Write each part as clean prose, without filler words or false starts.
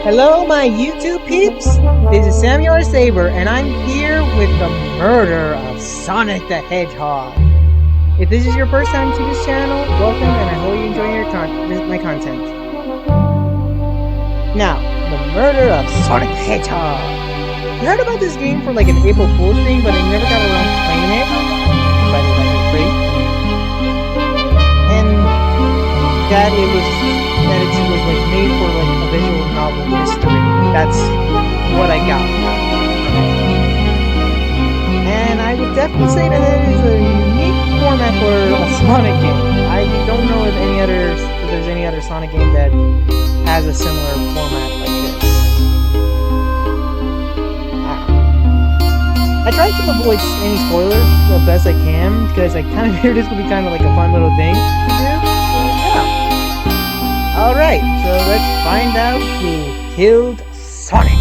Hello, my YouTube peeps. This is Samuel Saber, and I'm here with the murder of Sonic the Hedgehog. If this is your first time to this channel, welcome, and I hope you enjoy my content. Now, the murder of Sonic the Hedgehog. You heard about this game for like an April Fool's thing, but I never got around to playing it. By the way, it's free. And that it was like made for like a visual novel mystery. That's what I got. And I would definitely say that it is a unique format for a Sonic game. I don't know if there's any other Sonic game that has a similar format like this. I tried to avoid any spoilers the best I can because I kind of figured this would be kind of like a fun little thing to do. So yeah. Alright, so let's find out who killed Sonic.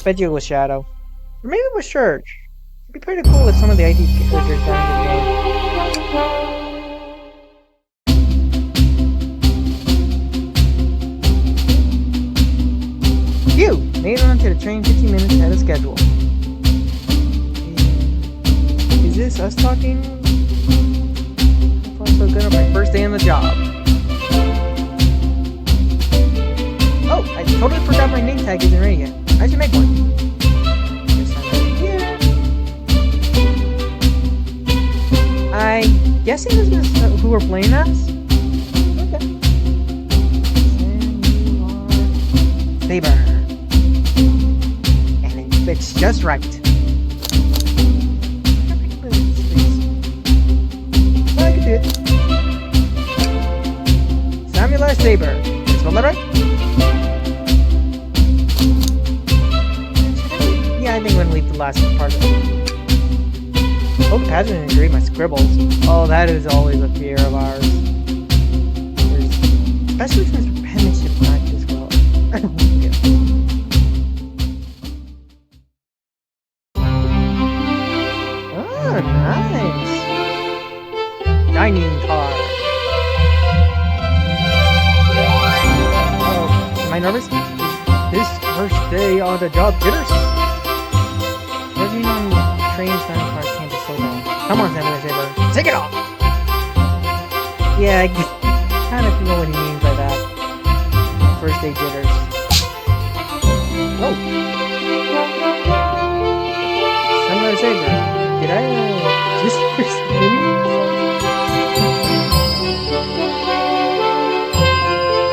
Bet you it was Shadow. Or maybe it was Surge. It'd be pretty cool if some of the ID characters got into the game. Phew! Made it onto the train 15 minutes ahead of schedule. Is this us talking? So good on my first day on the job. Oh, I totally forgot my name tag isn't ready yet. I should make one. I'm guessing this is who we're playing as? Okay. And you are Saber. And it fits just right. I can do it. Samuel Saber. Is that right? Yeah, I think I'm gonna leave the last part of it. Hope the pads didn't agree my scribbles. Oh, that is always a fear of ours. Especially since penmanship not as well. I don't like it. Oh, nice. Dining car. Oh, am I nervous? This first day on the job jitters? Working on trains dining car can't be so bad. Come on, Samuel Saber. Take it off! Yeah, I kind of know what he means by that. First day jitters. Oh! Samuel Saber. Did I, just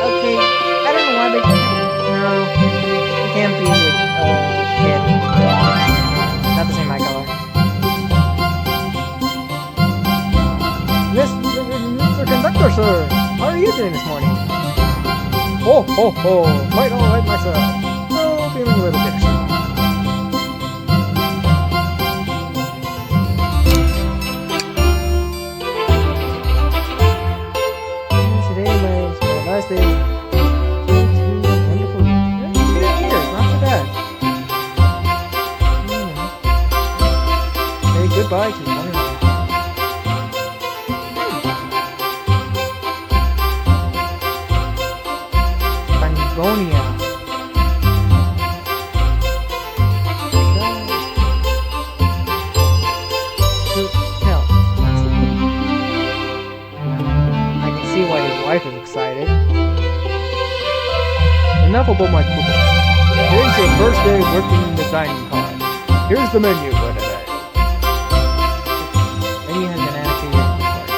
okay, I don't know why they no, it can't be with, kid. Not the same eye color. Mr. Conductor, sir! How are you doing this morning? Oh, ho, ho! Quite alright myself. Oh, feeling a little bit shy. Last day, 2 wonderful years, not so bad. Say goodbye to one another. Pangonia. Hell. I can see why his wife is excited. Enough about my cooking. Today's your first day working in the dining car. Here's the menu for today. Menu has been added to your inventory.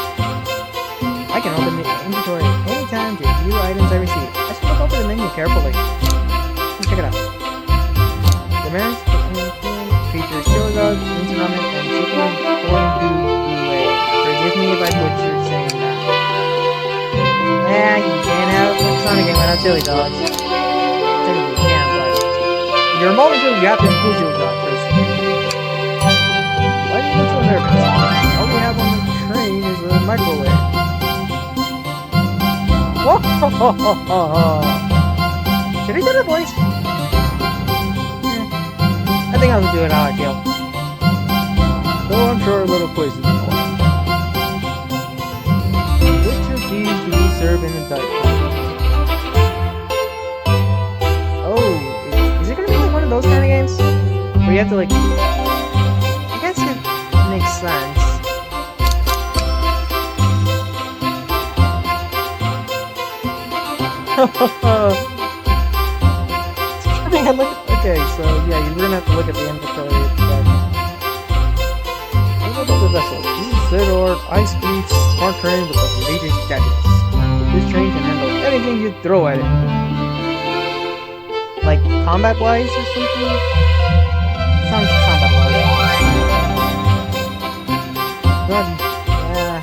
I can open the inventory anytime to view items I receive. I should look over the menu carefully. Let's check it out. The menus features chili dogs, mince ramen, and chicken fondue blue. Forgive me if I butchered saying that. You can't have a Sonic game without chili dogs. You can't, but you're a moment ago, you have to include chili dog first. Why do you look so nervous? All we have on the train is a microwave. Should I do the voice? I think I'll do it how I feel. Though I'm sure a little quiz is in order. Which of these do we serve in a diet? we have to like... I guess it makes sense. Okay, so yeah, you're gonna have to look at the inventory. Look at the vessel. This is Zedor high-speed smart train with the latest gadgets. This train can handle anything you throw at it. Like combat-wise or something? Sounds combat-wise. But yeah,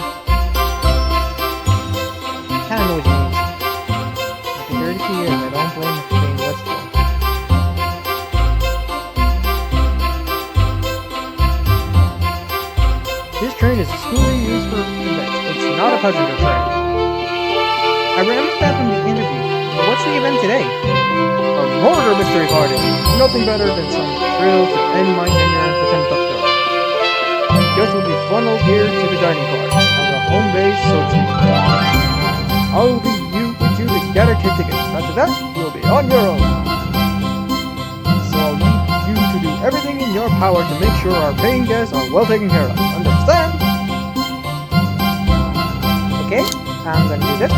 kind of know what you mean. I can hear it here, and I don't blame it for being wistful. This train is exclusively used for events. It's not a passenger train. I remember that from the interview. But what's the event today? A murder mystery party. Nothing better than some thrill to end my tenure as a conductor. Guests will be funneled here to the dining car as a home base, so to speak. I'll leave you to gather tickets. After that, you'll be on your own. So I'll need you to do everything in your power to make sure our paying guests are well taken care of. Understand? Okay, I'm gonna do this.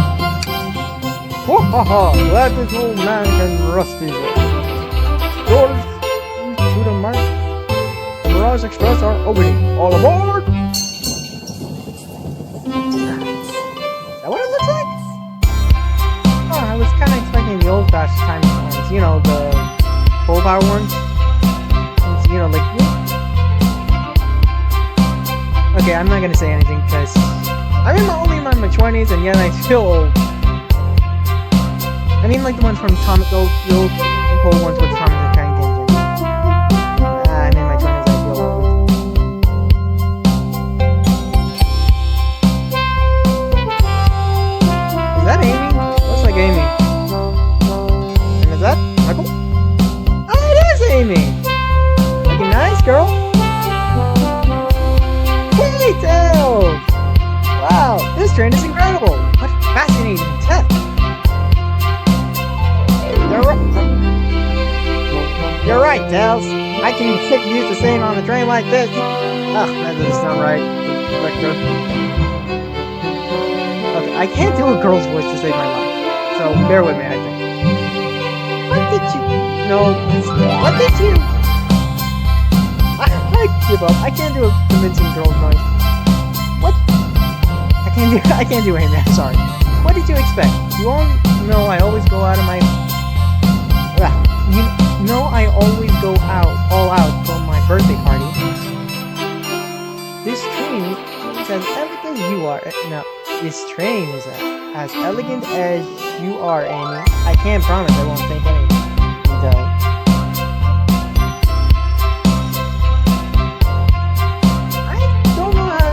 Ho ha ha! Glad this old man can rust his way. Doors to the Mirage Express are opening. All aboard! Is that what it looks like? Oh, I was kind of expecting the old-fashioned time ones. You know, the full power ones. It's, you know, like... Okay, I'm not gonna say anything because I'm only in my 20s and yet I feel old. I mean, like the ones from the old ones with Thomas the Tank Engine. I'm in my 20s, I feel old. Is that Amy? Looks like Amy. And is that Michael? Oh, it is Amy! Looking nice, girl. Hey, Tails! Wow, this train is incredible! What fascinating tech! You're right, Tails. I can get used to staying on a train like this. Ugh, that doesn't sound right, Victor. Okay, I can't do a girl's voice to save my life. So, bear with me, I think. What did you... No, what did you... I give up. I can't do a convincing girl's voice. What? I can't do Amy, I'm sorry. What did you expect? You all know I always go out of my... You know I always go all out for my birthday party. This train is as elegant as you are. No, this train is as elegant as you are, Amy. I can't promise I won't take anything, though. I don't know how...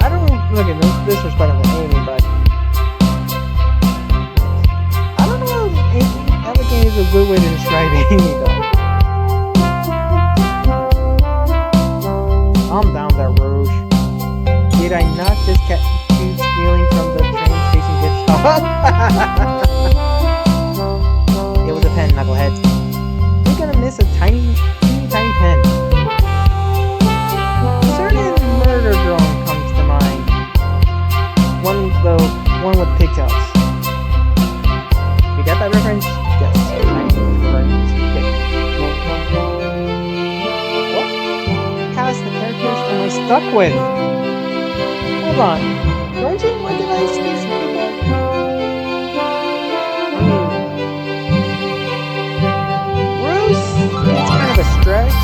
I don't look at no disrespect to Amy, but... Elegant is a good way to describe Amy, though. Calm down there, Rouge. Did I not just catch you stealing from the train station gift shop? It was a pen, knucklehead. You're gonna miss a tiny pen. A certain murder drone comes to mind. One with pigtails. You got that reference? Yes, what cast the characters am I stuck with? Hold on. Don't you recognize these people? I mean, Ruse, it's kind of a stretch.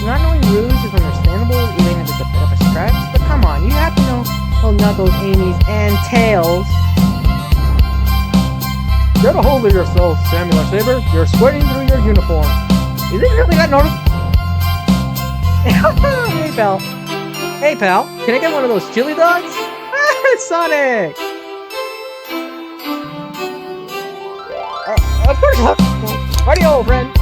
Not knowing Ruse is understandable, even if it's a bit of a stretch. But come on, you have to know Knuckles, Amy's, and Tails. Get a hold of yourself, Samuel Saber. You're sweating through your uniform. Is it really that noticeable? Hey, pal. Hey, pal. Can I get one of those chili dogs? Sonic! Of course not. Party, old friend.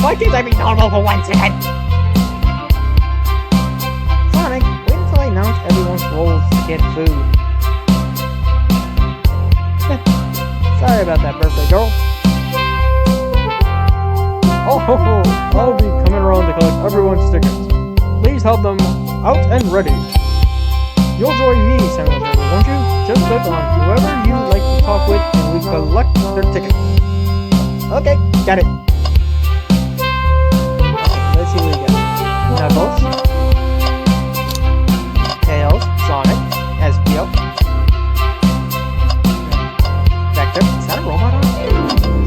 Why can't I be normal for 1 second? Sonic, wait until I announce everyone's roles to get food. Sorry about that, birthday girl. Oh ho ho! I'll be coming around to collect everyone's tickets. Please have them out and ready. You'll join me, Samuel, won't you? Just click on whoever you like to talk with and we collect their tickets. Okay, got it. Let's see what we got. Knuckles, Tails, Sonic, Espio, Vector. Is that a robot on?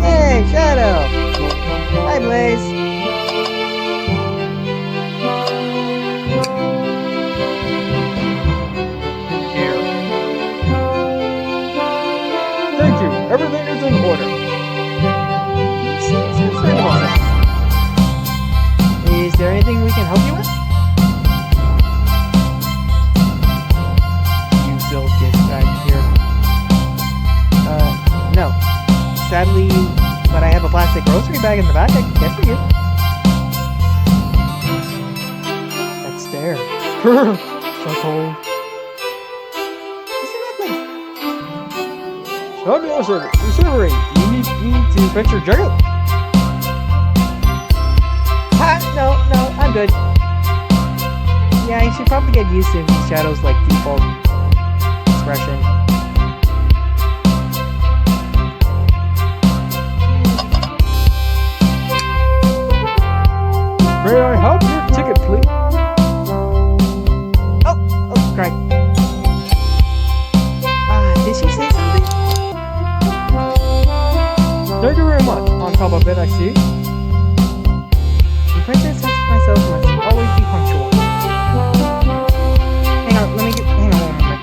Hey, Shadow! Hi, Blaze! Here. Thank you. Everything is in order. Is there anything we can help you with? You still get back here. No. Sadly, but I have a plastic grocery bag in the back I can get for you. That's there. So cold. Isn't that like... Sir, considering, do you need me to fix your jacket? No, I'm good. Yeah, you should probably get used to Shadow's like default expression. May I have your ticket, please? Oh, great. Did she say something? Thank you very much. On top of it, I see. Princess such as myself must always be punctual. Hang on one moment.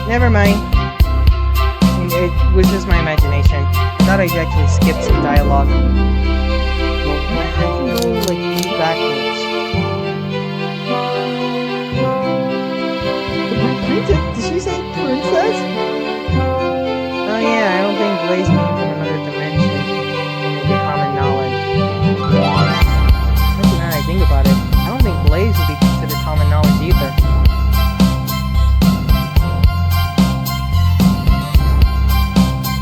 Never mind. It was just my imagination. I thought I'd actually skip some dialogue. I can go like backwards. Princess? Did she say princess? Oh yeah, I don't think Blaze came from another dimension. It would be common knowledge. Think about it, I don't think Blaze would be considered common knowledge either.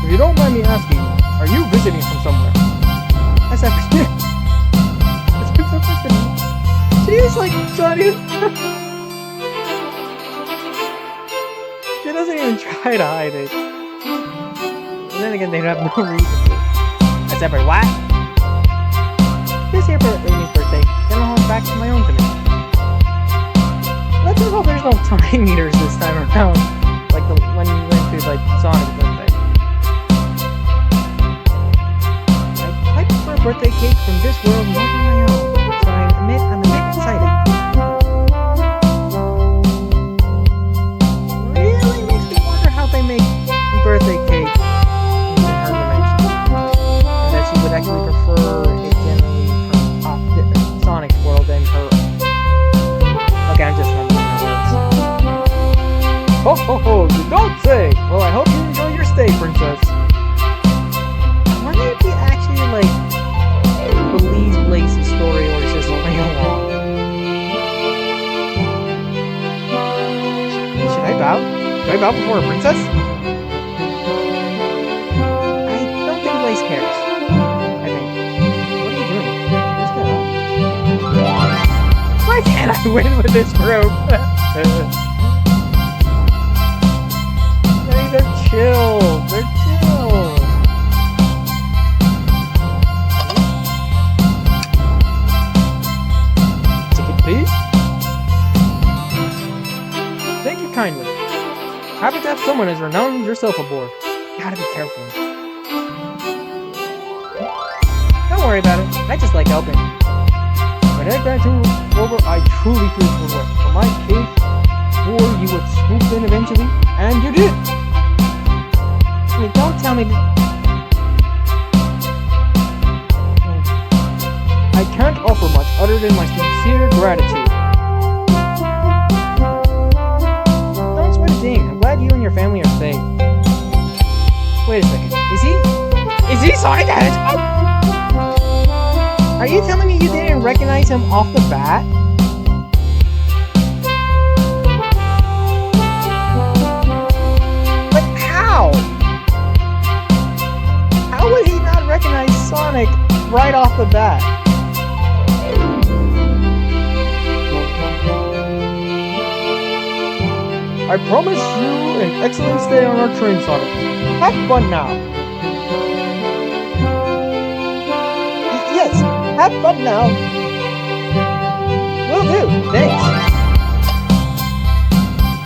If you don't mind me asking, are you visiting from somewhere? That's actually... That's perfect. She is like Johnny. She doesn't even try to hide it. And then again, they have no reason to. Except for what? This here for Amy's birthday. Then I'll head back to my own dimension. Let's just hope there's no time meters this time around. Like the when you went to like Sonic's birthday. I prefer a birthday cake from this world more than my own. So I admit I'm a bit excited. Really makes me wonder how they make a birthday cake in her dimension. And that she would actually prefer it generally Sonic's world and her. Okay, I'm just remembering the words. Ho ho ho, you don't say! Well, I hope you enjoy your stay, princess. I wonder if he actually, like, believes Blaze's story or is just playing along. Should I bow? Should I bow before a princess? I don't think Blaze cares. Why can't I win with this group? Hey, they're chill. They're chill. Ticket, please. Thank you kindly. Happy to have someone as renowned as yourself aboard. You gotta be careful. Don't worry about it. I just like helping. When I got you over, I truly feel for what. For my case, or you would swoop in eventually, and you did. Wait, don't tell me I can't offer much other than my sincere gratitude. Don't sweat a thing. I'm glad you and your family are safe. Wait a second. Is he Sonic the Hedgehog? Are you telling me you didn't recognize him off the bat? But how? How would he not recognize Sonic right off the bat? I promise you an excellent stay on our train, Sonic. Have fun now. Yes, have fun now. Will do, thanks.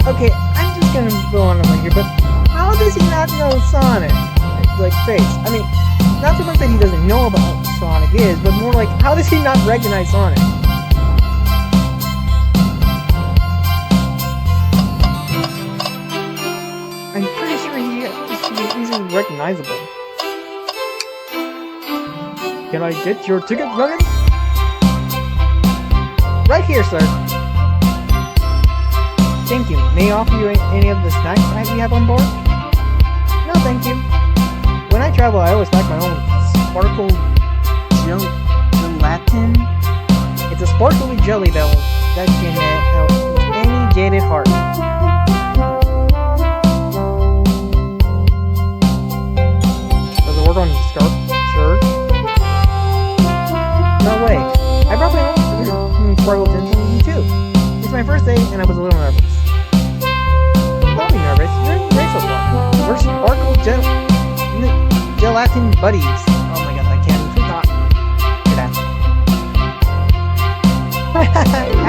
Okay, I'm just gonna go on a here, but how does he not know Sonic? Like, face. I mean, not so much that he doesn't know about what Sonic is, but more like, how does he not recognize Sonic? I'm pretty sure he's easily recognizable. Can I get your ticket, youngin? Right here, sir. Thank you. May I offer you any of the snacks we have on board? No, thank you. When I travel, I always pack my own sparkle gelatin. It's a sparkly jelly that can help any jaded heart. Does it work on your scarf? Sure. No way. I brought my own sparkle gelatin too. It's my first day, and I was a little nervous. Don't be nervous. You're in the race so far. We're sparkle gelatin buddies. Oh my god, I can't even talk. Look at that.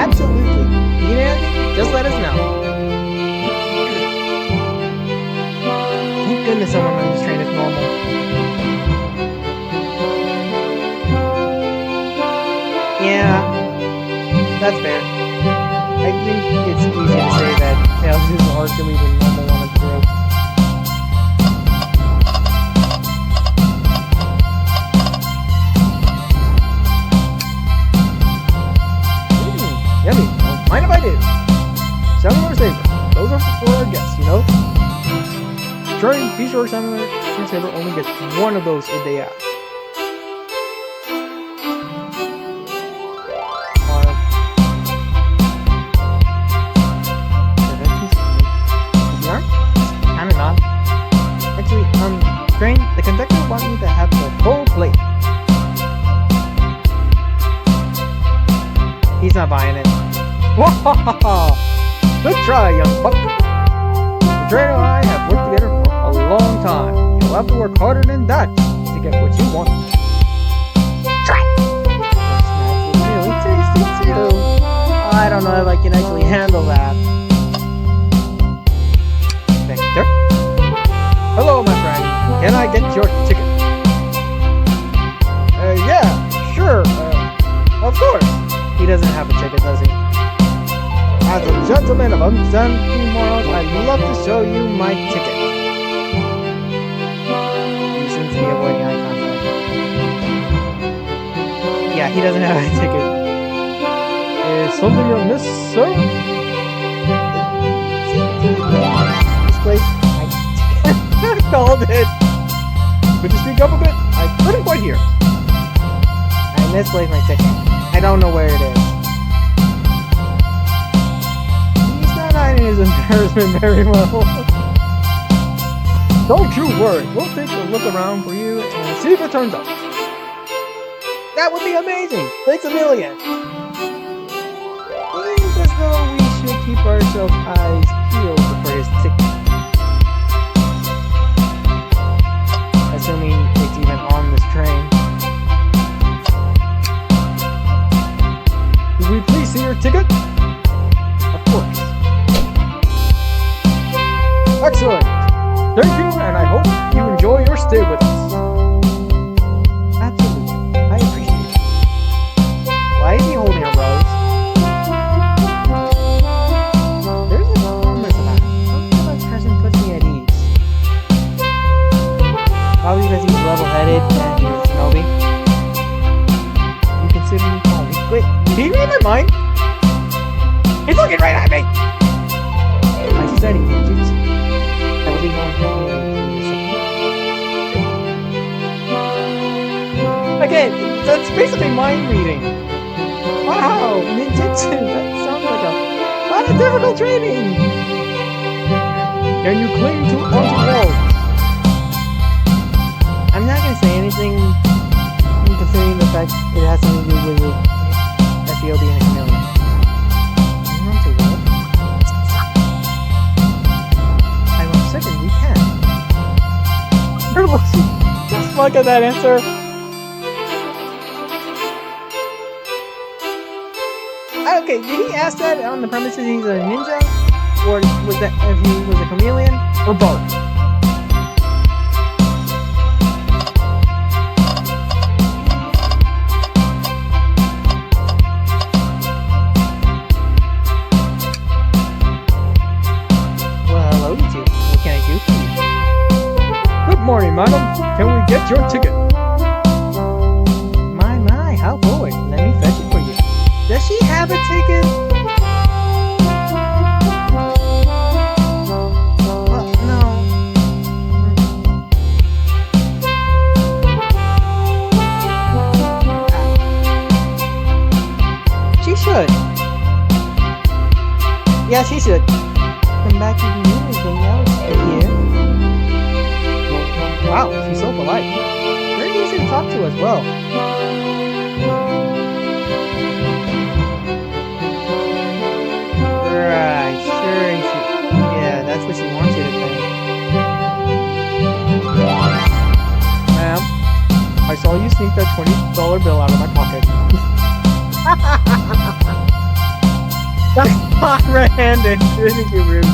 Absolutely. You need anything? Just let us know. Thank goodness someone on this train is normal. Yeah, that's fair. I think it's easy to say that Tails is arguably the normal one of the group. Yummy. Don't mind if I do. Salmon or Saber. Those are for our guests, you know? Be sure Salmon or Saber only gets one of those if they ask. Train, the conductor wants me to have the whole plate. He's not buying it. Good try, young buck. The trainer and I have worked together for a long time. You'll have to work harder than that to get what you want. Try. Those snacks are really tasty too. I don't know if I can actually handle that. Victor? Hello, my friend. Can I get your ticket? Yeah, sure, of course. He doesn't have a ticket, does he? As a gentleman of unsound morals, I'd love to show you my ticket. He seems to be avoiding eye contact. Yeah, he doesn't have a ticket. Is something amiss, sir? This place, I called it. Could you speak up a bit? I couldn't quite hear. I misplaced my ticket. I don't know where it is. He's not hiding his embarrassment very well. Don't you worry. We'll take a look around for you and see if it turns up. That would be amazing. Thanks a million. Seems as though we should keep ourselves eyes peeled for his ticket. Assuming it's even on this train. Could we please see your ticket? Of course. Excellent! Thank you, and I hope you enjoy your stay with us. Absolutely. I appreciate it. Why is he holding a rose? There's a calmness about it. Something about this person puts me at ease. Probably because he's level-headed and he's a shinobi. You consider me calm. Wait, did he read my mind? He's looking right at me! I just said he did jutsu. I will be more again, that's basically mind reading. Wow, ninjutsu! That sounds like a lot of difficult training! Can you cling to onto walls? I'm not gonna say anything considering the fact it has something to do with SEO being a chameleon. that answer? Okay, did he ask that on the premises he's a ninja? Or was that if he was a chameleon? Or both? Well, hello you two. What can I do for you? Good morning, madam. Can we get your ticket? My, how forward. Let me fetch it for you. Does she have a ticket? Well, no. She should. Yeah, she should. Come back if you need anything else, dear. Wow, she's so polite. Very easy to talk to as well. Right, sure. Yeah, that's what she wants you to think. Ma'am, I saw you sneak that $20 bill out of my pocket. That's not red-handed. Isn't you rude?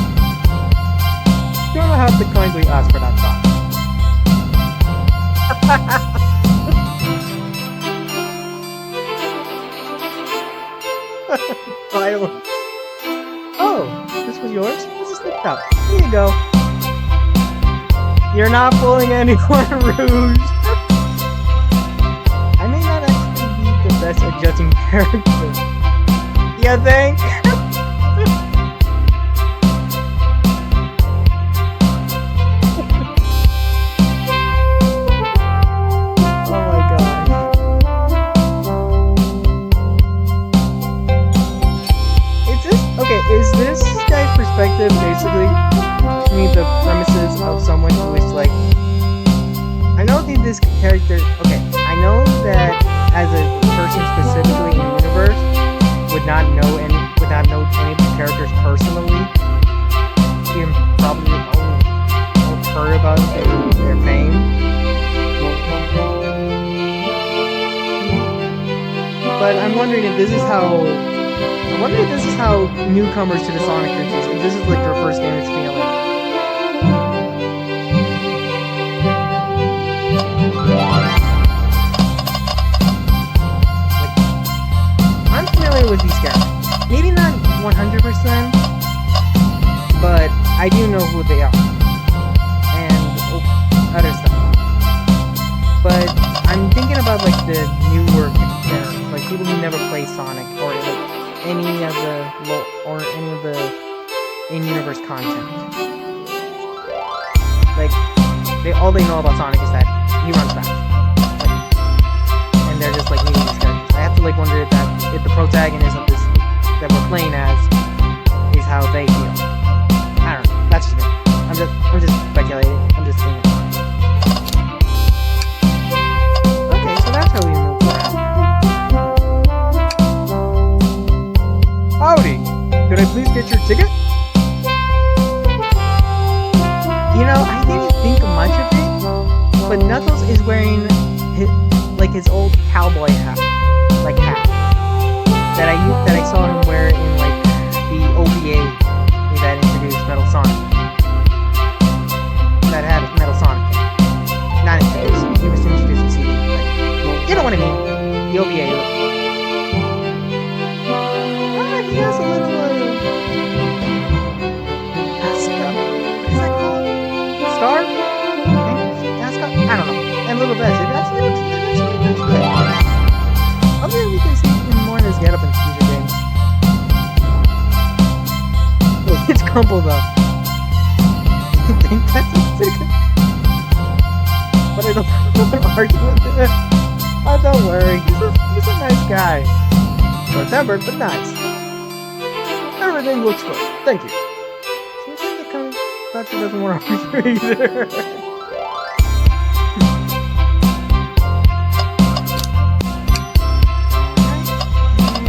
You're gonna have to kindly ask for that back. Violence. Oh, this was yours? This is slipped out. Here you go. You're not fooling anyone, Rouge. I may not actually be the best at judging characters. You think? Is this guy's perspective basically meet the premises of someone who is like, I know that this character, okay, I know that as a person specifically in the universe would not know any of the characters personally, you probably only heard about their fame. But I'm wondering if this is how newcomers to the Sonic franchise, if this is like their first game experience. Like, I'm familiar with these characters. Maybe not 100%, but I do know who they are. And other stuff. But I'm thinking about like the newer characters, like people who never play Sonic or like any of the in-universe content. Like, all they know about Sonic is that he runs fast. Like, and they're just like meeting these characters. I have to like wonder if the protagonist of this that we're playing as is how they feel. I don't know. That's just me. I'm just speculating. I'm just thinking. Okay, so that's how we move around. Howdy! Could I please get your ticket? You know, I didn't think much of it, but Knuckles is wearing his old cowboy hat, that I saw him wear in like the OVA that introduced Metal Sonic. That had Metal Sonic. Not introduced. He was introduced in CD. But you know what I mean? The OVA. He has a little ascot. What is that called? Scarf? Ascot? I don't know. And little vest. It actually looks good. Hopefully we can see him more in his getup in future games. It's crumpled up. You think that's a ticket? But I don't want to argue with it. Oh, don't worry. He's a nice guy. Short-tempered, but nice. Everything looks good. Thank you. Seems like the conductor doesn't want to argue either.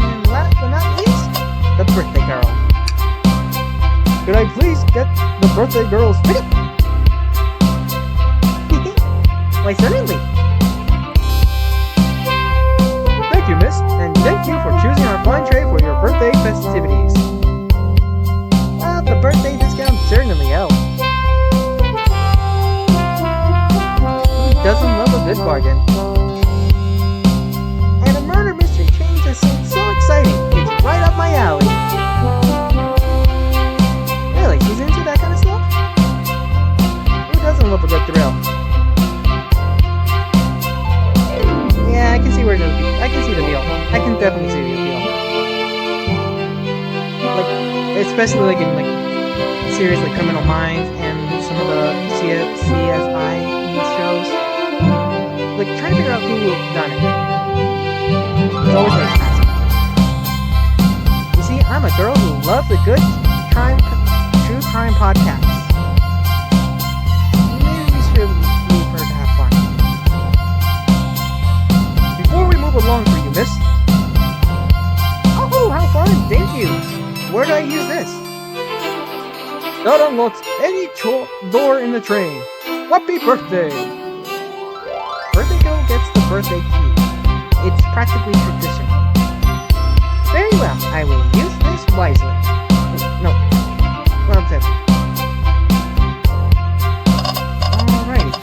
And last but not least, the birthday girl. Could I please get the birthday girl's ticket? Why, certainly. like, especially like in like series like Criminal Minds and some of the CSI shows. Like trying to figure out who done it. It's always like fascinating. You see, I'm a girl who loves a good true crime podcast. Maybe we should leave her to have fun. Before we move along for you, miss. Oh, how fun! Thank you. Where do I use this? That unlocks any door in the train. Happy birthday! Birthday girl gets the birthday key. It's practically tradition. Very well, I will use this wisely. No. What I'm saying. Alright.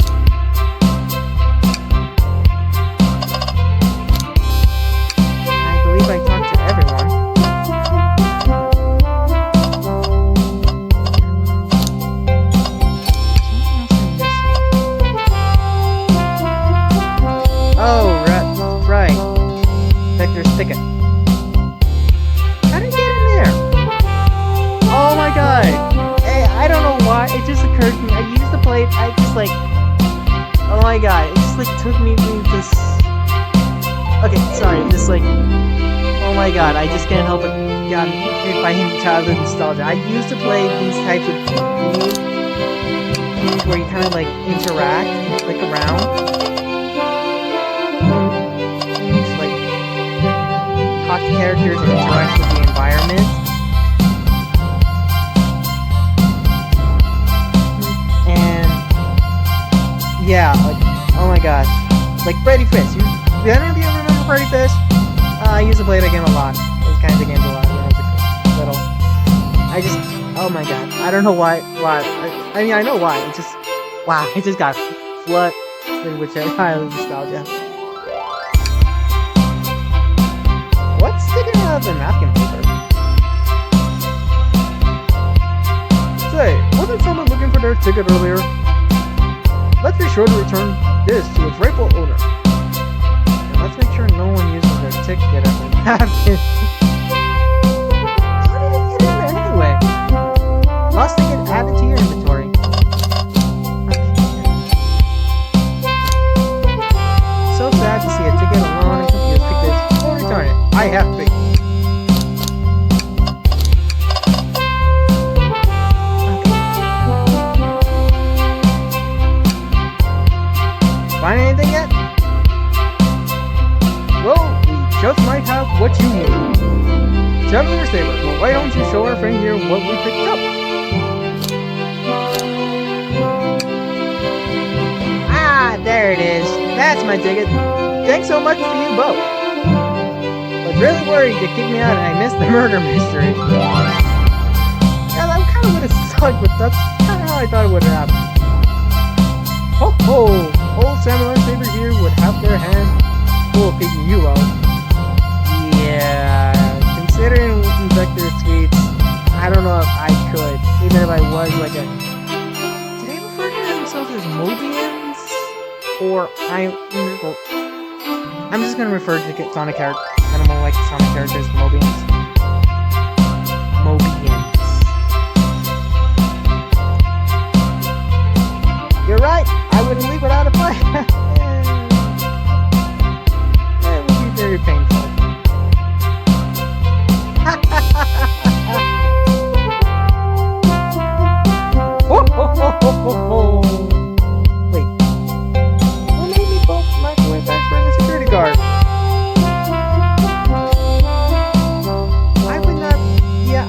I believe I talked to everyone. Oh, right. Vector's ticket. How did I get in there? Oh my god. Hey, I don't know why. It just occurred to me. I used the plate. I just like... Oh my god. It just like took me to this... Okay, sorry. Just like... Oh my god. I just can't help it. God, if I hit childhood nostalgia. I used to play these types of games where you kind of like interact and click around. Talk to characters and interact with the environment. And yeah, like, oh my gosh, like Freddy Fish. Do any of you remember Freddy Fish? I used to play that game a lot. Those kinds of games a lot when I was little. I just, oh my god, I don't know why. I mean, I know why. It's just, wow, it just got flooded with childhood nostalgia. What's sticking out of the napkin paper? Say, wasn't someone looking for their ticket earlier? Let's be sure to return this to its rightful owner. And let's make sure no one uses their ticket as a napkin. How did it get in there anyway? Lost ticket added to your inventory. Okay. So sad to see a ticket alone and confused. Pick this. Return it. I have to. Find anything yet? Well, we just might have what you need. Traveler Saber, well, why don't you show our friend here what we picked up? Ah, there it is. That's my ticket. Thanks so much to you both. I was really worried you kicked me out and I missed the murder mystery. Yeah, that kind of would have sucked, but that's kind of how I thought it would have happened. Ho ho! Old Samurai Saber here would have their hands full of picking you out. Yeah, considering Vector's tweets, I don't know if I could, even if I was like a... Did they refer to themselves as Mobians? Or I'm just gonna refer to Sonic characters. Animal like Sonic characters, Mobians. You're right, I wouldn't leave without a fight. It would be very painful. Ho ho ho ho ho ho! Wait. What made me both microwave back for the security guard?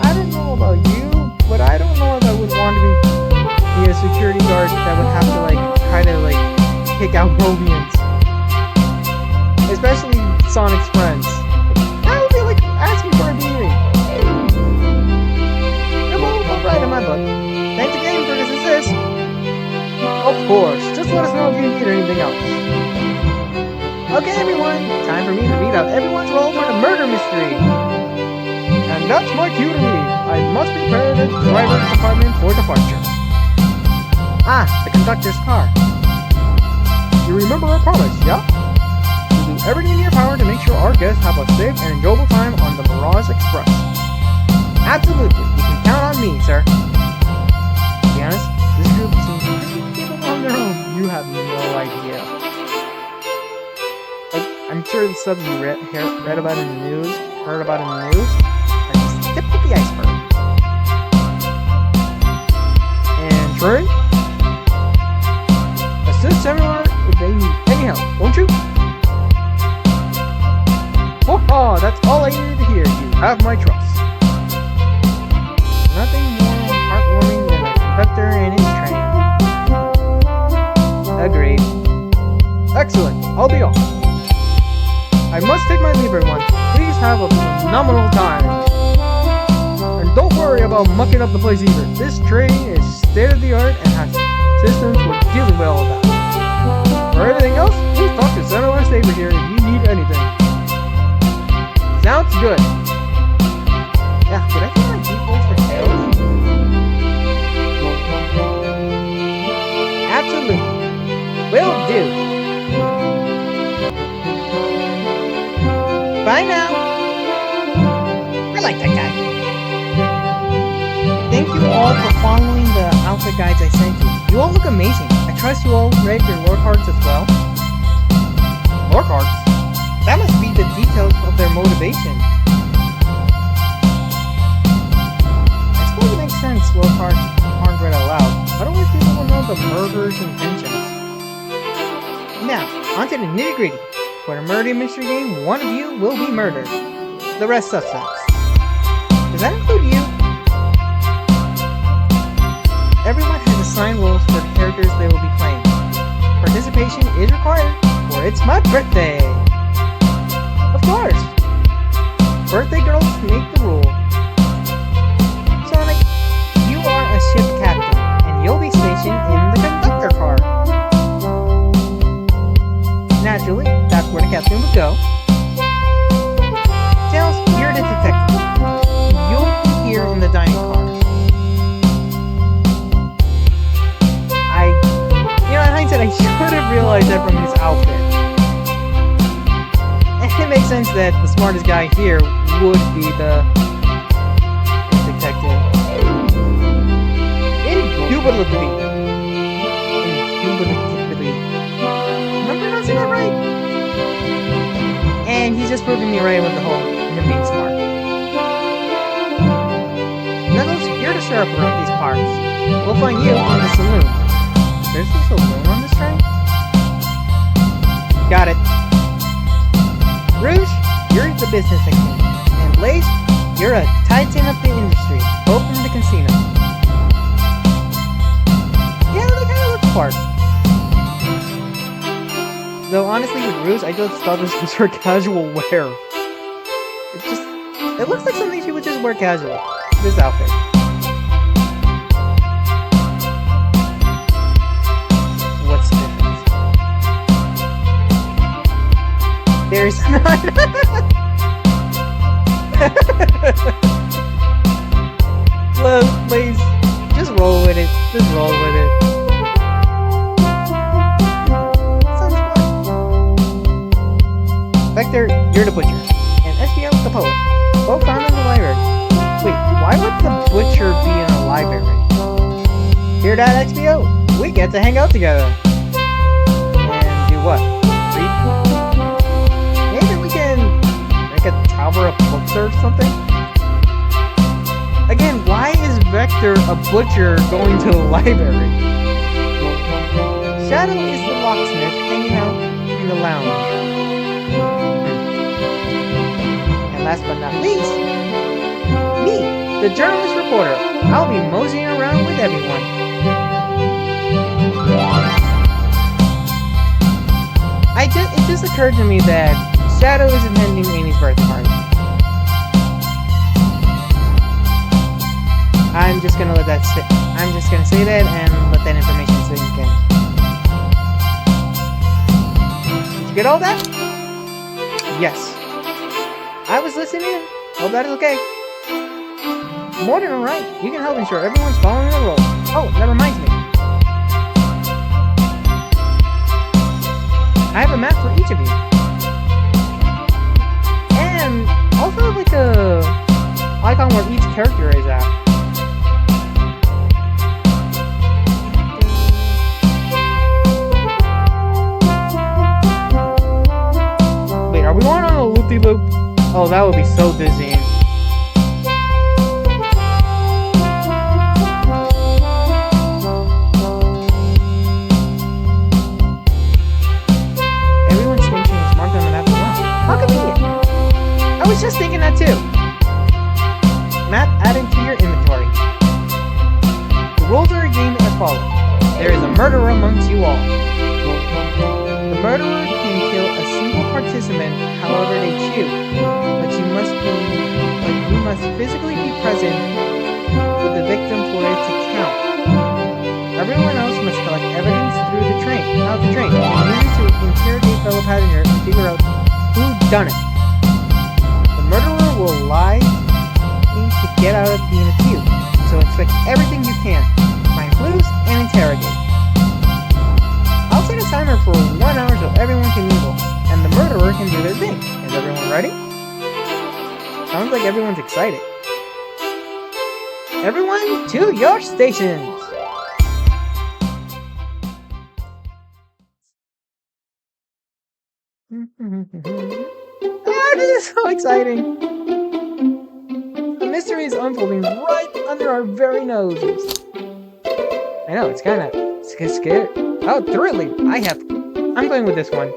I don't know about you, but I don't know if I would want to be a security guard that would have to like try to like kick out Mobians. Especially Sonic's friends. That would be like asking for a beating. They're both right in my book. Thanks again for this assist. Of course, just let us know if you need anything else. Okay everyone, time for me to read out everyone's role for the murder mystery. And that's my cue to leave. I must prepare the driver's compartment for departure. Ah, the conductor's car. You remember our promise, yeah? We'll do everything in your power to make sure our guests have a safe and enjoyable time on the Mirage Express. Absolutely, you can count on me, sir. To be honest, this group seems pretty capable on their own. You have no idea. Like, I'm sure the stuff you read about in the news, heard about in the news, are just the tip of the iceberg. And Troy, assist everyone if they need any help, won't you? Oh, that's all I needed to hear. You have my trust. Nothing more heartwarming than a conductor and his train. Agreed. Excellent. I'll be off. I must take my leave, everyone. Please have a phenomenal time. And don't worry about mucking up the place either. This train is state-of-the-art and has systems for dealing with all that. For everything else, please talk to Senator Saber here if you need anything. Sounds good. Yeah, did I get my defaults for tails? Absolutely. Will do. Bye now. I like that guy. Thank you all for following the outfit guides I sent you. You all look amazing. I trust you all read your lore cards as well. Lore cards? That must be the details of their motivation. I suppose it makes sense lore cards aren't read aloud. Otherwise people will know the murderer's intentions. Now, onto the nitty-gritty. For the murder mystery game, one of you will be murdered. The rest suspects. Does that include you? Everyone has assigned roles for the characters they will be playing. Participation is required, for it's my birthday! Of course! Birthday girls make the rule. Sonic, you are a ship captain, and you'll be stationed in the conductor car. Naturally, that's where the captain would go. Tails, you're the detective. You'll be here in the dining car. In hindsight, I should have realized that from his outfit. And it makes sense that the smartest guy here would be the detective. Indubitably. Am I pronouncing that right? And he's just proving me right with the whole him being smart. Knuckles, you're the sheriff around these parts. We'll find you in the saloon. There's a saloon on this train? Got it. Rouge, you're the business section. And Blaze, you're a titan of the industry, both from the casino. Yeah, they kind of look apart. Though honestly with Rouge, I just thought this was her casual wear. It looks like something she would just wear casual. This outfit. What's different? There's none. Please, just roll with it. Just roll with it. Sounds fun. Vector, you're the butcher, and SBO, the poet. Both found in the library. Wait, why would the butcher be in a library? Hear that, XBO? We get to hang out together. And do what? Read? Maybe we can make a tower of books or something? Again, why is Vector a butcher going to the library? Shadow is the locksmith hanging out in the lounge. And last but not least, me, the journalist reporter. I'll be moseying around with everyone. It just occurred to me that Shadow is attending Amy's birthday party. I'm just gonna let that sit. I'm just gonna say that and let that information sink in. Did you get all that? Yes. I was listening. Hope that is okay. More than alright. You can help ensure everyone's following the rules. Oh, that reminds me. I have a map for each of you. And also like a on where each character is at. Wait, are we going on a loop-de-loop? Oh, that would be so dizzying. Everyone's station is marked on the map as well. How convenient! I was just thinking that too. Map added to your inventory. The rules are again as follows. There is a murderer amongst you all. The murderer can kill a single participant however they choose, but you must physically be present with the victim for it to count. Everyone else must collect evidence through the train. Now the train. You need to interrogate fellow passengers and figure out who done it. The murderer will lie to get out of being accused, so expect everything you can. Find clues and interrogate. I'll set a timer for 1 hour so everyone can mingle, and the murderer can do their thing. Is everyone ready? Sounds like everyone's excited. Everyone to your stations! This is so exciting! The mystery is unfolding right under our very noses. I know, it's kind of scared. Oh, thrilling! I'm going with this one.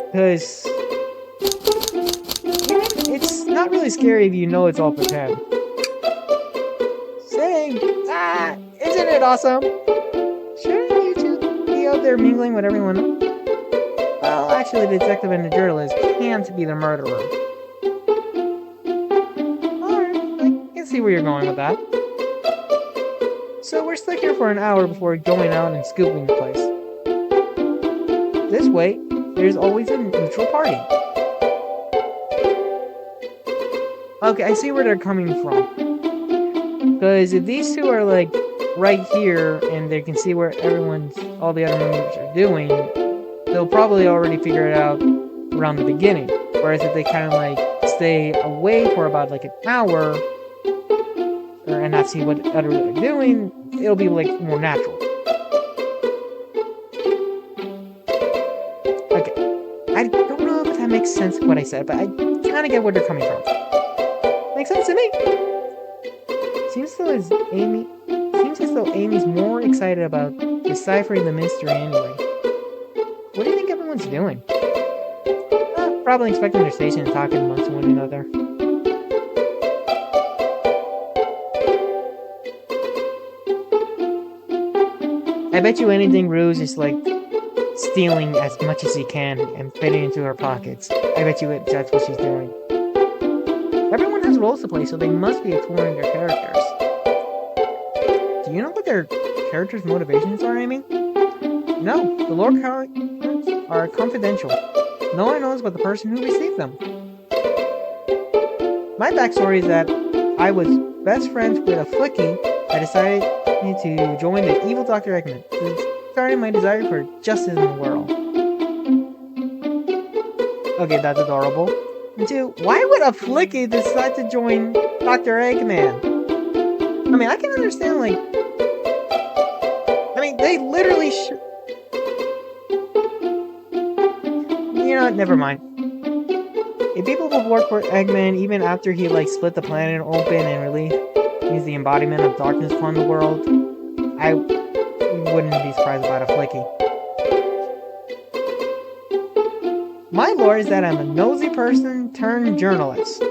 Because it's not really scary if you know it's all pretend. Same! Isn't it awesome? Shouldn't you two be out there mingling with everyone? Well, actually, the detective and the journalist can't be the murderer. Alright, I can see where you're going with that. So we're stuck here for an hour before going out and scooping the place. This way, there's always a neutral party. Okay, I see where they're coming from. Because if these two are like right here and they can see where all the other members are doing, they'll probably already figure it out around the beginning. Whereas if they kind of like stay away for about like an hour and not see what others are doing, it'll be like more natural. Okay, I don't know if that makes sense what I said, but I kind of get where they're coming from. Makes sense to me. Seems as though Amy's more excited about deciphering the mystery anyway. What do you think everyone's doing? Probably inspecting their station and talking amongst one another. I bet you anything Ruse is like stealing as much as he can and fitting into her pockets. I bet you that's what she's doing. Everyone has roles to play, so they must be exploring their characters. Do you know what their characters' motivations are, Amy? No, the lore characters are confidential. No one knows but the person who received them. My backstory is that I was best friends with a flicky that decided to join the evil Dr. Eggman, starting my desire for justice in the world. Okay, that's adorable. And two, why would a flicky decide to join Dr. Eggman? I mean, I can understand, like... I mean, they literally You know what, never mind. If people would work for Eggman even after he, like, split the planet open and released he's the embodiment of darkness upon the world, I wouldn't be surprised about a flicky. My lore is that I'm a nosy person turned journalist.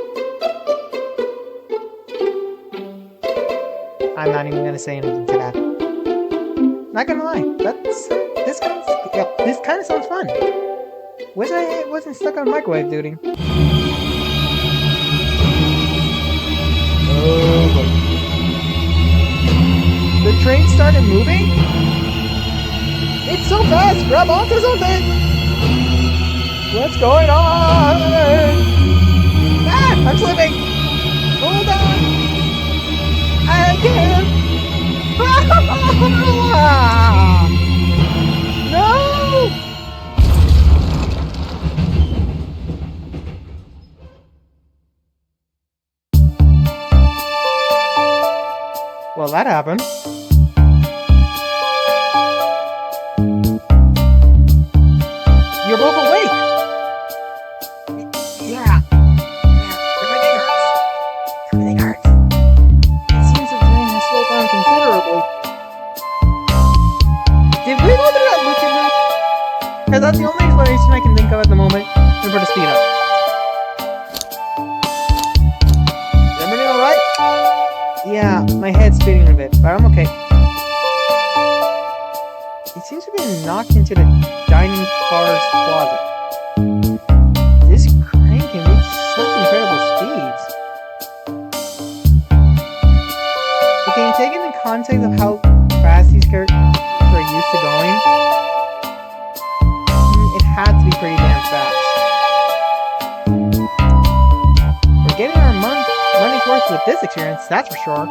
I'm not even gonna say anything to that. Not gonna lie, this kind of sounds fun. Wish I wasn't stuck on microwave duty. Oh boy. The train started moving? It's so fast! Grab onto something! What's going on? I'm slipping! Hold on! I can't! Well, that happened. You're both awake! Yeah. Everything hurts. Everything hurts. It seems the drain has slowed down considerably. Did we go through that loop? Because that's the only explanation I can think of at the moment for the speed up. Is everything alright? Yeah, my head's spinning a bit, but I'm okay. It seems to be knocked into the dining car's closet. This crane can reach such incredible speeds. Okay, you take into context of how fast these characters are used to going, it had to be pretty damn fast. We're getting our money's worth with this experience, that's for sure.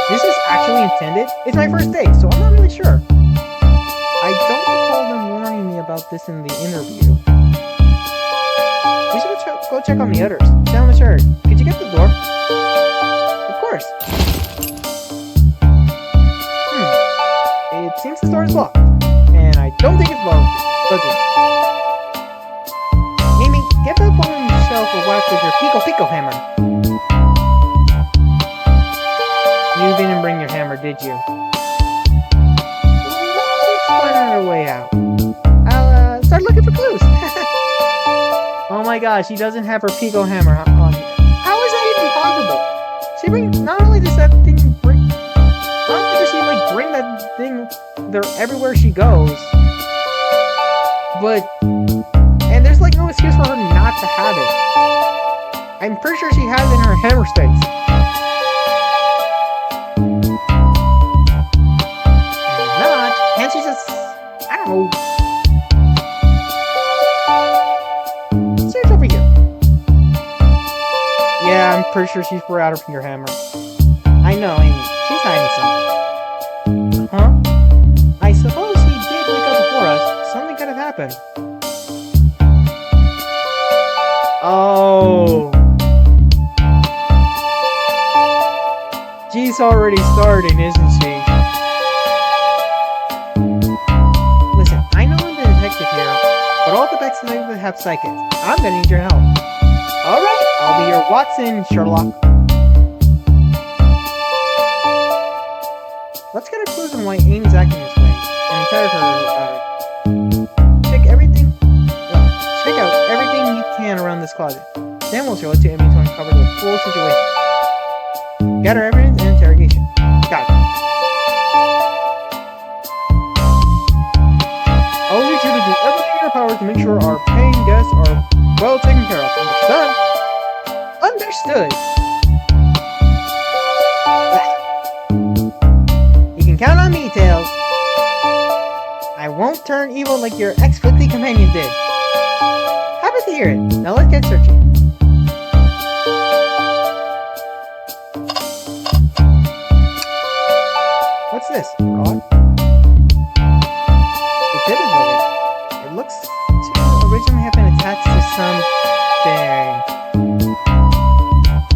This is actually intended? It's my first day, so I'm not really sure. I don't recall them warning me about this in the interview. We should go check on the others. Down the shirt. Could you get the door? Of course. It seems the door is locked. And I don't think it's buzzing. Amy, get that bottom shelf a whack with your Pico hammer. You didn't bring your hammer, did you? Let's find our way out. I'll start looking for clues. Oh my gosh, she doesn't have her Pico hammer on. How is that even possible? Not only does that thing bring that thing there everywhere she goes, but and there's like no excuse for her not to have it. I'm pretty sure she has it in her hammer sticks. And she's just, I don't know. Search over here. Yeah, I'm pretty sure she's brought out her finger hammer. I know, Amy. She's hiding something. Huh? I suppose he did wake up before us. Something could have happened. Oh. She's already starting, isn't she? But all the detectives have psychics. I'm gonna need your help. Alright, I'll be your Watson, Sherlock. Let's get a clue on why Amy's acting this way and interrogate her about it. Check out everything you can around this closet. Then we'll show it to Amy to uncover the full situation. Gather evidence and interrogation. Got it. I'll need you to do everything in your power to make sure our paying guests are well taken care of. Understood? Understood. You can count on me, Tails. I won't turn evil like your ex-Quickly companion did. Happy to hear it. Now let's get searching. What's this? Rod? It looks to originally have been attached to something.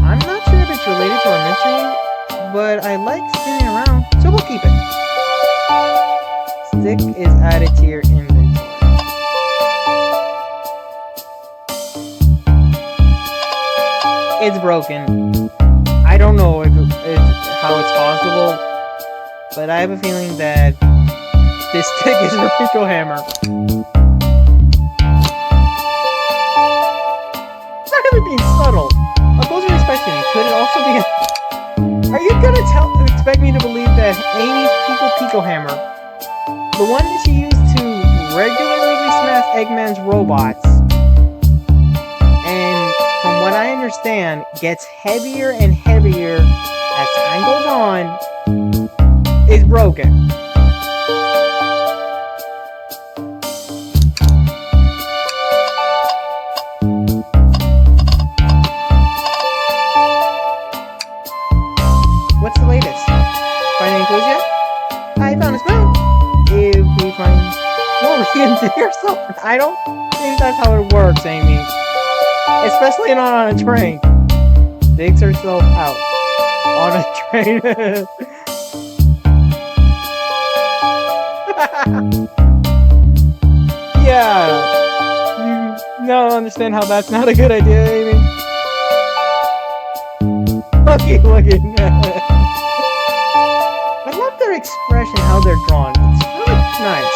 I'm not sure if it's related to our mystery, but I like spinning around, so we'll keep it. Stick is added to your inventory. It's broken. I don't know how it's possible, but I have a feeling that this stick is a Pico hammer. Not even being subtle. A closer inspection, could it also be Are you gonna expect me to believe that Amy's Pico hammer, the one that she used to regularly smash Eggman's robots, and from what I understand, gets heavier and heavier as time goes on, is broken? What's the latest? Find any clues yet? I found a spoon. If we find more, we can do yourself. I don't think that's how it works, Amy. Especially not on a train. Digs herself out. on a train. Yeah. You don't understand how that's not a good idea, Amy. Lucky looking. I love their expression, how they're drawn. It's really nice.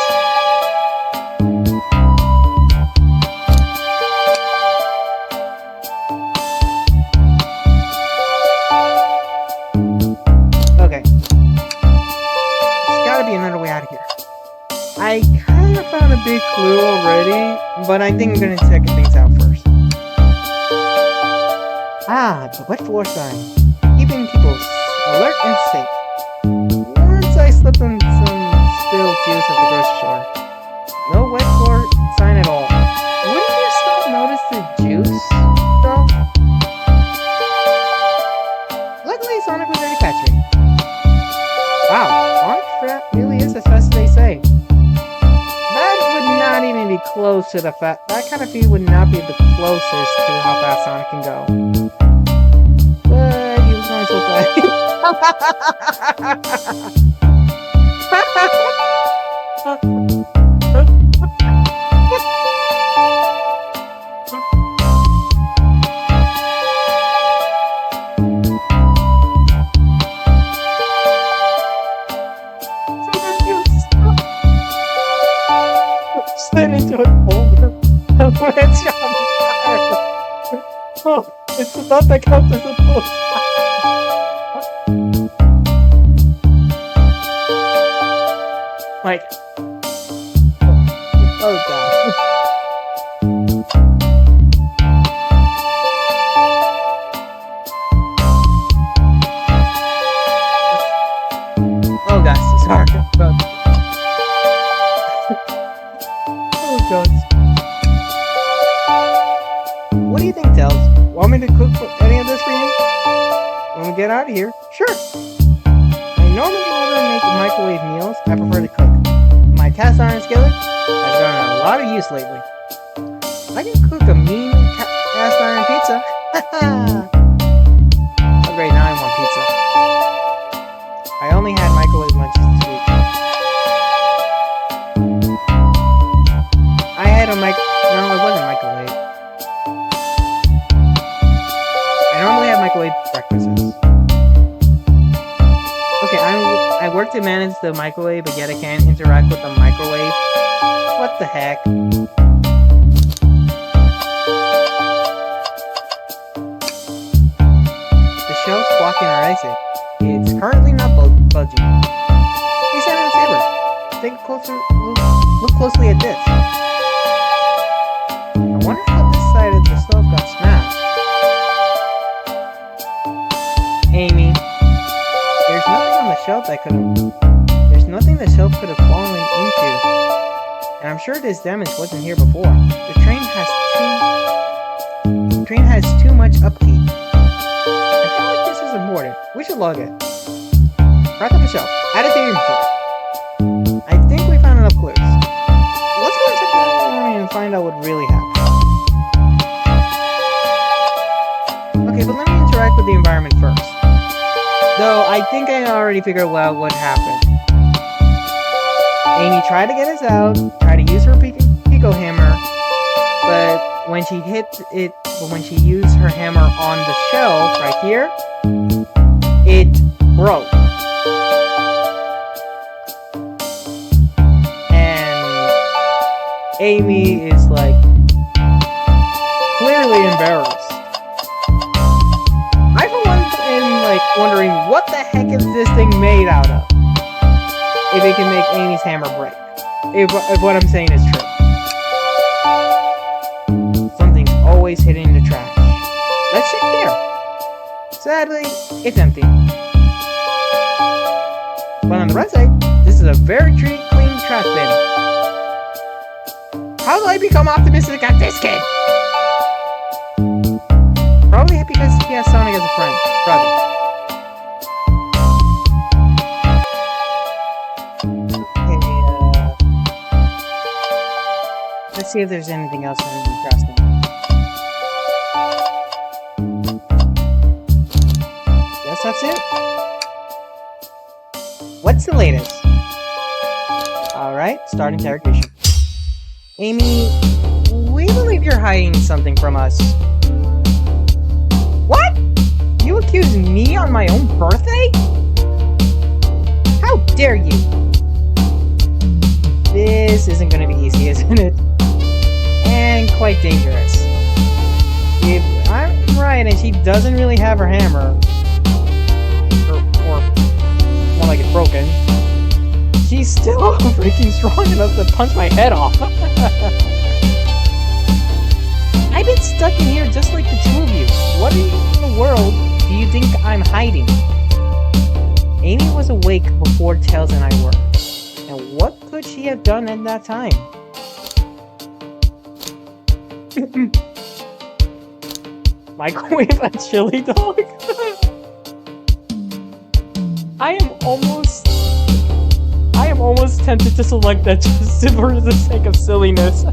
Okay. There's gotta be another way out of here. I kind of found a big clue already, but I think I'm gonna check things out first. Ah, the wet floor sign. Keeping people alert and safe. Once I slipped on some spilled juice at the grocery store. No wet floor sign at all. Wouldn't you stop notice the juice, though? Luckily, Sonic was there to catch me. Wow, Sonic really is as fast as they say. That would not even be close to the that kind of feed would not be the closest to how fast Sonic can go. But he was going so fast. Slid into a boulder. Oh, it's the thought that counts as a post. Like, oh god. Oh gosh, sorry about that. Oh god. What do you think, Tails? Want me to cook any of this for you? When we get out of here? Sure. I normally never make microwave meals. I prefer to cook. My cast iron skillet has gotten a lot of use lately. I can cook a mean cast iron pizza. Oh great, now I want pizza. I only had microwave lunches this week. I had a no, it wasn't microwave. I normally have microwave breakfasts. Okay, I work to manage the microwave, but yet I can't interact with the microwave. What the heck? The shelf's blocking our exit. It's currently not budging. Hey, Simon Saber, take a look closely at this. I wonder how this side of the stove got smashed. Amy, there's nothing on the shelf that there's nothing the shelf could have fallen into. And I'm sure this damage wasn't here before. The train has too much upkeep. I feel like this is important. We should log it. Right on the shelf. Add it to your inventory. I think we found enough clues. Let's go check the environment and find out what really happened. Okay, but let me interact with the environment first. Though, I think I already figured out what happened. Amy tried to get us out, tried to use her Pico hammer, but when she used her hammer on the shelf right here, it broke. And Amy is like clearly embarrassed. I for one am like wondering what the heck is this thing made out of? If it can make Amy's hammer break. If what I'm saying is true. Something's always hidden in the trash. Let's check there. Sadly, it's empty. But on the right side, this is a very clean trash bin. How do I become optimistic at this kid? Probably because he has Sonic as a friend. Brother. Let's see if there's anything else that is interesting. Yes, that's soon. What's the latest? Alright, start interrogation. Amy, we believe you're hiding something from us. What? You accuse me on my own birthday? How dare you? This isn't gonna be easy, isn't it? And quite dangerous. If I'm right and she doesn't really have her hammer, or more like it's broken, she's still freaking strong enough to punch my head off. I've been stuck in here just like the two of you. What in the world do you think I'm hiding? Amy was awake before Tails and I were. And what could she have done at that time? Microwave a chili dog? I am almost tempted to select that just for the sake of silliness.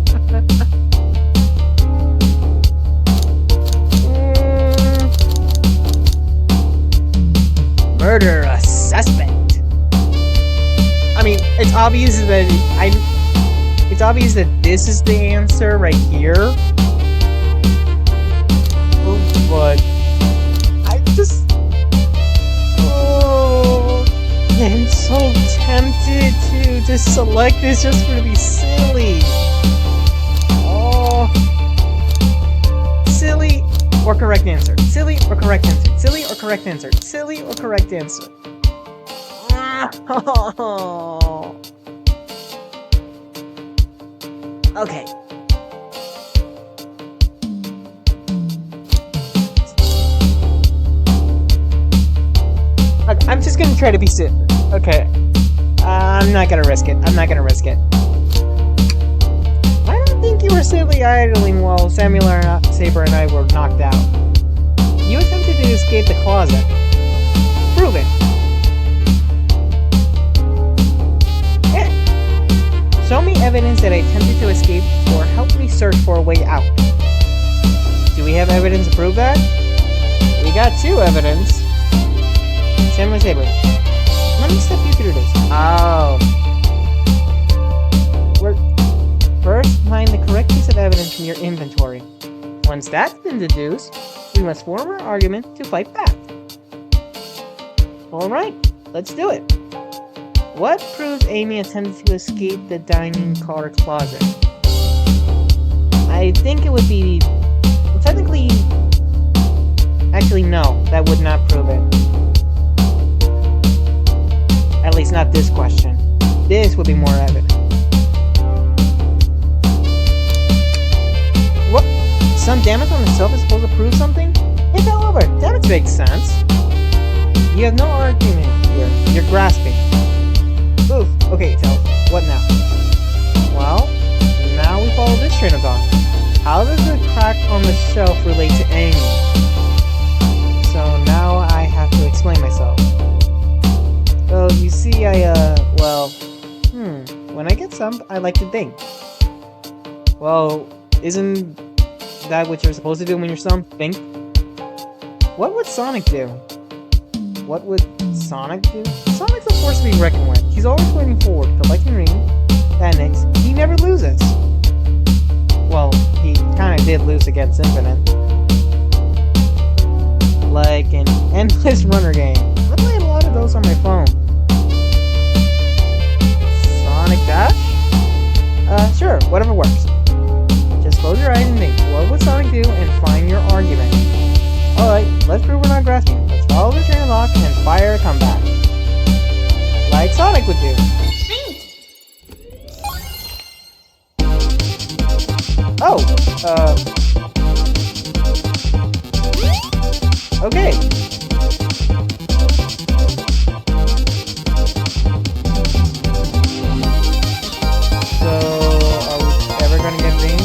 Murder a suspect. I mean, it's obvious that this is the answer right here. But I just I'm so tempted to just select this just for to be silly. Oh, silly or correct answer. Silly or correct answer. Silly or correct answer. Silly or correct answer. Okay. I'm just gonna try to be silly. Okay. I'm not gonna risk it. I don't think you were silly idling while Samuel Saber and I were knocked out. You attempted to escape the closet. Prove it. Yeah. Show me evidence that I attempted to escape or help me search for a way out. Do we have evidence to prove that? We got two evidence. Samuel Saber. Let me step you through this. Oh. First, find the correct piece of evidence from your inventory. Once that's been deduced, we must form our argument to fight back. Alright, let's do it. What proves Amy attempted to escape the dining car closet? I think it would be... Well, technically... Actually, no. That would not prove it. At least not this question. This would be more evident. What? Some damage on itself is supposed to prove something? It fell over. Damage makes sense. You have no argument here. You're grasping. Oof. Okay, tell us. What now? Well, now we follow this train of thought. How does the crack on the shelf relate to Amy? So now I have to explain myself. Well, you see, when I get stumped, I like to think. Well, isn't that what you're supposed to do when you're stumped? Think? What would Sonic do? What would Sonic do? Sonic's a force to be reckoned with. He's always moving forward, collecting rings. That next, he never loses. Well, he kinda did lose against Infinite. Like an endless runner game. I play a lot of those on my phone. Sonic Dash? Sure, whatever works. Just close your eyes and think, what would Sonic do, and find your argument. Alright, let's prove we're not grasping. Let's follow the train of thought and fire a comeback. Like Sonic would do. Oh, okay. So, are we ever gonna get rings?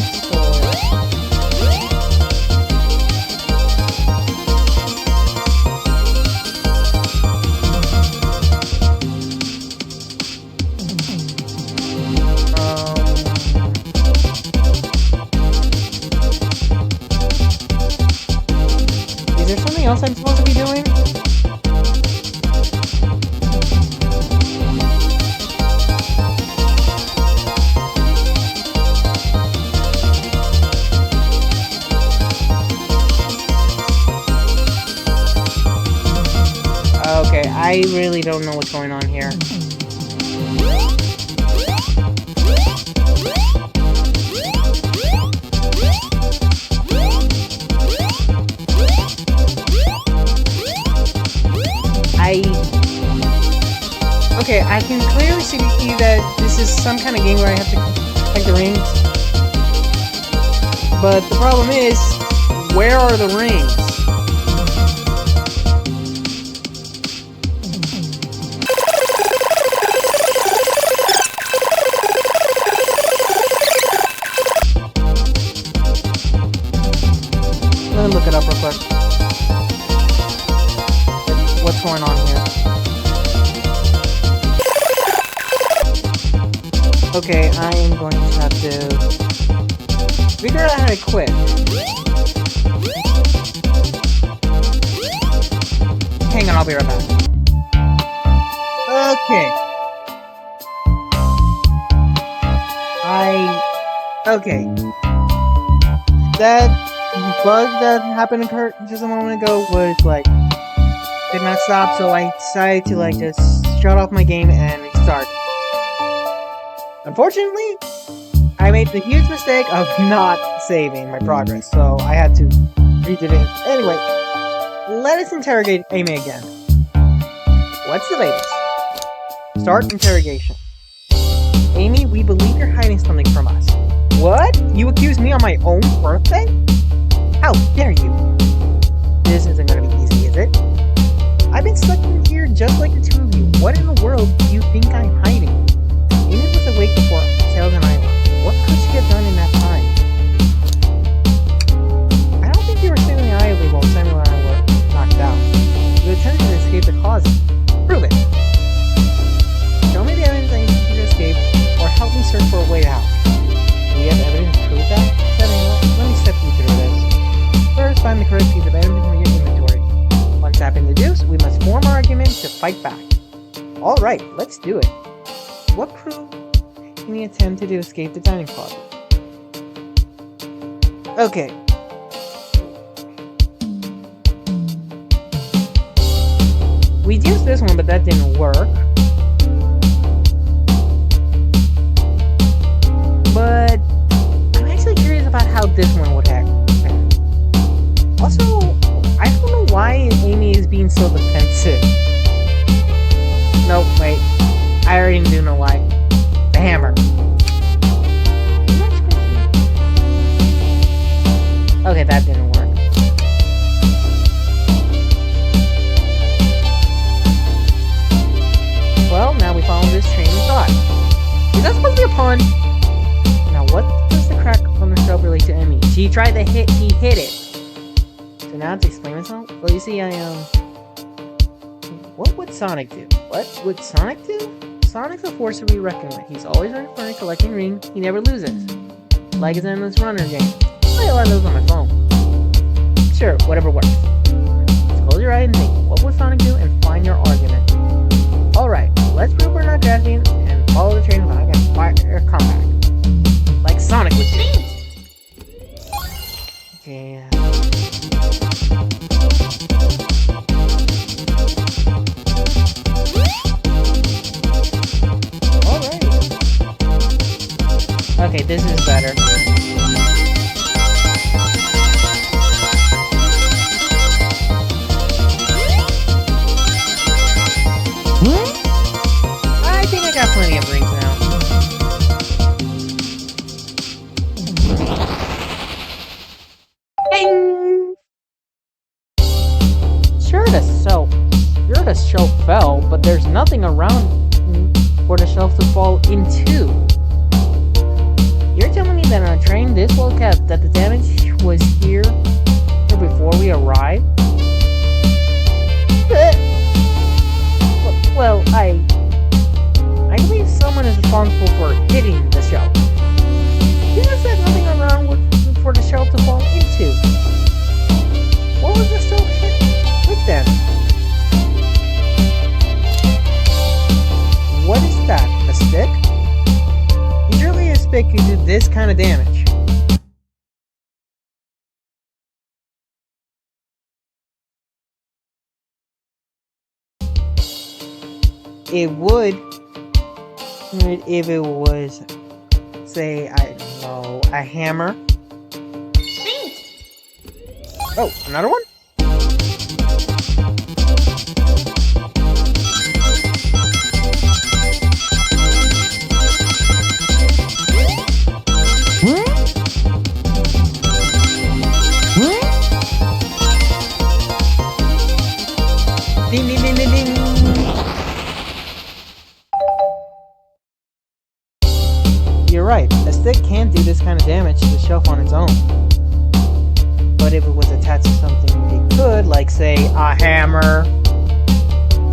Is there something else I'm supposed to be doing? I really don't know what's going on here. Okay, I can clearly see that this is some kind of game where I have to collect the rings. But the problem is, where are the rings? Let me look it up real quick. What's going on here? Okay, I am going to have to figure out how to quit. Hang on, I'll be right back. Okay. Okay. That bug that happened just a moment ago was like, did not stop, so I decided to like just shut off my game and restart. Unfortunately, I made the huge mistake of not saving my progress, so I had to redo it. Anyway, let us interrogate Amy again. What's the latest? Start interrogation. Amy, we believe you're hiding something from us. What? You accuse me on my own birthday? How dare you? This isn't gonna be easy, is it? I've been stuck in here just like the two of you. What in the world do you think I'm hiding? Amy was awake before Sales and I left. What could she have done in that time? I don't think you were sitting idly while Samuel and I were knocked out. You attempted to escape the closet. Prove it. Show me the evidence I need to escape, or help me search for a way out. Do we have evidence to prove that? Samuel, let me step you through this. First, find the correct piece of evidence from your inventory. Once that's been deduced, we must form our argument to fight back. Alright, let's do it. What proved in the attempt to escape the dining closet? Okay. We used this one, but that didn't work. But I'm actually curious about how this one would happen. Also, I don't know why Amy is being so defensive. Nope, wait. I already do know why. The hammer. Okay, that didn't work. Well, now we follow this train of thought. Is that supposed to be a pun? Now, what does the crack on the shelf relate to Emmy? She tried to hit, he hit it. So now to explain myself? Well, you see, what would Sonic do? What would Sonic do? Sonic's a force to be reckoned with. He's always running fun collecting rings. He never loses. Like his endless runner game. I play a lot of those on my phone. Sure, whatever works. Just close your eye and think, what would Sonic do, and find your argument. Alright, let's prove we're not grasping and follow the train of thought and fire comeback. Like Sonic would do. Okay. Okay, this is better. I think I got plenty of rings now. Ding! Sure the shelf fell, but there's nothing around for the shelf to fall into. You're telling me that on a train this well kept, that the damage was here before we arrived? Well, I believe someone is responsible for hitting the shelf. You just said nothing around for the shelf to fall into. What was the shelf hit with then? What is that? A stick? Usually a stick can do this kind of damage. it would if it was, say, I don't know, a hammer. Oh, another one? Ding, ding, ding, ding, ding. You're right, a stick can't do this kind of damage to the shelf on its own. But if it was attached to something it could, like say, a hammer.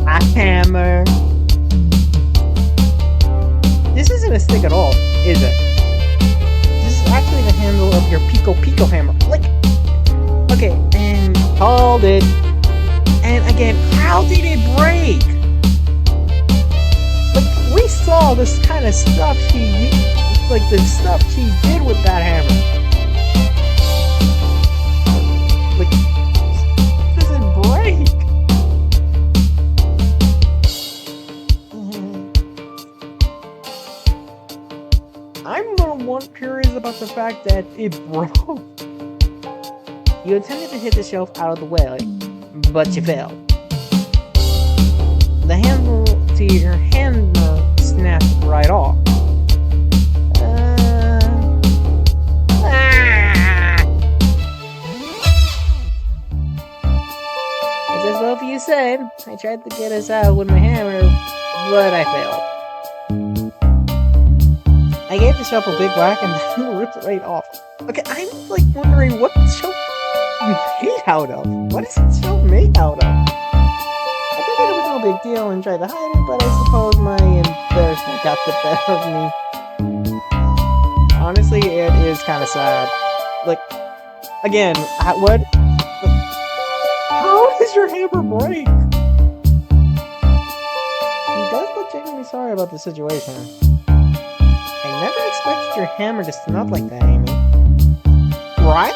A hammer. This isn't a stick at all, is it? This is actually the handle of your Pico hammer. Like, okay, and called it. And again, how did it break? Like, we saw this kind of stuff like the stuff she did with that hammer. Like, it doesn't break. I'm the one curious about the fact that it broke. You attempted to hit the shelf out of the way, but you failed. The handle to your hammer snapped right off. It's as well you said. I tried to get us out with my hammer, but I failed. I gave the shelf a big whack and then ripped it right off. Okay, I'm like wondering what the shelf made out of. What is the shelf made out of? I figured it was no big deal and tried to hide it, but I suppose my embarrassment got the better of me. Honestly, it is kind of sad. Like, again, what? How does your hammer break? He does look genuinely sorry about the situation. I never expected your hammer to snap like that, Amy. Right?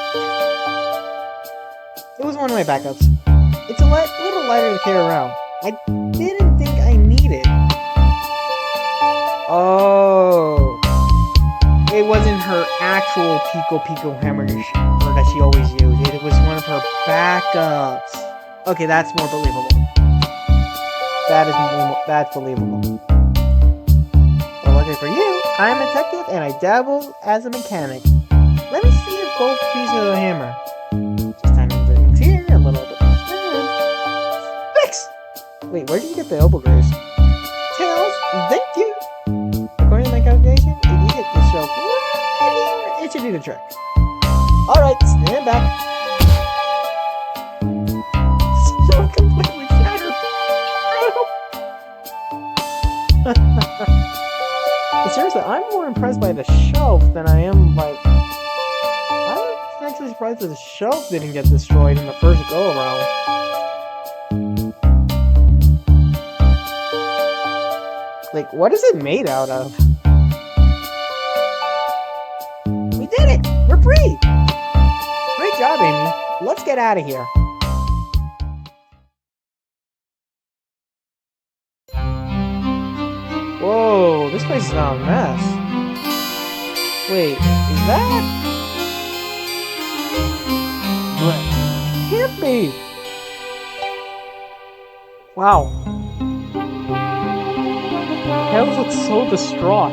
It was one of my backups. It's a little lighter to carry around. I didn't think I needed. Oh. It wasn't her actual Pico hammer that she always used. It was one of her backups. Okay, that's more believable. That's believable. Well, luckily for you, I'm a detective and I dabble as a mechanic. Let me see if both pieces of the hammer. Just time things here, a little bit. Fix! Wait, where did you get the elbow grease? Tails, thank you! According to my calculation, if you hit the shelf right here, it should do the trick. Alright, stand back. So completely shattered. Seriously, I'm more impressed by the shelf than I am by... I'm actually surprised that the shelf didn't get destroyed in the first go-around. Like, what is it made out of? We did it! We're free! Great job, Amy. Let's get out of here. Whoa, this place is now a mess. Wait, is that? What? Can't be! Wow. Tails looks so distraught.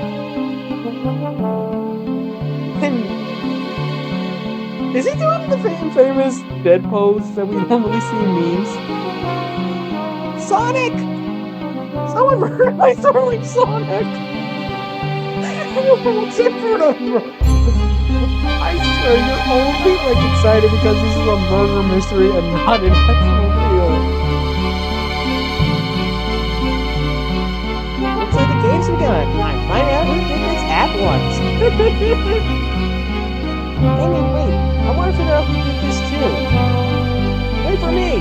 And is he doing the famous dead pose that we normally see in memes? Sonic! Someone murdered my darling Sonic! Except for the I swear you're only like excited because this is a murder mystery and not an actual video. Looks like the game's begun. I find out who did this at once. Amy, wait. I want to figure out who did this too. Wait for me!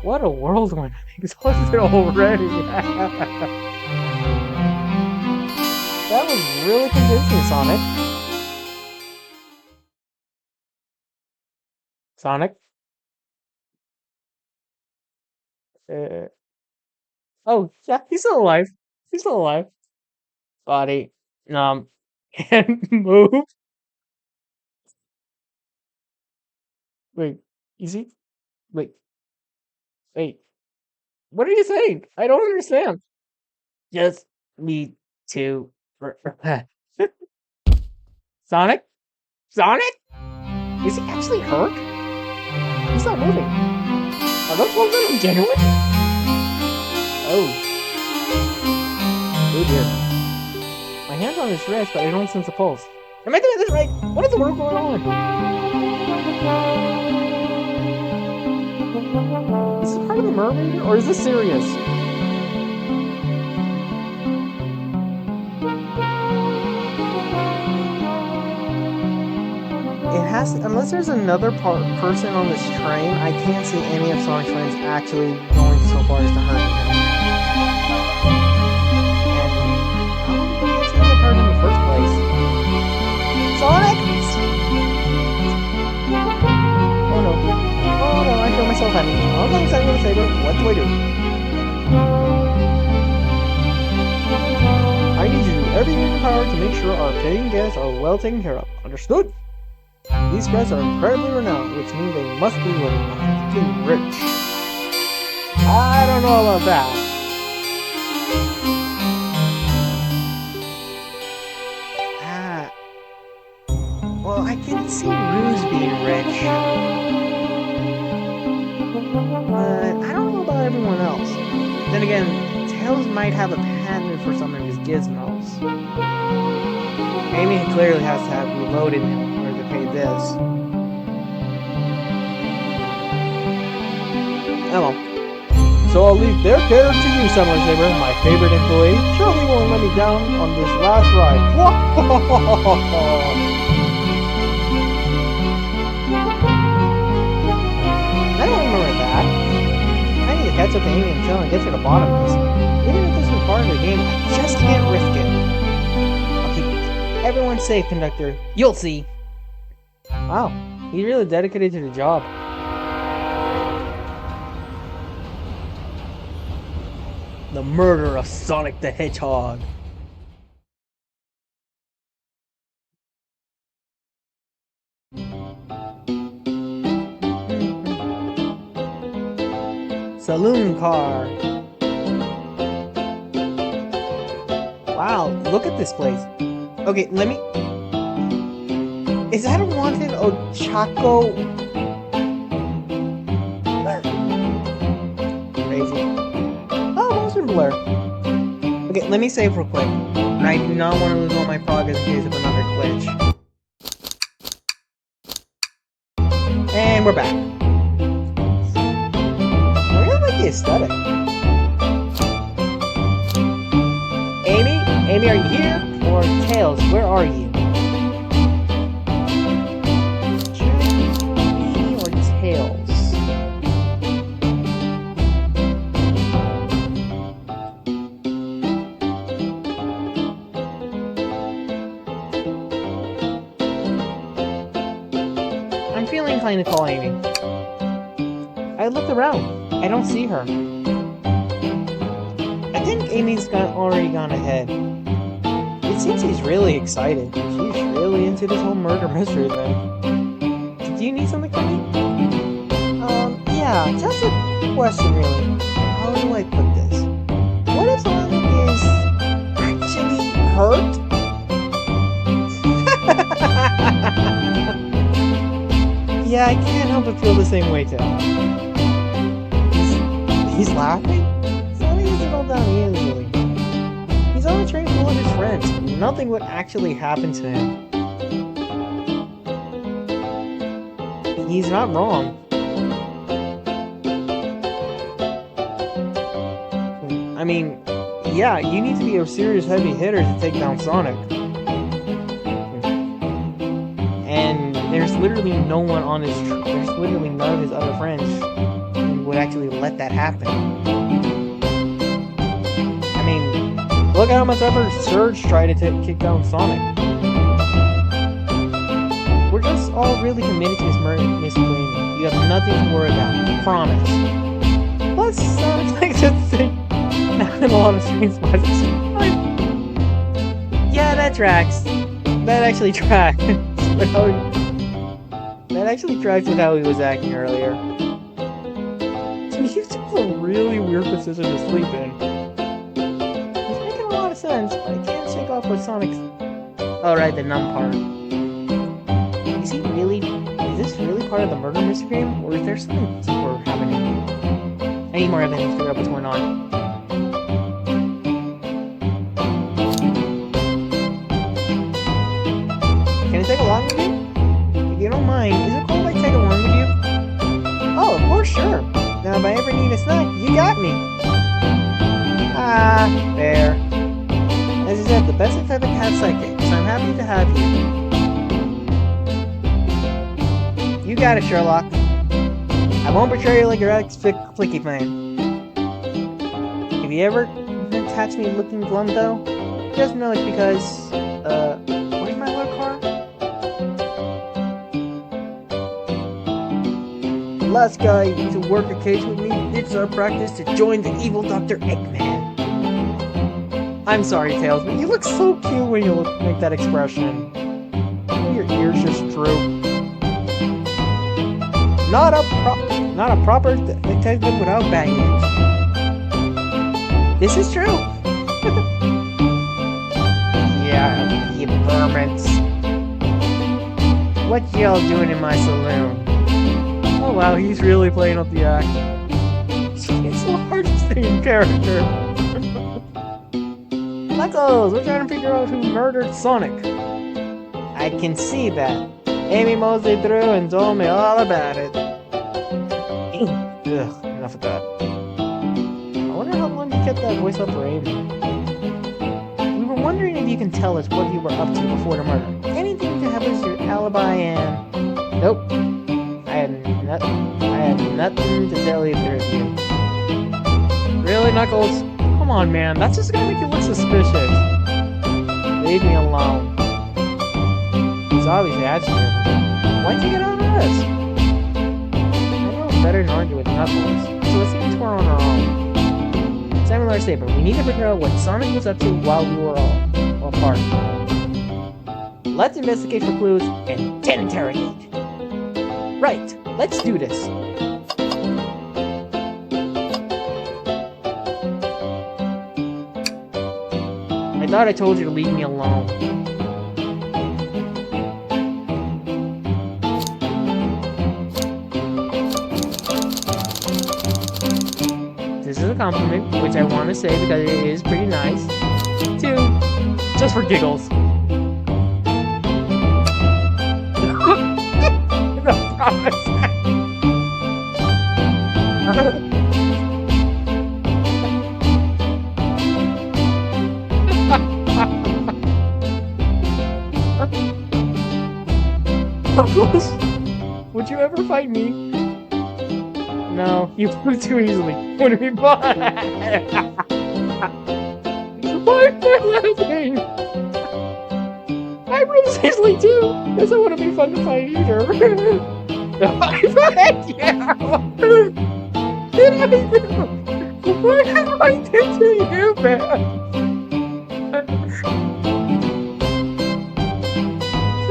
What a whirlwind. I'm exhausted already. That was really convincing, Sonic. Sonic? Oh, yeah, he's still alive. He's still alive. Body. Can't move. Wait, easy? Wait, wait. What are you saying? I don't understand. Just me too. Sonic? Sonic? Is he actually hurt? He's not moving. Are those ones that are genuine? Oh. Oh dear. My hand's on his wrist, but I don't sense a pulse. Am I doing this right? What is the world going on? Is this part of the mermaid, or is this serious? It has to, unless there's another person on this train, I can't see any of Sonic's friends actually going so far as to hurt him. And how did he actually get hurt in the first place? Sonic! Oh no. Oh no, I feel myself having. I'm not excited with a saber. What do I do? I need you to do everything in your power to make sure our paying guests are well taken care of. Understood? These guys are incredibly renowned, which means they must be fucking rich. I don't know about that. Well, I can see Ruse being rich. But I don't know about everyone else. Then again, Tails might have a patent for some of his gizmos. Amy clearly has to have reloaded him in order to pay this. Oh well. So I'll leave their care to you, Summer Saber, my favorite employee. Surely won't let me down on this last ride. I don't remember that. I need to catch up to Amy until I get to the bottom of this. Even if this was part of the game, I just can't risk it. I'll keep everyone safe, Conductor. You'll see. Wow, he's really dedicated to the job. The murder of Sonic the Hedgehog. Saloon car. Wow, look at this place. Okay, let me... Is that a wanted Ochako? Crazy. Oh, motion blur. Okay, let me save real quick. I do not want to lose all my progress in case of another glitch. And we're back. I really like the aesthetic. Amy, are you here? Or Tails, where are you? Amy or Tails? I'm feeling inclined to call Amy. I looked around. I don't see her. I think Amy's already gone ahead. It seems he's really excited. She's really into this whole murder mystery thing. Do you need something from me? Yeah, just a question really. How do I put this? What if Sonic is actually hurt? Yeah, I can't help but feel the same way too. He's laughing? Sonic isn't all down easily. He's on a train full of his friends. Nothing would actually happen to him. He's not wrong. I mean, yeah, you need to be a serious heavy hitter to take down Sonic. And there's literally no one on his... There's literally none of his other friends who would actually let that happen. I mean, look at how much effort Surge tried to kick down Sonic. We're just all really committed to Miss Green. You have nothing to worry about. Promise. Plus, Sonic likes to think... And a lot of strange spots. Yeah, that tracks. That actually tracks. That actually tracks with how he was acting earlier. So he took a really weird position to sleep in. It's making a lot of sense, but I can't shake off what Sonic's... Oh, right, the numb part. Is this really part of the murder mystery game? Or is there something deeper happening? I need more evidence to figure out what's going on. Can I take along with you? If you don't mind, is it cool if I take along with you? Oh, of course, sure. Now, if I ever need a snack, you got me. Ah, fair. As you said, the best type of cat sidekick, so I'm happy to have you. You got it, Sherlock. I won't betray you like your ex-flicky fan. If you ever catch me looking glum, though, just know it's because, where's my little car? The last guy who used to work a cage with me ditched our practice to join the evil Dr. Eggman. I'm sorry, Tails, but you look so cute when you make that expression. Your ears just droop. Not a proper detective without baggage. This is true. Yeah, you vermins. What y'all doing in my saloon? Oh wow, he's really playing up the act. It's so hard to stay in character. Knuckles, we're trying to figure out who murdered Sonic. I can see that. Amy moseyed through and told me all about it. Ugh, enough of that. I wonder how long you kept that voice up for Amy. We were wondering if you can tell us what you were up to before the murder. Anything to help us your alibi and... Nope. I had nothing to tell either of you. Really, Knuckles? Come on, man. That's just gonna make you look suspicious. Leave me alone. He's obviously agitated. Why'd you get out of this? Better than argue with Knuckles, so let's see we're on our own. Samuel R. Saber, we need to figure out what Sonic was up to while we were all apart. Let's investigate for clues and then interrogate. Right, let's do this. I thought I told you to leave me alone. This is a compliment, which I want to say because it is pretty nice. 2, just for giggles. No promise. Would you ever fight me? No, you flew too easily. Wouldn't be fun. Why am I laughing? I bruise easily too. Guess it wouldn't be fun to fight either. I fight you. Did I do? What did I do to you, man?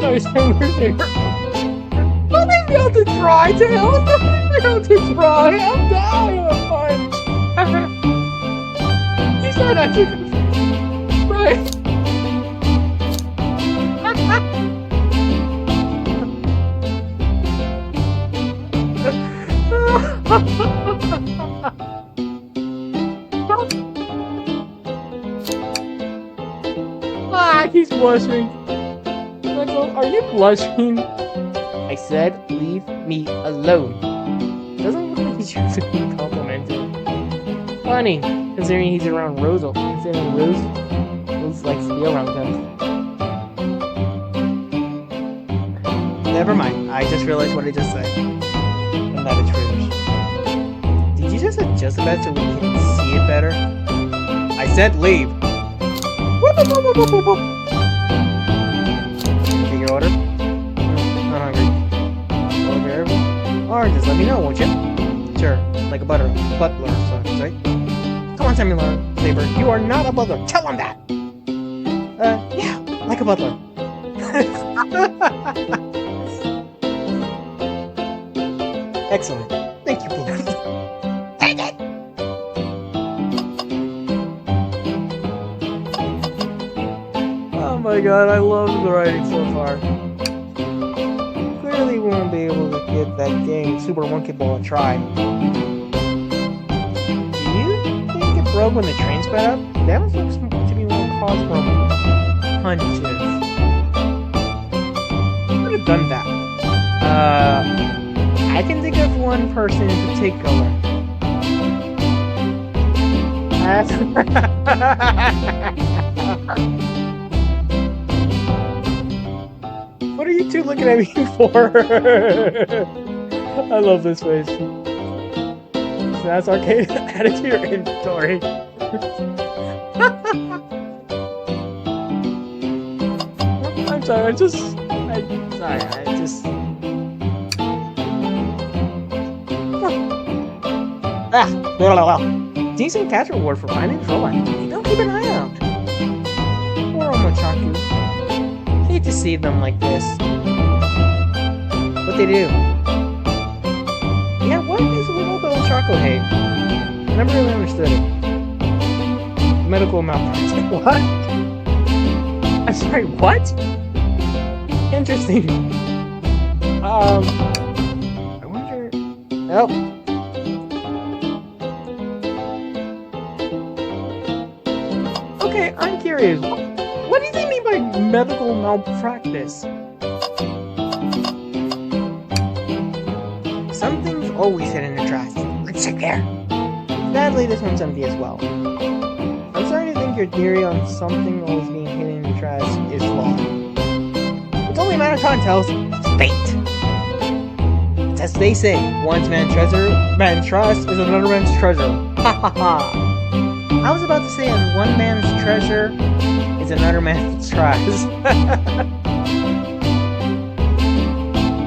Sorry, nothing else to try, Tails. Nothing else to try. I'm dying of punch. You said I should. Right. He's blushing. Michael, are you blushing? I said, leave me alone. Doesn't look like he's using being complimented. Funny, considering he's around Rose. Considering Rose likes to be around him. Never mind. I just realized what I just said. I'm not a Trish. Did you just adjust that so we can see it better? I said leave. Take your order? Not hungry. Or just let me know, won't you? Sure, like a butler, sorry. Come on, Samuel. Saber. You are not a butler. Tell him that! Yeah, like a butler. Excellent. Thank you, police. Take it! Oh my god, I love the writing so far. Clearly we won't be able to give that game Super Monkey Ball a try. Do you think it broke when the train sped up? That was looks to be more cause from punches. Who would have done that? I can think of one person in particular. What are you two looking at me for? I love this face. So that's arcade added to your inventory. I'm sorry, I just... blah, blah, blah. Decent catch reward for finding the line. Don't keep an eye out. Poor Omochaku. Hate to see them like this. What they do? Yeah, what is with all the Omochaku hate? I never really understood it. Medical malpractice. What? I'm sorry, what? Interesting. I wonder... Oh. Okay, I'm curious. What do they mean by medical malpractice? Something's always hidden in the trash. Let's check there. Sadly, this one's empty as well. I'm starting to think your theory on something always being hidden in the trash is flawed. It's only a matter of time, Tails. It's fate. It's as they say, one man's trust is another man's treasure. Ha ha ha. I was about to say, and one man's treasure is another man's trash.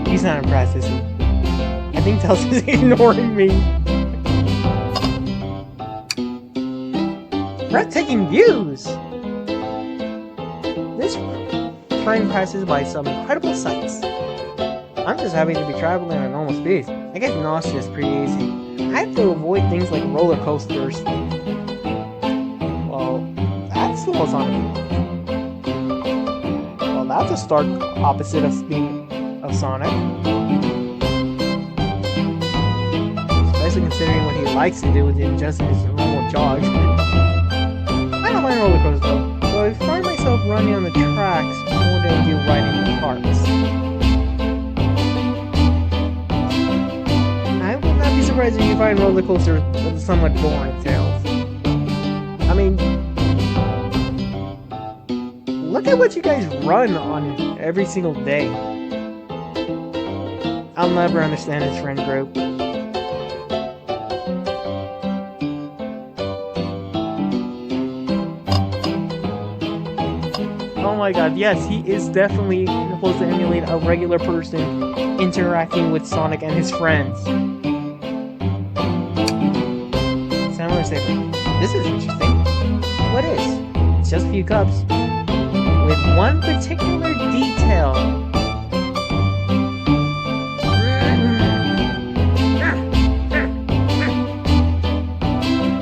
He's not impressed, is he? I think Tails is ignoring me. Breathtaking views! This train passes by some incredible sights. I'm just happy to be traveling at a normal speed. I get nauseous pretty easy. I have to avoid things like roller coasters. That's the most on. Well, that's a stark opposite of Sonic. Especially considering what he likes to do with just his normal jogs. I don't mind roller coasters though, so I find myself running on the tracks more than I do riding the carts. I would not be surprised if you find roller coasters with a somewhat boring Tails. I mean, look at what you guys run on every single day. I'll never understand his friend group. Oh my god, yes, he is definitely supposed to emulate a regular person interacting with Sonic and his friends. Samurai Saber. This is interesting. What is? It's just a few cups. With one particular detail.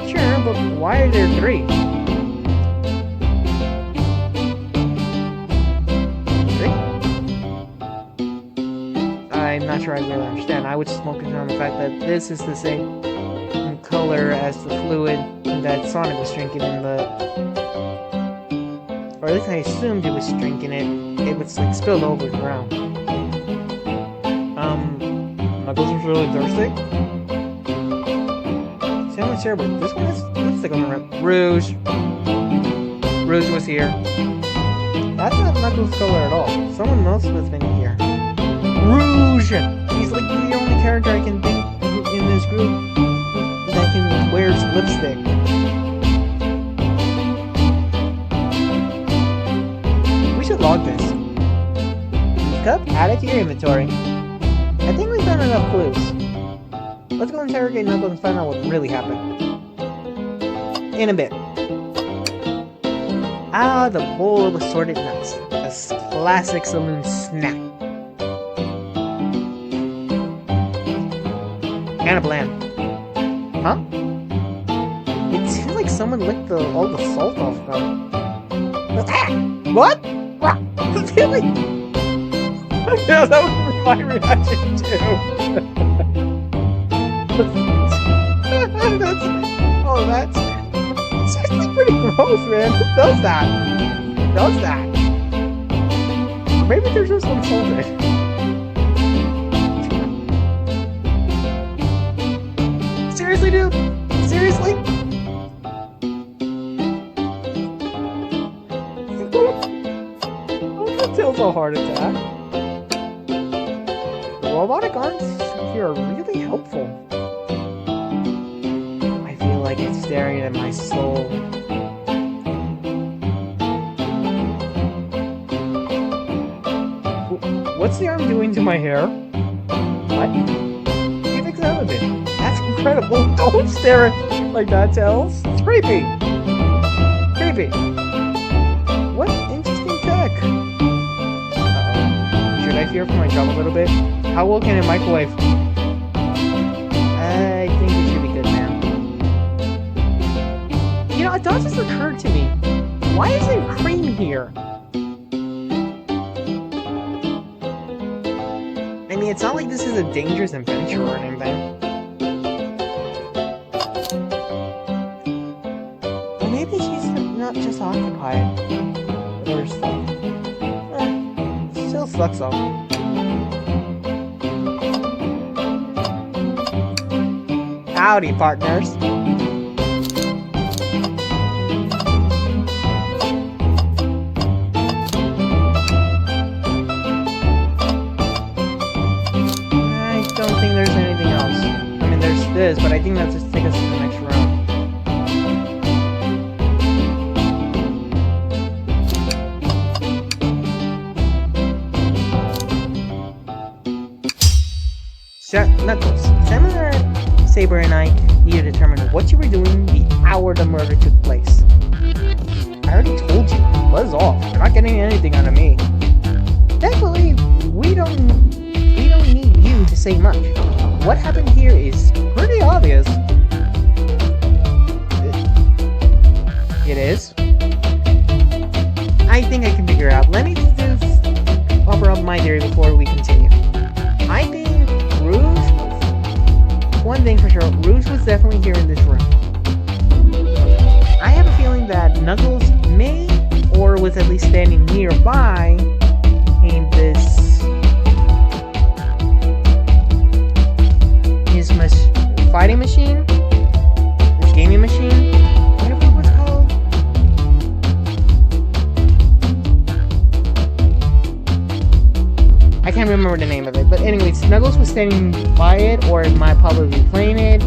Sure, but why are there three? I'm not sure I really understand. I would just focus on the fact that this is the same color as the fluid that Sonic was drinking in the... Or at least I assumed he was drinking it. It was like spilled over the ground. Knuckles was really thirsty. Samurai Saber. This one has lipstick on the rim. Rouge. Rouge was here. That's not Knuckles' color at all. Someone else was been here. Rouge! He's like the only character I can think in this group that can wear lipstick. We should log this. Cup, add it to your inventory. I think we found enough clues. Let's go interrogate Knuckles and find out what really happened. In a bit. Ah, the bowl of assorted nuts. A classic saloon snack. Kinda bland. Huh? It seems like someone licked all the salt off them. What? What? Really? Yeah, that was my reaction too. that's actually pretty gross, man. Who does that? Who does that? Maybe they're just insulted. Seriously, dude? Seriously? Tails a heart attack. The robotic arms here are really helpful. I feel like it's staring at my soul. What's the arm doing to my hair? What? You've examined it. That's incredible. Don't stare at me like that, Tails. It's creepy. Creepy. What interesting tech. Should I fear for my job a little bit? How well can a microwave? I think it should be good, man. You know, a thought just occurred to me. Why isn't Cream here? I mean, it's not like this is a dangerous adventure or anything. Or maybe she's not just occupied with other stuff. Still sucks though. Howdy, partners. This, but I think that's just take us to the next round. Knuckles, Samurai, Saber, and I need to determine what you were doing the hour the murder took place. I already told you. Buzz off. You're not getting anything out of me. Thankfully, we don't need you to say much. What happened here is pretty obvious. It is? I think I can figure it out. Let me just offer up my theory before we continue. I think Rouge... One thing for sure, Rouge was definitely here in this room. I have a feeling that Knuckles may, or was at least standing nearby, in this... fighting machine? This gaming machine? Whatever it was called? I can't remember the name of it, but anyway, Snuggles was standing by it, or might probably be playing it.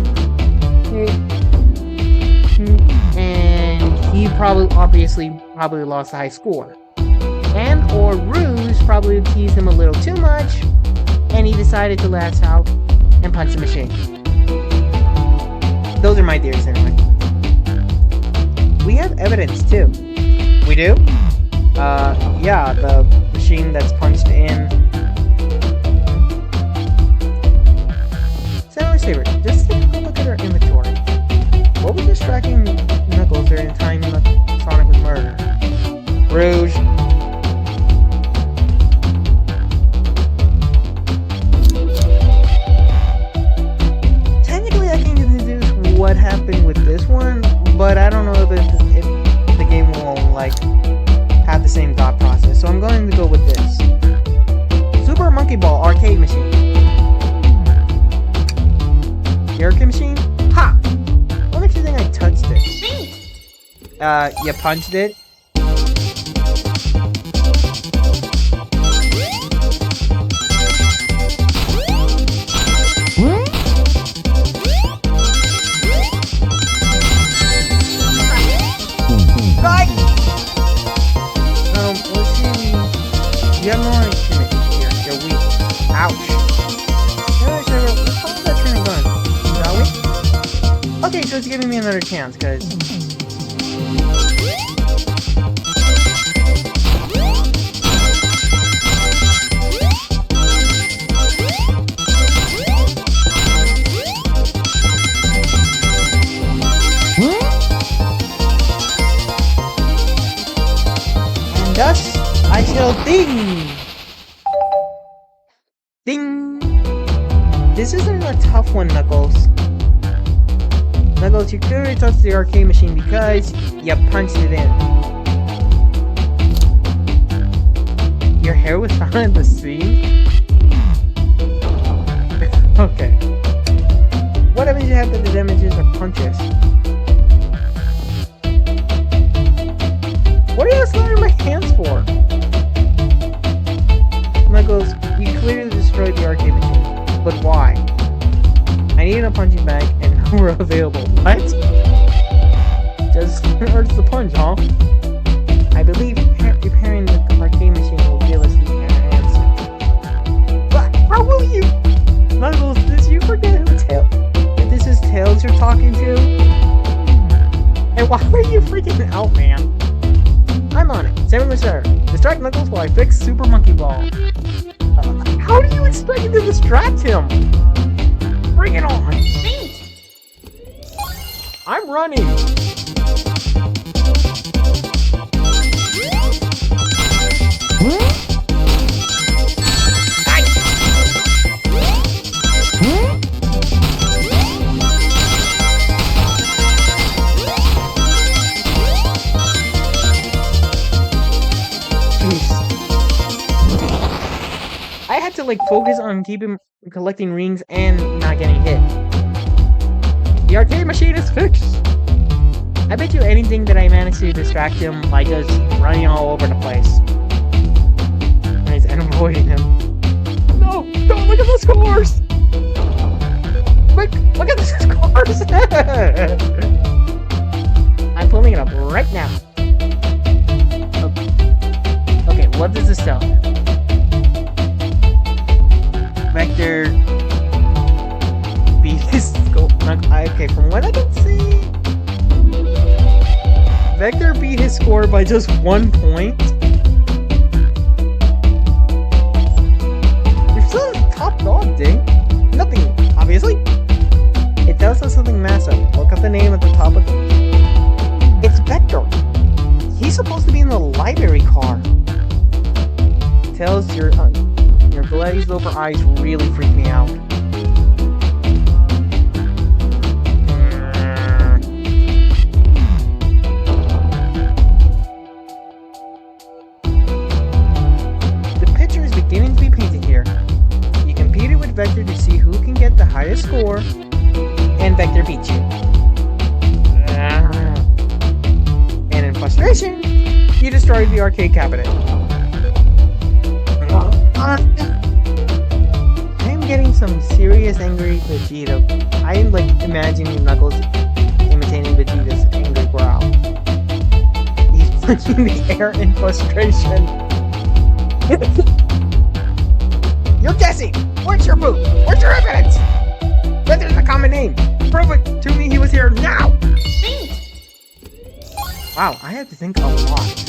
And he obviously lost the high score. And or Rouge probably teased him a little too much, and he decided to lash out and punch the machine. Those are my theories anyway. We have evidence too. We do? Yeah, the machine that's punched in. Saber, just take a look at our inventory. What was distracting Knuckles during the time Sonic was murdered? Rouge. What happened with this one, but I don't know if the game will have the same thought process, so I'm going to go with this. Super Monkey Ball arcade machine. The arcade machine? Ha! What makes you think I touched it? You punched it? You have no argument here. You're weak. Ouch. Let's follow that train of gun, shall we? Okay, so it's giving me another chance, guys. Ding! Ding! This isn't a tough one, Knuckles. Knuckles, you clearly touched the arcade machine because you punched it in. Your hair was found at the scene? Okay. What happens after the damages or punches? What are you slamming my hands for? Knuckles, you clearly destroyed the arcade machine. But why? I need a punching bag and none were available. What? Just hurts the punch, huh? I believe repairing the arcade machine will give us the answer. But how will you? Knuckles, did you forget who if this is Tails you're talking to? And why are you freaking out, man? I'm on it. Samuel sir. Distract Knuckles while I fix Super Monkey Ball. How do you expect me to distract him? Bring it on! I'm running! I had to like focus on collecting rings and not getting hit. The arcade machine is fixed! I bet you anything that I managed to distract him by just running all over the place. And avoiding him. No! Don't look at the scores! Quick! Look at the scores! I'm pulling it up right now. Okay, what does this tell? Vector beat his score. Okay, from what I can see, Vector beat his score by just 1 point. You're still the top dog, Ding. Nothing, obviously. It tells us something massive. Look up the name at the top of it. It's Vector. He's supposed to be in the library car. It tells your glazed over eyes really freak me out. The picture is beginning to be painted here. You competed with Vector to see who can get the highest score, and Vector beat you. And in frustration, you destroyed the arcade cabinet. I'm getting some serious angry Vegeta. I am like imagining Knuckles imitating Vegeta's angry growl. He's punching the air in frustration. You're guessing! Where's your proof? Where's your evidence? Vector's a common name. Prove it to me he was here now! Wow, I have to think a lot.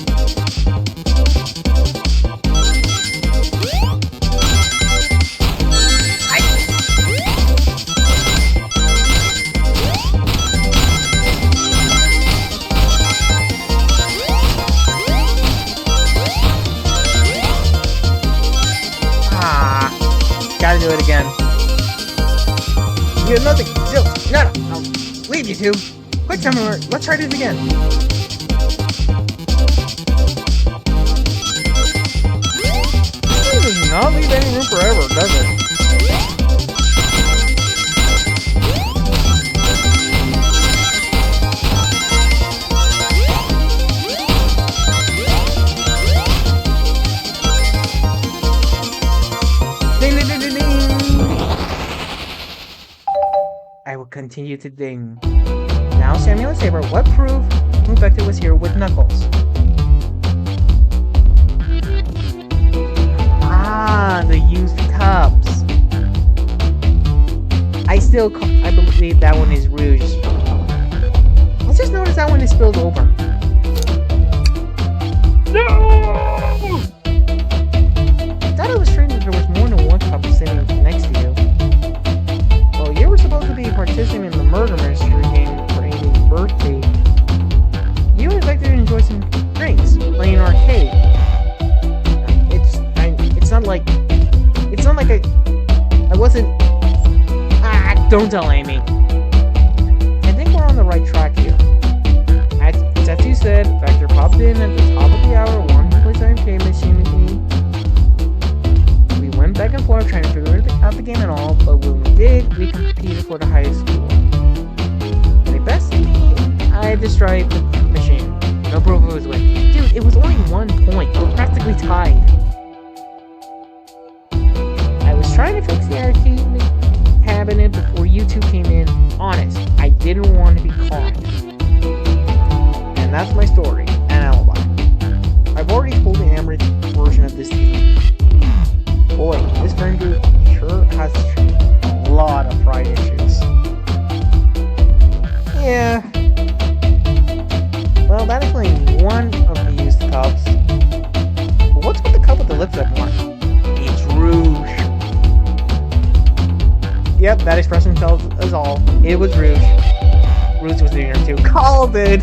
Gotta do it again. You have nothing. Still, no, I'll leave you two. Quick, time alert. Let's try this again. This does not leave any room for error, does it? I will continue to ding. Now, Samuel and Saber, what proof who Vector was here with Knuckles? Ah, the used cups. I believe that one is Rouge. I just noticed that one is spilled over. No! I thought it was strange that there was more than one cup sitting next to you. Well, you were supposed to be participating in the murder mystery game for Amy's birthday. You and Vector enjoy some drinks, playing arcade. Don't tell Amy. I think we're on the right track here. As you said, Vector popped in at the top of the hour, wanted to play some arcade machine with me. We went back and forth trying to figure out the game and all, but when we did, we competed for the highest score. When he bested me, I destroyed the machine. No proof of his win. Dude, it was only 1 point. We're practically tied. I was trying to fix the arcade cabinet before you two came in. Honest, I didn't want to be caught. And that's my story and alibi. I've already told the average version of this TV. Boy, this friend group sure has a lot of pride issues. Yeah. Well, that explains one of the used cups. But what's with the cup with the lipstick mark? It's Rouge. Yep, that expression tells us all. It was Rouge. Rouge was doing it too. Called it!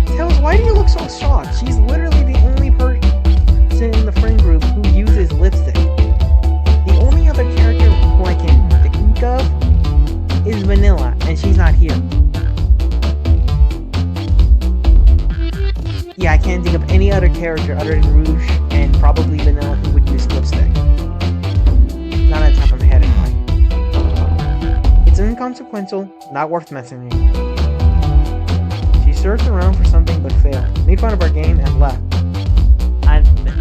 Tails, why do you look so shocked? She's literally the only person in the friend group who uses lipstick. The only other character who I can think of is Vanilla, and she's not here. Yeah, I can't think of any other character other than Rouge and probably Vanilla who would use lipstick. Not on top of my head anyway. It's inconsequential, not worth mentioning. She searched around for something but failed, made fun of our game, and left.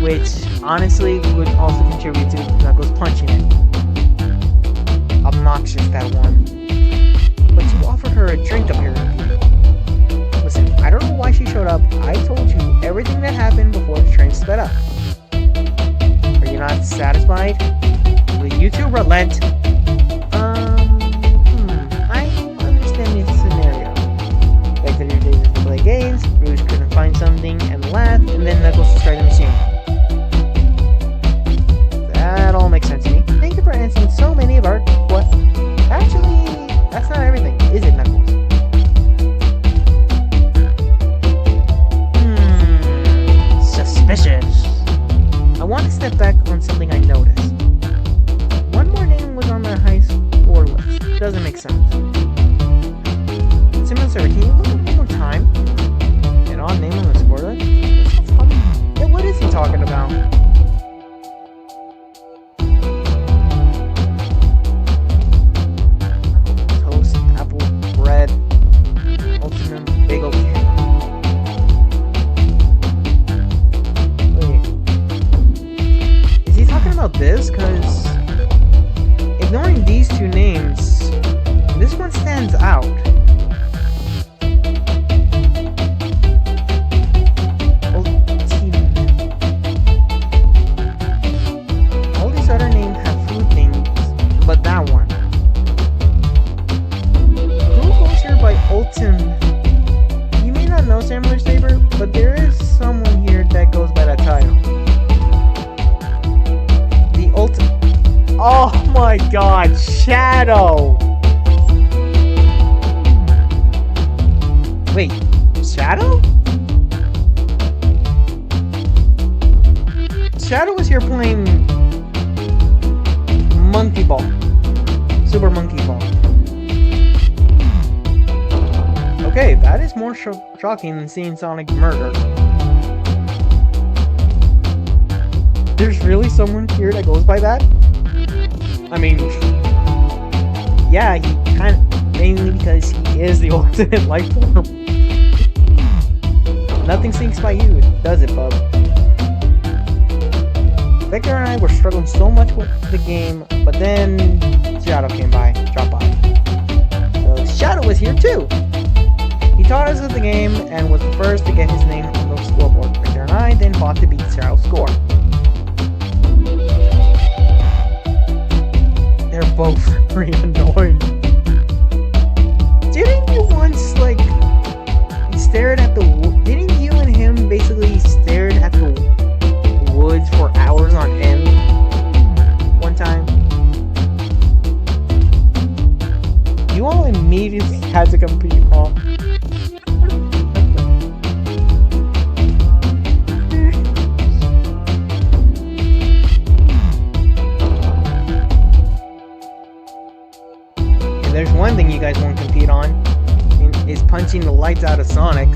Which, honestly, would also contribute to Knuckles punching it. Obnoxious, that one. But you offered her a drink apparently. Listen, I don't know why she showed up. I told you everything that happened before the train sped up. Are you not satisfied? Will you two relent? I understand this scenario. Back to your days to play games, Rouge couldn't find something and laughed, and then Knuckles destroyed the machine. That all makes sense to me. Thank you for answering so many of our... What? Actually, that's not everything, is it, Knuckles? Suspicious. I want to step back on something I noticed. One more name was on the high score list. Doesn't make sense. Simon, sir, can you look at it one more time? An odd name on the score list? Yeah, what is he talking about? Toast, apple, bread, ultimate bagel cake. Wait. Is he talking about this? Because ignoring these two names, this one stands out. All these other names have food things, but that one. Who goes here by Ultimate? You may not know Samurai Saber, but there is someone here that goes by that title. The Ultimate. Oh my god, Shadow! Wait, Shadow? Shadow was here playing Monkey Ball. Super Monkey Ball. Okay, that is more shocking than seeing Sonic murder. There's really someone here that goes by that? I mean, yeah, he kind of, mainly because he is the ultimate life form. Nothing sinks by you, does it, bub? Victor and I were struggling so much with the game, but then Shadow came by, dropped by. So Shadow was here too! He taught us of the game and was the first to get his name on the scoreboard. Victor and I then fought to beat Shadow's score. They're both pretty annoying. Didn't you once, like, stared at the... Didn't you and him basically stared at the woods for hours on end? One time? You all immediately had to compete, huh? one thing you guys won't compete on is punching the lights out of Sonic,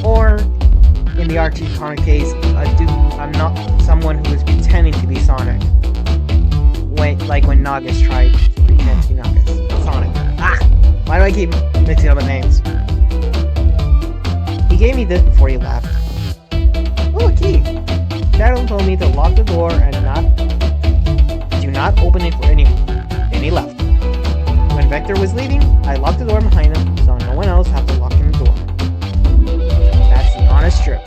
or in the Archie Connor case, I'm not someone who is pretending to be Sonic. Like when Nagas tried to pretend to be Nagas. Sonic. Ah! Why do I keep mixing up the names? He gave me this before he left. Oh, a key! Shadow told me to lock the door and do not open it for anyone. Then he left. When Vector was leaving, I locked the door behind him so no one else had to lock in the door. That's the honest truth.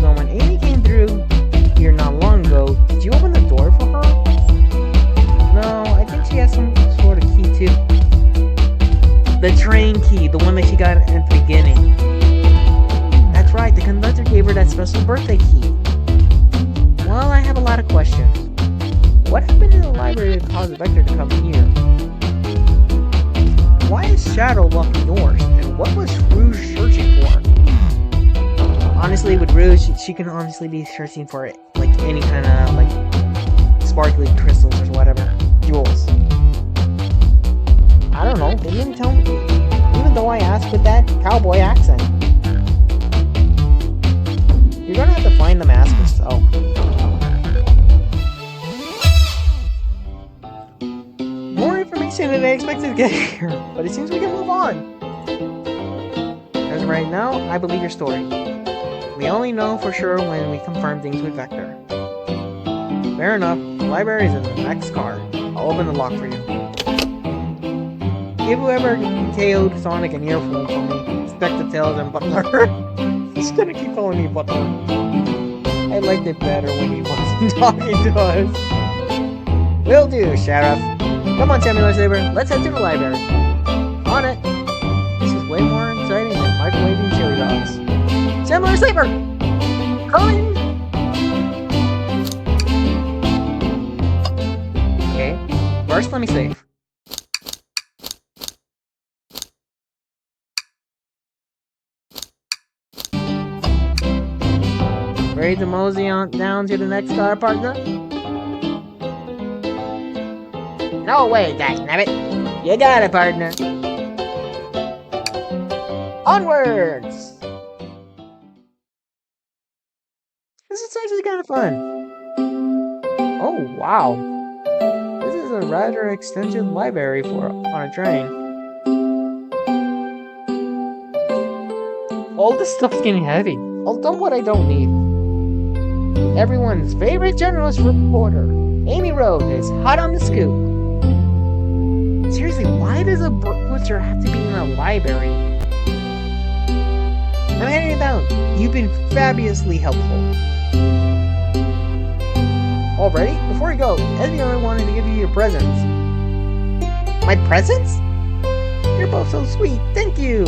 So when Amy came through here not long ago, did you open the door for her? No, I think she has some sort of key too. The train key, the one that she got at the beginning. That's right, the conductor gave her that special birthday key. Well, I have a lot of questions. What happened in the library that caused Vector to come here? Why is Shadow locking doors? And what was Rouge searching for? Honestly, with Rouge, she can honestly be searching for like any kind of like sparkly crystals or whatever. Jewels. I don't know, they didn't tell me. Even though I asked with that cowboy accent. You're gonna have to find the mask yourself. More information than I expected to get here, but it seems we can move on. As of right now, I believe your story. We only know for sure when we confirm things with Vector. Fair enough, the library is in the next car. I'll open the lock for you. Give whoever KO'd Sonic an earful for me. Inspector Tails and Butler. He's gonna keep calling me Butler. I liked it better when he wasn't talking to us. Will do, Sheriff. Come on, Samurai Saber, let's head to the library. On it. This is way more exciting than microwaving chili dogs. Samurai Saber! Coming! Okay, first let me save. Ready to mosey on down to the next car, partner? No way, Dashnabbit. You got it, partner. Onwards! This is actually kind of fun. Oh, wow. This is a rather extensive library on a train. All this stuff's getting heavy. I'll dump what I don't need. Everyone's favorite journalist reporter, Amy Road, is hot on the scoop. Seriously, why does a book butcher have to be in a library? I'm handing it down. You've been fabulously helpful. Already? Before you go, Edwin wanted to give you your presents. My presents? You're both so sweet. Thank you.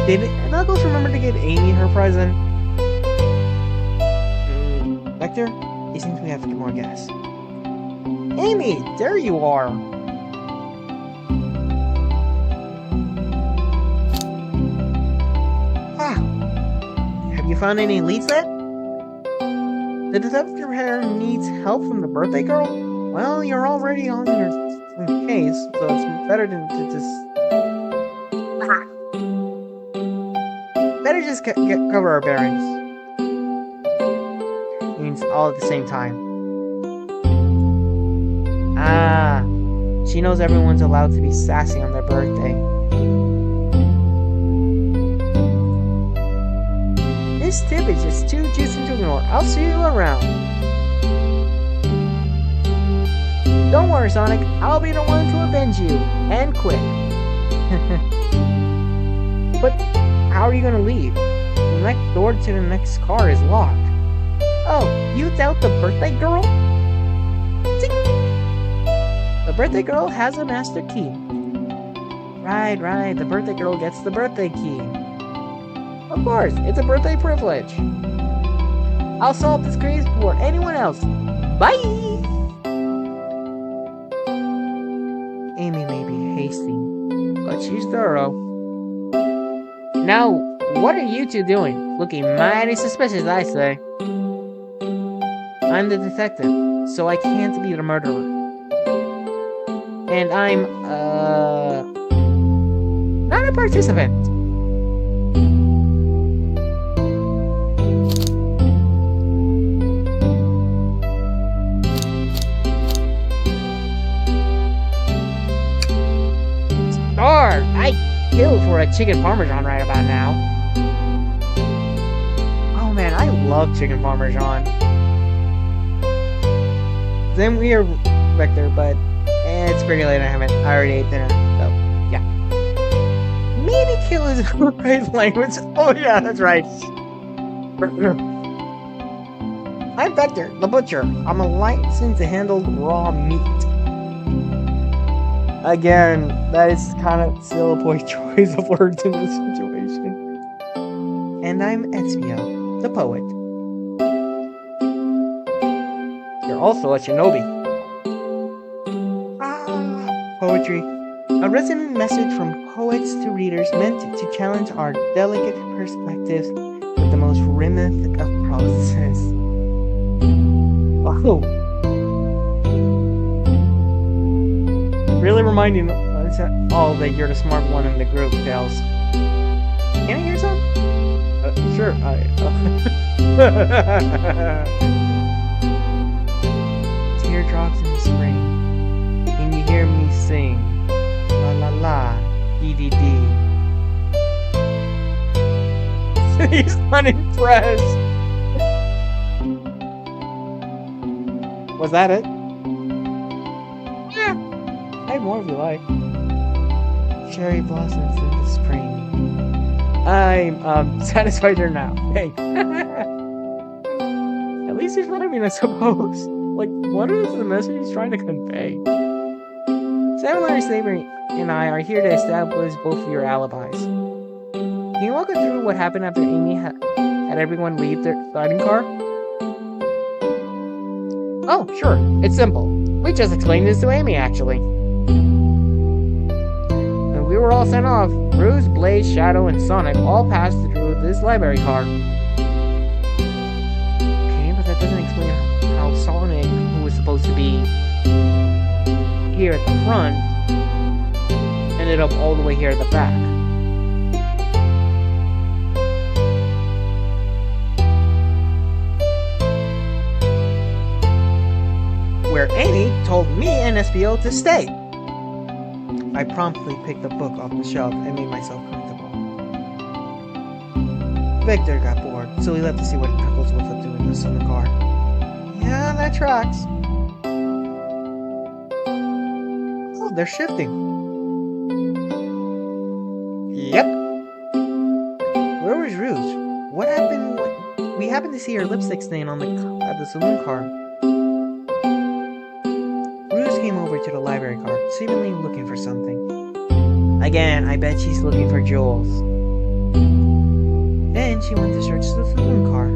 Did Knuckles remember to give Amy her present? Vector, it seems we have to get more gas. Amy, there you are. Ah, have you found any leads yet? The detective here needs help from the birthday girl? Well, you're already on your case, so it's better to just... Better just cover our bearings. Means all at the same time. Ah, she knows everyone's allowed to be sassy on their birthday. This tip is just too juicy to ignore. I'll see you around. Don't worry, Sonic. I'll be the one to avenge you. And quick. But how are you gonna leave? The next door to the next car is locked. Oh, you doubt the birthday girl? Zing! The birthday girl has a master key. Right, the birthday girl gets the birthday key. Of course, it's a birthday privilege. I'll solve this case before anyone else. Bye! Amy may be hasty, but she's thorough. Now, what are you two doing? Looking mighty suspicious, I say. I'm the detective, so I can't be the murderer. And I'm, not a participant. Star! I'd kill for a chicken parmesan right about now. Oh man, I love chicken parmesan. Then we are Vector, but it's pretty late. I already ate dinner, so yeah. Maybe kill is the right language. Oh yeah, that's right. I'm Vector, the butcher. I'm a licensed to handle raw meat. Again, that is kind of still a poor choice of words in this situation. And I'm Ezio, the poet. You're also a shinobi. Poetry. A resonant message from poets to readers meant to challenge our delicate perspectives with the most rhythmic of processes. Oh. Really reminding us all that you're the smart one in the group, Tails. Can I hear some? Sure. Teardrops in the spring. Can you hear me sing? La la la, dee dee dee. He's unimpressed. Was that it? Yeah. I have more if you like. Cherry blossoms in the spring. I'm satisfied here now. Hey. At least he's rhyming, I suppose. Like, what is the message he's trying to convey? Samurai Slavery and I are here to establish both of your alibis. Can you walk us through what happened after Amy had everyone leave their riding car? Oh, sure. It's simple. We just explained this to Amy, actually. When we were all sent off, Bruce, Blaze, Shadow, and Sonic all passed through this library car. Okay, but that doesn't explain how Sonic, who was supposed to be here at the front, ended up all the way here at the back. Where Amy told me and SBO to stay. I promptly picked the book off the shelf and made myself comfortable. Victor got bored, so he left to see what Knuckles was up to in the summer car. Yeah, that tracks. Oh, they're shifting. Yep. Where was Rouge? What happened? We happened to see her lipstick stain on at the saloon car. Came over to the library car, seemingly looking for something. Again, I bet she's looking for jewels. Then she went to search the saloon car.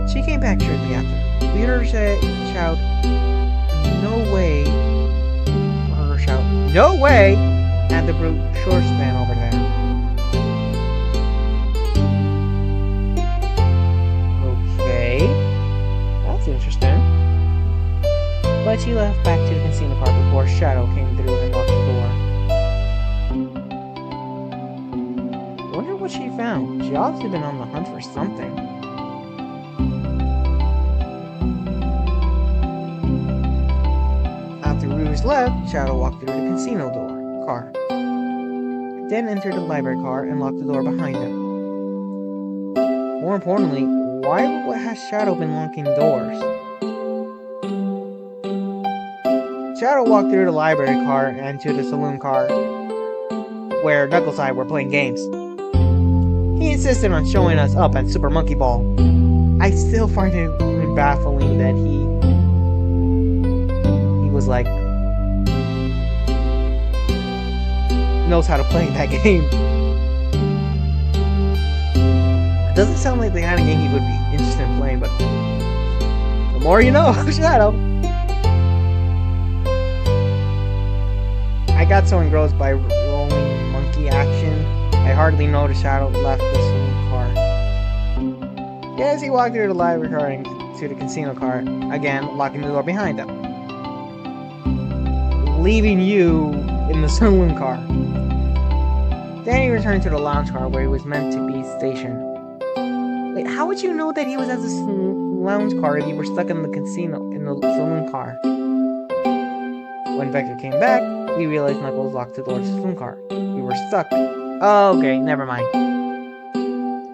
She came back shortly after. We heard her shout, "No way!" "No way!" at the brute short man over there. Okay, that's interesting. But she left back to the casino car before Shadow came through and locked the door. I wonder what she found. She obviously been on the hunt for something. After Rouge left, Shadow walked through the casino car. Then entered the library car and locked the door behind him. More importantly, why has Shadow been locking doors? Shadow walked through the library car and to the saloon car, where Knuckles and I were playing games. He insisted on showing us up at Super Monkey Ball. I still find it baffling that he was like, knows how to play that game. It doesn't sound like the kind of game he would be interested in playing, but the more you know, Shadow. I got so engrossed by rolling monkey action, I hardly noticed Shadow left the saloon car. As he walked through the library car and to the casino car, again locking the door behind him. leaving you in the saloon car. Then he returned to the lounge car where he was meant to be stationed. Wait, how would you know that he was at the lounge car if you were stuck in the casino in the saloon car? When Vector came back, we realized Knuckles locked the door to the saloon car. We were stuck. Oh, okay, never mind.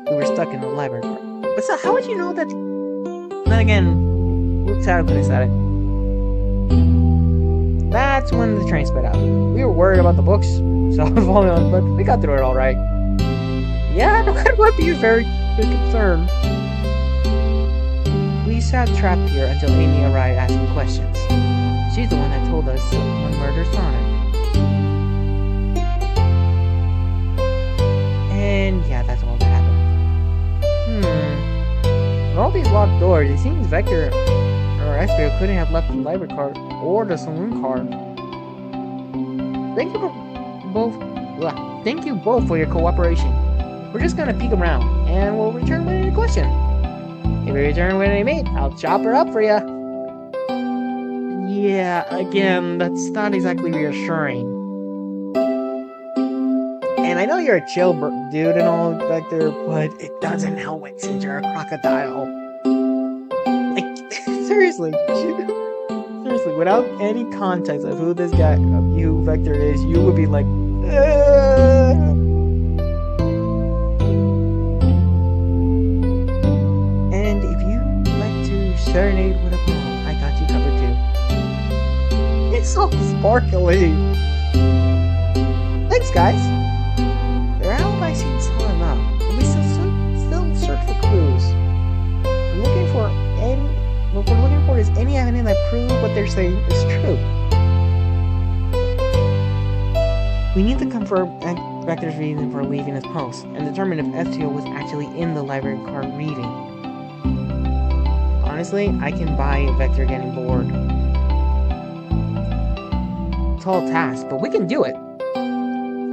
We were stuck in the library car. But still, how would you know that? Then again, whoops, how could I said it? That's when the train sped out. We were worried about the books, so falling on, but we got through it all right. Yeah, that would be a very big concern. We sat trapped here until Amy arrived asking questions. She's the one that told us when murder Sonic. And yeah, that's all that happened. With all these locked doors, it seems Vector or Espio couldn't have left the library car or the saloon car. Thank you both for your cooperation. We're just gonna peek around, and we'll return with any question. If we return with any meat, I'll chop her up for ya. Yeah, again, that's not exactly reassuring. And I know you're a chill dude and all, Vector, but it doesn't help it since you're a crocodile. Like, seriously, without any context of who this guy, of who Vector is, you would be like, And if you like to serenade with a poem, I got you covered too. It's so sparkly. Thanks, guys. Their alibi seems solid enough. We still search for clues. What we're looking for is any evidence that proves what they're saying is true. We need to confirm Vector's reason for leaving his post and determine if Ezio was actually in the library car reading. Honestly, I can buy Vector getting bored. Tall task, but we can do it.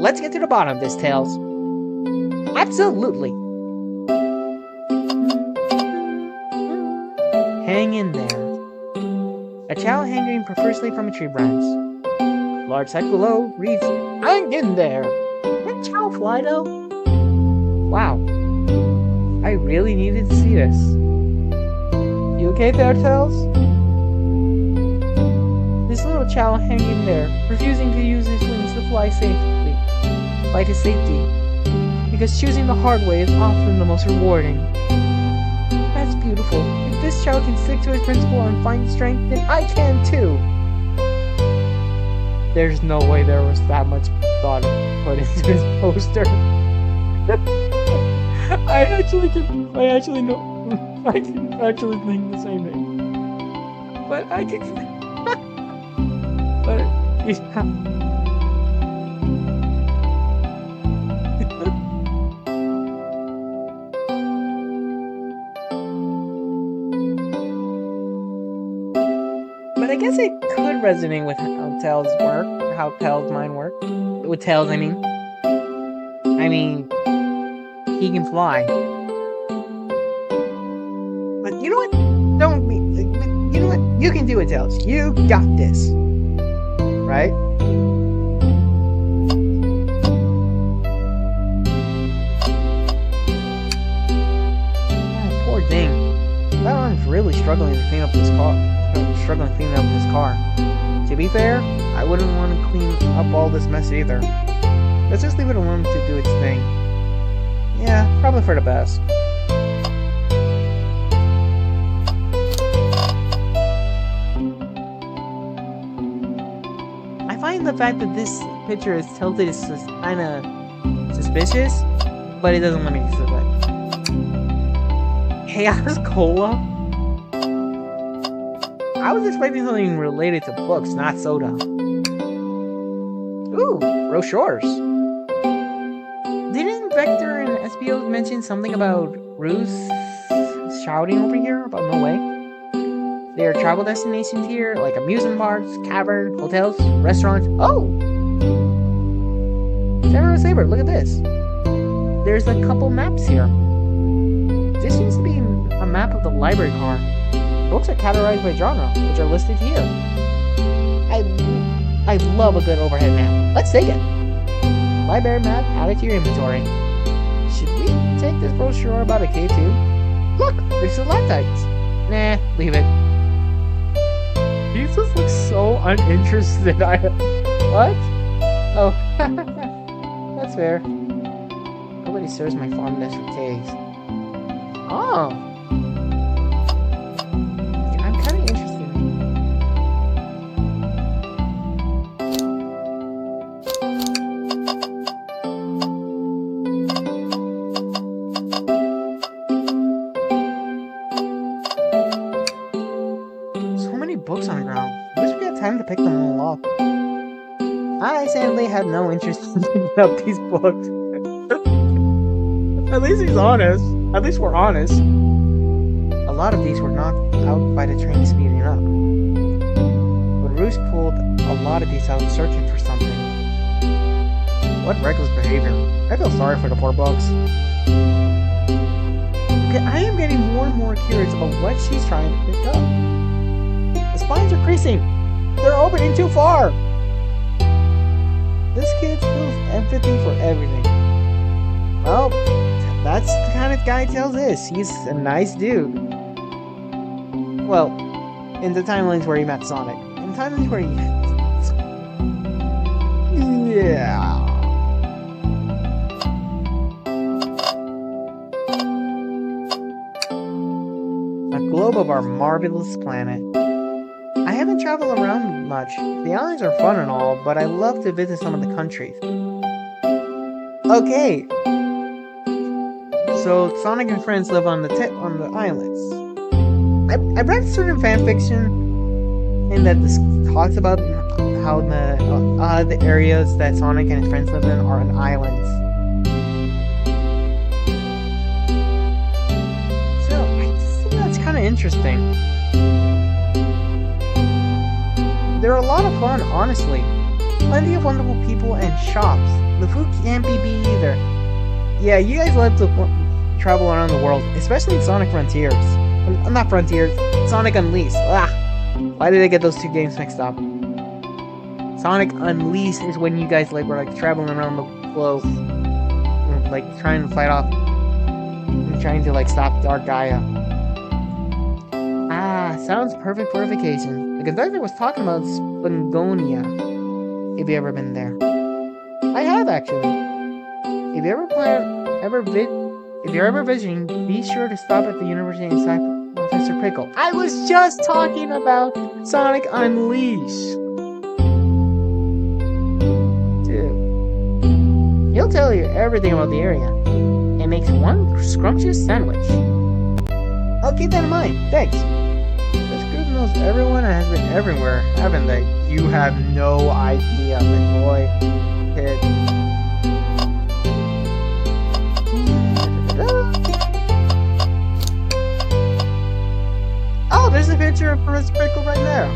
Let's get to the bottom of this, Tails. Absolutely. Hang in there. A child hanging profusely from a tree branch. Large text below reads, "Hang in there." Can child fly though? Wow. I really needed to see this. You okay there, Tails? This little child hanging there, refusing to use his wings to fly to safety. Because choosing the hard way is often the most rewarding. That's beautiful. If this child can stick to his principle and find strength, then I can too. There's no way there was that much thought put into this poster. I actually know. I can actually think the same thing. But I can. But yeah. But I guess it could resonate with how Tails' work, or how Tails' mind works. With Tails, I mean, he can fly. But you know what? You know what? You can do it, Tails. You got this. Right? Oh, poor thing. That one's really struggling to clean up this car. To be fair, I wouldn't want to clean up all this mess either. Let's just leave it alone to do its thing. Yeah, probably for the best. I find the fact that this picture is tilted is just kinda suspicious, but it doesn't let me do that. Chaos Cola? I was expecting something related to books, not soda. Ooh, brochures. Didn't Vector and Espio mention something about Ruse shouting over here about no way? There are travel destinations here, like amusement parks, caverns, hotels, restaurants. Oh! Saber, look at this. There's a couple maps here. This seems to be a map of the library car. Books are categorized by genre, which are listed here. I love a good overhead map. Let's take it. Library map, add it to your inventory. Should we take this brochure about a cave too? Look, there's stalactites. Nah, leave it. Jesus looks so uninterested. What? Oh, that's fair. Nobody serves my fondness for caves. Oh. I'm kind of interested. So many books on the ground. Wish we had time to pick them all up. I sadly had no interest in picking up these books. At least he's honest. At least we're honest. A lot of these were knocked out by the train speeding up. But Roos pulled a lot of these out searching for something. What reckless behavior. I feel sorry for the poor books. Okay, I am getting more and more curious about what she's trying to pick up. The spines are creasing. They're opening too far. This kid feels empathy for everything. Well, that's the kind of guy Tails is. He's a nice dude. Well, in the timelines where he met Sonic. In timelines where he... Yeah. A globe of our marvelous planet. I haven't traveled around much. The islands are fun and all, but I love to visit some of the countries. Okay. So Sonic and friends live on the islands. I read certain fan fiction, and that this talks about how the areas that Sonic and his friends live in are on islands. So I just think that's kind of interesting. They're a lot of fun, honestly. Plenty of wonderful people and shops. The food can't be beat either. Yeah, you guys love to travel around the world, especially in Sonic Frontiers. Not Frontiers, Sonic Unleashed. Ah, why did I get those two games mixed up? Sonic Unleashed is when you guys were like traveling around the globe, like trying to fight off, and trying to like stop Dark Gaia. Ah, sounds perfect for a vacation. The conductor was talking about Spangonia. Have you ever been there? I have actually. If you're ever visiting, be sure to stop at the University and sack Professor Pickle. I was just talking about Sonic Unleashed. Dude. He'll tell you everything about the area. And makes one scrumptious sandwich. I'll keep that in mind. Thanks. This group knows everyone and has been everywhere, haven't they? You have no idea, big boy. Kid. Oh, there's a picture of Professor Pickle right there.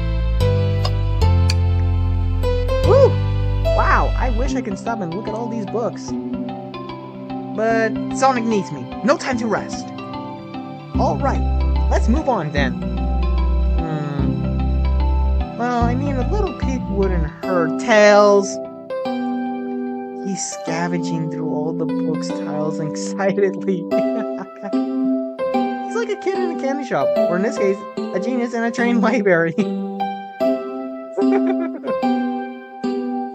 Woo! Wow, I wish I could stop and look at all these books. But Sonic needs me. No time to rest. Alright, let's move on then. Well, I mean, a little pig wouldn't hurt. Tails! He's scavenging through all the book's tiles excitedly. He's like a kid in a candy shop, or in this case, a genius in a train library.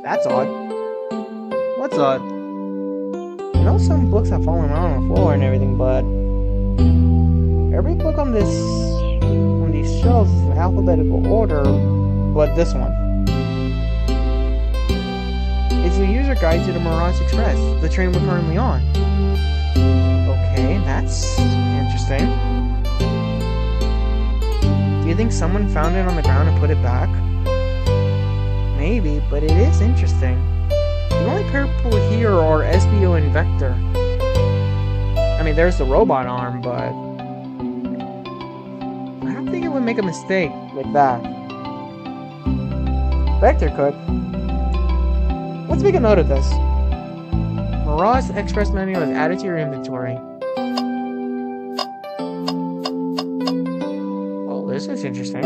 That's odd. What's odd? I know some books have fallen around on the floor and everything, but every book on these shelves is in alphabetical order, but this one. It's the user guide to the Mirage Express, the train we're currently on. Okay, that's interesting. Do you think someone found it on the ground and put it back? Maybe, but it is interesting. The only people here are SBO and Vector. I mean, there's the robot arm, but I don't think it would make a mistake like that. Vector could. Let's make a note of this. Mirage Express menu is added to your inventory. Oh, this is interesting.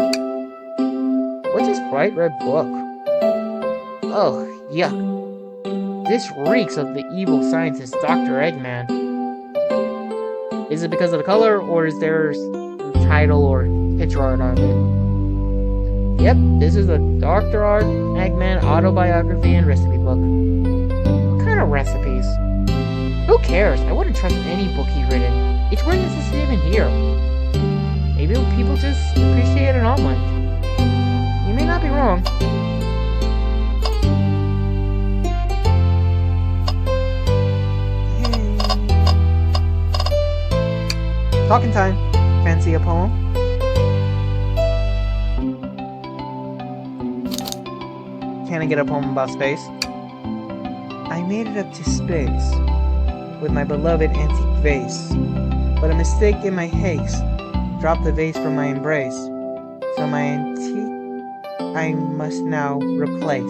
What's this bright red book? Oh, yuck. This reeks of the evil scientist Dr. Eggman. Is it because of the color, or is there a title or picture art on it? Yep, this is a Dr. Eggman autobiography and recipe book. What kind of recipes? Who cares? I wouldn't trust any book he'd written. It's weird this is even here. Maybe people just appreciate it online. You may not be wrong. Talking time. Fancy a poem? Can I get a poem about space? I made it up to space with my beloved antique vase, but a mistake in my haste dropped the vase from my embrace. So my antique I must now replace.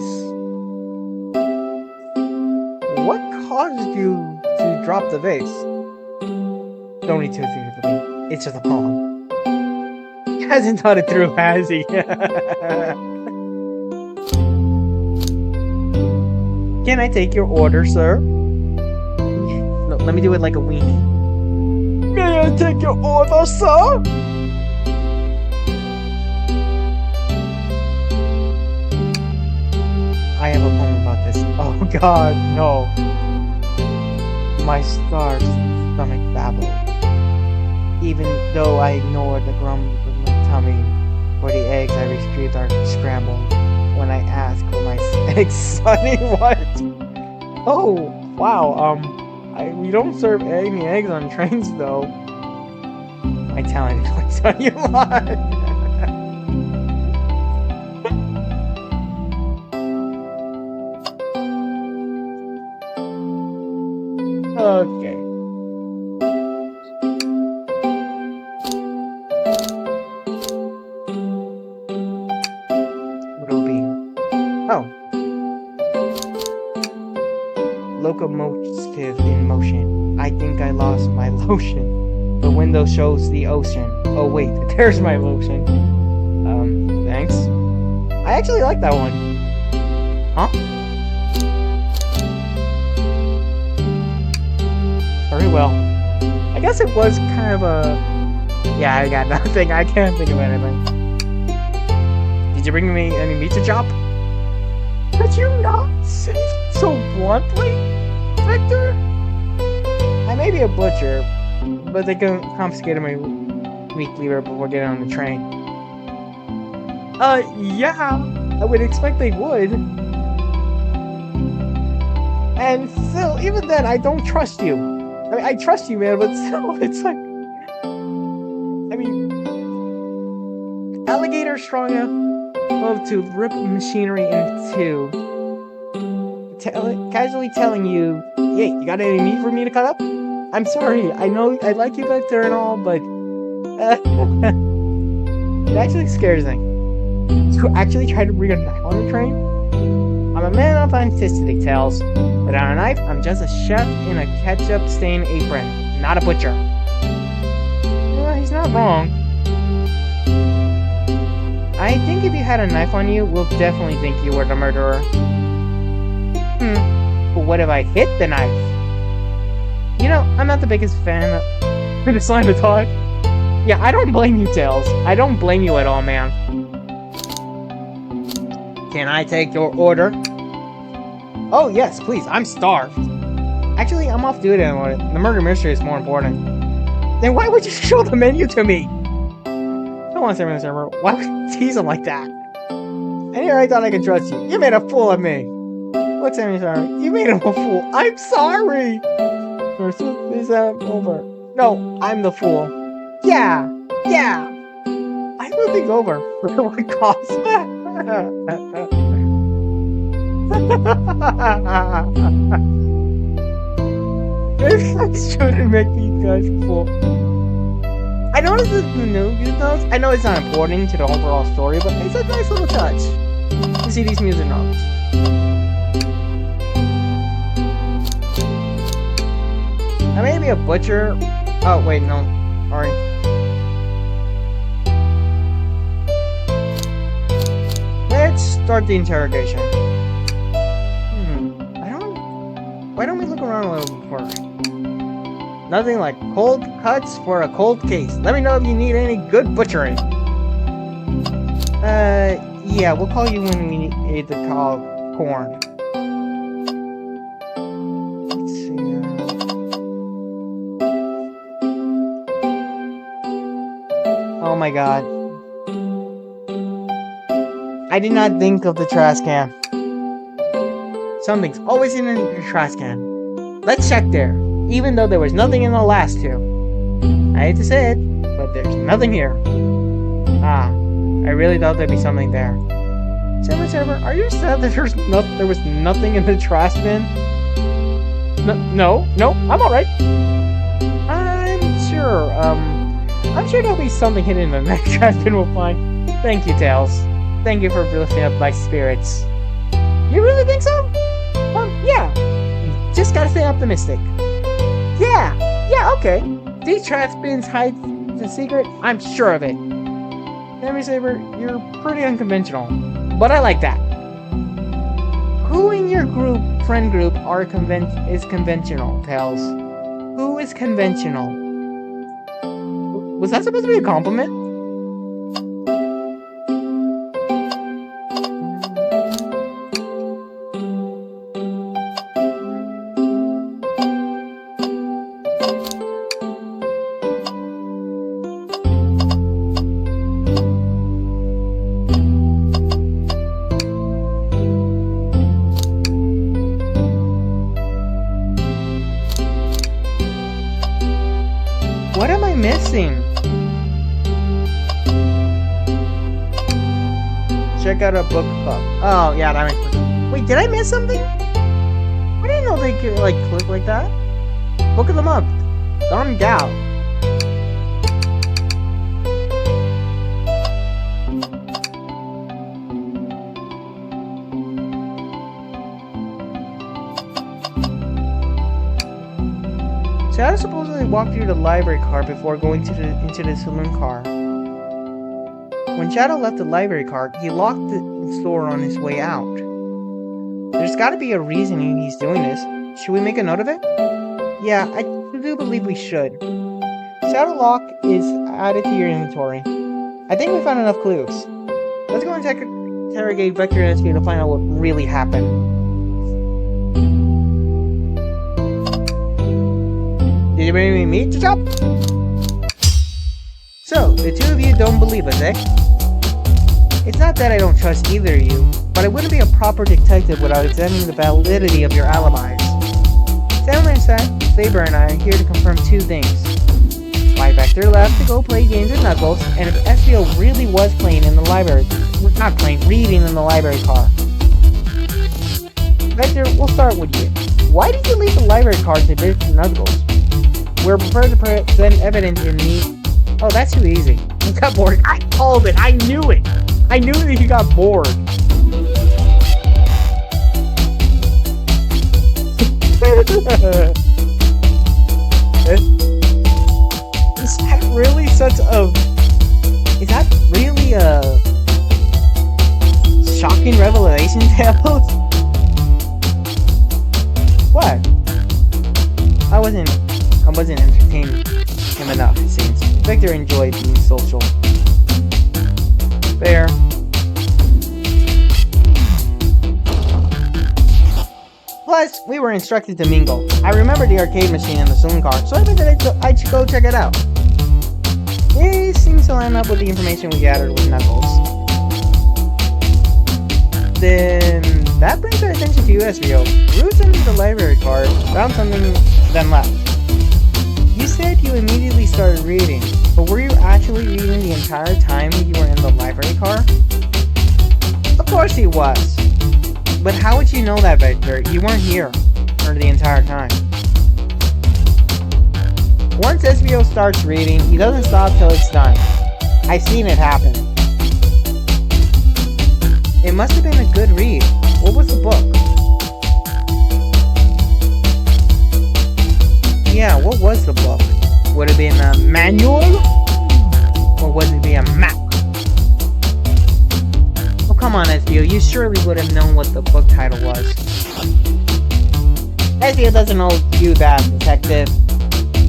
What caused you to drop the vase? Don't read too deep for me. It's just a poem. He hasn't thought it through, has he? Can I take your order, sir? No, let me do it like a wink. May I take your order, sir? I have a poem about this. Oh God, no. My starved stomach babbled. Even though I ignored the grumble of my tummy, for the eggs I retrieved are scrambled. When I asked for my eggs, Sonny, what? Oh, wow, we don't serve any eggs on trains, though. My talent is on you lot. Okay. Oh. Locomotive in motion. I think I lost my lotion. The window shows the ocean. Oh wait, there's my lotion. Thanks. I actually like that one. Huh? Very well. I guess it was kind of a... Yeah, I got nothing. I can't think of anything. Did you bring me any meat to chop? Could you not say so bluntly, Victor? I may be a butcher, but they confiscated my meat cleaver before getting on the train. Yeah, I would expect they would. And still, even then, I don't trust you. I mean, I trust you, man, but still, it's like... I mean... Alligators strong enough to rip machinery in two. Casually telling you, hey, you got any meat for me to cut up? I'm sorry, I know I like you back there and all, but... it actually scares me. You actually try to bring a knife on the train? I'm a man of authenticity, Tails. Without a knife, I'm just a chef in a ketchup-stained apron, not a butcher. Well, he's not wrong. I think if you had a knife on you, we'll definitely think you were the murderer. But what if I hit the knife? You know, I'm not the biggest fan of this line of talk. Yeah, I don't blame you, Tails. I don't blame you at all, man. Can I take your order? Oh, yes, please. I'm starved. Actually, I'm off duty on it. The murder mystery is more important. Then why would you show the menu to me? Come on, server. Why would you tease him like that? And here I thought I could trust you. You made a fool of me. Look, Sammy, sorry. You made him a fool. I'm sorry. Is that over? No, I'm the fool. Yeah. I will think over for what cost. I shouldn't make these guys fool. I noticed this in the news notes. I know it's not important to the overall story, but it's a nice little touch to see these music notes. I may be a butcher. Oh, wait, no. Sorry. Let's start the interrogation. Why don't we look around a little first? Nothing like cold cuts for a cold case. Let me know if you need any good butchering. Yeah, we'll call you when we need to call corn. Let's see. Oh my god. I did not think of the trash can. Something's always in the trash can. Let's check there, even though there was nothing in the last two. I hate to say it, but there's nothing here. Ah, I really thought there'd be something there. Server, are you sad that there was nothing in the trash bin? No, I'm alright. I'm sure there'll be something hidden in the next trash bin we'll find. Thank you, Tails. Thank you for lifting up my spirits. You really think so? Yeah. Just gotta stay optimistic. Yeah, okay. These trash bins hide the secret? I'm sure of it. Memory Saver, you're pretty unconventional. But I like that. Who in your friend group is conventional, Tails? Who is conventional? Was that supposed to be a compliment? What am I missing? Check out a book club. Oh, yeah, that makes sense. Wait, did I miss something? I didn't know they could, like, click like that. Book of the month. Don Gal. Shadow supposedly walked through the library car before going into the saloon car. When Shadow left the library car, he locked the store on his way out. There's gotta be a reason he's doing this. Should we make a note of it? Yeah, I do believe we should. Shadow Lock is added to your inventory. I think we found enough clues. Let's go and interrogate Vector and SB to find out what really happened. Did you bring me meat to chop? So, the two of you don't believe us, eh? It's not that I don't trust either of you, but I wouldn't be a proper detective without examining the validity of your alibis. Samurai Saber and I are here to confirm two things. Why Vector left to go play games with Knuckles, and if SBO really was reading in the library car. Vector, we'll start with you. Why did you leave the library car to visit Knuckles? We're prepared to present evidence in the... Oh, that's too easy. He got bored. I called it. I knew it. I knew that he got bored. Is that really such a... Is that really a... shocking revelation, Tails? What? I wasn't entertaining him enough, it seems. Victor enjoyed being social. Fair. Plus, we were instructed to mingle. I remember the arcade machine in the saloon car, so I figured I should go check it out. It seems to line up with the information we gathered with Knuckles. Then, that brings our attention to USBO. Roots entered the library card, found something, then left. You said you immediately started reading, but were you actually reading the entire time you were in the library car? Of course he was. But how would you know that, Vector? You weren't here for the entire time. Once SBO starts reading, he doesn't stop till it's done. I've seen it happen. It must have been a good read. What was the book? Yeah, what was the book? Would it be a manual? Or would it be a map? Oh, come on, SBO. You surely would have known what the book title was. SBO doesn't owe you that, detective.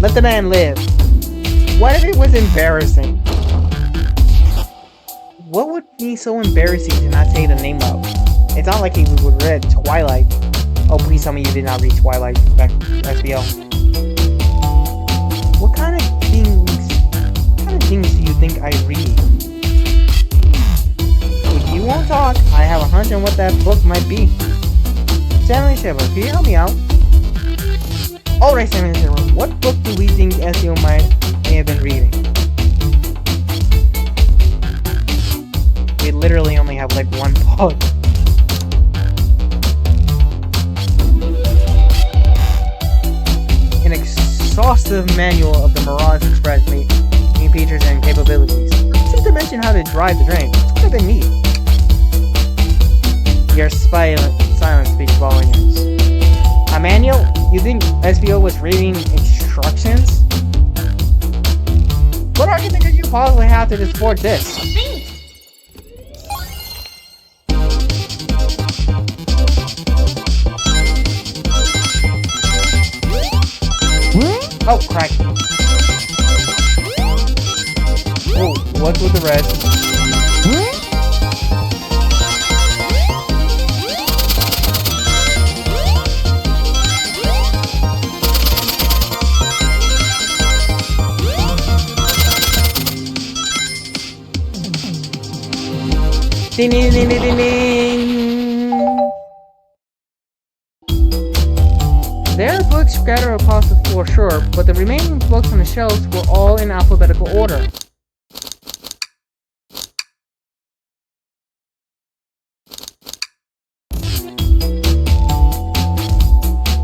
Let the man live. What if it was embarrassing? What would be so embarrassing to not say the name of? It's not like he would read Twilight. Oh, please tell me you did not read Twilight, SBO. What kind of things do you think I read? If you won't talk, I have a hunch on what that book might be. Stanley Shiver, can you help me out? Alright, Stanley Shiver, what book do we think SBO may have been reading? We literally only have like one book. An exhaustive manual of the Mirage Express main features and capabilities. Seems to mention how to drive the train. It's would have been neat. Your silence speaks volumes. A manual? You think SBO was reading instructions? What argument could you possibly have to support this? Oh, crack. Oh, what's with the rest? Ding, ding, ding, ding, ding, ding. There are books scattered across the floor, sure, but the remaining books on the shelves were all in alphabetical order.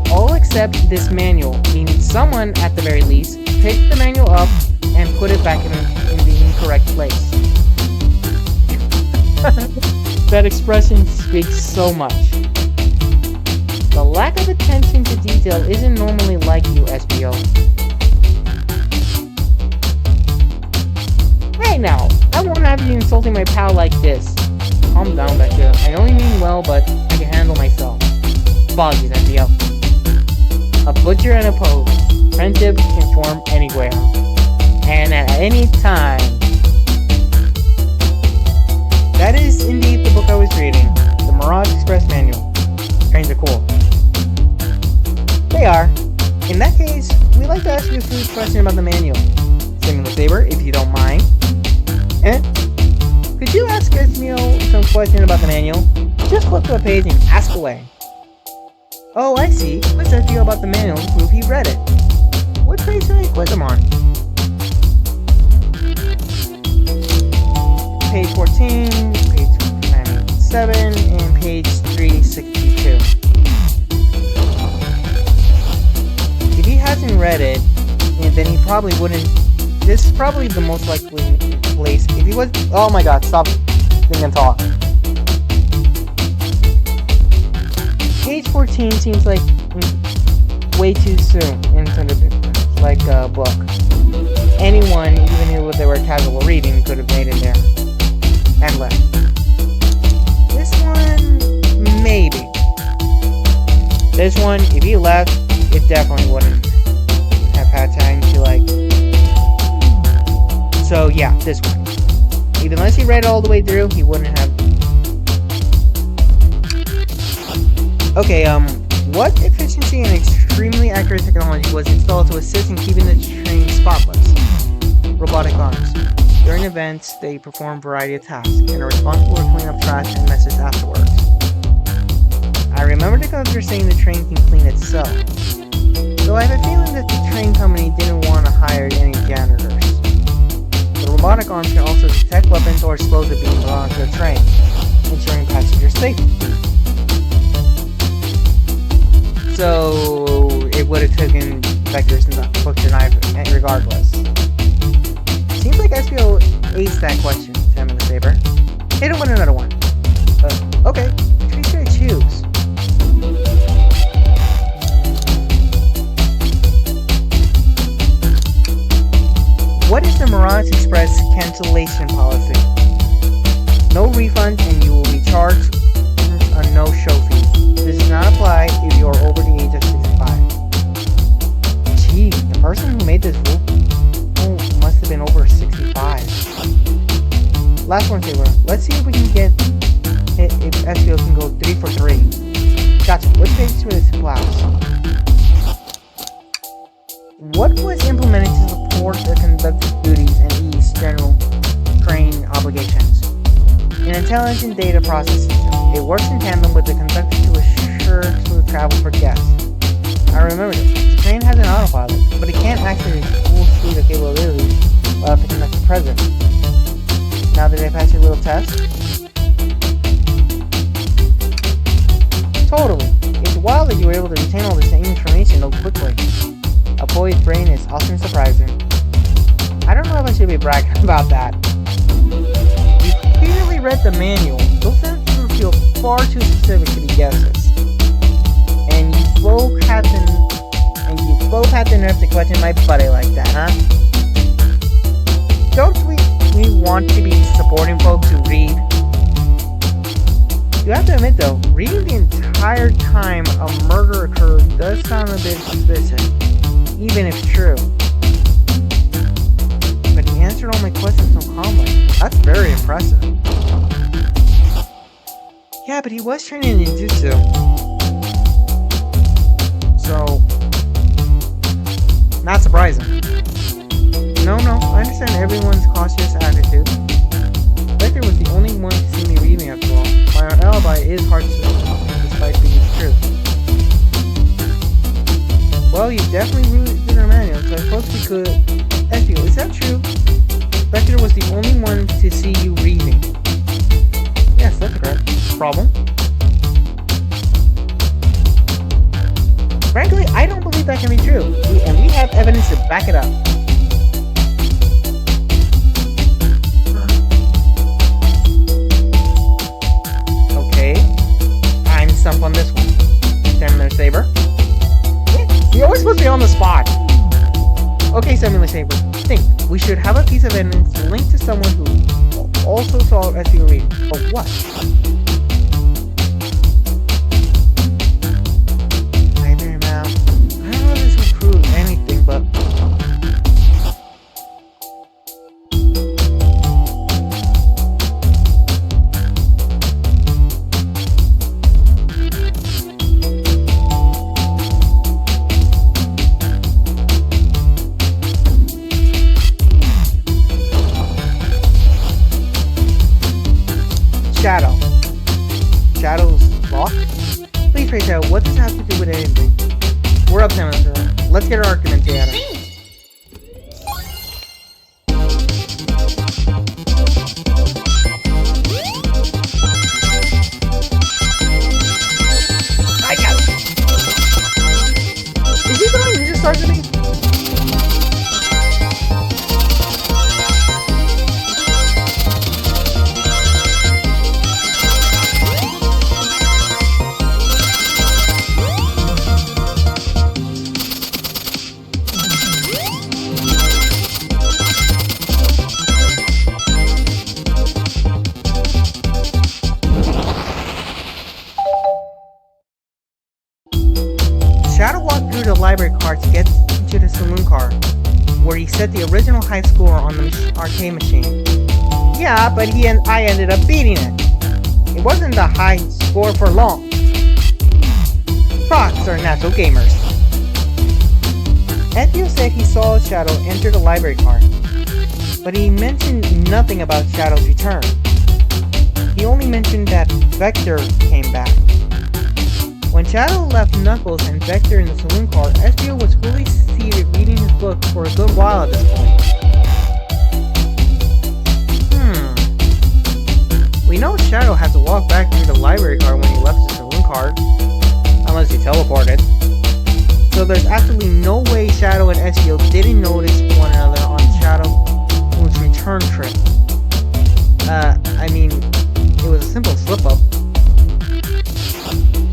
All except this manual, meaning someone, at the very least, picked the manual up and put it back in the incorrect place. That expression speaks so much. The lack of attention to detail isn't normally like you, SBO. Hey now, I won't have you insulting my pal like this. Calm down, Becca. I only mean well, but I can handle myself. Apologies, SBO. A butcher and a poet. Friendship can form anywhere. And at any time. That is indeed the book I was reading. The Mirage Express Manual. Trains are cool. They are. In that case, we'd like to ask you a food question about the manual. Samuel Saber, if you don't mind. Could you ask SBO some question about the manual? Just flip to a page and ask away. Oh, I see. What's SBO about the manual to prove he read it? What page should I quiz him on? Page 14, page 97, and page 362. If he hasn't read it, then he probably wouldn't. This is probably the most likely place. If he was. Oh my god, stop thinking and talk. Page 14 seems like way too soon into the book. Anyone, even if they were casual reading, could have made it there and left. This one, maybe. This one, if he left, it definitely wouldn't have had time to So yeah, this one. Even unless he read it all the way through, he wouldn't have. Okay, what efficiency and extremely accurate technology was installed to assist in keeping the train spotless? Robotic arms. During events, they perform a variety of tasks and are responsible for cleaning up trash and messes afterwards. I remember the conductor saying the train can clean itself. Though I have a feeling that the train company didn't want to hire any janitors. The robotic arm can also detect weapons or explosive being brought onto the train, ensuring passenger safety. So it would have taken vectors and books and knife regardless. Seems like SBO aced that question, Samuel Saber. Hit him with another one. Okay, which should I choose? What is the Mirage Express cancellation policy? No refund and you will be charged a no-show fee. This does not apply if you are over the age of 65. Gee, the person who made this rule must have been over 65. Last one, Saber. Let's see if we can get if SVO can go 3 for 3. Gotcha. Which page for this class? What was implemented to support the conductor's duties and ease general train obligations? An intelligent data processing system. It works in tandem with the conductor to assure smooth travel for guests. I remember this. The train has an autopilot, but it can't actually reach full speed of capabilities without the conductor present. Now that I passed your little test? Totally. It's wild that you were able to retain all this information so quickly. A boy's brain is often surprising. I don't know if I should be bragging about that. You clearly read the manual. Those answers feel far too specific to be guesses. And you both had the nerve to question my buddy like that, huh? Don't we want to be supporting folks who read? You have to admit though, reading the entire time a murder occurred does sound a bit suspicious, even if true. But he answered all my questions so calmly. That's very impressive. Yeah, but he was training in Jiu-Jitsu. So, not surprising. No, I understand everyone's cautious attitude. Vector was the only one to see me reading after all. My alibi is hard to sustain, despite being true. Well, you definitely read our manual, so I suppose we could... SBO, is that true? Vector was the only one to see you reading. Yes, that's correct. Problem? Frankly, I don't believe that can be true, and we have evidence to back it up. Okay, I'm stumped on this one. Samuel Saber. You're always supposed to be on the spot. Okay, Samuel Saber. Think, we should have a piece of evidence linked to someone who also saw SVO reading. But what? Nightmare map. I don't know if this will prove anything, but... Shadow's lock? Please trace out what does this have to do with anything. We're up, Samuel. Let's get our argument together. I got it. Is he throwing ninja stars at me? Shadow walked through the library car to get to the saloon car, where he set the original high score on the arcade machine. Yeah, but I ended up beating it. It wasn't the high score for long. Fox are natural gamers. Ezio said he saw Shadow enter the library car, but he mentioned nothing about Shadow's return. He only mentioned that Vector came back. When Shadow left Knuckles and Vector in the saloon car, Ezio was fully seated reading his book for a good while at this point. We know Shadow had to walk back through the library car when he left the saloon car, unless he teleported. So there's absolutely no way Shadow and Ezio didn't notice one another on Shadow's return trip. I mean, it was a simple slip-up.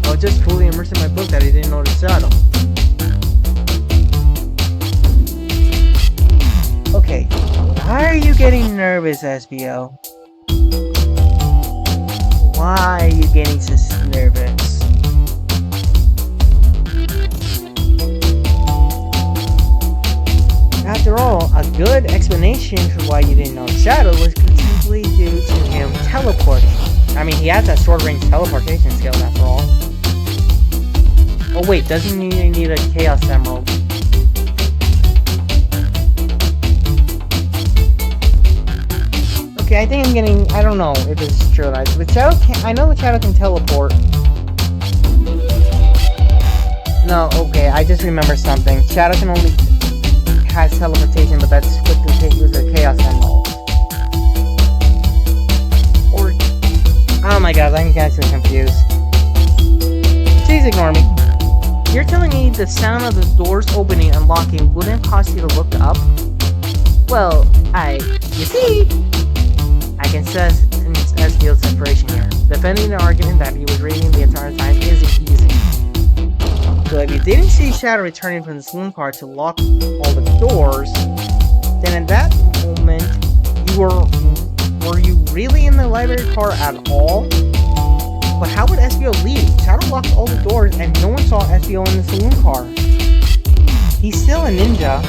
I was just fully immersed in my book that I didn't notice Shadow. Okay, why are you getting nervous, SBO? Why are you getting so nervous? explanation for why you didn't know Shadow was simply due to him teleporting. I mean, he has that short-range teleportation skill after all. Oh wait, doesn't he need a Chaos Emerald? Okay, I think I'm getting... I don't know if it's true or not. But Shadow can... I know that Shadow can teleport. No, okay, I just remember something. Shadow can only... has teleportation, but that's with the use of Chaos Emerald. Or... oh my god, I'm actually confused. Please ignore me. You're telling me the sound of the doors opening and locking wouldn't cause you to look up? Well, you see... I can sense Espio's inspiration here. Defending the argument that he was reading the entire time isn't easy. So if you didn't see Shadow returning from the saloon car to lock all the doors, then at that moment, were you really in the library car at all? But how would Espio leave? Shadow locked all the doors and no one saw Espio in the saloon car. He's still a ninja.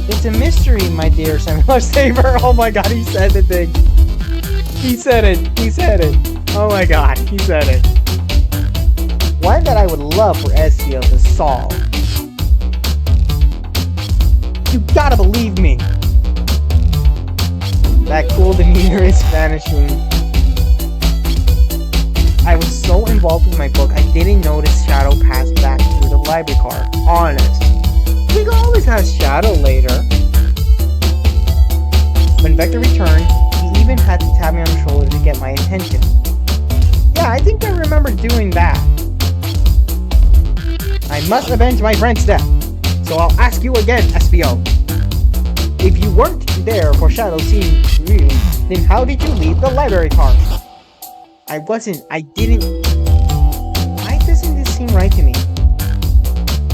It's a mystery, my dear Samuel Saber. Oh my god, he said the thing. He said it. He said it. Oh my god, he said it. One that I would love for Espio to solve. You gotta believe me. That cool demeanor is vanishing. I was so involved with my book, I didn't notice Shadow pass back through the library car. Honest. We could always have Shadow later. When Vector returned, he even had to tap me on the shoulder to get my attention. Yeah, I think I remember doing that. I must avenge my friend's death. So I'll ask you again, Espio. If you weren't there for Shadow seeing you, then how did you leave the library car? I didn't... Why doesn't this seem right to me?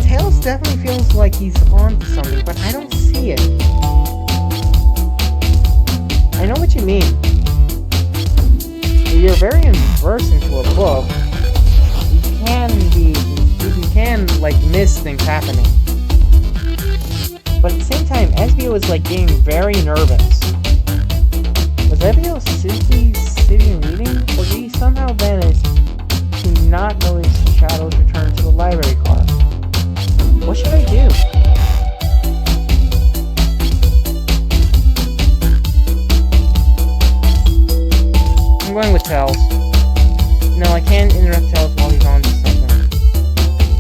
Tails definitely feels like he's on to something, but I don't see it. I know what you mean. If you're very immersed into a book, you can like miss things happening. But at the same time, Espio was like getting very nervous. Was Espio simply sitting reading, or did he somehow manage to not notice Shadow's return to the library car? What should I do? I'm going with Tails. No, I can't interrupt Tails while he's on to something.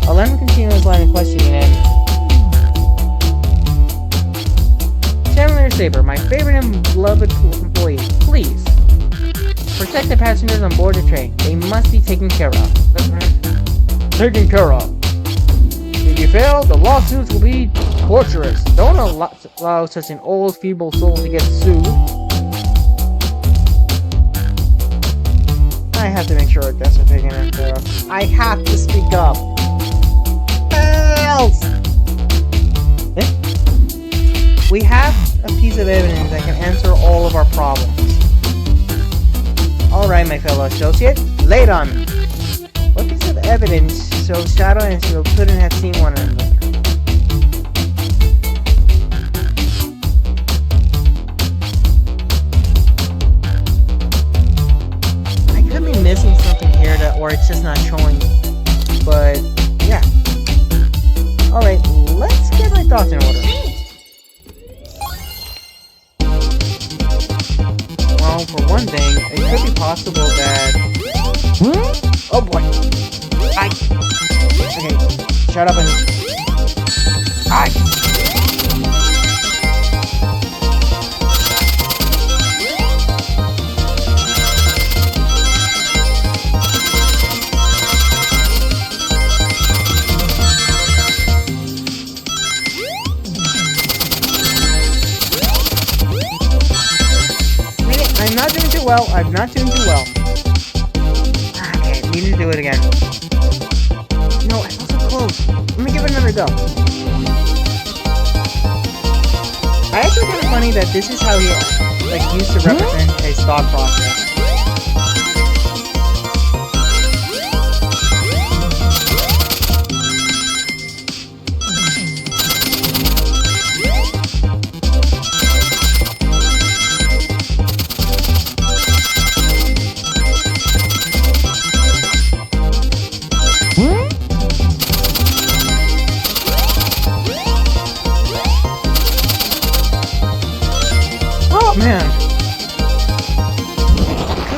I'll let him continue his line of questioning and... Chandler Saber, my favorite and beloved employee, please. Protect the passengers on board the train. They must be taken care of. Taken care of. If you fail, the lawsuits will be torturous. Don't allow such an old, feeble soul to get sued. I have to make sure that's taken care of. I have to speak up. Else! We have a piece of evidence that can answer all of our problems. Alright, my fellow associate, lay it on me. What piece of evidence shows Shadow and Espio couldn't have seen one another? I could be missing something here or it's just not showing. But, yeah. Alright, let's get my thoughts in order. Well, for one thing, it could be possible that... Oh boy! Okay, shut up and... I'm not doing too well. Okay, need to do it again. No, I felt so close. Let me give it another go. I actually find it funny that this is how he used to represent his thought process.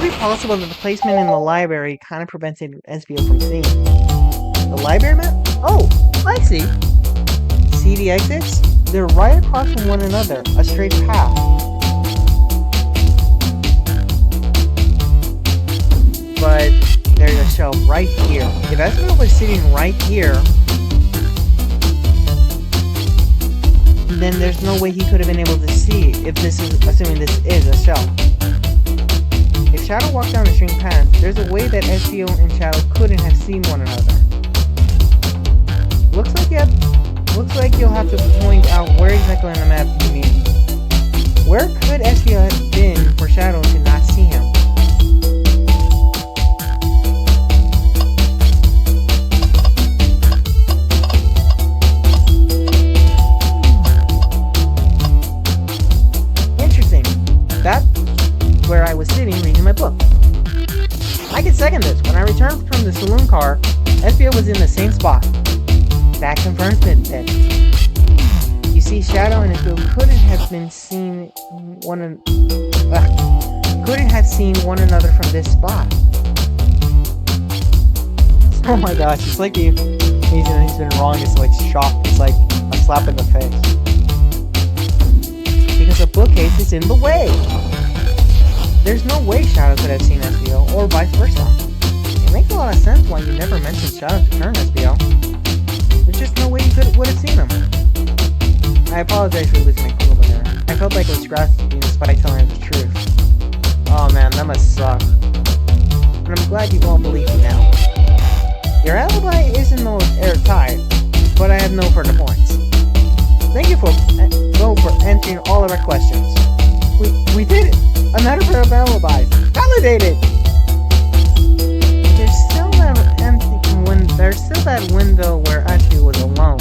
Could it be possible that the placement in the library kind of prevented SBO from seeing? The library map? Oh, I see. See the exits? They're right across from one another, a straight path. But there's a shelf right here. If SBO was sitting right here, then there's no way he could have been able to see if this is, assuming this is a shelf. If Shadow walked down the straight path, there's a way that SBO and Shadow couldn't have seen one another. Looks like you'll have to point out where exactly on the map you mean. Where could SBO have been for Shadow to not see him? Interesting. That's where I was sitting reading my book. I can second this. When I returned from the saloon car, SBO was in the same spot. That confirms it then. You see, Shadow and SBO couldn't have seen one another from this spot. Oh my gosh, it's like he's been wrong. It's like shock. It's like a slap in the face. Because the bookcase is in the way. There's no way Shadow could have seen SBO, or vice versa. It makes a lot of sense why you never mentioned Shadow to turn SBO. There's just no way you would have seen him. I apologize for losing my cool over there. I felt like I was grasping despite telling her the truth. Oh man, that must suck. And I'm glad you won't believe me now. Your alibi isn't no airtight, but I have no further points. Thank you for answering all of our questions. We did it! Another pair of alibis! Validated! There's still that window where Ashley was alone.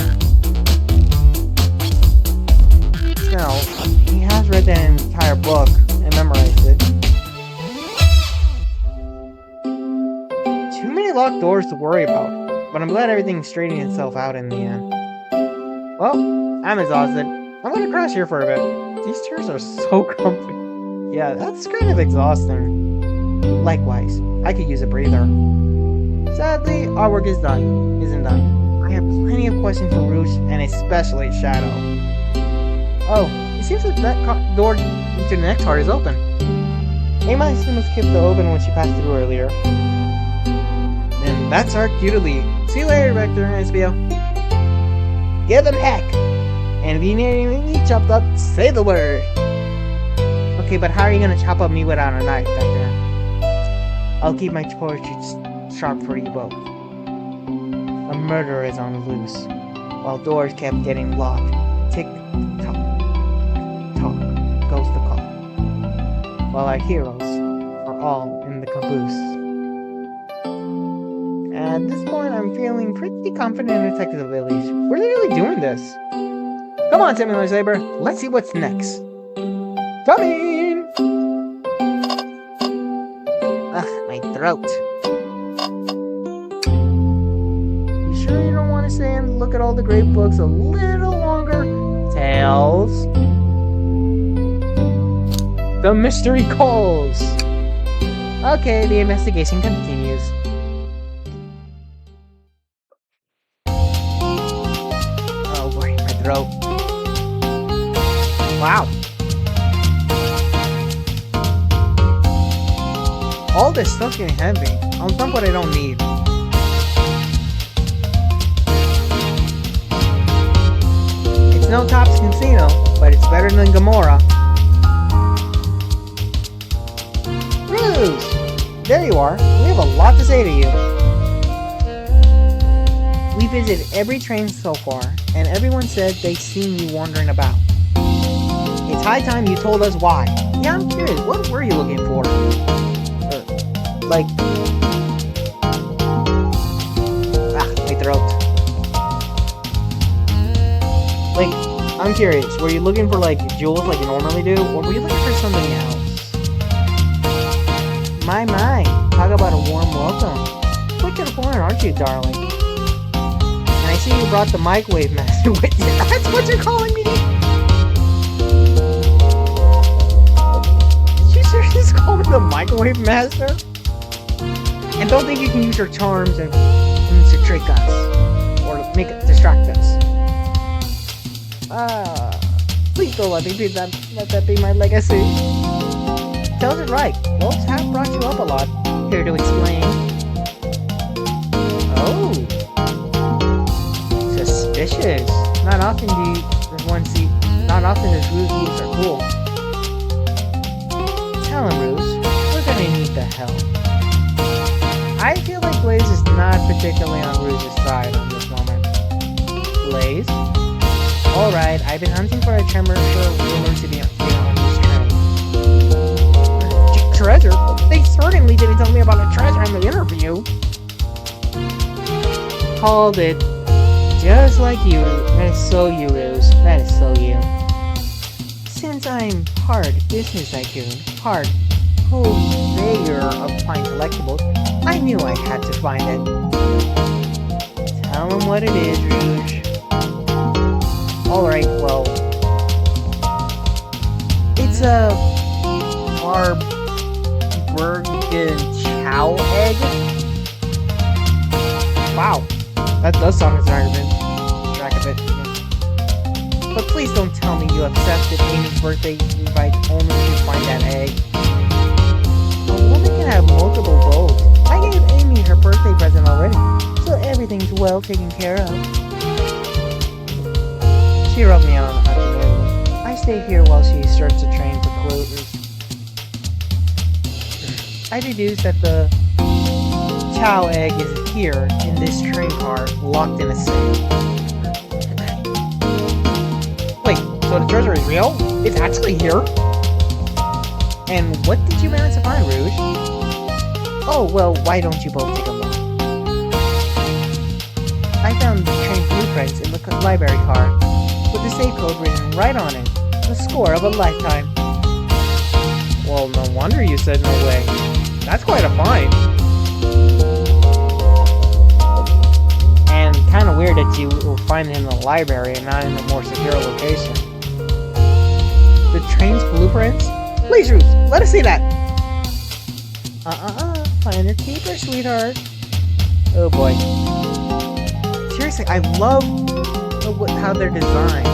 Still, he has read the entire book and memorized it. Too many locked doors to worry about, but I'm glad everything straightened itself out in the end. Well, I'm exhausted. I'm gonna crash here for a bit. These chairs are so comfy. Yeah, that's kind of exhausting. Likewise, I could use a breather. Sadly, our work isn't done. I have plenty of questions for Rouge, and especially Shadow. Oh, it seems like that door to the next heart is open. Amy must keep it open when she passed through earlier. And that's our cue to leave. See you later, Vector and SBO. Give them heck! And if you need anything chopped up, say the word! Okay, but how are you gonna chop up me without a knife, Vector? I'll keep my portraits sharp for you both. A murderer is on the loose, while doors kept getting locked. Tick tock, tock goes the clock, while our heroes are all in the caboose. At this point, I'm feeling pretty confident in detective abilities. We're really doing this. Come on, Samuel Saber, let's see what's next. Coming! Ugh, my throat. Stay and look at all the great books a little longer. Tales. The mystery calls. Okay, the investigation continues. Oh boy, my throat. Wow. All this stuff's getting heavy. I'll dump what I don't need. No Tops Casino, but it's better than Gamora. Bruce! There you are. We have a lot to say to you. We visited every train so far, and everyone said they'd seen you wandering about. It's high time you told us why. Yeah, I'm curious. What were you looking for? My throat. I'm curious, were you looking for, jewels like you normally do, or were you looking for something else? My, talk about a warm welcome. Quick to the point, aren't you, darling? And I see you brought the microwave master with you. That's what you're calling me? Did you seriously call me the microwave master? And don't think you can use your charms and to trick us. Or distract us. Please don't let that be my legacy. Tells it right. Wolves have brought you up a lot. Here to explain. Oh. Suspicious. Not often does Ruse moves are cool. Tell him, Ruse. We're gonna need the help. I feel like Blaze is not particularly on Ruse's side on this moment. Blaze? Alright, I've been hunting for a tremor rumor to be on this train. Treasure? They certainly didn't tell me about a treasure in the interview. Called it. Just like you. That is so you, Ruse. That is so you. Since I'm hard business tycoon, hard purveyor of fine collectibles, I knew I had to find it. Tell him what it is, Rouge. Alright, well... It's a... Barbergen Chow egg? Wow. That does sound extravagant. But please don't tell me you accepted Amy's birthday invite only to find that egg. A woman can have multiple goals. I gave Amy her birthday present already, so everything's well taken care of. She rubbed me on the afternoon. I stay here while she searches the train for clues. I deduce that the Chow egg is here in this train car, locked in a safe. Wait, so the treasure is real? It's actually here? And what did you manage to find, Rouge? Oh, well, why don't you both take a look? I found the train blueprints in the library car, with the safe code written right on it. The score of a lifetime. Well, no wonder you said no way. That's quite a find. And kinda weird that you will find it in the library and not in a more secure location. The train's blueprints? Please, Ruth, let us see that! Find your keeper, sweetheart. Oh boy. Seriously, I love how they're designed.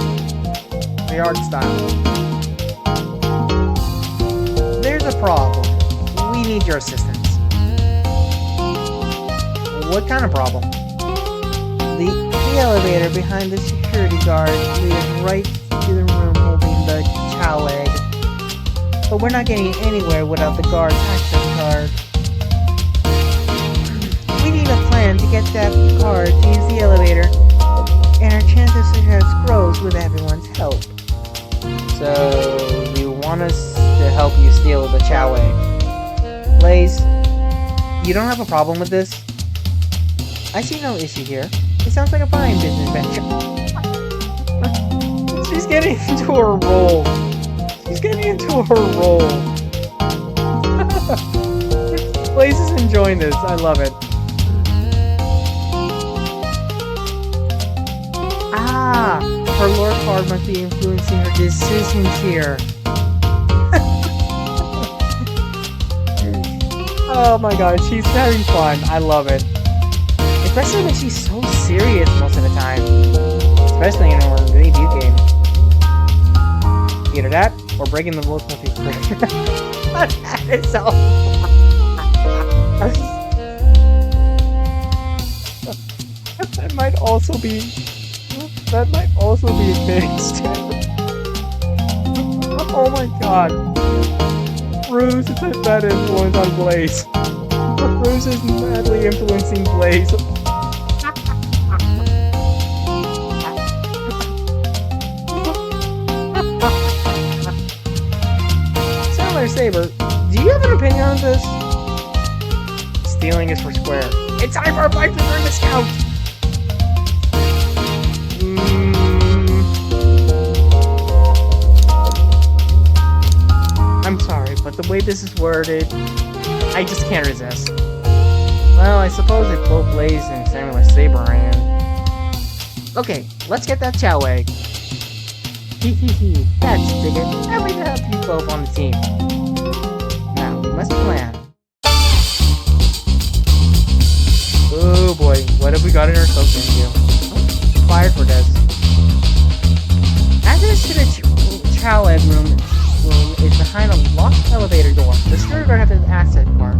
The art style. There's a problem. We need your assistance. What kind of problem? The elevator behind the security guard leads right to the room holding the Chow egg. But we're not getting anywhere without the guard's access card. We need a plan to get that card to use the elevator, and our chance of success grows with everyone's help. So, you want us to help you steal the Chow egg? Blaze, you don't have a problem with this? I see no issue here. It sounds like a fine business venture. She's getting into her role. She's getting into her role. Blaze is enjoying this. I love it. Ah, her lore card must be influencing her decisions here. Oh my god, she's having fun. I love it. Especially when she's so serious most of the time. Especially in her debut game. Either that, or breaking the rules must be free. It's so... That might also be a fixed. Oh my god. Ruse is a bad influence on Blaze. Ruse is madly influencing Blaze. Sailor Saber, do you have an opinion on this? Stealing is for square. It's time for a 5% discount! I'm sorry, but the way this is worded, I just can't resist. Well, I suppose if both Blaze and Sailor Saber are in. Okay, let's get that Chow egg. Hehehe, that's bigger. Happy to have you both on the team. Now, must plan. Oh boy, what have we gotten ourselves into? Oh, fired for this. Access to the chow egg room is behind a locked elevator door. The security guard has an access card.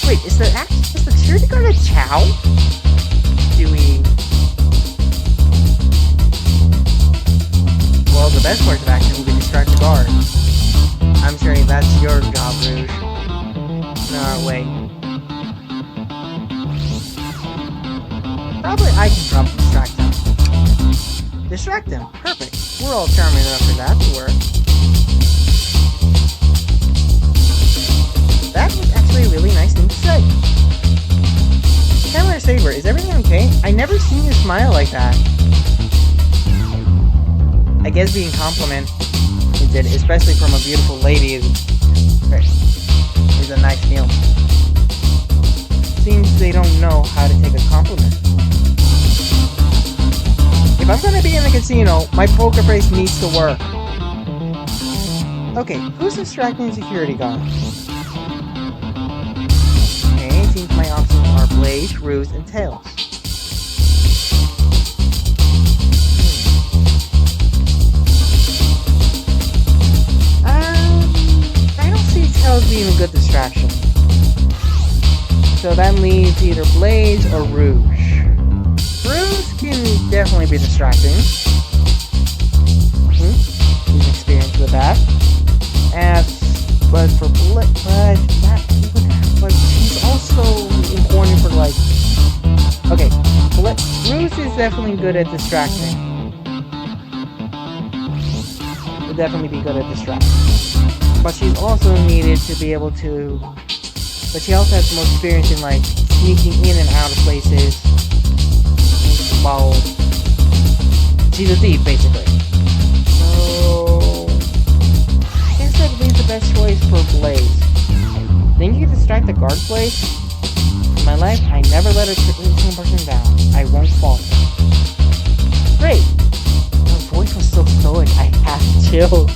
Wait, is the security guard a chow? Do we... Well, the best course of action would be to distract the guard. I'm sure that's your job, Rouge. No, wait. Probably I can distract him. Distract him. Perfect. We're all charming enough for that to work. That was actually a really nice thing to say. Camera Saber, is everything okay? I never seen you smile like that. I guess being complimented, especially from a beautiful lady, is a nice feeling. Seems they don't know how to take a compliment. If I'm gonna be in the casino, my poker face needs to work. Okay, who's distracting the security guard? Okay, it seems my options are Blaze, Ruse, and Tails. I don't see Tails being a good distraction. So that leaves either Blaze or Rouge. Rouge can definitely be distracting. He's experienced with that. But she's also important for like. Okay, Rouge is definitely good at distracting. Would definitely be good at distracting. But she's also needed to be able to. But she also has the most experience in like sneaking in and out of places. While she's a thief, basically. So I guess that leaves the best choice for Blaze. Think you can distract the guard, Blaze? In my life, I never let a single person down. I won't fall. Great. Her voice was so stoic, I had chills.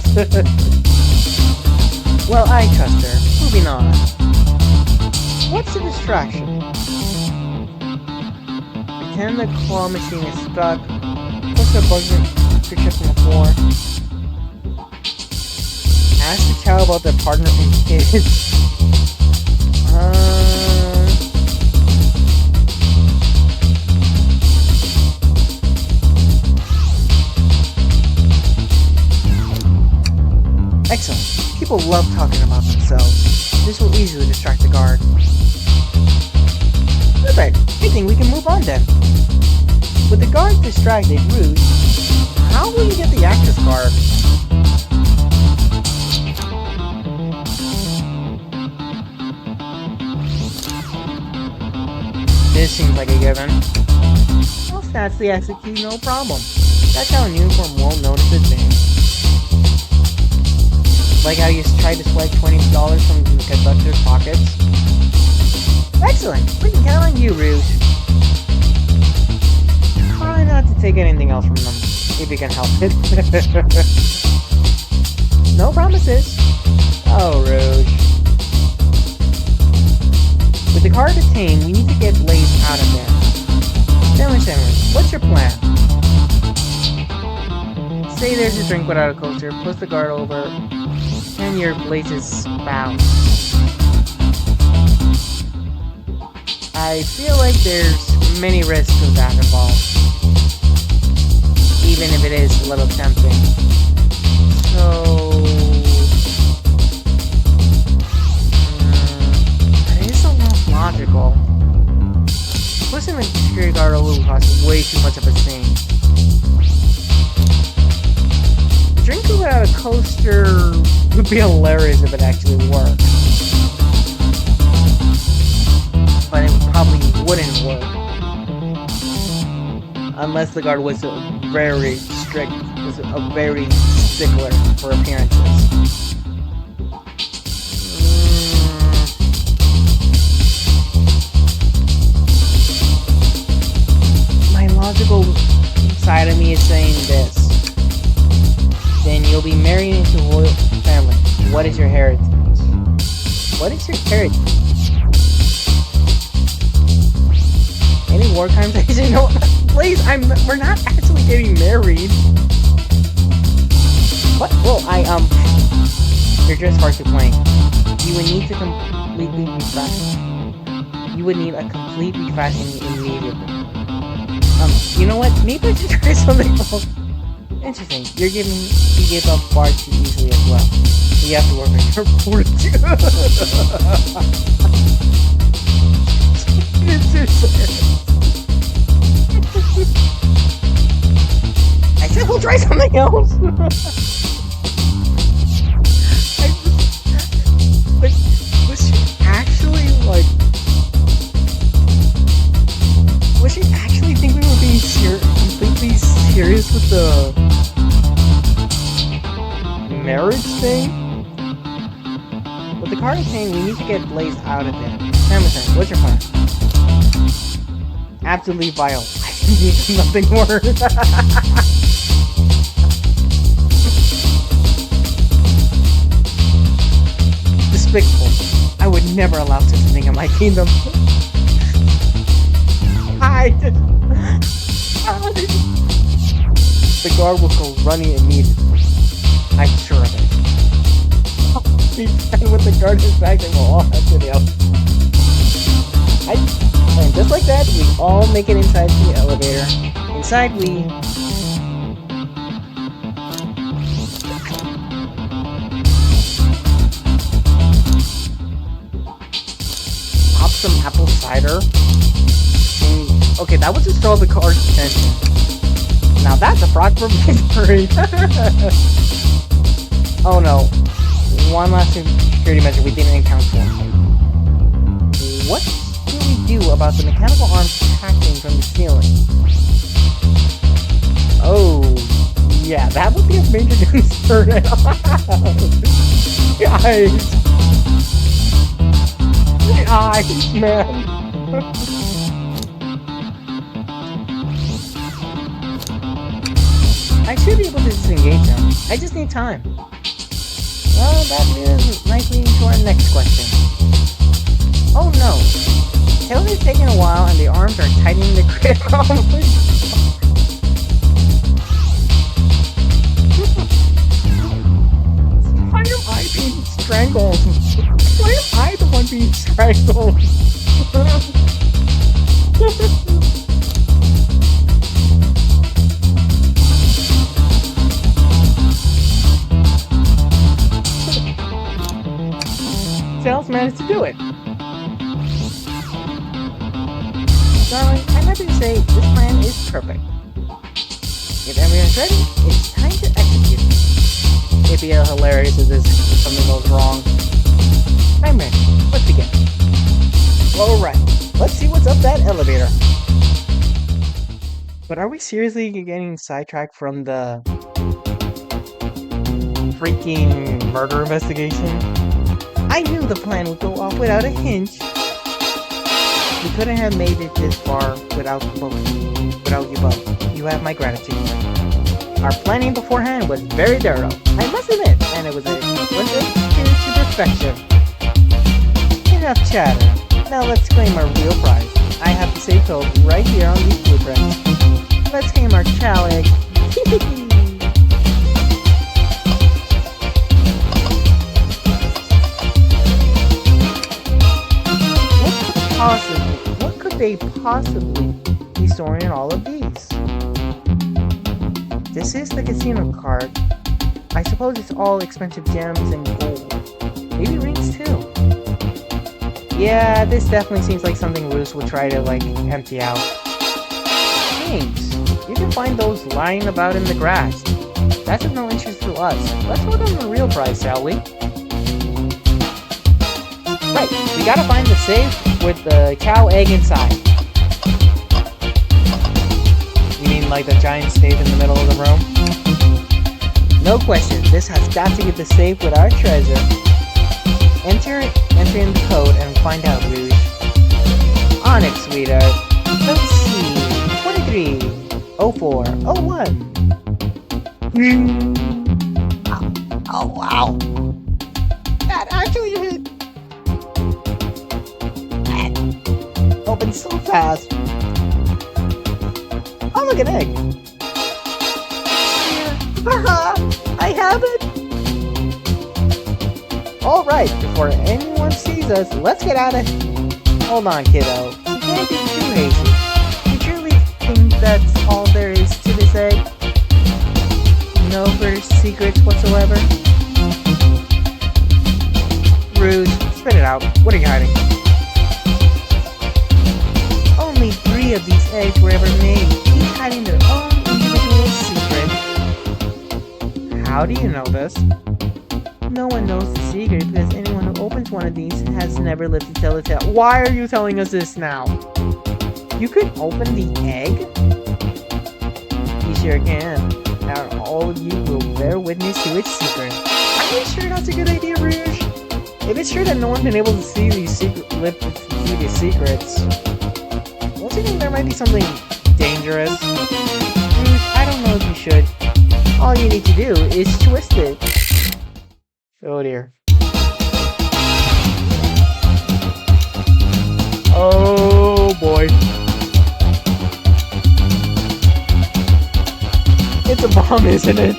Well, I trust her. Moving on. What's the distraction? Pretend the claw machine is stuck. Push the button picture from the floor. Ask the child about their partner and kids. Excellent. People love talking about themselves. This will easily distract the guard. Perfect. I think we can move on then. With the guard distracted, Rouge, how will you get the access card? This seems like a given. Well, that's the exit key, no problem. That's how a uniform won't notice a thing. Like how you tried to swipe $20 from the conductor's pockets. Excellent! We can count on you, Rouge. Try not to take anything else from them, if you can help it. No promises. Oh, Rouge. With the car detained, we need to get Blaze out of there. Gentlemen, what's your plan? Say there's a drink without a coaster, push the guard over, and your Blaze's spouse. I feel like there's many risks of that involved. Even if it is a little tempting. So... it is almost logical. Pushing the security guard over will cause way too much of a scene. Drinking without a coaster would be hilarious if it actually worked. But it probably wouldn't work. Unless the guard was very strict, was a very stickler for appearances. My logical side of me is saying this. Then you'll be married into a royal family. What is your What is your character? Any war crimes? No, please, we're not actually getting married. What? Well, you're just hard to play. You would need to completely refresh. You would need a complete refreshing immediately. You know what? Maybe I should try something else. Interesting. You gave up far too easily as well. You have to work on your fortitude. I said we'll try something else. Was she actually like? Was she actually think we were being completely serious with the marriage thing? With the car is saying we need to get Blaze out of there. Hamilton, what's your plan? Absolutely vile. I need nothing more. Despicable. I would never allow such a thing in my kingdom. The guard will go running immediately. I'm sure of it. And with the guard is back, they will all have to the elevator. And just like that, we all make it inside the elevator. Inside we... Pop some apple cider. Okay, that was just all the car's attention. Now that's a proper victory. Oh no. One last security measure we didn't account for. What do we do about the mechanical arms hacking from the ceiling? Oh, yeah, that would be a major concern. Guys, man. I should be able to disengage them. I just need time. Well, that leads nicely into our next question. Oh no. Tail is taking a while and the arms are tightening the grip. Why am I being strangled? Why am I the one being strangled? Tails managed to do it. Darling, I'm happy to say this plan is perfect. If everyone's ready, it's time to execute. It'd be hilarious if something goes wrong. I'm ready. Let's begin. Alright, let's see what's up that elevator. But are we seriously getting sidetracked from the freaking murder investigation? I knew the plan would go off without a hitch. We couldn't have made it this far without you both. You have my gratitude. Our planning beforehand was very thorough, I must admit, and it was executed to perfection. Enough chatter. Now let's claim our real prize. I have the safe code right here on these blueprints. Let's claim our challenge. What could they possibly be storing in all of these? This is the casino card. I suppose it's all expensive gems and gold. Maybe rings too. Yeah, this definitely seems like something Roos would try to, empty out. Rings. You can find those lying about in the grass. That's of no interest to us. Let's vote on the real prize, shall we? Right, we gotta find the safe with the cow egg inside. You mean like the giant safe in the middle of the room? No question, this has got to be the safe with our treasure. Enter in the code and find out, Rouge. On it, sweetheart. Let's see. 230401. Oh, wow. That actually hit. happened so fast. Oh, look, an egg. Haha, I have it. Alright, before anyone sees us, let's get out of here. Hold on, kiddo. You can't be too hasty. You truly think that's all there is to this egg? No further secrets whatsoever? Rude. Spit it out. What are you hiding? Only 3 of these eggs were ever made, each hiding their own individual secret. How do you know this? No one knows the secret because anyone who opens one of these has never lived to tell the tale. Why are you telling us this now? You could open the egg? You sure can. Now all of you will bear witness to its secret. Are you sure that's a good idea, Rouge? If it's true that no one's been able to see these secrets, don't you think there might be something dangerous? Rouge, I don't know if you should. All you need to do is twist it. Oh dear. Oh boy. It's a bomb, isn't it?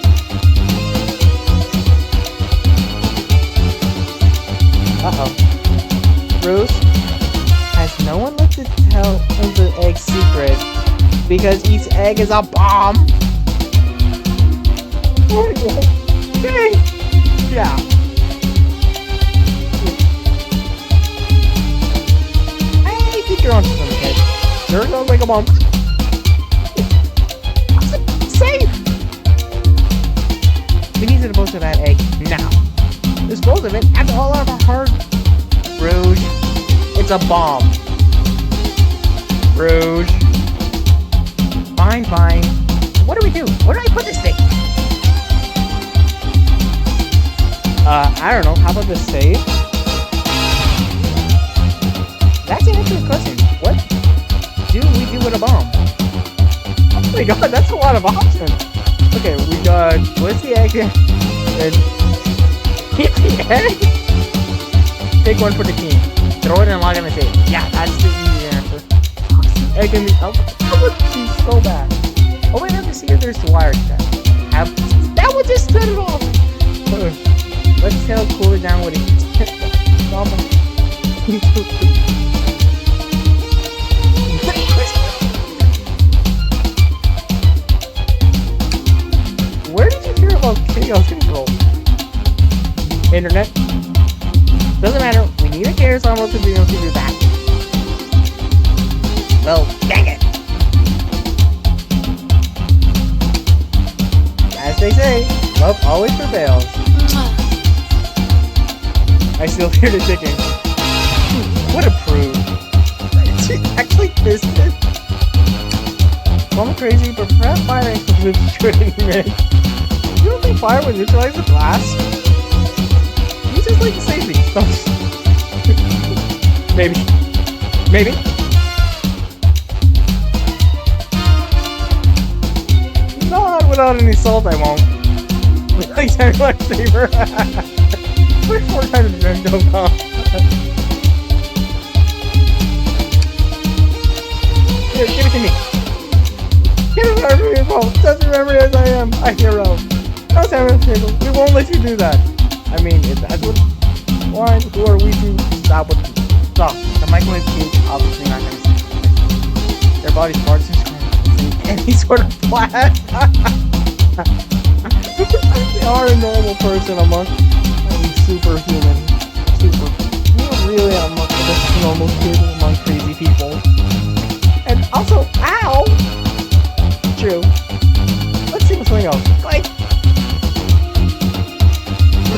Uh-oh. Bruce, has no one looked to tell the egg's secret because each egg is a bomb? Okay. Yeah. Hey, keep your arms on the head. There goes like a bomb. Safe! We need to dispose of that egg now. Dispose of it after all of our hard... Rouge. It's a bomb. Rouge. Fine, fine. What do we do? Where do I put this thing? I don't know. How about the safe? That's an interesting question. What do we do with a bomb? Oh my god, that's a lot of options. Okay, we got... What's the egg? Then... Hit the egg? Take one for the team. Throw it and log in the safe. Yeah, that's the easy answer. Egg in the... Oh, that would be so bad. Oh, wait, I have to see if there's the wire stuff. That would just set it off! Let's see how cool it down with it. Where did you hear about chaos control? Internet? Doesn't matter. We need a chaos envelope to be able to do that. Well, dang it! As they say, love always prevails. I still hear the ticking. What a prude. She actually kissed it. Well, I'm crazy, but perhaps fire explosions couldn't make. You don't think fire would neutralize the blast? You just like to say these stuff. Maybe. Maybe. Not without any salt, I won't. Like time lifesaver. 4 times no bomb. Here, give it to me. Give it to me, bro. Just remember as I am a hero. No time lifesaver. We won't let you do that. I mean, if that's what... Why? Who are we to stop with... Stop. The microwave cage obviously not gonna see. Their body parts are scrambling. Any sort of flash. They are a normal person among superhuman. You're really among the normal kid among crazy people. And also, ow! True. Let's see what's going on. Like...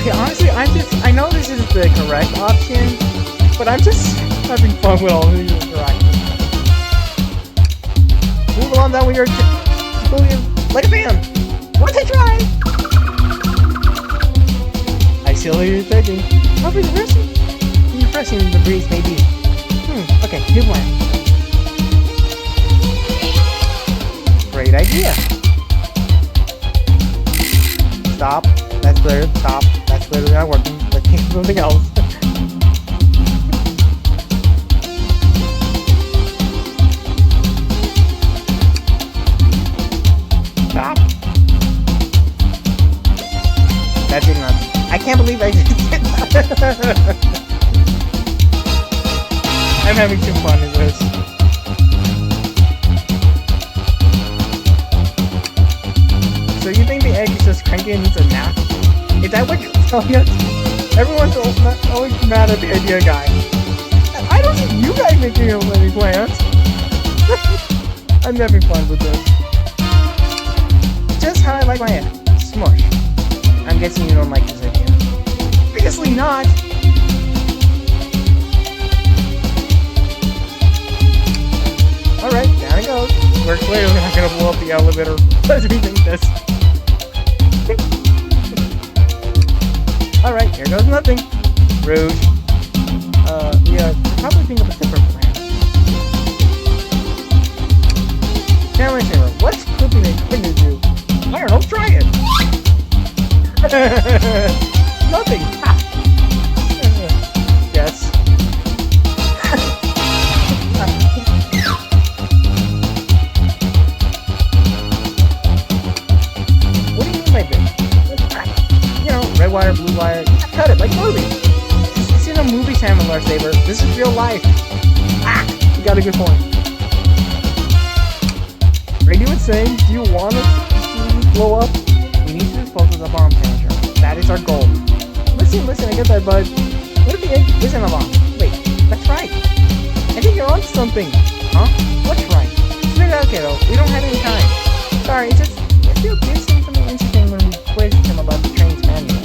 Okay, honestly, I know this is the correct option, but I'm just having fun with all these interactions. Move along down with your... like a fan! Once I try! I still hear you thinking. How refreshing the breeze may be. Okay, new plan. Great idea. Stop. That's clear. Stop. That's clearly not working. Let's think of something else. I'm having too fun with this. So you think the egg is just cranky and needs a nap? Is that what you're telling us? Everyone's always mad at the idea guy. I don't see you guys making any plans. I'm having fun with this. Just how I like my egg. Smush. I'm guessing you don't like this idea. Obviously not. Alright, down it goes. We're clearly not gonna blow up the elevator as we think this. Alright, here goes nothing. Rude. Yeah, probably think of a different plan. Camera saver, what's flipping it going to do? I don't know, try it! Nothing! Ha. Yes. What do you mean by this? You know, red wire, blue wire, cut it like movies. This isn't a movie channel, Lord Saber. This is real life. Ah! You got a good point. Radio is saying, do you want us to blow up? We need to dispose of the bomb, Senator. That is our goal. Listen, I get that, but what if the egg isn't a bomb? Wait, that's right. I think you're onto something. Huh? What's right? Spit it out, kiddo. We don't have any time. Sorry, it's just, I feel did seem something interesting when we quizzed him about the train's manual.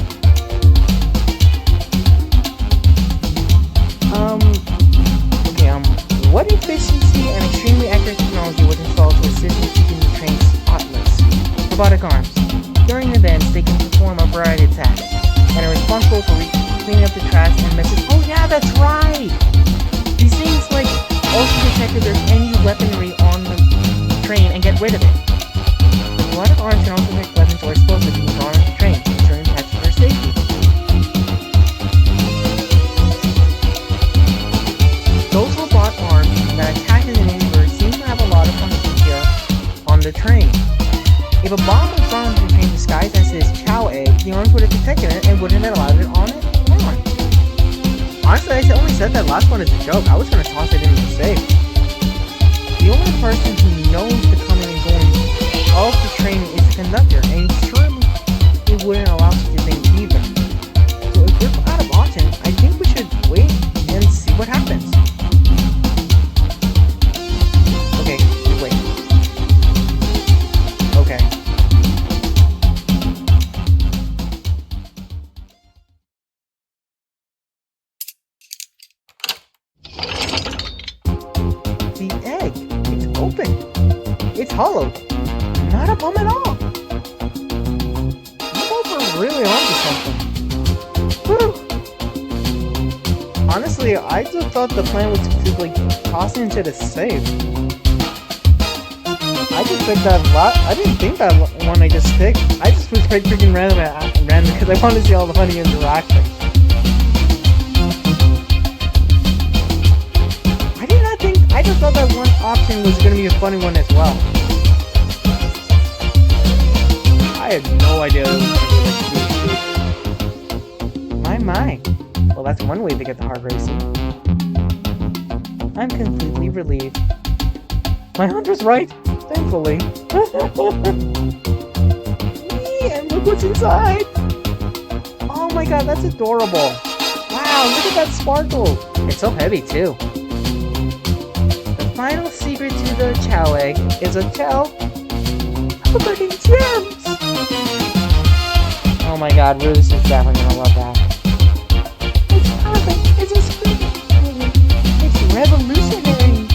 What efficiency and extremely accurate technology was installed to assist in keeping the train spotless? Robotic arms. During events, they can perform a variety of tasks, and are responsible for cleaning up the trash and messes. Oh yeah, that's right! These things, like, also detect if there's any weaponry on the train and get rid of it. The robotic arms can also detect weapons or explosives being brought on the train, ensuring passenger safety. Those robot arms that attack the neighbors seem to have a lot of functions here on the train. If a bomb was brought onto the train disguised as this chow egg, the arms would have detected it and wouldn't have allowed it on it. Honestly, I only said that last one as a joke. I was going to toss it in the safe. The only person who knows the coming and going of the train is the conductor, and surely he wouldn't allow such a thing either. So if we're out of options, I think we should wait and see what happens. Okay, wait. Okay. The egg, it's open. It's hollow. Not a bomb at all. You guys are really onto something. Woo! Honestly, I just thought the plan was to like toss it into the safe. I just picked that I didn't think that one I just picked. I just was freaking random because I wanted to see all the funny interactions. I just thought that one option was going to be a funny one as well. I had no idea it was going to be like My. Well, that's one way to get the heart racing. I'm completely relieved. My hunch was right, thankfully. And look what's inside! Oh my god, that's adorable! Wow, look at that sparkle! It's so heavy, too. The final secret to the chow egg is a chow covered in gems! Oh my god, Ruth is definitely gonna love that. It's perfect! It's a it's revolutionary!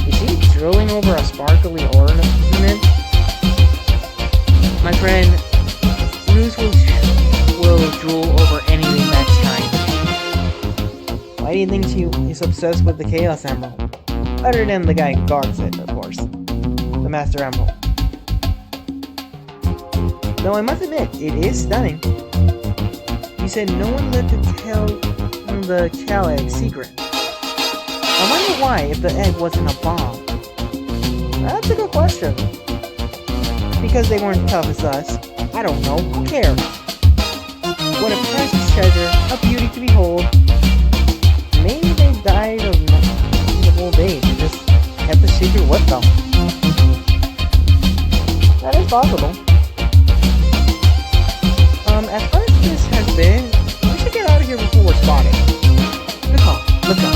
Is he drooling over a sparkly ornament? My friend, Ruth will drool over anything next time. Why do you think she is obsessed with the Chaos Emerald? Other than the guy who guards it, of course. The Master Emerald. Though I must admit, it is stunning. You said no one lived to tell the chow egg secret. I wonder why, if the egg wasn't a bomb. That's a good question. Because they weren't tough as us. I don't know, who cares? What a precious treasure, a beauty to behold. Maybe they died of Let's go.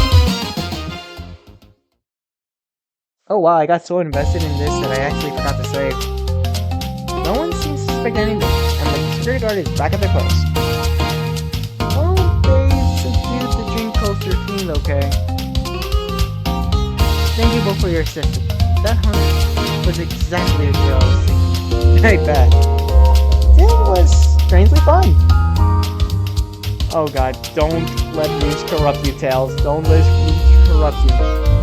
Oh wow, I got so invested in this that I actually forgot to save. No one seems to suspect anything, and the security guard is back at their post. Oh, they subdued the drink coaster fiend, okay. Thank you both for your assistance. That hunt was exactly the girl I was thinking. I bet. It was strangely fun. Oh god, don't let Rouge corrupt you, Tails. Don't let Rouge corrupt you.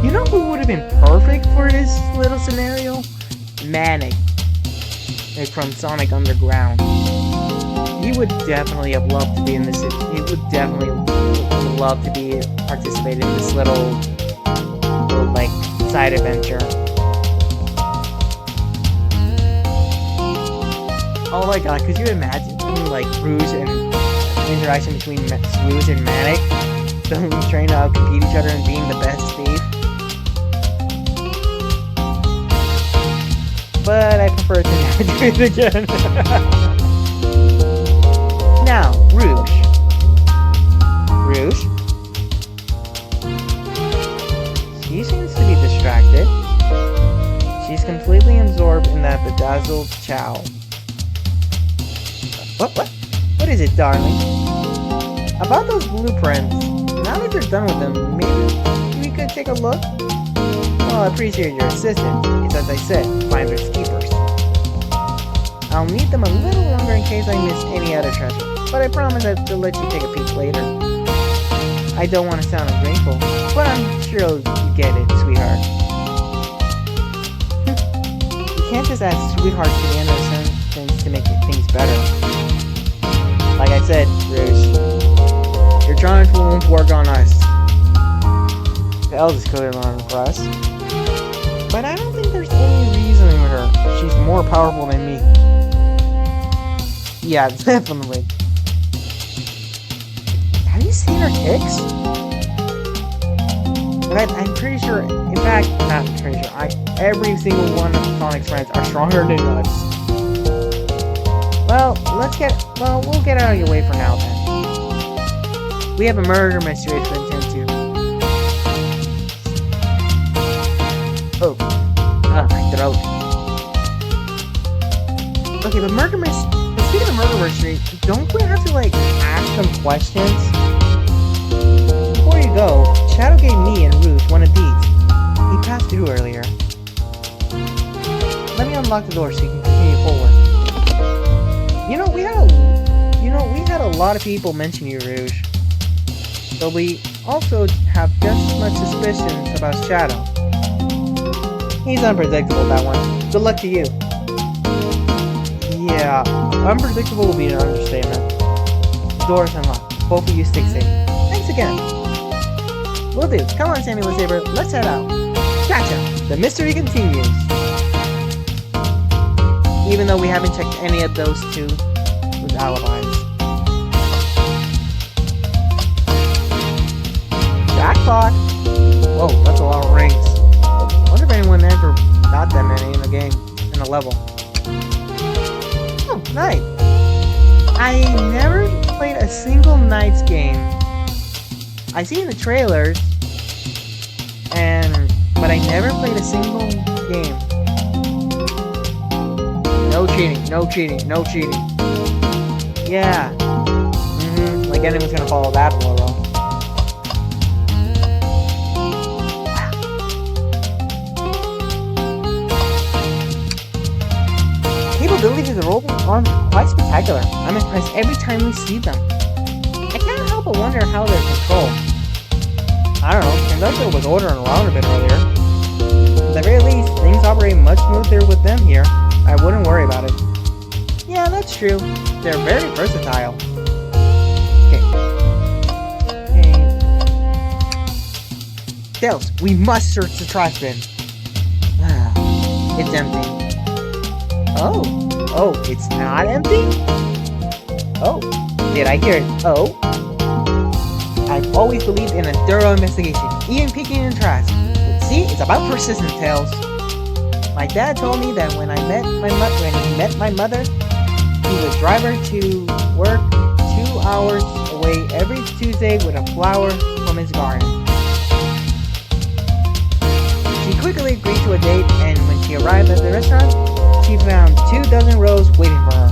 You know who would have been perfect for this little scenario? Manic. Like from Sonic Underground. He would definitely have loved to be in this. He would definitely love to be participating in this little like side adventure. Oh my god, could you imagine like Rouge and interaction between Rouge and Manic? Them trying to outcompete each other and being the best thief. But I prefer to not do it again. Now, Rouge. Rouge? She seems to be distracted. She's completely absorbed in that bedazzled chow. What is it, darling? About those blueprints. Now that you're done with them, maybe we could take a look? Well, I appreciate your assistance. It's as I said, finders keepers. I'll need them a little longer in case I miss any other treasure, but I promise I'll let you take a peek later. I don't want to sound ungrateful, but I'm sure you get it, sweetheart. You can't just add sweetheart to the end of a sentence to make things better. Like I said, Rouge, your charm won't work on us. The eldest could have impressed. But I don't think there's any reasoning with her. She's more powerful than me. Yeah, definitely. Have you seen her kicks? But I'm pretty sure, in fact, not pretty sure, every single one of Sonic's friends are stronger than us. Well, we'll get out of your way for now then. We have a murder mystery to attend to. Oh, my throat. Okay, but speaking of murder mystery, don't we have to, like, ask them questions? Before you go, Shadow gave me and Rouge one of these. He passed through earlier. Let me unlock the door so you can continue forward. We had a lot of people mention you, Rouge. So we also have just as much suspicions about Shadow. He's unpredictable, that one. Good luck to you. Yeah, unpredictable will be an understatement. The door's unlocked. Both of you stay safe. Thanks again. Will do. Come on, Samuel and Saber. Let's head out. Gotcha. The mystery continues. Even though we haven't checked any of those two with alibis. Jackpot! Whoa, that's a lot of rings. I wonder if anyone ever got that many in a game, in a level. Oh, night. I never played a single Knights game. I see in the trailers, but I never played a single game. No cheating, no cheating, no cheating. Yeah. Like anyone's gonna follow that rule. Capabilities of the robot arms are quite spectacular. I'm impressed every time we see them. I can't help but wonder how they're controlled. I don't know, Conductor was ordering around a bit earlier. At the very least, things operate much smoother with them here. I wouldn't worry about it. Yeah, that's true. They're very versatile. Okay. Tails, we must search the trash bin. It's empty. Oh, it's not empty? Oh, did I hear it? Oh. I've always believed in a thorough investigation, even peeking in trash. See, it's about persistence, Tails. My dad told me that when he met my mother, he would drive her to work 2 hours away every Tuesday with a flower from his garden. she arrived at the restaurant, she found 24 rows waiting for her.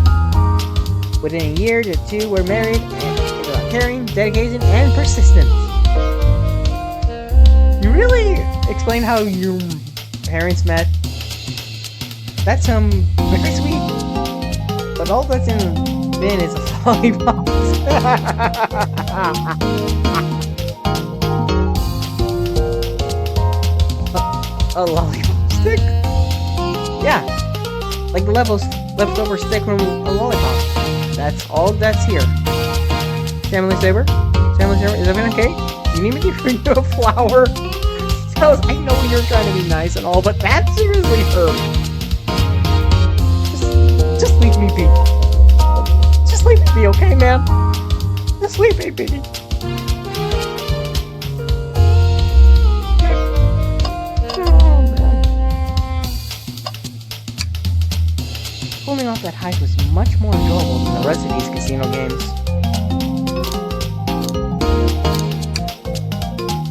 Within a year, the two were married, and it's about caring, dedication, and persistence. You really explain how your parents met? That's very sweet. But all that's in the bin is a lollipop. A lollipop stick? Yeah, like the leftover stick from a lollipop. That's all that's here. Family saver? Family saver, is everything okay? You need me to bring you a flower? Tell us, I know you're trying to be nice and all, but that seriously hurt. Just leave me be. Just leave me be, okay, man? Just leave me be. Pulling off that heist was much more enjoyable than the rest of these casino games.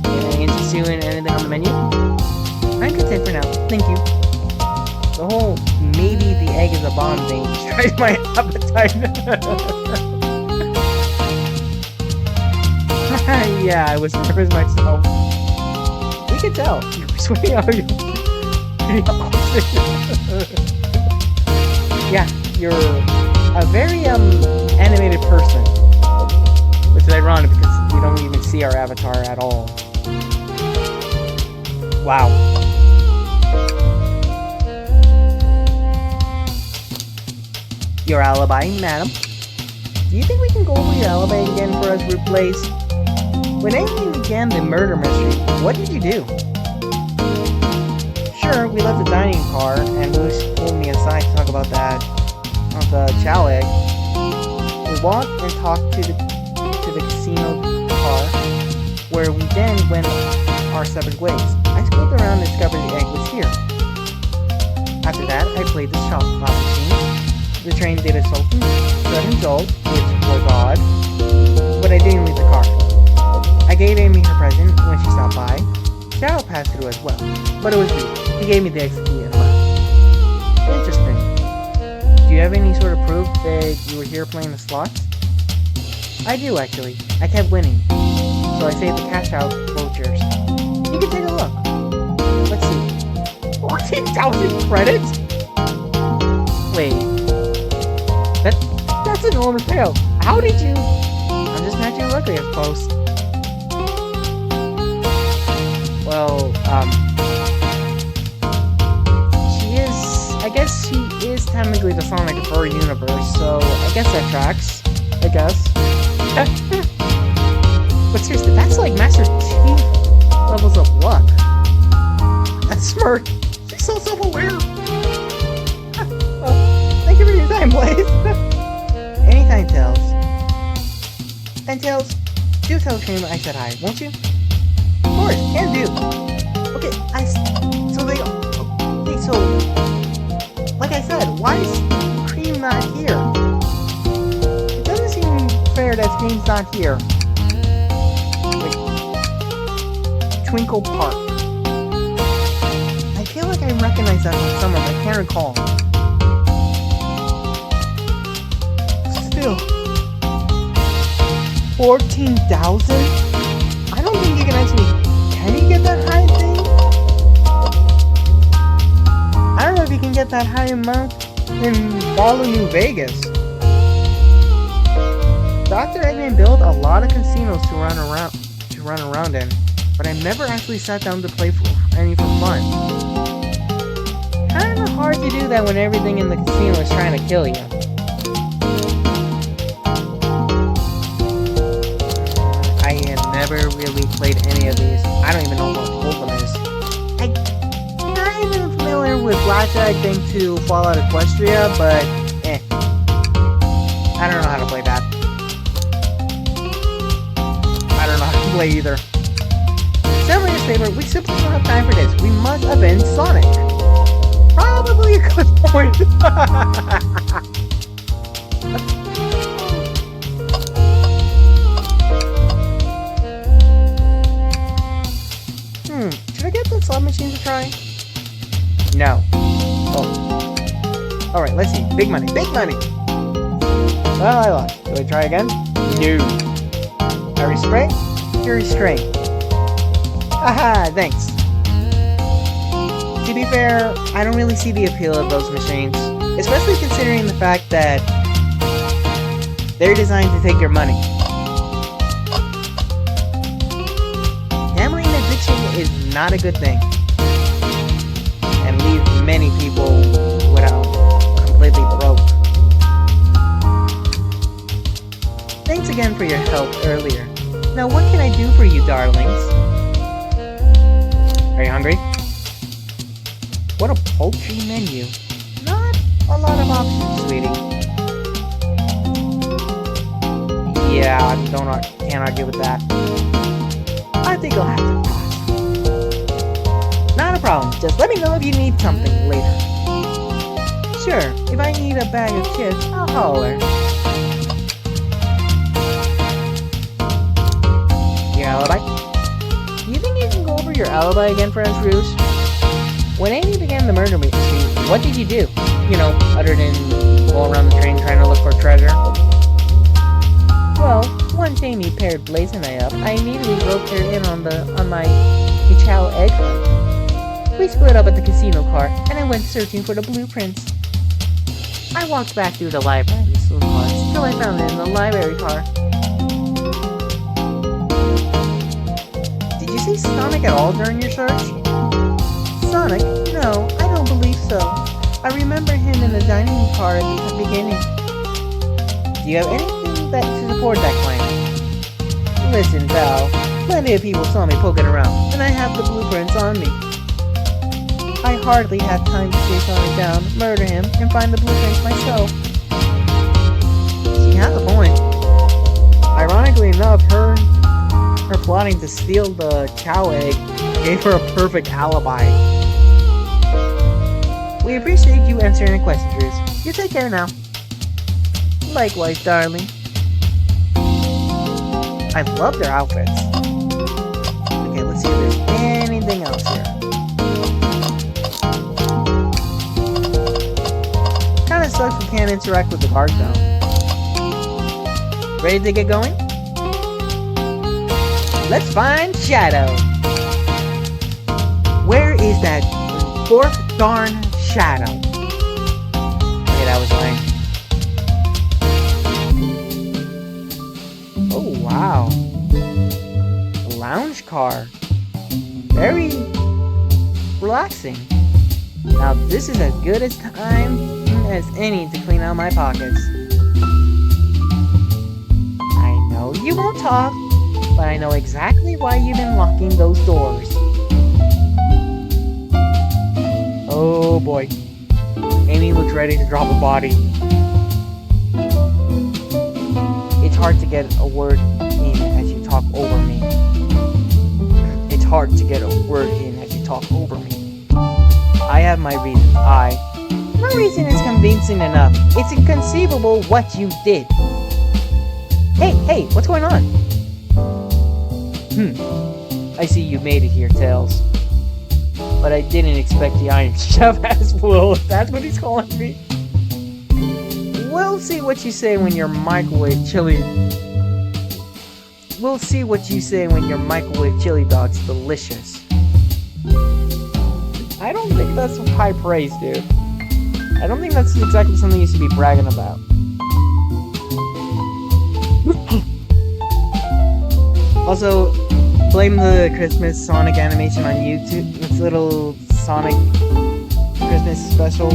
Can I interest you in anything on the menu? I'm content for now, thank you. The whole maybe the egg is a bomb thing destroys my appetite. Yeah, I was nervous myself. We could tell. You were sweating out your Yeah, you're a very animated person, which is ironic because we don't even see our avatar at all. Wow. Your alibi, madam. Do you think we can go over your alibi again for us to replace? When Amy began the murder mystery, what did you do? Sure, we left the dining car, and Moose pulled me aside to talk about that on the chow egg. We walked and talked to the casino car, where we then went our separate ways. I scrolled around and discovered the egg was here. After that, I played the shop machine. The train did a sudden jolt, which was odd, but I didn't leave the car. I gave Amy her present when she stopped by. Shadow passed through as well, but it was me. He gave me the exit key and left. Interesting. Do you have any sort of proof that you were here playing the slots? I do, actually. I kept winning, so I saved the cash out vouchers. You can take a look. Let's see. 14,000 credits? Wait. That's an enormous payout. How did you... I'm just matching lucky, I suppose. Well, I guess she is technically the Sonic of her universe, so I guess that tracks. I guess. But seriously, that's like Master Chief levels of luck. That smirk. She's so self-aware. Thank you for your time, Blaze. Anytime, Tails. And Tails, do tell Cream I said hi, won't you? Of course, can do. Okay, so like I said, why is Cream not here? It doesn't seem fair that Cream's not here. Like, Twinkle Park. I feel like I recognize that from somewhere, but I can't recall. Still, 14,000? I don't think you can actually... Can you get that high thing? I don't know if you can get that high amount in Balo, New Vegas. Dr. Eggman built a lot of casinos to run around in, but I never actually sat down to play for any for fun. Kinda hard to do that when everything in the casino is trying to kill you. I have never really played any of these. I don't even know what Hold'em is. I'm kind of familiar with Blackjack thanks to Fallout Equestria, but I don't know how to play that. I don't know how to play either. Several years later, we simply don't have time for this. We must avenge Sonic. Probably a good point. Should I get the slot machine to try? No. Oh. Alright, let's see. Big money. Big money! Well, I lost. Do I try again? No. I restrain? You're restrained. Haha, thanks. To be fair, I don't really see the appeal of those machines. Especially considering the fact that they're designed to take your money. Gambling addiction is not a good thing. And leaves many people without completely broke. Thanks again for your help earlier. Now what can I do for you, darlings? Are you hungry? What a paltry menu. Not a lot of options, sweetie. Yeah, can't argue with that. I think I'll have to pass. Not a problem. Just let me know if you need something later. Sure, if I need a bag of chips, I'll holler. Your alibi? You think you can go over your alibi again, French Rouge? When Amy began the murder mystery, what did you do? You know, other than go around the train trying to look for treasure? Well, once Amy paired Blaze and I up, I immediately roped her in on my Chow egg hunt. We split up at the casino car, and I went searching for the blueprints. I walked back through the library until I found it in the library car. Did you see Sonic at all during your search? Sonic? No, I don't believe so. I remember him in the dining room car at the beginning. Do you have anything to support that claim? Listen, pal. Plenty of people saw me poking around, and I have the blueprints on me. I hardly had time to chase Sonic down, murder him, and find the blueprints myself. She has a point. Ironically enough, her plotting to steal the Chow egg gave her a perfect alibi. We appreciate you answering the questions, Bruce. You take care now. Likewise, darling. I love their outfits. Okay, let's see if there's anything else here. Kinda sucks we can't interact with the card though. Ready to get going? Let's find Shadow. Where is that fourth darn Shadow? Okay, that was lame. Oh, wow. A lounge car. Very relaxing. Now, this is as good a time as any to clean out my pockets. I know you won't talk, but I know exactly why you've been locking those doors. Oh boy. Amy looks ready to drop a body. It's hard to get a word in as you talk over me. It's hard to get a word in as you talk over me. I have my reasons. My reason is convincing enough. It's inconceivable what you did. Hey, what's going on? I see you made it here, Tails. But I didn't expect the Iron Chef as well. That's what he's calling me. We'll see what you say when your microwave chili... We'll see what you say when your microwave chili dog's delicious. I don't think that's high praise, dude. I don't think that's exactly something you should be bragging about. Also, blame the Christmas Sonic animation on YouTube. It's little Sonic Christmas special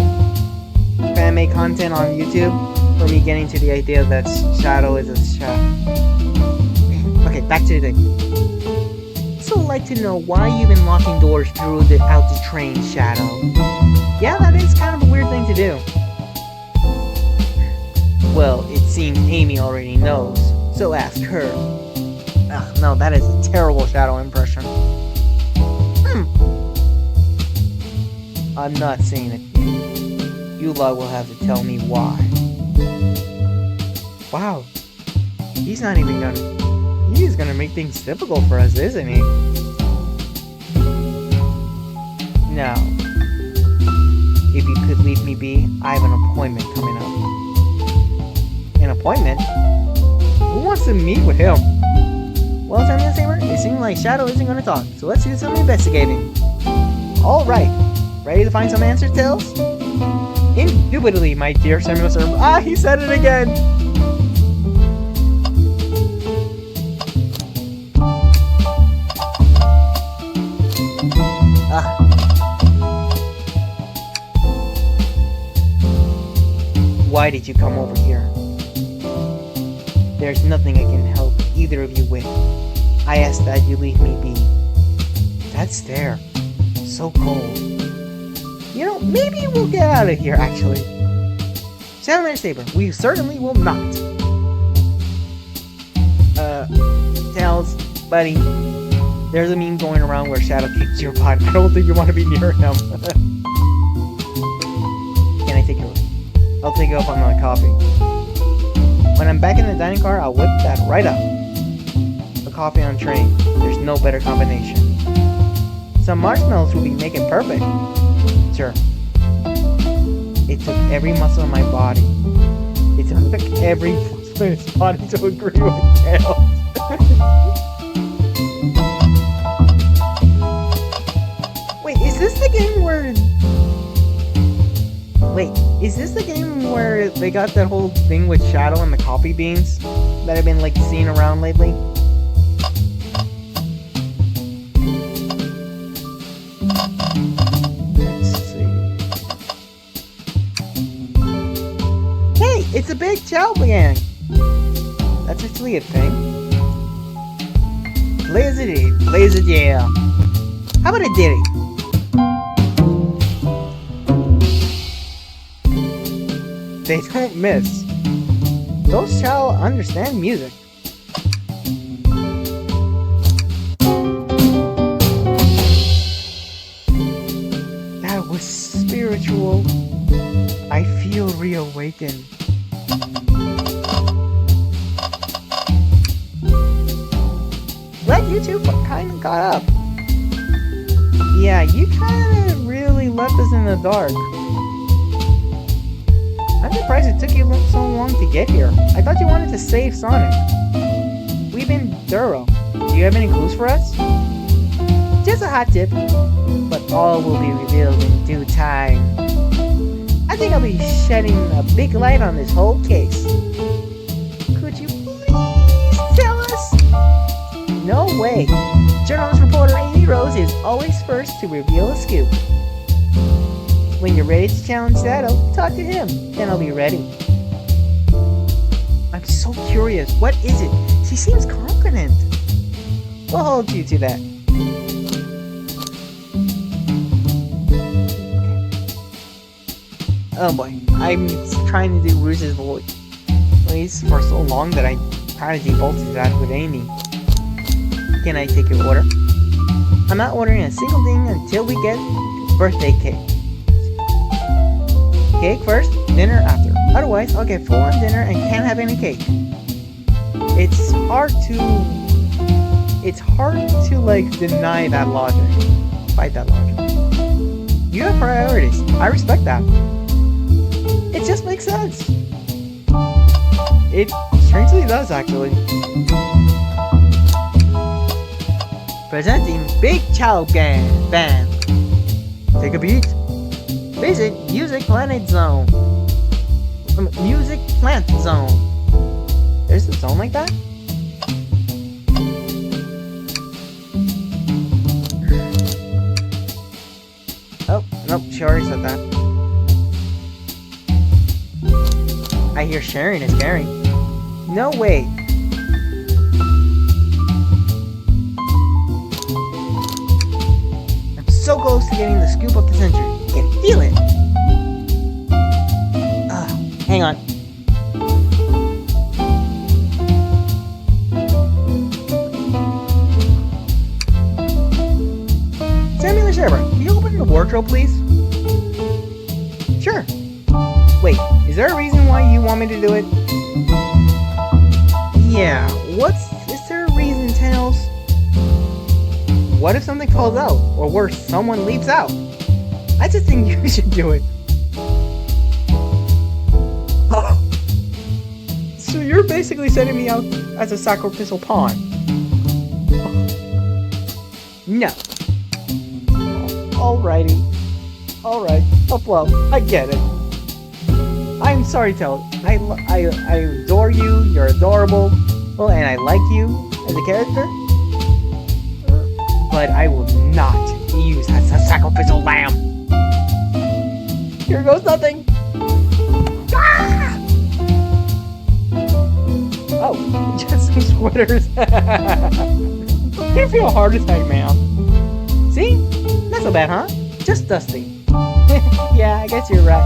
fan-made content on YouTube for me getting to the idea that Shadow is a chef. Okay, back to the thing. So I'd like to know why you've been locking doors out the train, Shadow. Yeah, that is kind of a weird thing to do. Well, it seems Amy already knows, so ask her. Ugh, no, that is a terrible Shadow impression. I'm not saying it. You lot will have to tell me why. Wow. He's not even gonna... He's gonna make things difficult for us, isn't he? Now, if you could me be. I have an appointment coming up. An appointment? Who wants to meet with him? Well, Samuel Saber, it seems like Shadow isn't going to talk, so let's do some investigating. Alright, ready to find some answers, Tails? Indubitably, my dear Samuel Saber. Ah, he said it again! Why did you come over here? There's nothing I can help either of you with. I ask that you leave me be. That stare. So cold. You know, maybe we'll get out of here, actually. Samurai Saber, we certainly will not. Tails, buddy. There's a meme going around where Shadow kicks your butt. I don't think you want to be near him. Can I take your... I'll take you up on my coffee. When I'm back in the dining car, I'll whip that right up. A coffee on train. There's no better combination. Some marshmallows will be making perfect. Sure. It took every muscle in my body. It took every muscle in his body to agree with Tails. Wait, is this the game where... Wait, is this the game where they got that whole thing with Shadow and the coffee beans that have been like seen around lately? Let's see. Hey, it's a big Chow Gang! That's actually a thing. Blaze it, yeah. How about a ditty? They don't miss. Those Chow understand music. That was spiritual. I feel reawakened. Glad you two kinda got up. Yeah, you kinda really left us in the dark. I'm surprised it took you so long to get here. I thought you wanted to save Sonic. We've been thorough. Do you have any clues for us? Just a hot tip, but all will be revealed in due time. I think I'll be shedding a big light on this whole case. Could you please tell us? No way. Journalist reporter Amy Rose is always first to reveal a scoop. When you're ready to challenge Shadow, talk to him, then I'll be ready. I'm so curious. What is it? She seems confident. We'll hold you to that. Oh boy, I'm trying to do Rouge's voice for so long that I kind of defaulted to that with Amy. Can I take your order? I'm not ordering a single thing until we get birthday cake. Cake first, dinner after. Otherwise, I'll get full-on dinner and can't have any cake. It's hard to like deny that logic. Fight that logic. You have priorities. I respect that. It just makes sense. It strangely does, actually. Presenting Big Chow Band. Take a beat. Visit Music Planet Zone. Music Plant Zone. There's a zone like that? Oh, nope, she already said that. I hear sharing is caring. No way. I'm so close to getting the scoop of the century. I can feel it. Hang on. Samuel Saber, can you open the wardrobe, please? Sure. Wait, is there a reason why you want me to do it? Yeah, is there a reason, Tails? What if something falls out? Or worse, someone leaps out? I just think you should do it. you're basically setting me out as a sacrificial pawn. No. Alrighty. Alright. Oh, well, I get it. I'm sorry, Tails. I adore you. You're adorable. Well, and I like you as a character. But I will not be used as a sacrificial lamb. Here goes nothing. Ah! Oh, just some squitters. You feel a heart attack, man. See? Not so bad, huh? Just dusty. Yeah, I guess you're right.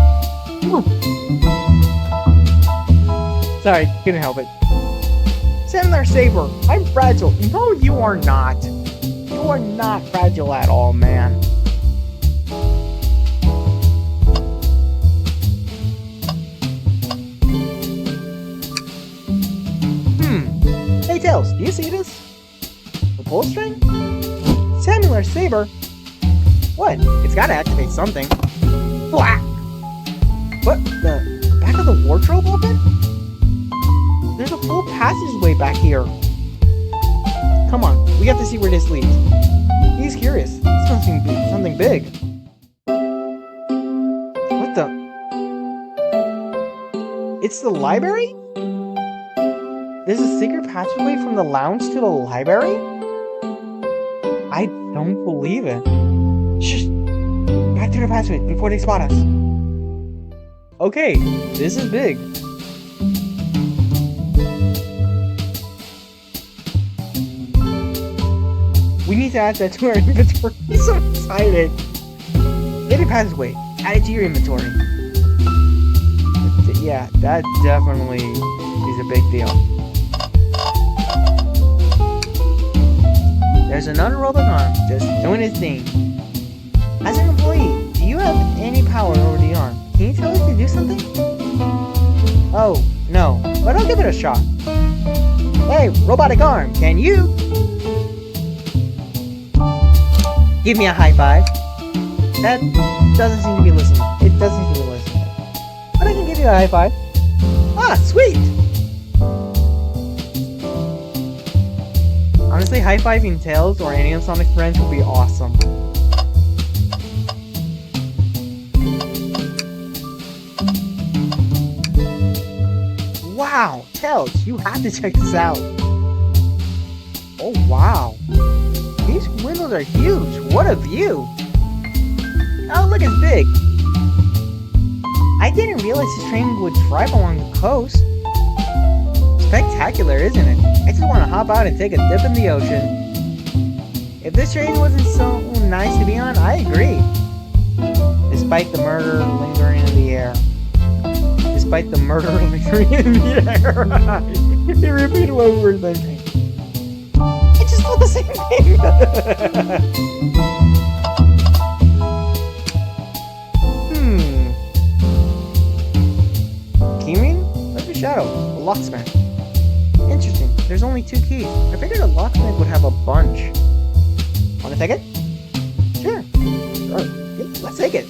Sorry, couldn't help it. Sandler Saber, I'm fragile. No, you are not. You are not fragile at all, man. Hey, Tails, do you see this? The pull string? Sandler Saber? What? It's gotta activate something. Whack! What? The back of the wardrobe open? There's a full passageway back here. Come on, we have to see where this leads. He's curious. This must be something big. What the? It's the library? There's a secret passageway from the lounge to the library? I don't believe it. Shh! Back to the passageway before they spot us. Okay, this is big. We need to add that to our inventory. I'm so excited. Hidden passageway. Add it to your inventory. Yeah, that definitely is a big deal. There's another robot arm just doing its thing. As an employee, do you have any power over the arm? Can you tell us to do something? Oh, no, but I'll give it a shot. Hey, robotic arm, can you? Give me a high five. That doesn't seem to be listening. It doesn't seem to be listening. But I can give you a high five. Ah, sweet! Honestly, high-fiving Tails or any of Sonic's friends would be awesome. Wow! Tails, you have to check this out. Oh, wow. These windows are huge. What a view! Oh, look, it's big. I didn't realize this train would drive along the coast. Spectacular, isn't it? I just want to hop out and take a dip in the ocean. If this train wasn't so nice to be on, I agree. Despite the murder lingering in the air. Despite the murder lingering in the air. He repeated over the thing. It just felt the same thing. Keyring? Where's the shadow? A locksmith. Interesting. There's only 2 keys. I figured a locksmith would have a bunch. Wanna take it? Sure. Okay, let's take it.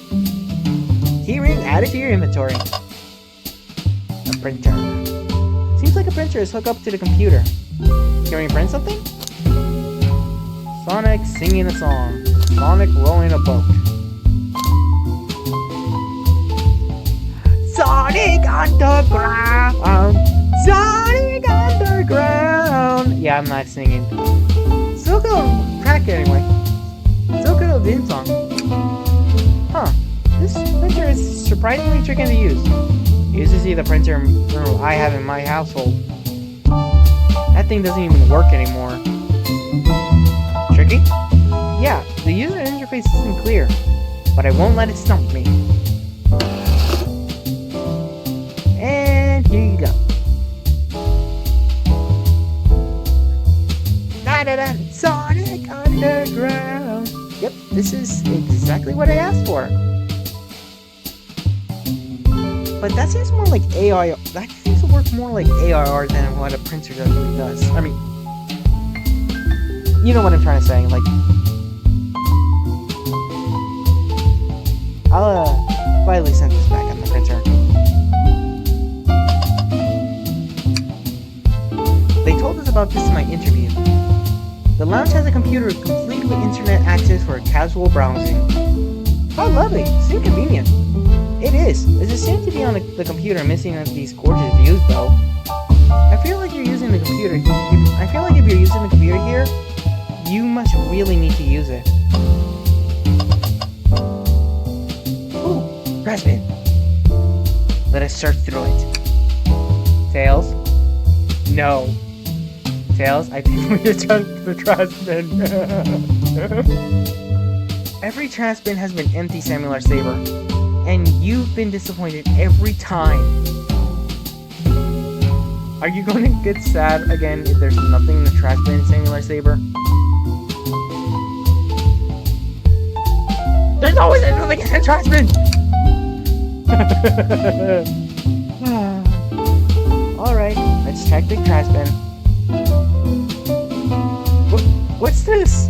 Keyring added to your inventory. A printer. Seems like a printer is hooked up to the computer. Can we print something? Sonic singing a song. Sonic rowing a boat. Sonic Underground! Sonic Underground! Yeah, I'm not singing. Still good track anyway. Still good old theme song. Huh. This printer is surprisingly tricky to use. You used to see the printer I have in my household. That thing doesn't even work anymore. Tricky? Yeah, the user interface isn't clear, but I won't let it stump me. And here you go. Da-da-da, Sonic Underground. Yep, this is exactly what I asked for. But that seems more like AI. That seems to work more like AR than what a printer really does. I mean, you know what I'm trying to say. Like, I'll finally send this back on the printer. off, this is my interview. The lounge has a computer complete with internet access for casual browsing. Oh, lovely. Seems convenient. It is. It's a shame to be on the computer missing these gorgeous views, though. I feel like you're using the computer. I feel like if you're using the computer here, you must really need to use it. Ooh, trash bin. Let us search through it. Tails? No. Tails, I think we just jumped the trash bin. Every trash bin has been empty, Samuel Saber. And you've been disappointed every time. Are you going to get sad again if there's nothing in the trash bin, Samuel Saber? There's always something in the trash bin! Alright, let's check the trash bin. What's this?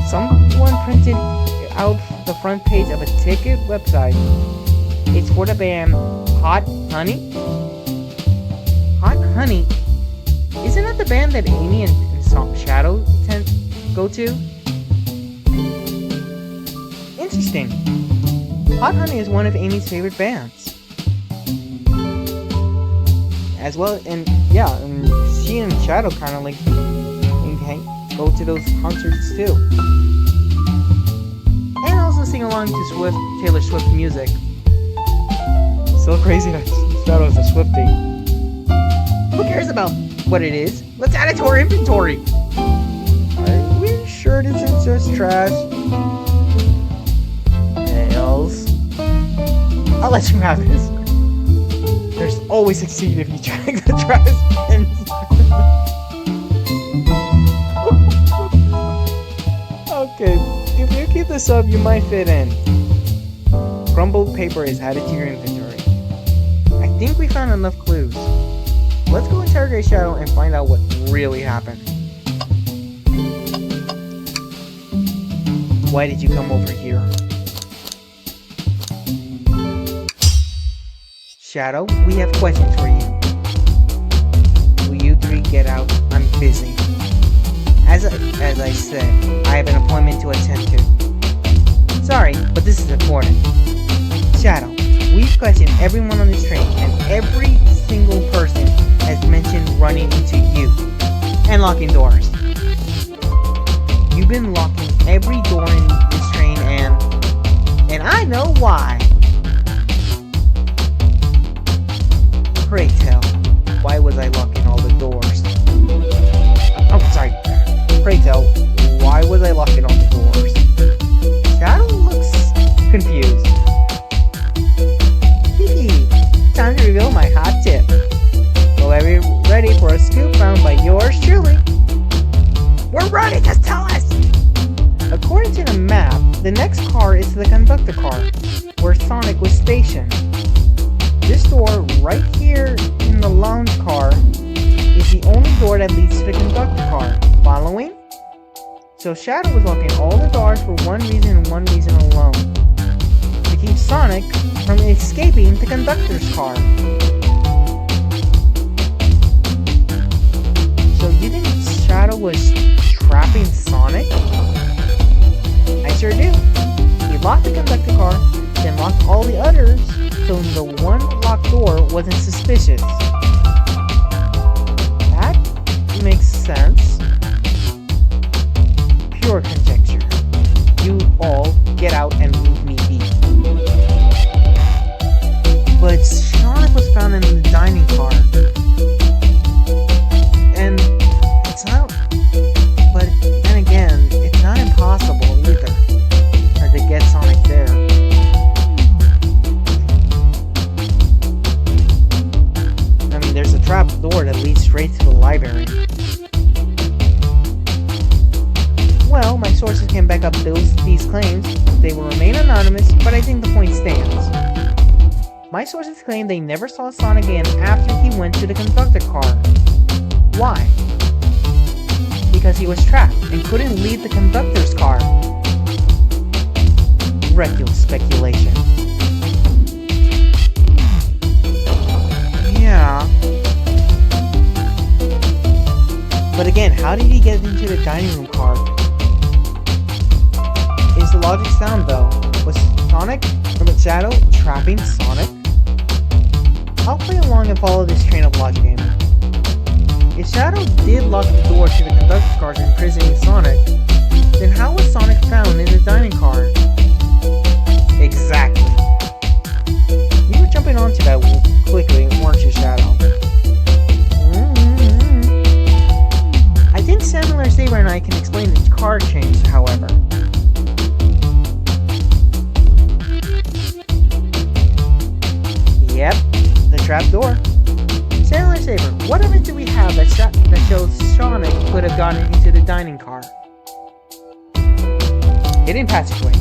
Someone printed out the front page of a ticket website. It's for the band Hot Honey? Hot Honey? Isn't that the band that Amy and Shadow go to? Interesting. Hot Honey is one of Amy's favorite bands. As well, and yeah, and she and Shadow kind of like go to those concerts too. And also sing along to Taylor Swift music. So crazy that Shadow's a Swiftie. Who cares about what it is? Let's add it to our inventory. Are we sure this is just trash? Tails. I'll let you have this. There's always succeed if you check the trash bins. Okay, if you keep this up, you might fit in. Crumbled paper is added to your inventory. I think we found enough clues. Let's go interrogate Shadow and find out what really happened. Why did you come over here? Shadow, we have questions for you. Will you three get out? I'm busy. As I said, I have an appointment to attend to. Sorry, but this is important. Shadow, we've questioned everyone on this train, and every single person has mentioned running into you and locking doors. You've been locking every door in this train, and I know why. Pray tell, why was I locking all the doors? Oh, sorry. Pray tell, why was I locking all the doors? Shadow looks confused. Hee, time to reveal my hot tip. So are we ready for a scoop found by yours truly? We're ready, just tell us! According to the map, the next car is the conductor car, where Sonic was stationed. This door right here in the lounge car is the only door that leads to the conductor car. Following? So Shadow was locking all the doors for one reason and one reason alone. To keep Sonic from escaping the conductor's car. So you think Shadow was trapping Sonic? I sure do. He locked the conductor car, then locked all the others, so the one locked door wasn't suspicious. That makes sense. Pure conjecture. You all get out and leave me be. But Sonic was found in the dining car. And it's not... But then again, it's not impossible either. Or to get Sonic there. There's a trap door that leads straight to the library. Well, my sources can back up these claims. They will remain anonymous, but I think the point stands. My sources claim they never saw Sonic again after he went to the conductor car. Why? Because he was trapped and couldn't leave the conductor's car. reckless speculation. Yeah. But again, how did he get into the dining room car? Is the logic sound though? Was Sonic, with Shadow, trapping Sonic? I'll play along and follow this train of logic game. If Shadow did lock the door to the conductor cars imprisoning Sonic, then how was Sonic found in the dining car? Exactly. You were jumping onto that quickly, weren't you, Shadow? I think Samuel, Saber, and I can explain the car change, however. Yep, the trap door. Samuel, Saber, what evidence do we have that shows Sonic could have gotten into the dining car? Hidden passageway.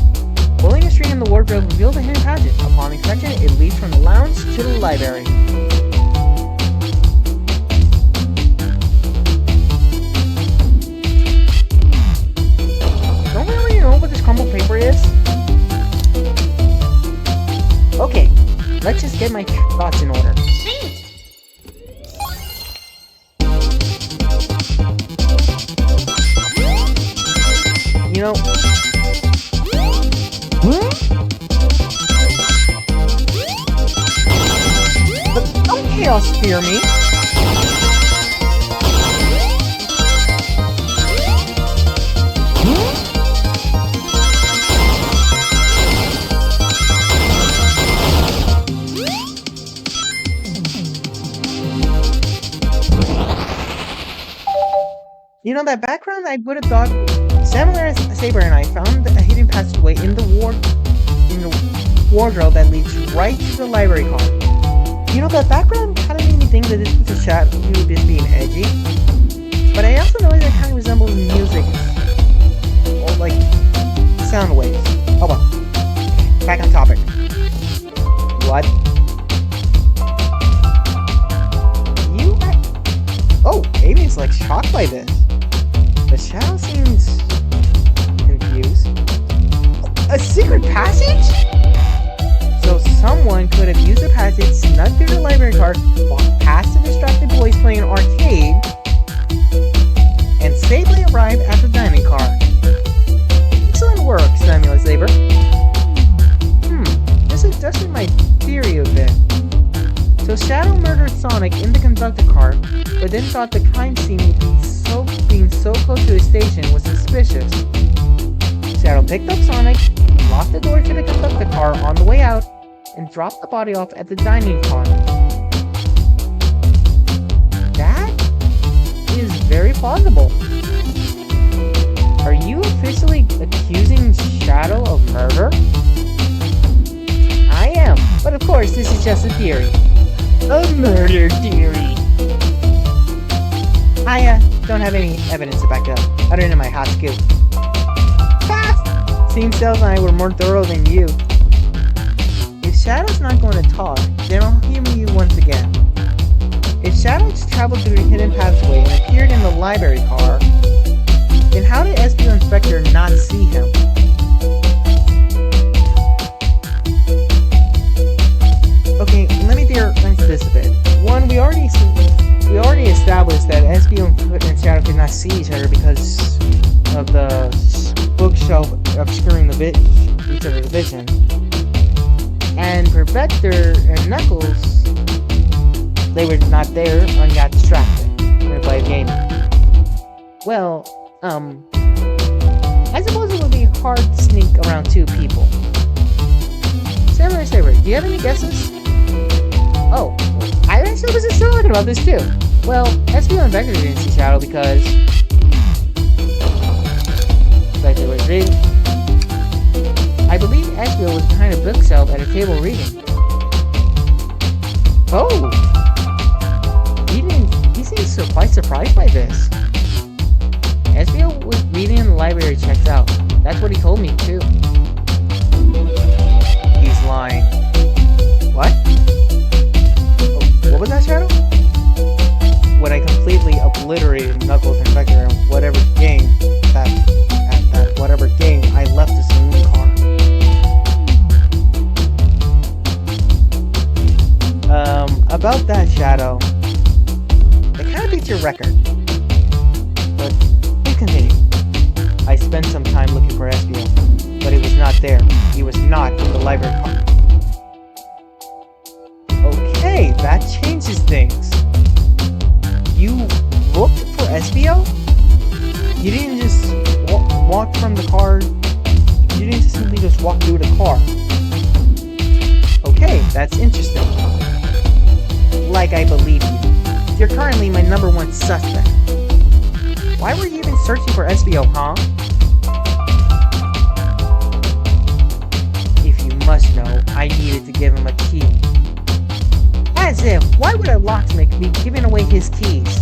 Pulling a string in the wardrobe reveals a hidden passage. Upon inspection, it leads from the lounge to the library. Don't we already know what this crumpled paper is? Okay, let's just get my thoughts in order. You know... But don't chaos fear me! You know, that background, I would have thought Samuel, Saber, and I found a hidden passageway in the wardrobe that leads right to the library car. You know, that background kind of made me think that this was a shot of this being edgy. But I also know that it kind of resembles music. Or like, sound waves. Oh well. Back on topic. What? Oh, Amy's like shocked by this. But Shadow seems confused. A secret passage? So someone could have used the passage, snuck through the library car, walked past the distracted boys playing an arcade, and safely arrived at the dining car. Excellent work, Samuel Saber. This adjusts my theory a bit. So Shadow murdered Sonic in the conductor car, but then thought the crime scene would be being so close to his station was suspicious. Shadow picked up Sonic, locked the door to the conductor car on the way out, and dropped the body off at the dining car. That is very plausible. Are you officially accusing Shadow of murder? I am, but of course this is just a theory. A murder theory. I don't have any evidence to back up, other than my hot scoop. Seems Cells and I were more thorough than you. If Shadow's not going to talk, then I'll humor you once again. If Shadow traveled through the hidden passageway and appeared in the library car, then how did SBO Inspector not see him? Okay, let me theorize this a bit. One, we already established that SBO and Shadow could not see each other because of the bookshelf obscuring each other's vision. And Perfector and Knuckles, they were not there and got distracted when they played the game. Well, I suppose it would be hard to sneak around two people. Samurai Saber, do you have any guesses? Oh, I actually was just talking about this too. Well, SBO and Vector didn't see Shadow because Vector was reading. I believe SBO was behind a bookshelf at a table reading. Oh! He seems quite surprised by this. SBO was reading in the library checks out. That's what he told me too. He's lying. What? What was that, Shadow? When I completely obliterated Knuckles and Vector in whatever game I left the Saloon car. that, Shadow. It kind of beats your record. But please continue. I spent some time looking for Espio, but it was not there. He was not in the library car. Okay, that changes things. You looked for Espio? You didn't just walk from the car. You didn't simply just walk through the car. Okay, that's interesting. Like I believe you. You're currently my #1 suspect. Why were you even searching for Espio, huh? If you must know, I needed to give him a key. As if, why would a locksmith be giving away his keys?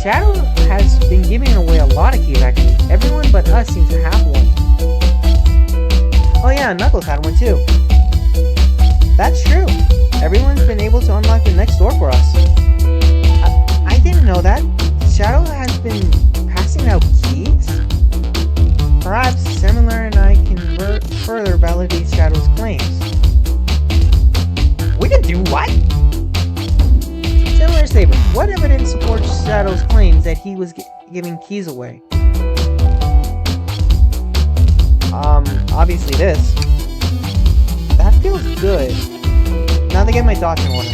Shadow has been giving away a lot of keys actually. Everyone but us seems to have one. Oh yeah, Knuckles had one too. That's true. Everyone's been able to unlock the next door for us. I didn't know that. Shadow has been passing out keys? Perhaps Similar and I can further validate Shadow's claims. We can do what? Similar Saber, what evidence supports Shadow's claims that he was giving keys away? Obviously this. That feels good. Now to get my dots in order.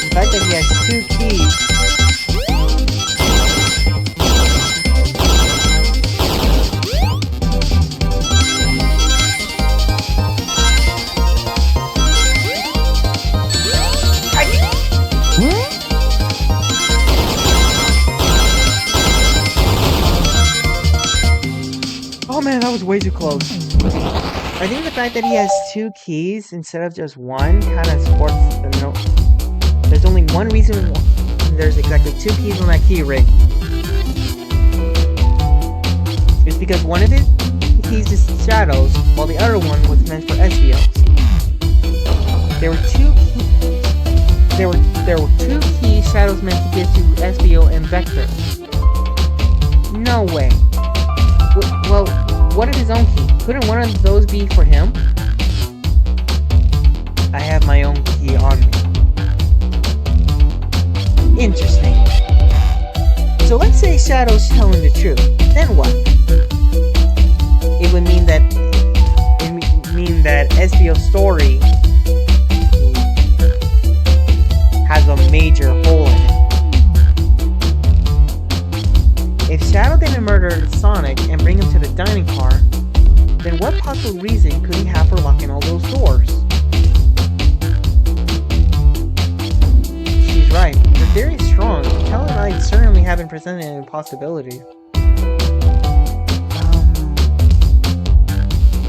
The fact that he has 2 keys. Oh man, that was way too close. I think the fact that he has 2 keys instead of just 1 kind of supports the note. There's only one reason there's exactly 2 keys on that key ring. It's because one of it keys is Shadow's, while the other one was meant for Espio's. There were 2 keys Shadow's meant to give to Espio and Vector. No way. Well, what of his own key? Couldn't one of those be for him? I have my own key on me. Interesting. So let's say Shadow's telling the truth. Then what? It would mean that Espio's story has a major hole in it. If Shadow didn't murder Sonic and bring him to the dining car, then what possible reason could he have for locking all those doors? She's right. Her theory is strong. Kel and I certainly haven't presented any possibilities.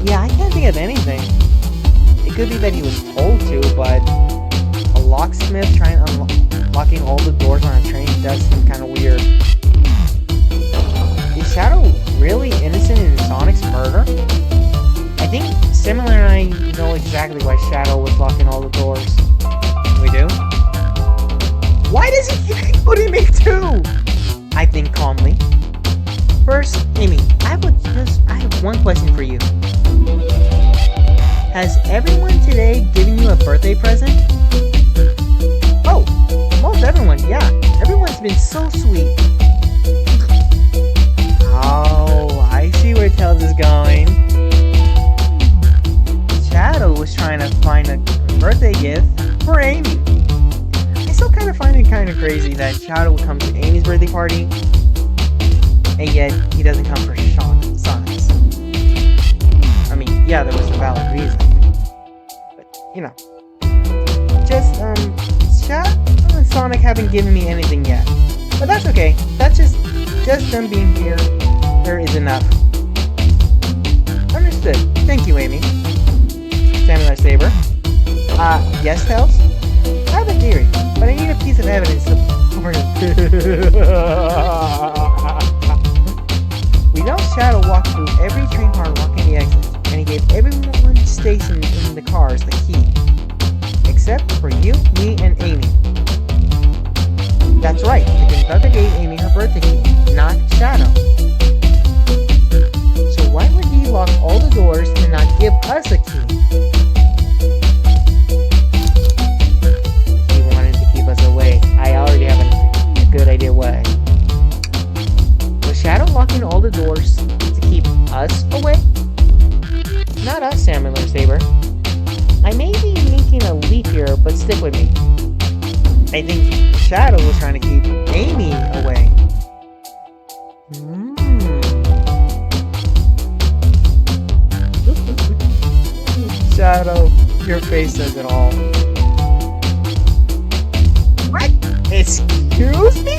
Yeah, I can't think of anything. It could be that he was told to, but a locksmith trying unlocking all the doors on a train does seem kind of weird. Is Shadow really innocent in Sonic's murder? I think Similar and I know exactly why Shadow was locking all the doors. We do? Why does he keep including me too? I think calmly. First, Amy, I have one question for you. Has everyone today given you a birthday present? Oh, most everyone, yeah. Everyone's been so sweet. Oh, I see where Tails is going. Shadow was trying to find a birthday gift for Amy. I still kind of find it kind of crazy that Shadow would come to Amy's birthday party, and yet he doesn't come for Sonic's. I mean, yeah, there was a valid reason. But, you know. Just, Shadow and Sonic haven't given me anything yet. But that's okay. That's just them being here. There is enough. Understood. Thank you, Amy. Samurai Saber. Yes, Tails? I have a theory, but I need a piece of evidence to support it. We know Shadow walked through every train car locking the exits, and he gave everyone stationed in the cars the key. Except for you, me, and Amy. That's right, the conductor gave Amy her birthday key, not Shadow. So why would he lock all the doors and not give us a key? He wanted to keep us away. I already have a good idea why. Was Shadow locking all the doors to keep us away? Not us, Samuel or Saber. I may be making a leap here, but stick with me. I think Shadow was trying to keep Amy away. Shadow, your face says it all. What? Excuse me?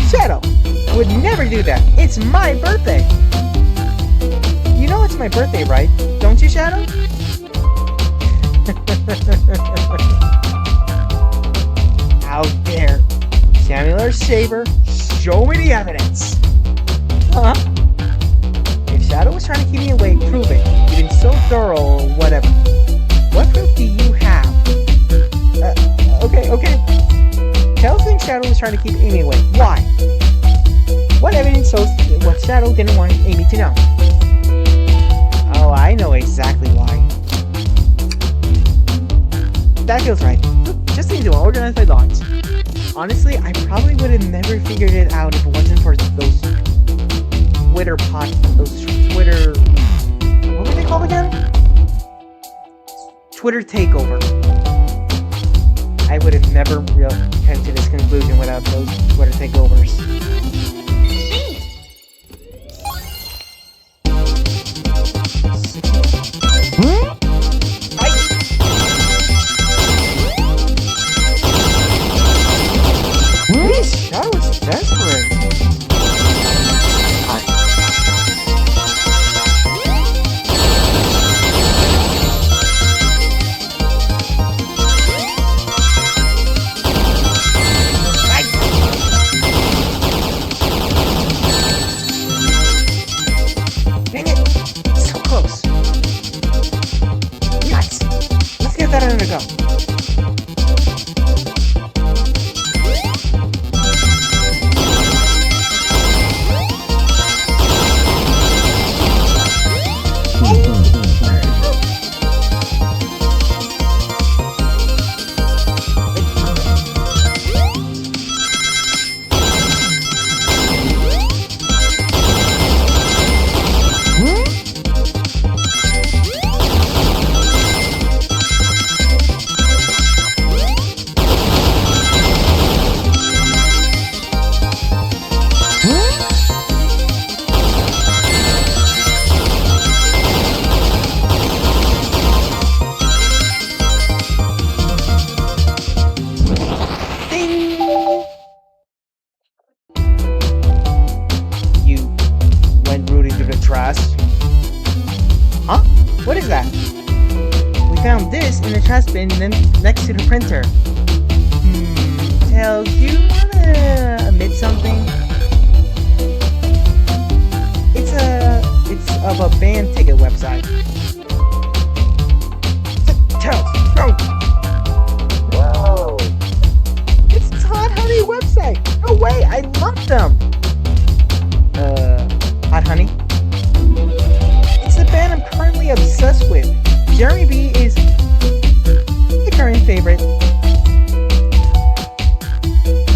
Shadow would never do that. It's my birthday. You know it's my birthday, right? Don't you, Shadow? How dare Samuel or Saber show me the evidence? Huh? If Shadow was trying to keep me away, prove it. You've been so thorough or whatever. What proof do you have? Okay. Tails thinks Shadow was trying to keep Amy away. Why? What evidence shows what Shadow didn't want Amy to know? Oh, I know exactly why. That feels right. Just need to organize my thoughts. Honestly, I probably would have never figured it out if it wasn't for those Twitter... What were they called again? Twitter takeover. I would have never come to this conclusion without those Twitter takeovers. That was desperate. Dang it! So close. Nuts! Let's get that under go. Huh? What is that? We found this in the trash bin next to the printer. Tails, you wanna admit something? It's of a band ticket website. Tails, no! Whoa! It's a Hot Honey website! No way, I love them! Hot Honey? It's the band I'm currently obsessed with. Jeremy B is the current favorite.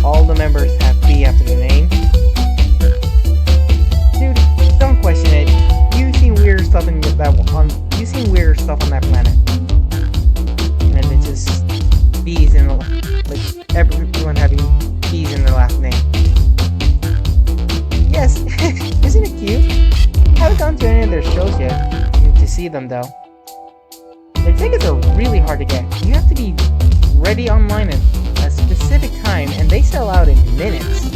All the members have B after the name. Dude, don't question it. You've seen weirder stuff on that planet. And it's just B's in like everyone having B's in their last name. Yes, isn't it cute? I haven't gone to any of their shows yet to see them though. Their tickets are really hard to get. You have to be ready online at a specific time, and they sell out in minutes.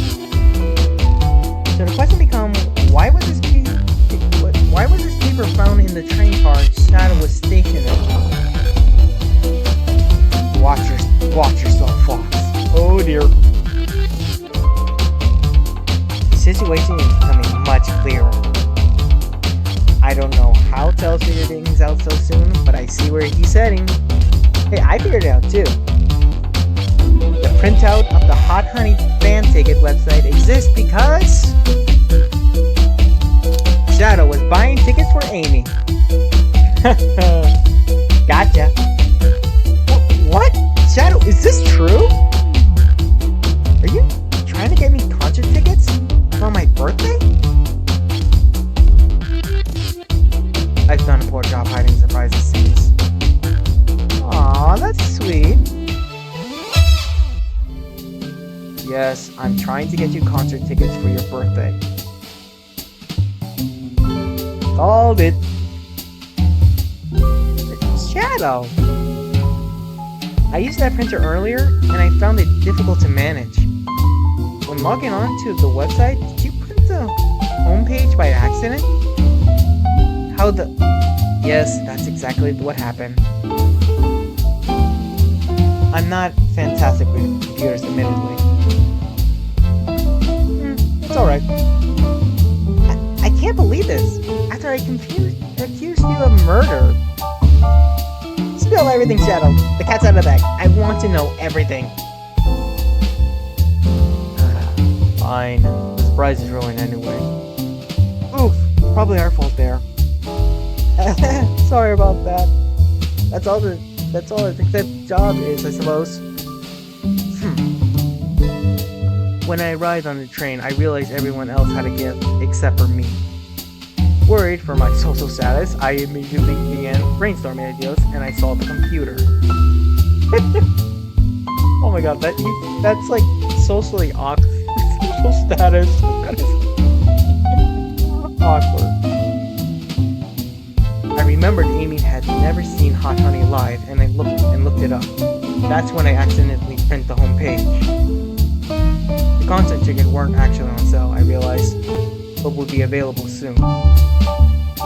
So the question becomes, why was this paper found in the train car Shadow was stationed in? Watch yourself, Fox. Oh dear. The situation is becoming much clearer. I don't know how Tails figured things out so soon, but I see where he's heading. Hey, I figured it out too. The printout of the Hot Honey fan ticket website exists because Shadow was buying tickets for Amy. Gotcha. What? Shadow, is this true? Are you trying to get me concert tickets for my birthday? I've done a poor job hiding surprises since. Aw, that's sweet. Yes, I'm trying to get you concert tickets for your birthday. Called it. Shadow. I used that printer earlier, and I found it difficult to manage. When logging on to the website, did you print the homepage by accident? How the... Yes, that's exactly what happened. I'm not fantastic with computers, admittedly. It's alright. I can't believe this. After I accused you of murder. Spill everything, Shadow. The cat's out of the bag. I want to know everything. Fine. The surprise is ruined anyway. Oof. Probably our fault there. Sorry about that. That's all I think that job is, I suppose. When I arrived on the train, I realized everyone else had a gift except for me. Worried for my social status, I immediately began brainstorming ideas, and I saw the computer. Oh my god, that's like socially awkward. Social status. That is awkward. I remembered Amy had never seen Hot Honey live, and I looked it up. That's when I accidentally printed the homepage. The concert tickets weren't actually on sale, I realized, but would be available soon.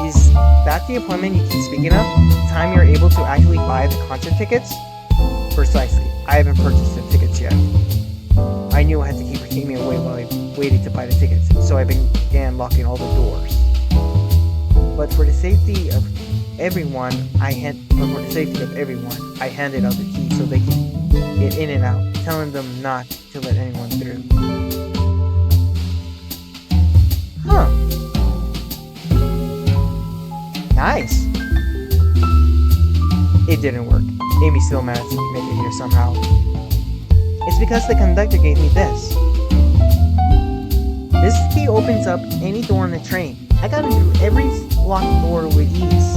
Is that the appointment you keep speaking of? The time you're able to actually buy the concert tickets? Precisely. I haven't purchased the tickets yet. I knew I had to keep Amy away while I waited to buy the tickets, so I began locking all the doors. But for the safety of everyone, I handed out the keys so they can get in and out, telling them not to let anyone through. Huh. Nice. It didn't work. Amy still managed to make it here somehow. It's because the conductor gave me this. This key opens up any door on the train. I got into every locked door with ease.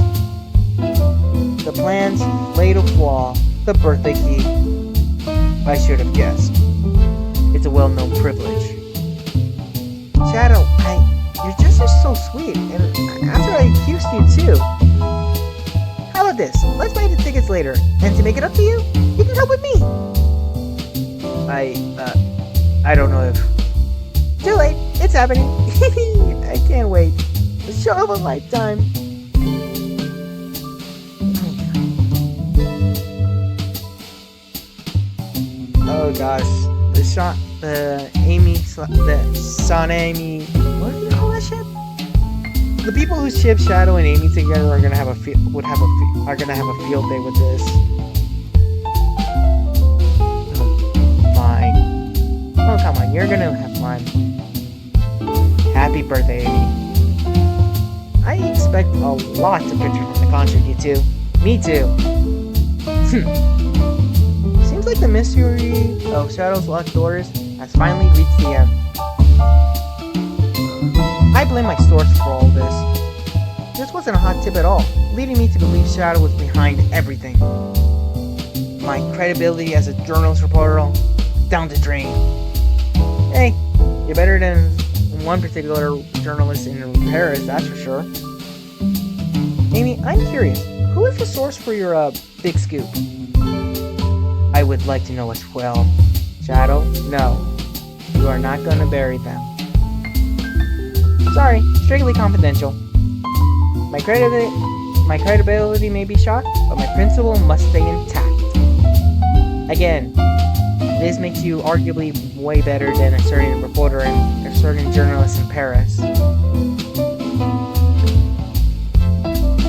The plans, fatal flaw, the birthday key. I should have guessed. It's a well-known privilege. Shadow, you're just so sweet, and after I accused you too. How about this? Let's buy the tickets later, and to make it up to you, you can help with me. I don't know if... Too late, it's happening. I can't wait. The show of a lifetime. Oh gosh, the Amy, what do you call that ship? The people who ship Shadow and Amy together are gonna have a field day with this. Fine. Oh come on, you're gonna have fun. Happy birthday, Amy. I expect a lot of pictures from the concert, you two. Me too. Seems like the mystery of Shadow's locked doors has finally reached the end. I blame my source for all this. This wasn't a hot tip at all, leading me to believe Shadow was behind everything. My credibility as a journalist reporter down the drain. Hey, you're better than one particular journalist in Paris, that's for sure. Amy, I'm curious, who is the source for your big scoop? I would like to know as well. Shadow, no. You are not gonna bury them. Sorry, strictly confidential. My credibility may be shot, but my principle must stay intact. Again, this makes you arguably way better than a certain reporter and a certain journalist in Paris.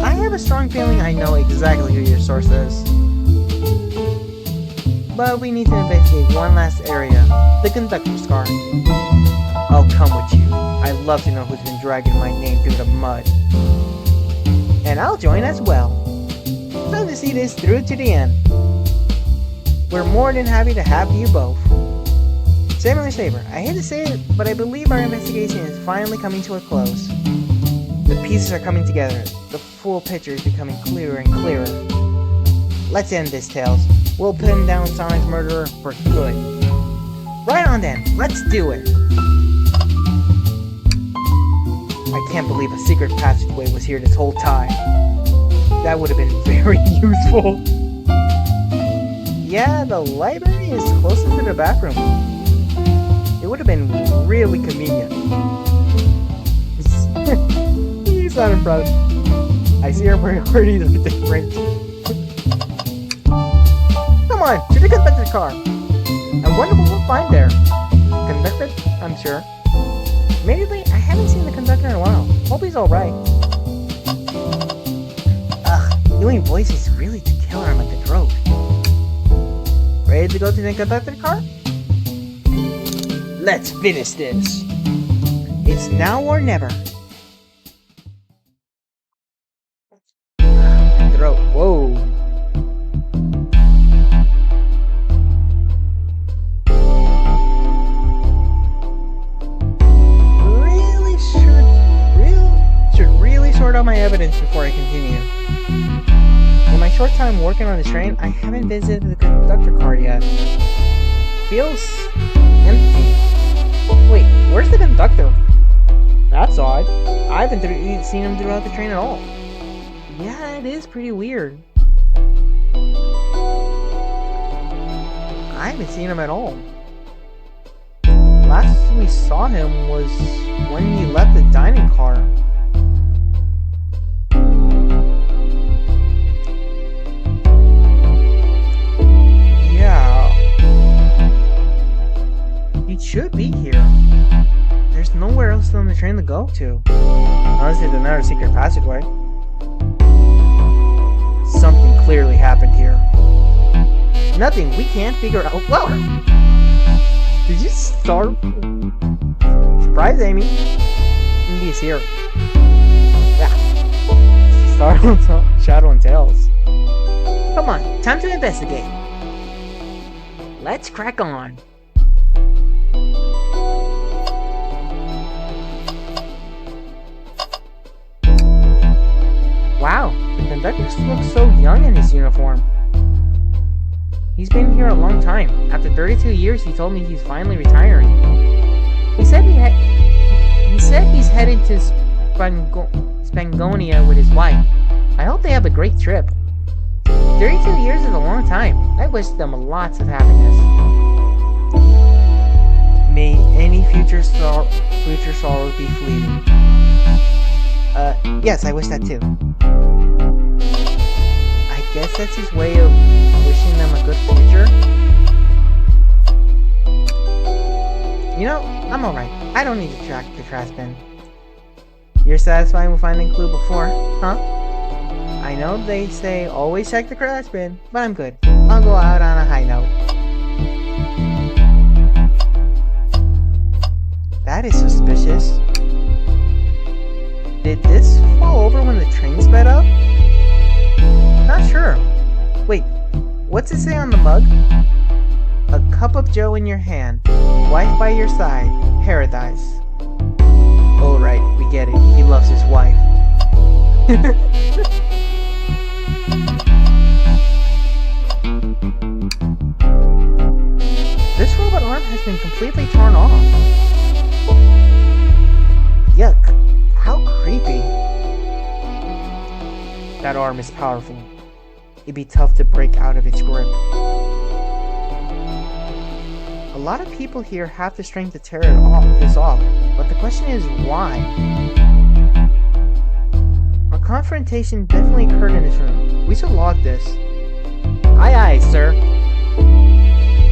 I have a strong feeling I know exactly who your source is. But we need to investigate one last area, the conductor's car. I'll come with you. I'd love to know who's been dragging my name through the mud. And I'll join as well. Time to see this through to the end. We're more than happy to have you both. Samuel Saber, I hate to say it, but I believe our investigation is finally coming to a close. The pieces are coming together. The full picture is becoming clearer and clearer. Let's end this, Tails. We'll pin down Sonic's murderer for good. Right on then, let's do it! I can't believe a secret passageway was here this whole time. That would have been very useful. Yeah, the library is closer to the bathroom. It would have been really convenient. You sounded proud. I see our priorities are different. Come on, to the conductor car. I wonder what we'll find there. Conductor, I'm sure. Admittedly, I haven't seen the conductor in a while. Hope he's alright. Ugh, doing voices really to kill her like the throat. Ready to go to the conductor car? Let's finish this. It's now or never. Throat. Whoa. Sort out my evidence before I continue. In my short time working on the train, I haven't visited the conductor car yet. Feels empty. Wait, where's the conductor? That's odd. I haven't seen him throughout the train at all. Yeah, it is pretty weird. I haven't seen him at all. Last we saw him was when he left the dining car. He should be here. There's nowhere else on the train to go to. Unless there's another secret passageway. Something clearly happened here. Nothing we can't figure out. Whoa! Did you start? Surprise, Amy. He's here. Yeah. Startled Shadow and Tails. Come on, time to investigate. Let's crack on. Wow, the conductor looks so young in his uniform. He's been here a long time. After 32 years, he told me he's finally retiring. He said he's headed to Spangonia with his wife. I hope they have a great trip. 32 years is a long time. I wish them lots of happiness. May any future sorrow be fleeting. Yes, I wish that too. I guess that's his way of wishing them a good future. You know, I'm alright. I don't need to track the trash bin. You're satisfied with finding a clue before, huh? I know they say always check the trash bin, but I'm good. I'll go out on a high note. That is suspicious. Did this fall over when the train sped up? Not sure. Wait, what's it say on the mug? A cup of joe in your hand, wife by your side, paradise. Oh right, we get it. He loves his wife. This robot arm has been completely torn off. Yuck. How creepy. That arm is powerful. It'd be tough to break out of its grip. A lot of people here have the strength to tear this off, but the question is why? A confrontation definitely occurred in this room. We should log this. Aye aye, sir.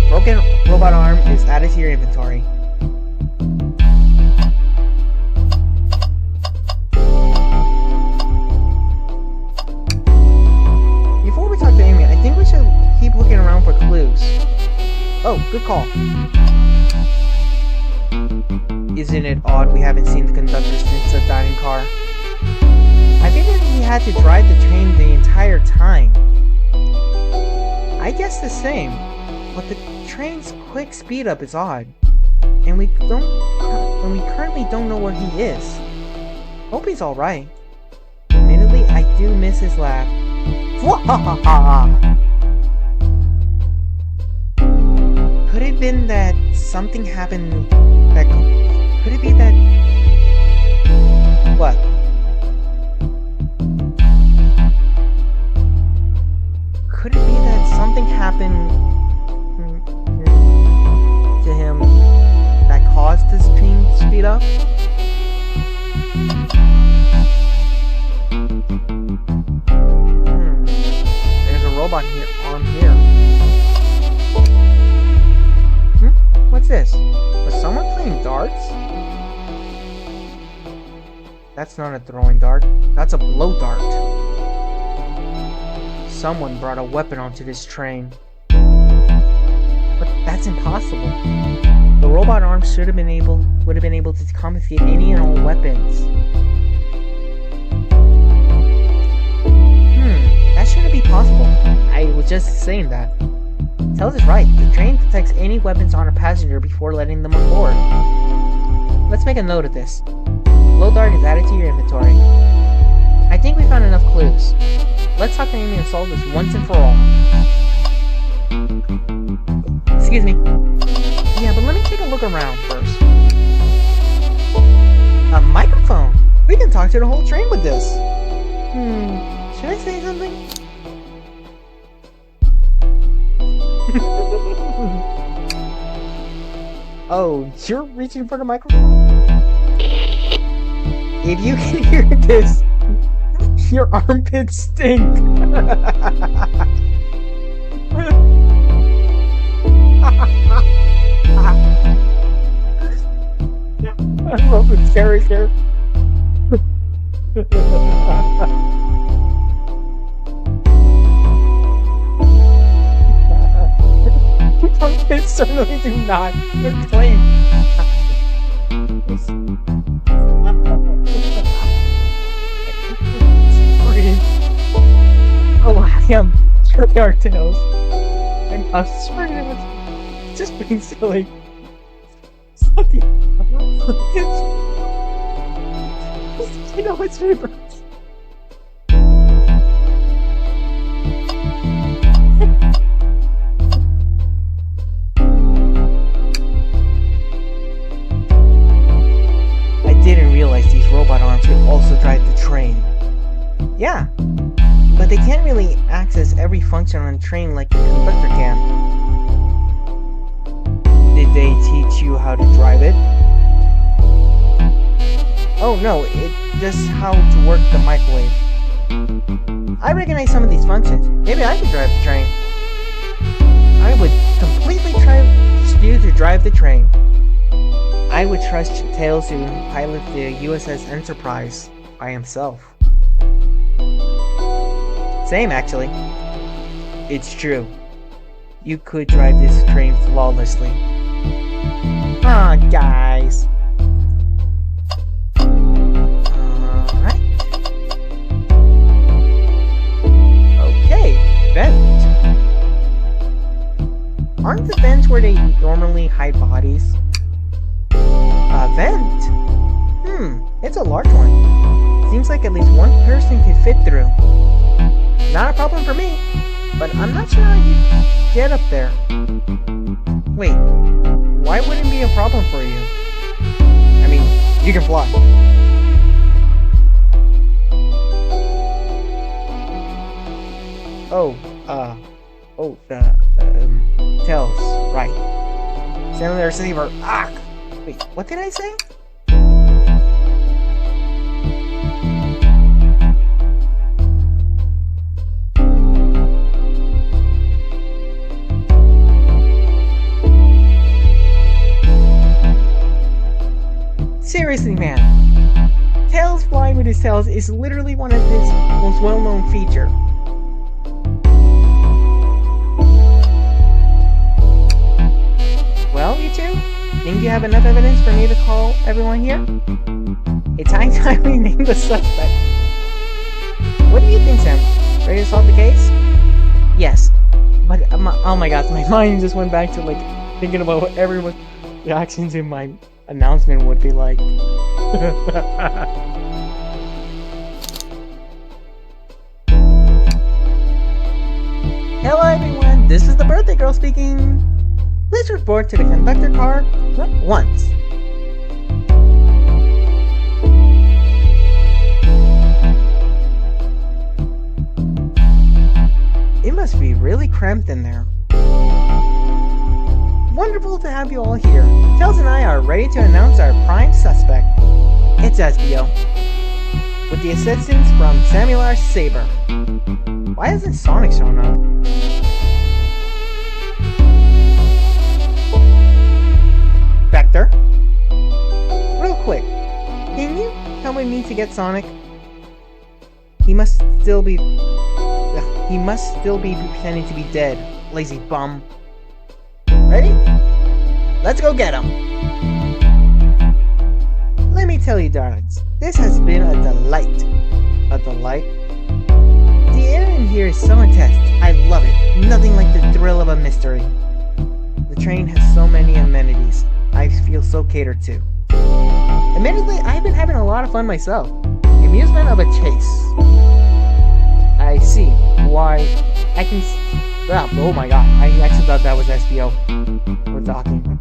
Broken robot arm is added to your inventory. Before we talk to Amy, I think we should keep looking around for clues. Oh, good call. Isn't it odd we haven't seen the conductor since the dining car? I figured he had to drive the train the entire time. I guess the same, but the train's quick speed up is odd, and we currently don't know where he is. Hope he's all right. Admittedly, I do miss his laugh. Could it have been that something happened that could it be that what? Could it be that something happened to him that caused this train to speed up? There's a robot on here. What's this? Was someone playing darts? That's not a throwing dart. That's a blow dart. Someone brought a weapon onto this train. But that's impossible. The robot arm would have been able to confiscate any and all weapons. That shouldn't be possible. I was just saying that. Tails is right. The train detects any weapons on a passenger before letting them on board. Let's make a note of this. Blow dart is added to your inventory. I think we found enough clues. Let's talk to Amy and solve this once and for all. Excuse me. Yeah, but let me take a look around first. A microphone! We can talk to the whole train with this. Should I say something? Oh, you're reaching for the microphone? If you can hear this, your armpits stink. I love this character. Armpits certainly do not. They're clean. Oh, I am sure they are tails. I'm sure it was just being silly. It's not the. You know, it's rebirth. I didn't realize these robot arms could also drive the train. Yeah, but they can't really access every function on a train like the conductor can. Did they teach you how to drive it? Oh no, it's just how to work the microwave. I recognize some of these functions. Maybe I could drive the train. I would completely trust you to drive the train. I would trust Tails to pilot the USS Enterprise by himself. Same, actually. It's true. You could drive this train flawlessly. Aw, guys. Alright. Okay, vent. Aren't the vents where they normally hide bodies? A vent? It's a large one. Seems like at least one person could fit through. Not a problem for me, but I'm not sure how you get up there. Wait, why wouldn't it be a problem for you? I mean, you can fly. Tails, right. Send the receiver. Ah! Wait, what did I say? Seriously, man. Tails flying with his tails is literally one of his most well-known features. Well, you two? Think you have enough evidence for me to call everyone here? It's high time we name the suspect. What do you think, Sam? Ready to solve the case? Yes. But, oh my god, my mind just went back to, like, thinking about what everyone's reaction to my announcement would be like. Hello everyone, this is the birthday girl speaking. Please report to the conductor car once. It must be really cramped in there. Wonderful to have you all here. Tails and I are ready to announce our prime suspect. It's SBO. With the assistance from Samuel R. Saber. Why hasn't Sonic shown up? Vector? Real quick, can you come with me to get Sonic? He must still be pretending to be dead, lazy bum. Ready? Let's go get him! Let me tell you, darlings, this has been a delight. A delight? The air in here is so intense. I love it. Nothing like the thrill of a mystery. The train has so many amenities. I feel so catered to. Admittedly, I've been having a lot of fun myself. The amusement of a chase. I see why I can... oh my god, I actually thought that was SBO. We're talking.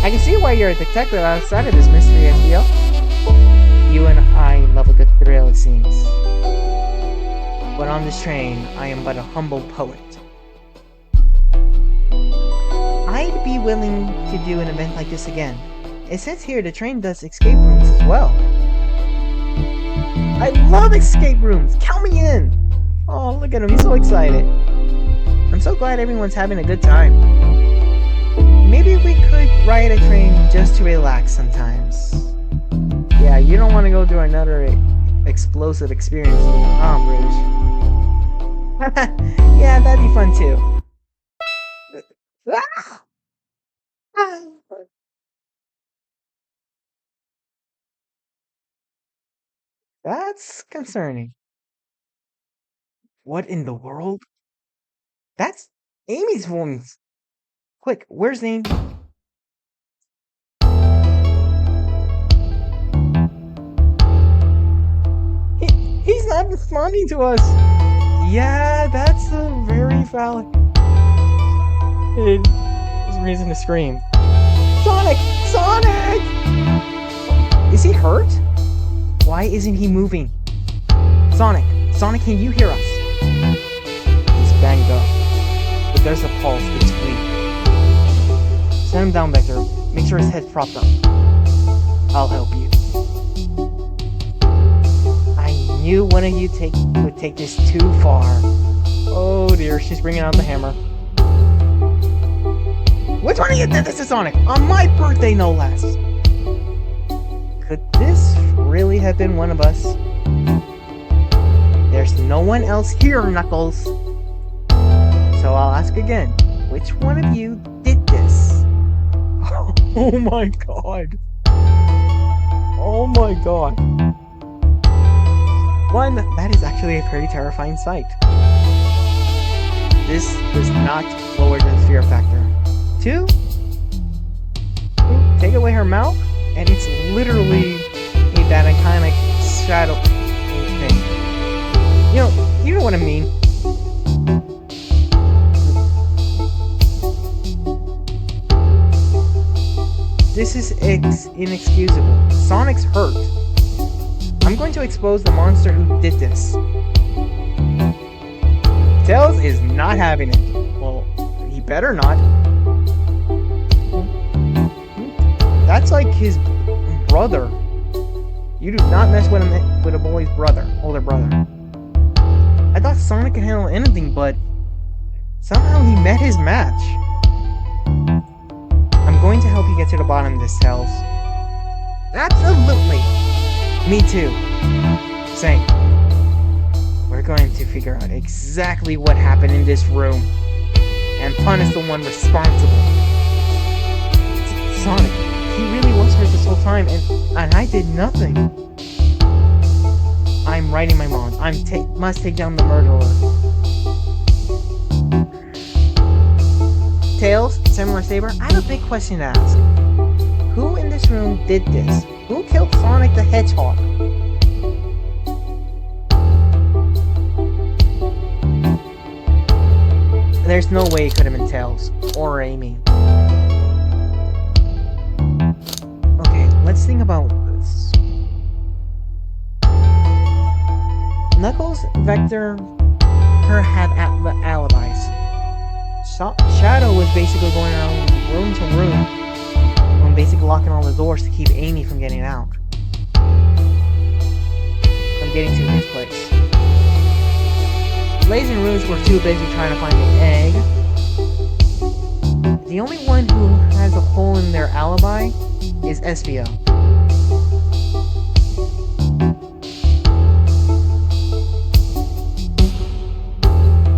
I can see why you're a detective outside of this mystery, SBO. You and I love a good thrill, it seems. But on this train, I am but a humble poet. I'd be willing to do an event like this again. It says here the train does escape rooms as well. I love escape rooms! Count me in! Oh, look at him, he's so excited. I'm so glad everyone's having a good time. Maybe we could ride a train just to relax sometimes. Yeah, you don't want to go through another explosive experience with the Palm Bridge. Yeah, that'd be fun too. That's concerning. What in the world? That's Amy's voice. Quick, where's Amy? He's not responding to us. Yeah, that's a very valid reason to scream. Sonic! Sonic! Is he hurt? Why isn't he moving? Sonic! Sonic, can you hear us? He's banged up, but there's a pulse that's weak. Send him down, Vector. Make sure his head's propped up. I'll help you. I knew one of you would take this too far. Oh dear, she's bringing out the hammer. Which one of you did this to Sonic? On my birthday, no less. Could this really have been one of us? There's no one else here, Knuckles. So I'll ask again. Which one of you did this? Oh my god. Oh my god. One, that is actually a very terrifying sight. This does not lower the fear factor. Two, take away her mouth, and it's literally that iconic shadow thing. You know what I mean. This is inexcusable. Sonic's hurt. I'm going to expose the monster who did this. Tails is not having it. Well, he better not. That's like his brother. You do not mess with a boy's older brother. I thought Sonic could handle anything, but somehow he met his match. I'm going to help you get to the bottom of this, Tails. Absolutely. Me too. Same. We're going to figure out exactly what happened in this room and punish the one responsible. Sonic. He really was hurt this whole time, and I did nothing. I'm writing my mom. Must take down the murderer. Tails, Samurai Saber, I have a big question to ask. Who in this room did this? Who killed Sonic the Hedgehog? There's no way it could have been Tails or Amy. Okay, let's think about this. Knuckles, Vector, her had alibis. Shadow was basically going around room to room, basically locking all the doors to keep Amy from getting out. From getting to his place. Blaze and Rouge were too busy trying to find the egg. The only one who has a hole in their alibi is Espio.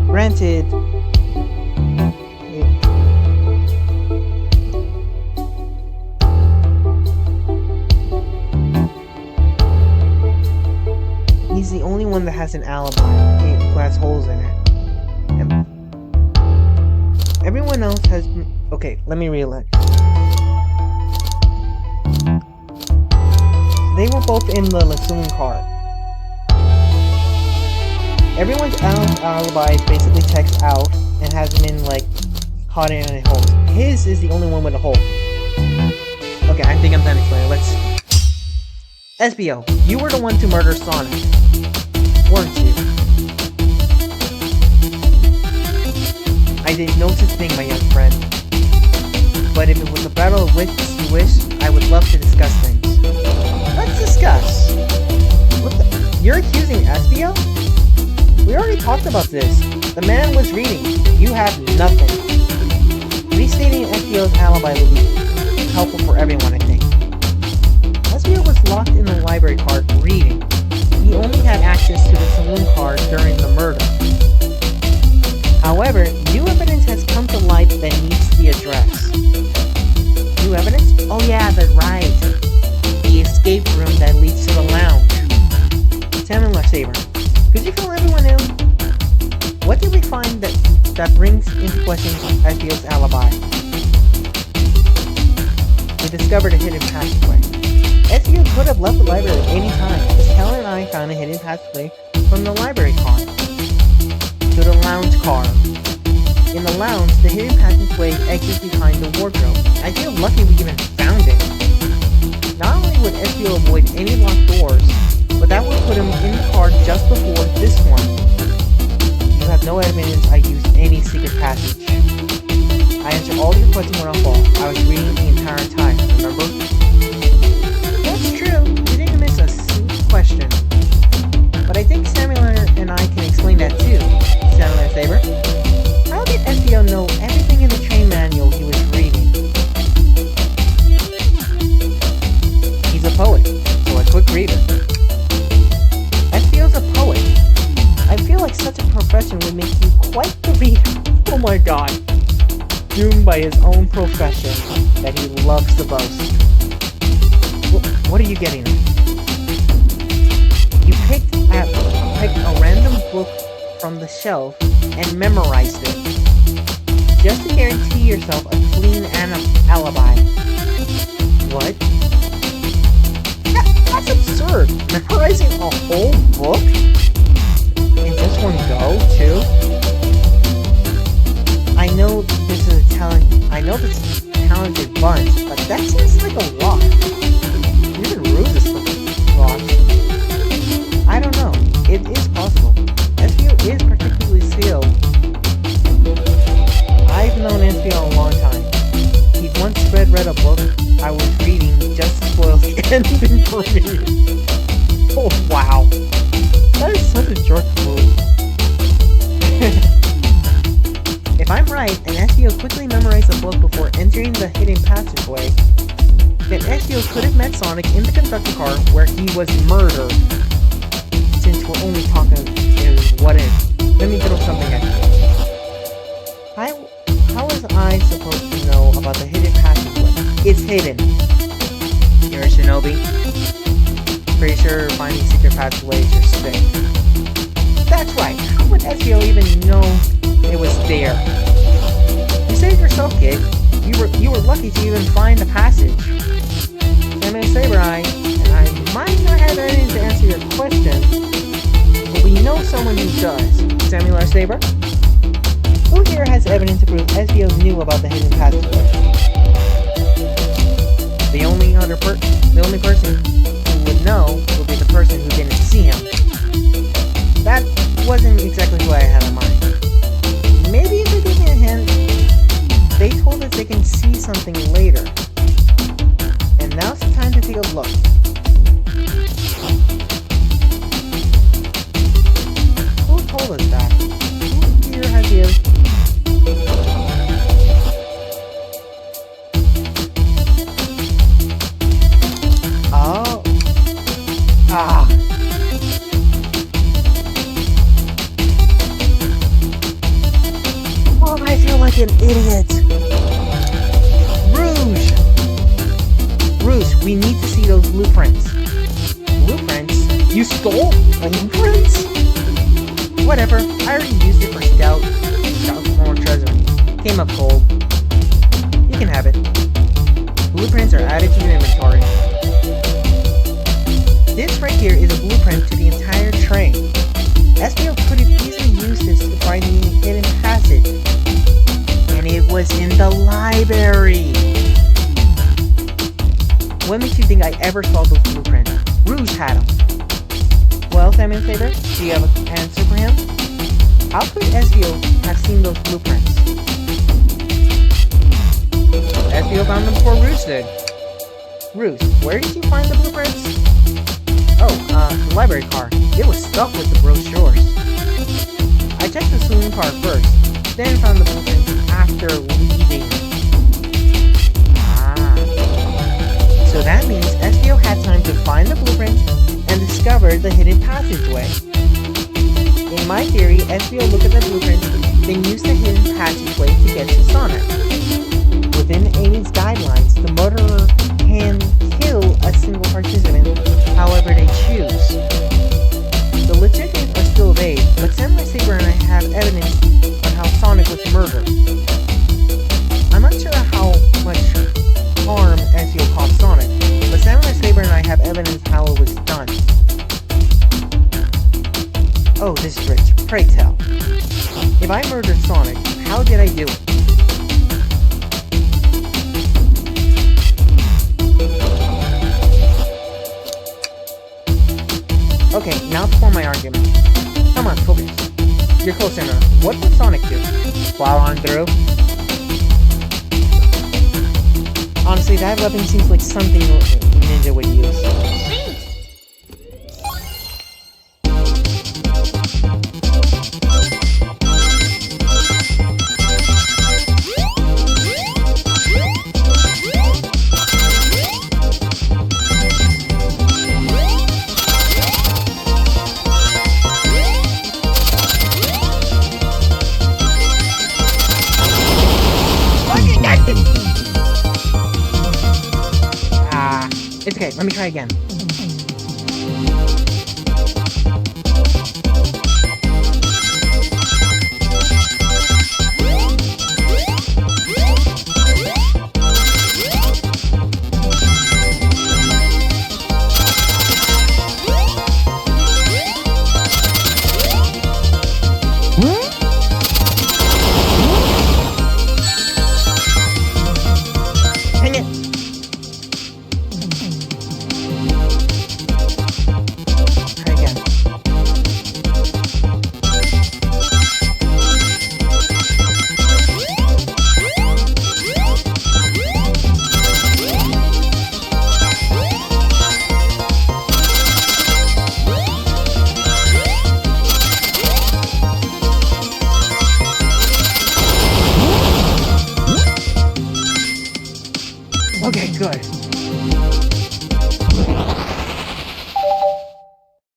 Granted, he's the only one that has an alibi who has holes in it. And everyone else has... Okay, let me reel it. They were both in the Saloon car. Everyone's alibi is basically checks out and hasn't been, like, caught in any holes. His is the only one with a hole. Okay, I think I'm done explaining. Let's... Espio, you were the one to murder Sonic, weren't you? I did no such thing, my young friend. But if it was a battle of wits you wish, I would love to discuss things. Let's discuss. What the? You're accusing Espio? We already talked about this. The man was reading. You have nothing. Restating Espio's alibi will be helpful for everyone, I think. Espio was locked in the library car reading. He only had access to the Saloon car during the murder. However, new evidence has come to light that needs to be addressed. New evidence? Oh yeah, that's right. The escape room that leads to the lounge. Samurai Saber, could you fill everyone in? What did we find that brings into question Espio's alibi? We discovered a hidden passageway. Espio could have left the library at any time, as Helen and I found a hidden passageway from the library car to the lounge car. In the lounge, the hidden passageway exits behind the wardrobe. I feel lucky we even found it. Not only would Espio avoid any locked doors, but that would put him in the car just before this one. You have no evidence I used any secret passage. I answered all your questions without fault. I was reading the entire time, remember? That's true, you didn't miss a single question. But I think Samuel and I can explain that too. Samurai Saber? How did Espio know everything in the train manual he was reading? He's a poet, so a quick reader. Espio's a poet. I feel like such a profession would make you quite the reader. Oh my god. Doomed by his own profession that he loves to boast. What are you getting at? You picked a random book from the shelf and memorized it. Just to guarantee yourself a clean alibi. What? That's absurd! Memorizing a whole book? In just one go, too? I know this is a talented bunch, but that seems like a lot. Even Rouge is lost. I don't know. It is possible. Espio is particularly skilled. I've known Espio a long time. He once read a book I was reading just to spoil the ending for me. Oh wow. That is such a jerk move. If I'm right, and Espio quickly memorized the book before entering the hidden passageway, then Espio could have met Sonic in the conductor car where he was murdered. Since we're only talking what if. Let me throw something at you. How was I supposed to know about the hidden passageway? It's hidden. hidden. You're a shinobi? Pretty sure finding secret pathways is your stick. That's right, how would Ezio even know it was there? You saved yourself, kid. You were lucky to even find the passage. Samuel Samurai, and I might not have anything to answer your question, but we know someone who does. Samuel Saber? Who here has evidence to prove Ezio knew about the hidden passageway? The only person who would know would be the person who didn't see him. That wasn't exactly who I had in mind. Maybe if they gave me a hint, they told us they can see something later. And now's the time to take a look. Who told us that? Who here has the... Oh. Ah. Oh, I feel like an idiot. Rouge! Rouge, we need to see those blueprints. Blueprints? You stole blueprints? Whatever, I already used it for scout more treasure. Came up cold. You can have it. Blueprints are added to your inventory. This right here is a blueprint to the entire train. Ezio could have easily used this to find the hidden passage. And it was in the library. What makes you think I ever saw those blueprints? Rouge had them. Well, Samuel Saber, do you have an answer for him? How could Ezio have seen those blueprints? Ezio found them before Rouge did. Rouge, where did you find the blueprints? Oh, the library car. It was stuck with the brochures. I checked the Saloon car first, then found the blueprints after leaving. Ah. So that means Ezio had time to find the blueprints and discover the hidden passageway. In my theory, Ezio looked at the blueprints, then used the hidden passageway to get to Sonic. Within Amy's guidelines, the murderer can kill a single participant however they choose. The logistics are still vague, but Samurai Saber and I have evidence on how Sonic was murdered. I'm not sure how much harm Ezio caused Sonic, but Samurai Saber and I have evidence how it was done. Oh, this is rich. Pray tell. If I murdered Sonic, how did I do it? Okay, now for my argument. Come on, focus. You're close enough. What would Sonic do? Plow on through? Honestly, that weapon seems like something Ninja would use. It's okay, let me try again. Hang it! Okay, good.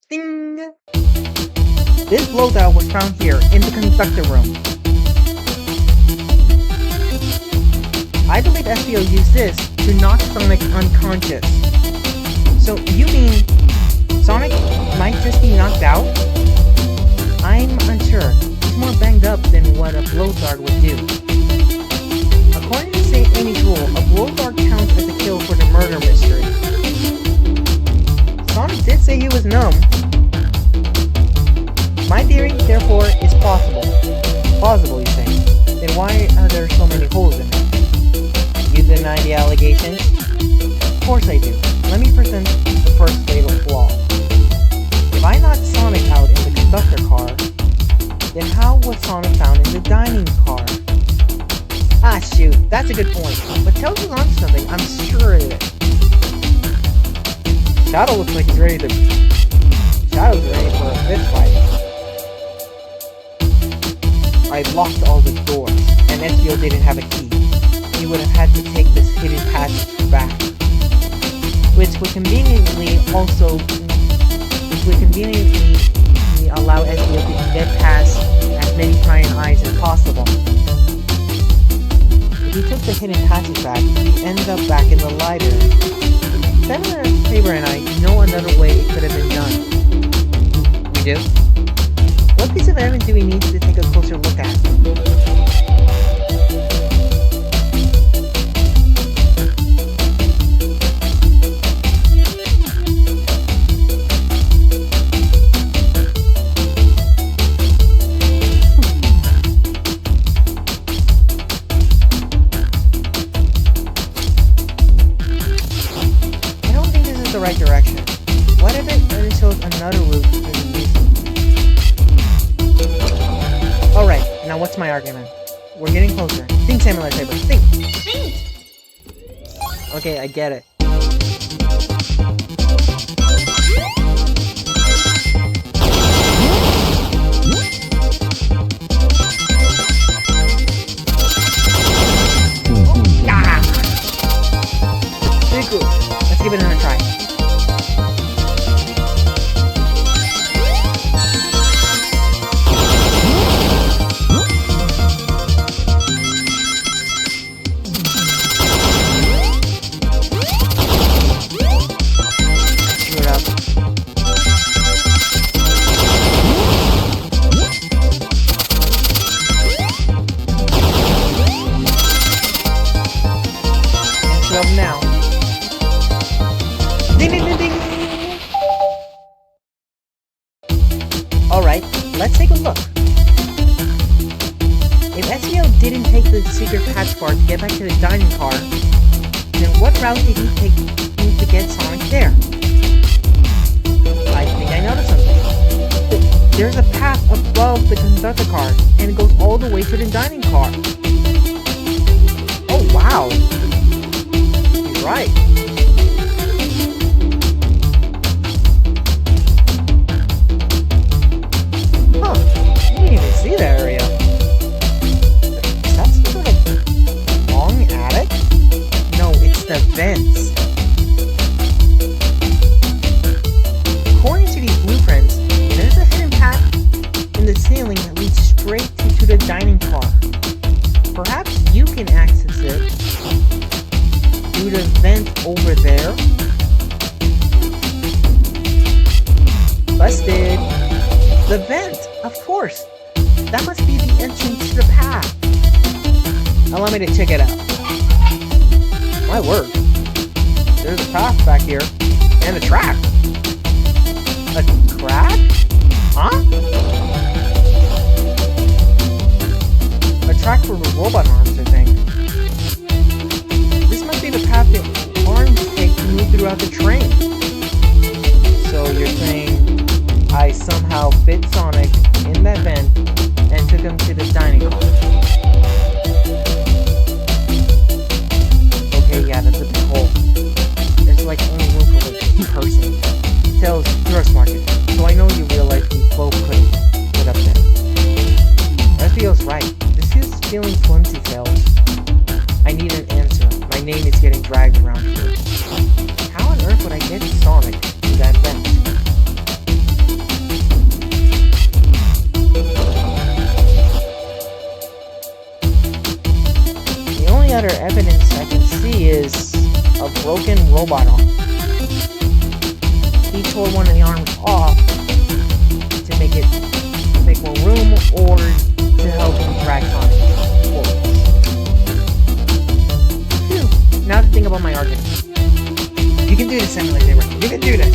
Ding! This blowdown was found here in the conductor room. I believe Ezio used this to knock Sonic unconscious. So you mean Sonic might just be knocked out? I'm unsure. He's more banged up than what a blow dart would do. According to St. Amy's rule, a blow dart counts as a kill for the murder mystery. Sonic did say he was numb. My theory, therefore, is possible. Plausible, you say? Then why are there so many holes in it? You deny the allegations? Of course I do. Let me present the first fatal flaw. If I knocked Sonic out in the Conductor car, then how was Sonic found in the dining car? Ah shoot, that's a good point. But Tails is onto something, I'm sure it is. Shadow looks like he's ready to... Shadow's ready for a fist fight. I locked all the doors, and Ezio didn't have a key. He would have had to take this hidden passage back. Which would conveniently allow Ezio to get past as many prying eyes as possible. If he took the hidden passage back, he'd end up back in the library. Senator Faber and I know another way it could have been done. We do? What piece of evidence do we need to take a closer look at? I don't think this is the right direction. What if it shows another route to the Alright, now what's my argument? We're getting closer. Think, Samurai Saber. Think! Okay, I get it. Ah! Very good. Let's give it another try. Now. Ding ding ding ding! Alright, let's take a look. If Ezio didn't take the secret patch bar to get back to the dining car, then what route did he take to get Sonic there? I think I noticed something. There's a path above the Conductor car, and it goes all the way to the dining car. Oh wow! Right. Huh. I didn't even see that area. Is that some sort of long attic? No, it's the vents. According to these blueprints, there's a hidden path in the ceiling that leads straight to the dining car. Perhaps you can access it through the vent over there. Busted! The vent! Of course! That must be the entrance to the path. Allow me to check it out. My word. There's a path back here. And a track. A crack? Huh? A track for the robot arms, I think. This must be the path that arms take to move throughout the train. So you're saying I somehow fit Sonic in that vent and took him to the dining hall. Okay, yeah, that's a big hole. There's like only room for like one person. Tails, you're a smart kid, so I know you realize we both couldn't get up there. That feels right. This is feeling flimsy, Tails. I need an answer. My name is getting dragged around here. How on earth would I get Sonic to that vent? The only other evidence I can see is a broken robot arm. He tore one of the arms off to make more room or to help him drag Sonic forwards. Phew. Now to think about my argument. You can do this, Emily Zebra. You can do this.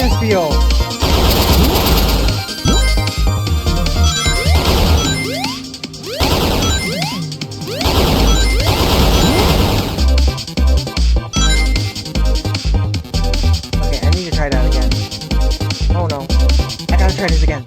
SBO. Okay, I need to try that again. Oh no. I gotta try this again.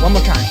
One more time.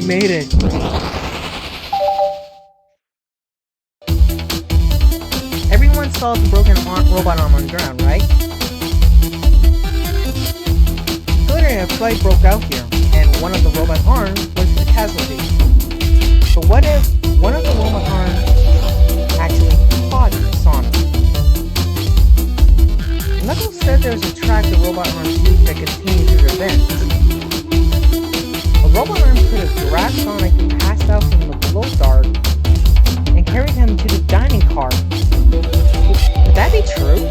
Made it. Everyone saw the broken robot arm on the ground, right? Clearly a fight broke out here, and one of the robot arms was the casualty. But what if one of the robot arms actually caught Sonic? Knuckles said there's a track the robot arms use that continues through their vents. Robot arm could have dragged Sonic passed out from the blow dart and carried him to the dining car. Could that be true?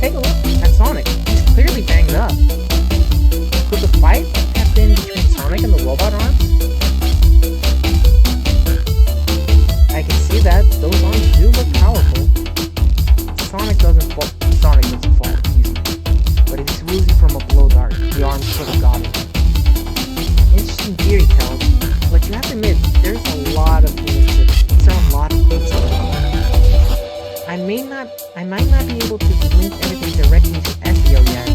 Take a look at Sonic. He's clearly banged up. Could the fight have been between Sonic and the robot arms? I might not be able to link everything directly to SEO yet,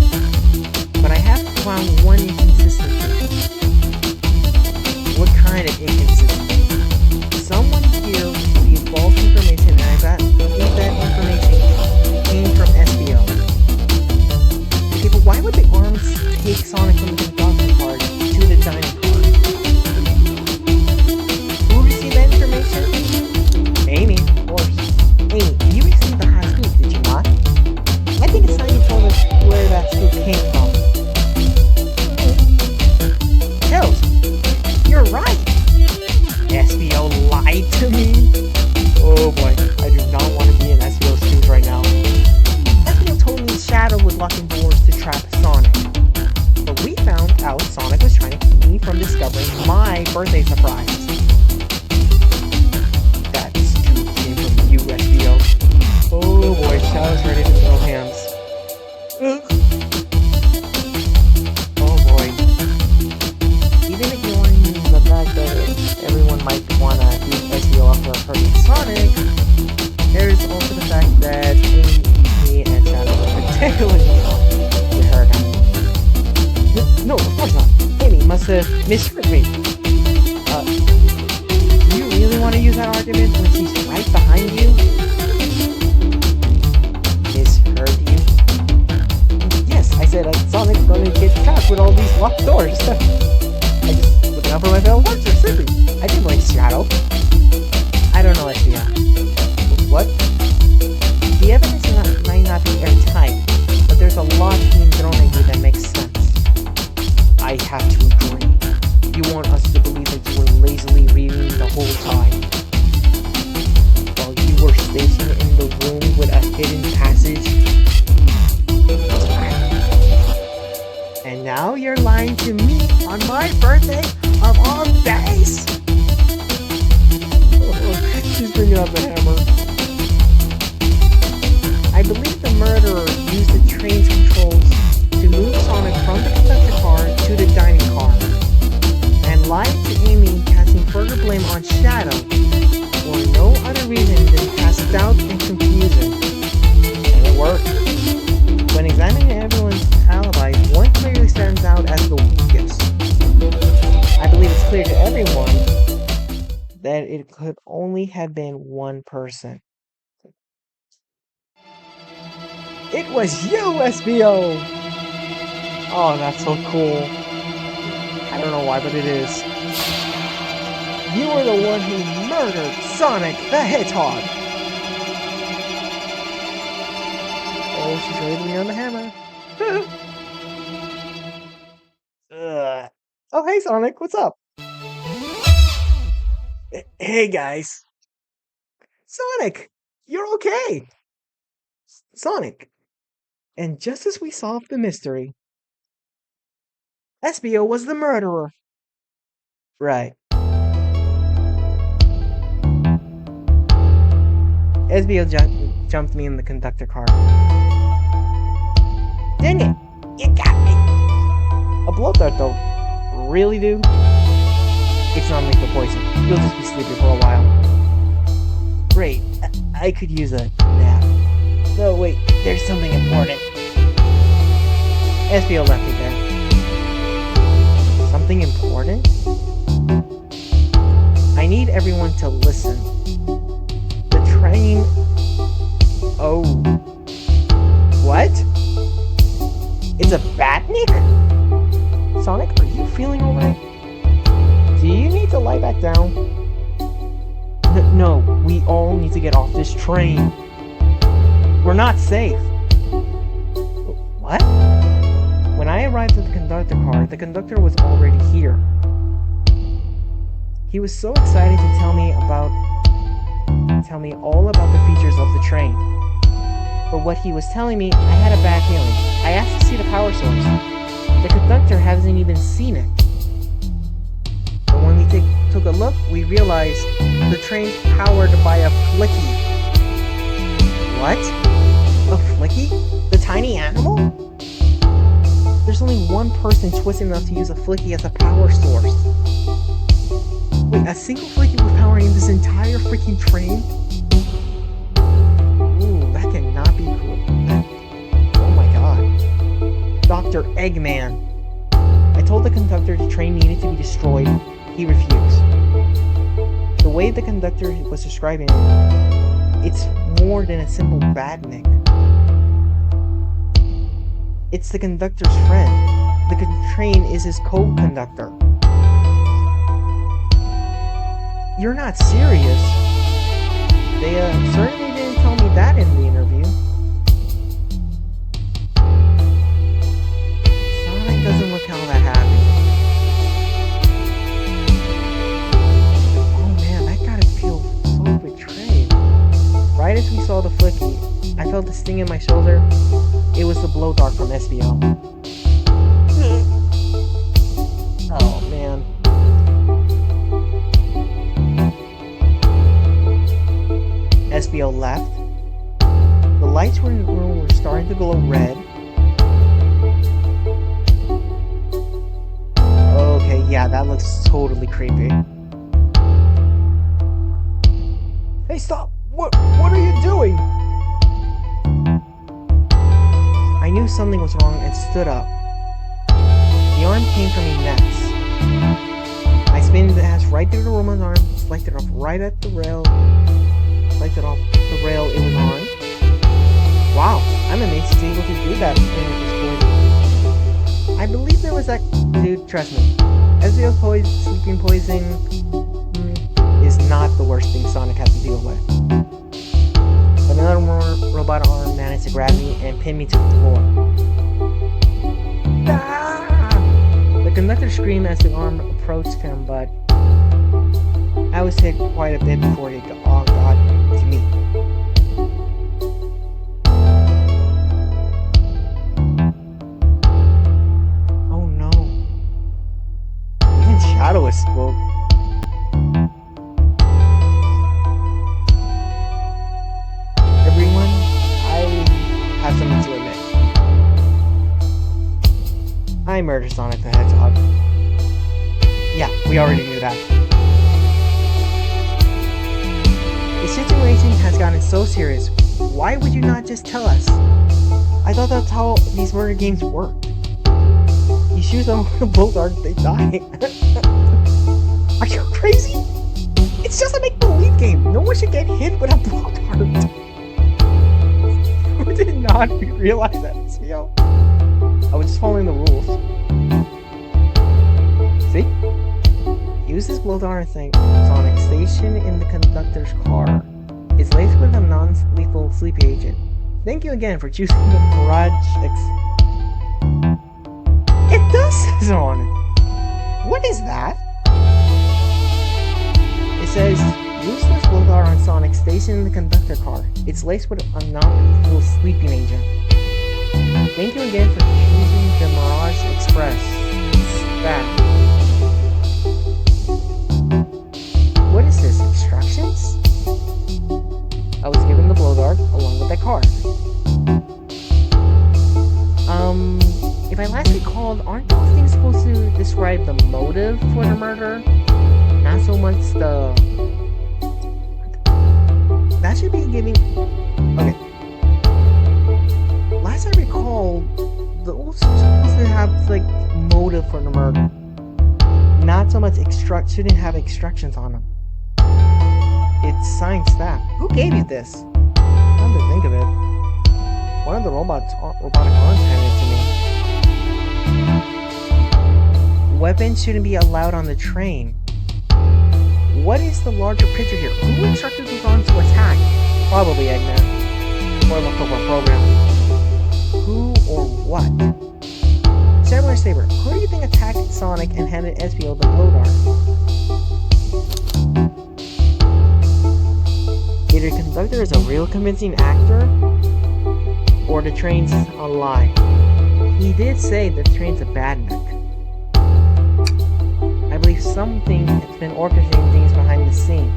but I have found one inconsistency. What kind of inconsistency? Someone here received false information, and I believe that information came from SBO. Okay, but why would the arms take Sonic from the conductor card to the dining card? Who received that information? Amy, of course. Amy, you received the hot scoop, did you not? I think it's time you told us where that scoop came from. Tails, you're right! SBO lied to me? Oh boy, I do not want to be in SBO's shoes right now. SBO told me Shadow was locking doors to trap Sonic. But we found out Sonic was trying to keep me from discovering my birthday surprise. That scoop came from you, SBO. Oh boy, Shadow's ready to throw hands. Oh boy. Even ignoring the fact that everyone might want to beat SBO up for hurting Sonic, there's also the fact that me and Shadow are particularly to hurt him. No, of course not. Amy must have misheard me. Do you really want to use that argument when she's right behind you? Misheard you? Yes, I said Sonic's going to get trapped with all these locked doors. I just looking out for my fellow monsters, simply. I didn't like Shadow. I don't know, SBO. What? The evidence might not be airtight, but there's a lot being thrown at you that makes sense. I have to agree. You want us to believe that you were lazily reading the whole time, while you were stationed in the room with a hidden passage. And now you're lying to me on my birthday of all days? She's bringing out the hammer. I believe the murderer used the train's controls to move Sonic from the conductor car to the dining car, and lied to Amy, casting further blame on Shadow for no other reason than cast doubt and confusion. And it worked. When examining everyone's alibis, one clearly stands out as the weakest. I believe it's clear to everyone that it could only have been one person. It was you, SBO! Oh, that's so cool. I don't know why, but it is. You were the one who murdered Sonic the Hedgehog! Oh, she's ready to be on the hammer. Oh, hey, Sonic, what's up? Hey, guys. Sonic, you're okay. Sonic. And just as we solved the mystery, SBO was the murderer. Right. SBO jumped me in the conductor car. Dang it! You got me! A blow dart, though. Really, dude? It's not lethal poison. You'll just be sleeping for a while. Great. I could use a nap. Oh, wait. There's something important. SBO left me there. Something important? I need everyone to listen. The train... Oh. What? It's a batnik? Sonic, are you feeling alright? Do you need to lie back down? No, we all need to get off this train. We're not safe. What? When I arrived at the conductor car, the conductor was already here. He was so excited to tell me all about the features of the train. But what he was telling me, I had a bad feeling. I asked to see the power source. The conductor hasn't even seen it. But when we took a look, we realized the train's powered by a flicky. What? A flicky? The tiny animal? There's only one person twisted enough to use a flicky as a power source. Wait, a single flicky was powering this entire freaking train? Ooh. Dr. Eggman. I told the conductor the train needed to be destroyed. He refused. The way the conductor was describing it, it's more than a simple badnik. It's the conductor's friend. The train is his co-conductor. You're not serious. They certainly didn't tell me that in the interview. Sonic doesn't look all that happy. Oh man, that gotta feel so betrayed. Right as we saw the flicky, I felt a sting in my shoulder. It was the blow dart from SBO. Oh man. SBO left. The lights were starting to glow red. Okay, yeah, that looks totally creepy. Hey, stop! What are you doing? I knew something was wrong and stood up. The arm came from me next. I spun the ass right through the woman's arm, selected off right at the rail. Selected off the rail it was on. Wow, I'm amazed he's able to do that thing with his poison. I believe there was that dude, trust me. SBO's sleeping poison is not the worst thing Sonic has to deal with. But another more robot arm managed to grab me and pin me to the floor. Ah! The conductor screamed as the arm approached him, but I was hit quite a bit before it got to me. Oh no. Even Shadow is spoke. Everyone, I have something to admit. I murdered Sonic the Hedgehog. Yeah, we already knew that. The situation has gotten so serious. Why would you not just tell us? I thought that's how these murder games work. You shoot them with a blow dart, they die. Are you crazy? It's just a make-believe game. No one should get hit with a blow dart. Who did not realize that? Yo, I was just following the rules. See? Use this blow dart thing. Sonic, station in the conductor's car. It's laced with a non-lethal sleepy agent. Thank you again for choosing the Barrage X. It does say on it. What is that? It says, use this blow dart on Sonic, station in the conductor car. It's laced with a non-lethal sleeping agent. Thank you again for choosing the Mirage Express. That. What is this? Instructions? I was given the blow dart along with that card. If I last recalled, aren't those things supposed to describe the motive for the murder? Not so much the... That should be giving... Okay. Last I recall, those are supposed to have, like, motive for the murder. Not so much shouldn't have instructions on them. It's science staff. Who gave you this? Come to think of it, one of the robotic arms handed it to me. Weapons shouldn't be allowed on the train. What is the larger picture here? Who instructed those arms to attack? Probably Eggman. Or leftover program. Who or what? Samurai Saber, who do you think attacked Sonic and handed SBO the blow dart? Either Conductor is a real convincing actor, or the train's a lie. He did say the train's a badnik. I believe something has been orchestrating things behind the scene.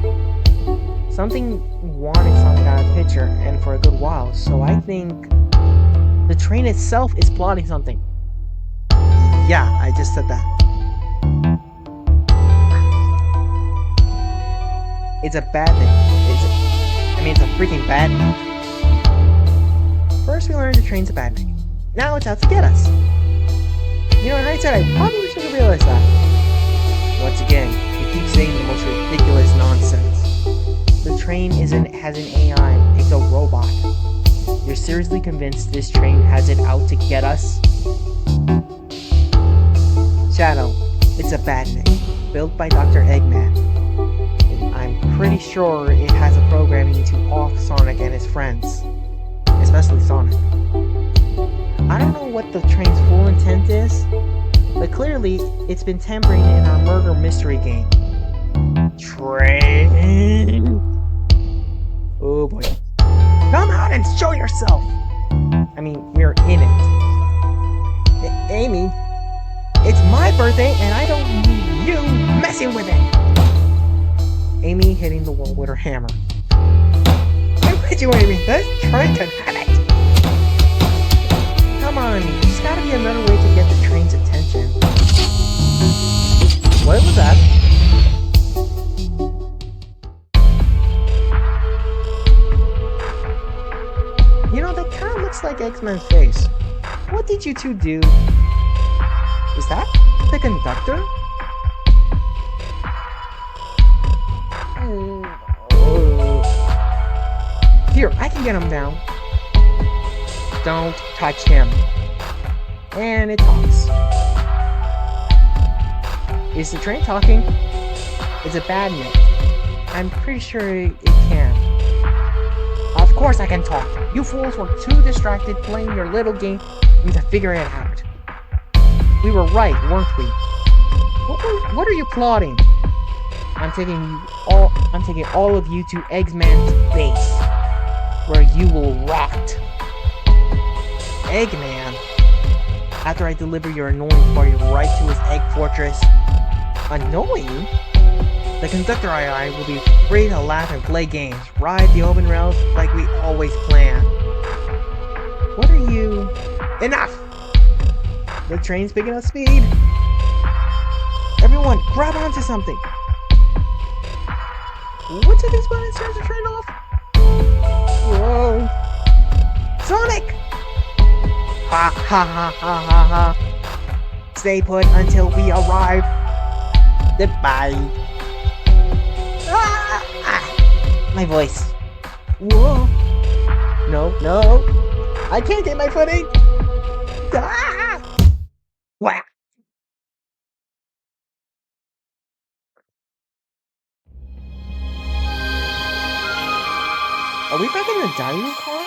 Something wanted Sonic out of the picture, and for a good while, so I think the train itself is plotting something. Yeah, I just said that. It's a badnik. It's a freaking badnik. First we learned the train's a badnik. Now it's out to get us. You know, in hindsight, I probably should have realized that. Once again, you keep saying the most ridiculous nonsense. The train has an AI. It's a robot. You're seriously convinced this train has it out to get us? Shadow, it's a bad name. Built by Dr. Eggman. I'm pretty sure it has a programming to off Sonic and his friends. Especially Sonic. I don't know what the train's full intent is, but clearly it's been tampering in our murder mystery game. Train! Oh boy. Come out and show yourself! I mean, we're in it. Amy, it's my birthday and I don't need you messing with it! Amy hitting the wall with her hammer. I'm with you, Amy. Let's try to have it! Come on, there's gotta be another way to get the train's attention. What was that? You know, that kind of looks like X-Men's face. What did you two do? Is that the Conductor? Here, I can get him down. Don't touch him. And it talks. Is the train talking? It's a bad myth. I'm pretty sure it can. Of course I can talk. You fools were too distracted playing your little game to figure it out. We were right, weren't we? What are you plotting? I'm taking all of you to Eggman's base, where you will rot. Eggman? After I deliver your annoying party right to his egg fortress. Annoying? The Conductor AI will be free to laugh and play games, ride the open rails like we always plan. What are you... Enough! The train's picking up speed. Everyone, grab onto something. What's it this button turns the train off? Whoa. Sonic! Ha ha ha ha ha ha. Stay put until we arrive. Goodbye. My voice. Whoa. No. I can't get my footing. Whack. Are we back in the dining car?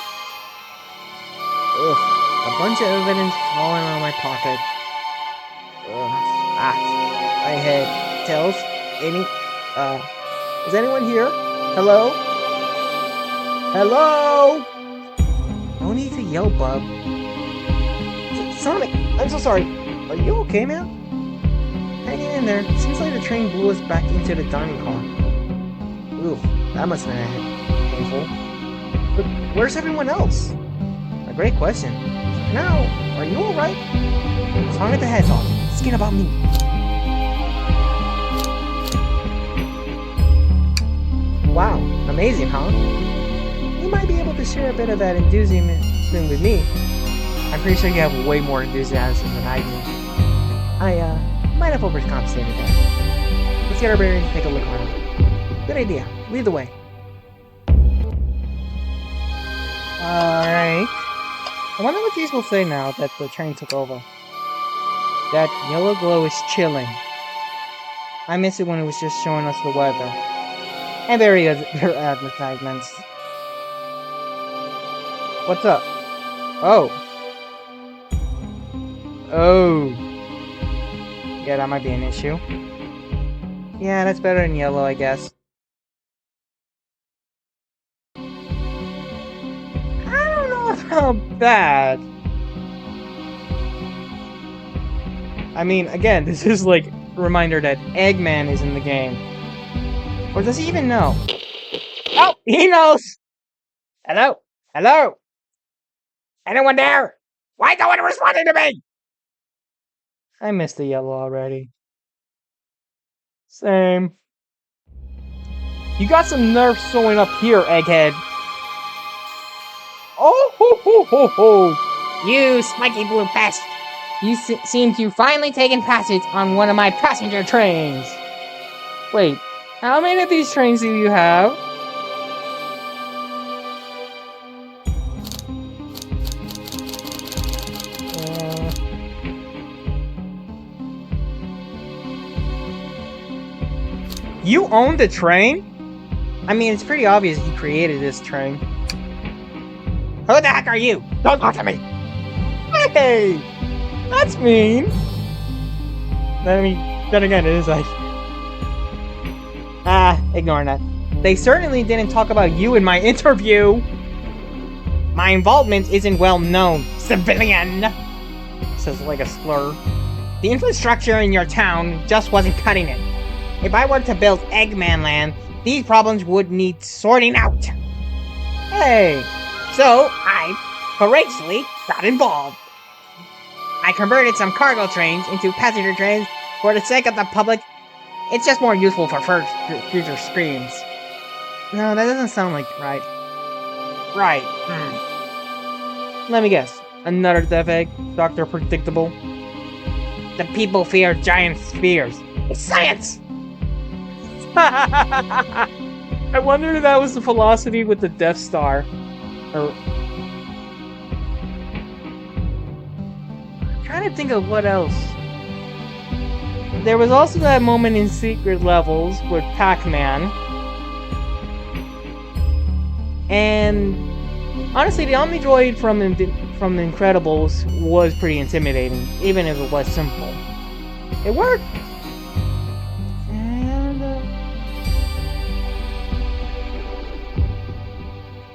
Ugh. A bunch of evidence falling out of my pocket. My head. Tails? Amy? Is anyone here? Hello? Hello? No need to yell, bub. Sonic! I'm so sorry. Are you okay, man? Hanging in there. Seems like the train blew us back into the dining car. Oof, that must have been painful. But where's everyone else? A great question. Now, are you alright? Sonic the Hedgehog, skin about me. Wow, amazing, huh? You might be able to share a bit of that enthusiasm with me. I'm pretty sure you have way more enthusiasm than I do. I might have overcompensated there. Let's get our bearings and take a look around. Good idea. Lead the way. Alright. I wonder what these will say now that the train took over. That yellow glow is chilling. I miss it when it was just showing us the weather. And their advertisements. What's up? Oh. Yeah, that might be an issue. Yeah, that's better than yellow, I guess. I don't know about that. I mean, again, this is like a reminder that Eggman is in the game. Or does he even know? Oh, he knows! Hello? Hello? Anyone there? Why is no one responding to me? I missed the yellow already. Same. You got some nerve showing up here, Egghead. Oh ho ho ho ho! You spiky blue pest! You seem to finally taken passage on one of my passenger trains. Wait, how many of these trains do you have? You own the train? I mean, it's pretty obvious you created this train. Who the heck are you? Don't talk to me! Hey! That's mean! Then again, it is like... ignoring that. They certainly didn't talk about you in my interview! My involvement isn't well known, civilian! Says like a slur. The infrastructure in your town just wasn't cutting it. If I were to build Eggman Land, these problems would need sorting out. Hey! So, I courageously got involved. I converted some cargo trains into passenger trains for the sake of the public. It's just more useful for future screens. No, that doesn't sound like right. Right. Let me guess. Another death egg? Dr. Predictable? The people fear giant spheres. It's science! I wonder if that was the philosophy with the Death Star. Or... I'm trying to think of what else. There was also that moment in Secret Levels with Pac-Man. And honestly, the Omnidroid from The Incredibles was pretty intimidating, even if it was simple. It worked!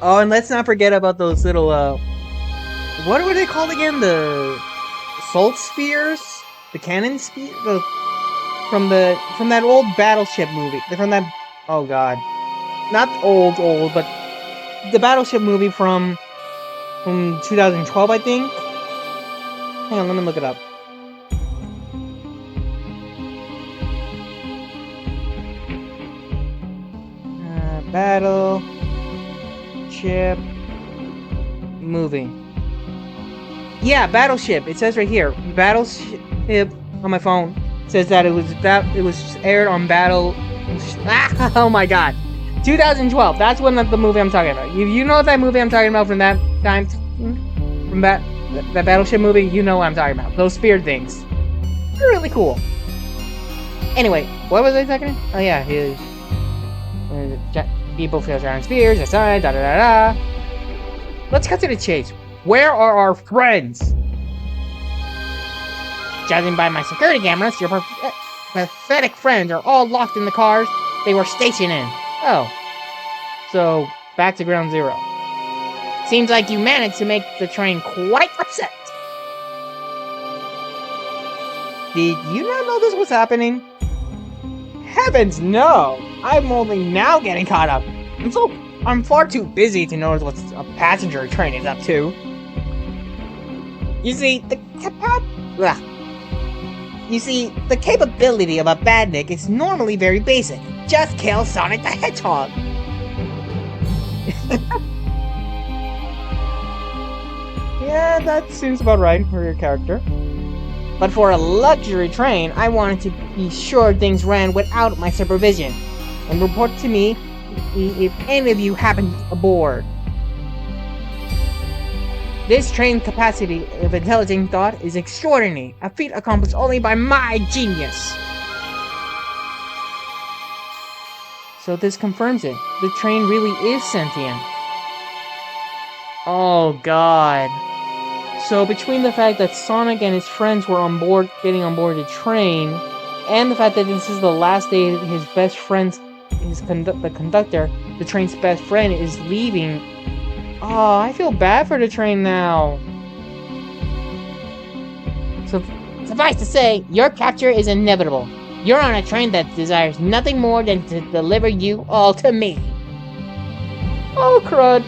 Oh, and let's not forget about those little, what were they called again? The Salt Spheres? The Cannon Sphere? From that old Battleship movie. From that, oh god. Not old, but the Battleship movie from 2012, I think? Hang on, let me look it up. Battleship movie. Yeah, Battleship. It says right here, Battleship on my phone. It says that it was aired on oh my god, 2012. That's when the movie I'm talking about. You know that movie I'm talking about from that time, from that Battleship movie. You know what I'm talking about. Those spear things. They're really cool. Anyway, what was I talking about? Oh yeah, people feel giant spears, da da da da. Let's cut to the chase. Where are our friends? Judging by my security cameras, your pathetic friends are all locked in the cars they were stationed in. Oh. So, back to ground zero. Seems like you managed to make the train quite upset. Did you not know this was happening? Heavens no! I'm only now getting caught up. I'm far too busy to notice what a passenger train is up to. You see, the capability of a badnik is normally very basic. Just kill Sonic the Hedgehog. Yeah, that seems about right for your character. But for a luxury train, I wanted to be sure things ran without my supervision. And report to me if any of you happened aboard. This train capacity of intelligent thought is extraordinary, a feat accomplished only by my genius. So this confirms it. The train really is sentient. Oh god. So between the fact that Sonic and his friends were getting on board the train, and the fact that this is the last day his best friend's, the conductor, the train's best friend, is leaving. Oh, I feel bad for the train now. So, suffice to say, your capture is inevitable. You're on a train that desires nothing more than to deliver you all to me. Oh, crud.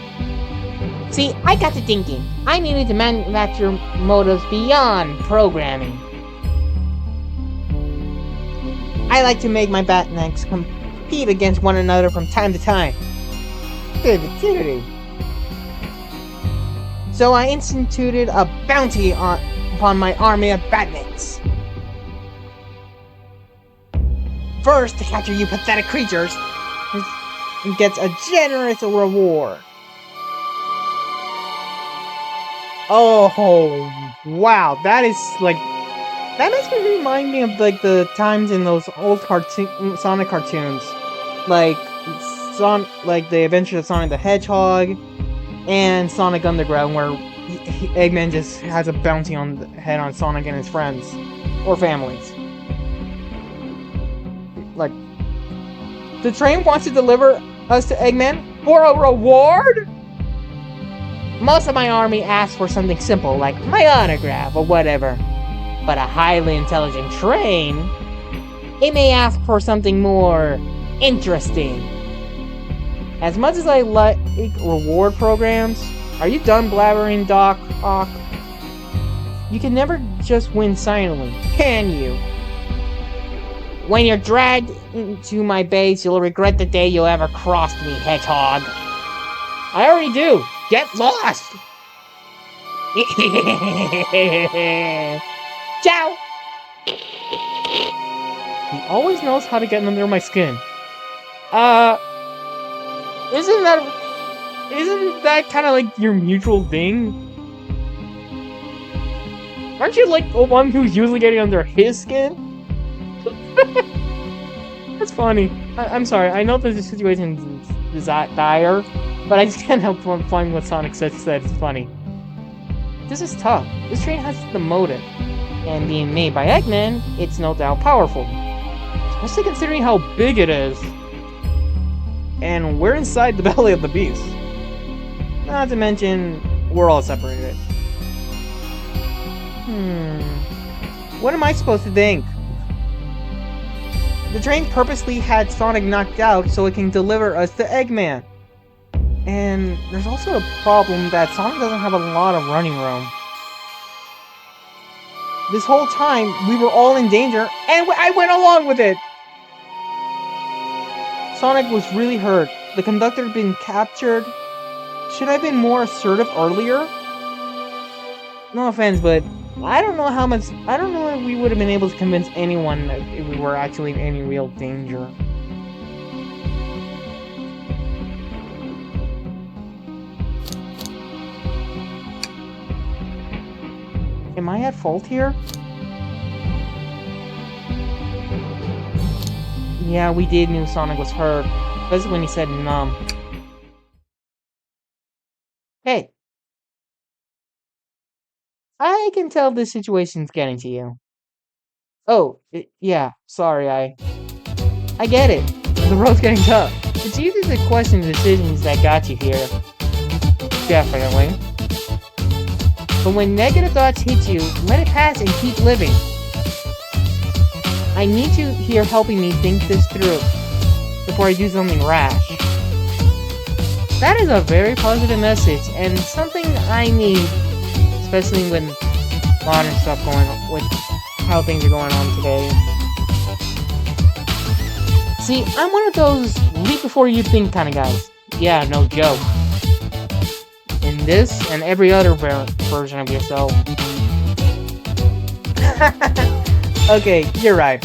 See, I got to thinking. I needed to manufacture motives beyond programming. I like to make my Batniks compete against one another from time to time. Creativity. So I instituted a bounty upon my army of badniks. First, to capture you pathetic creatures, gets a generous reward. Oh, wow, that is like... That makes me remind me of like the times in those old Sonic cartoons. Like the Adventures of Sonic the Hedgehog and Sonic Underground, where Eggman just has a bounty on the head on Sonic and his friends or families. Like, the train wants to deliver us to Eggman for a reward? Most of my army asks for something simple, like my autograph or whatever. But a highly intelligent train, it may ask for something more interesting. As much as I like reward programs, are you done blabbering, Doc Ock? You can never just win silently, can you? When you're dragged into my base, you'll regret the day you ever crossed me, Hedgehog. I already do. Get lost! Ciao! He always knows how to get under my skin. Isn't that kind of like your mutual thing? Aren't you like the one who's usually getting under his skin? That's funny. I'm sorry, I know that the situation is dire, but I just can't help finding what Sonic said it's funny. This is tough. This train has the motive, and being made by Eggman, it's no doubt powerful. Especially considering how big it is. And we're inside the belly of the beast. Not to mention, we're all separated. What am I supposed to think? The train purposely had Sonic knocked out so it can deliver us to Eggman. And there's also a problem that Sonic doesn't have a lot of running room. This whole time, we were all in danger, and I went along with it! Sonic was really hurt. The conductor had been captured. Should I have been more assertive earlier? No offense, but I don't know if we would have been able to convince anyone if we were actually in any real danger. Am I at fault here? Yeah, we did knew Sonic was hurt. Especially when he said numb. Hey. I can tell this situation's getting to you. Oh, yeah, sorry, I get it. The road's getting tough. It's easy to question the decisions that got you here. Definitely. But when negative thoughts hit you, let it pass and keep living. I need you here helping me think this through before I do something rash. That is a very positive message and something I need, especially when modern stuff going on, with how things are going on today. See, I'm one of those leap before you think kind of guys. Yeah, no joke. In this and every other version of yourself. Okay, you're right.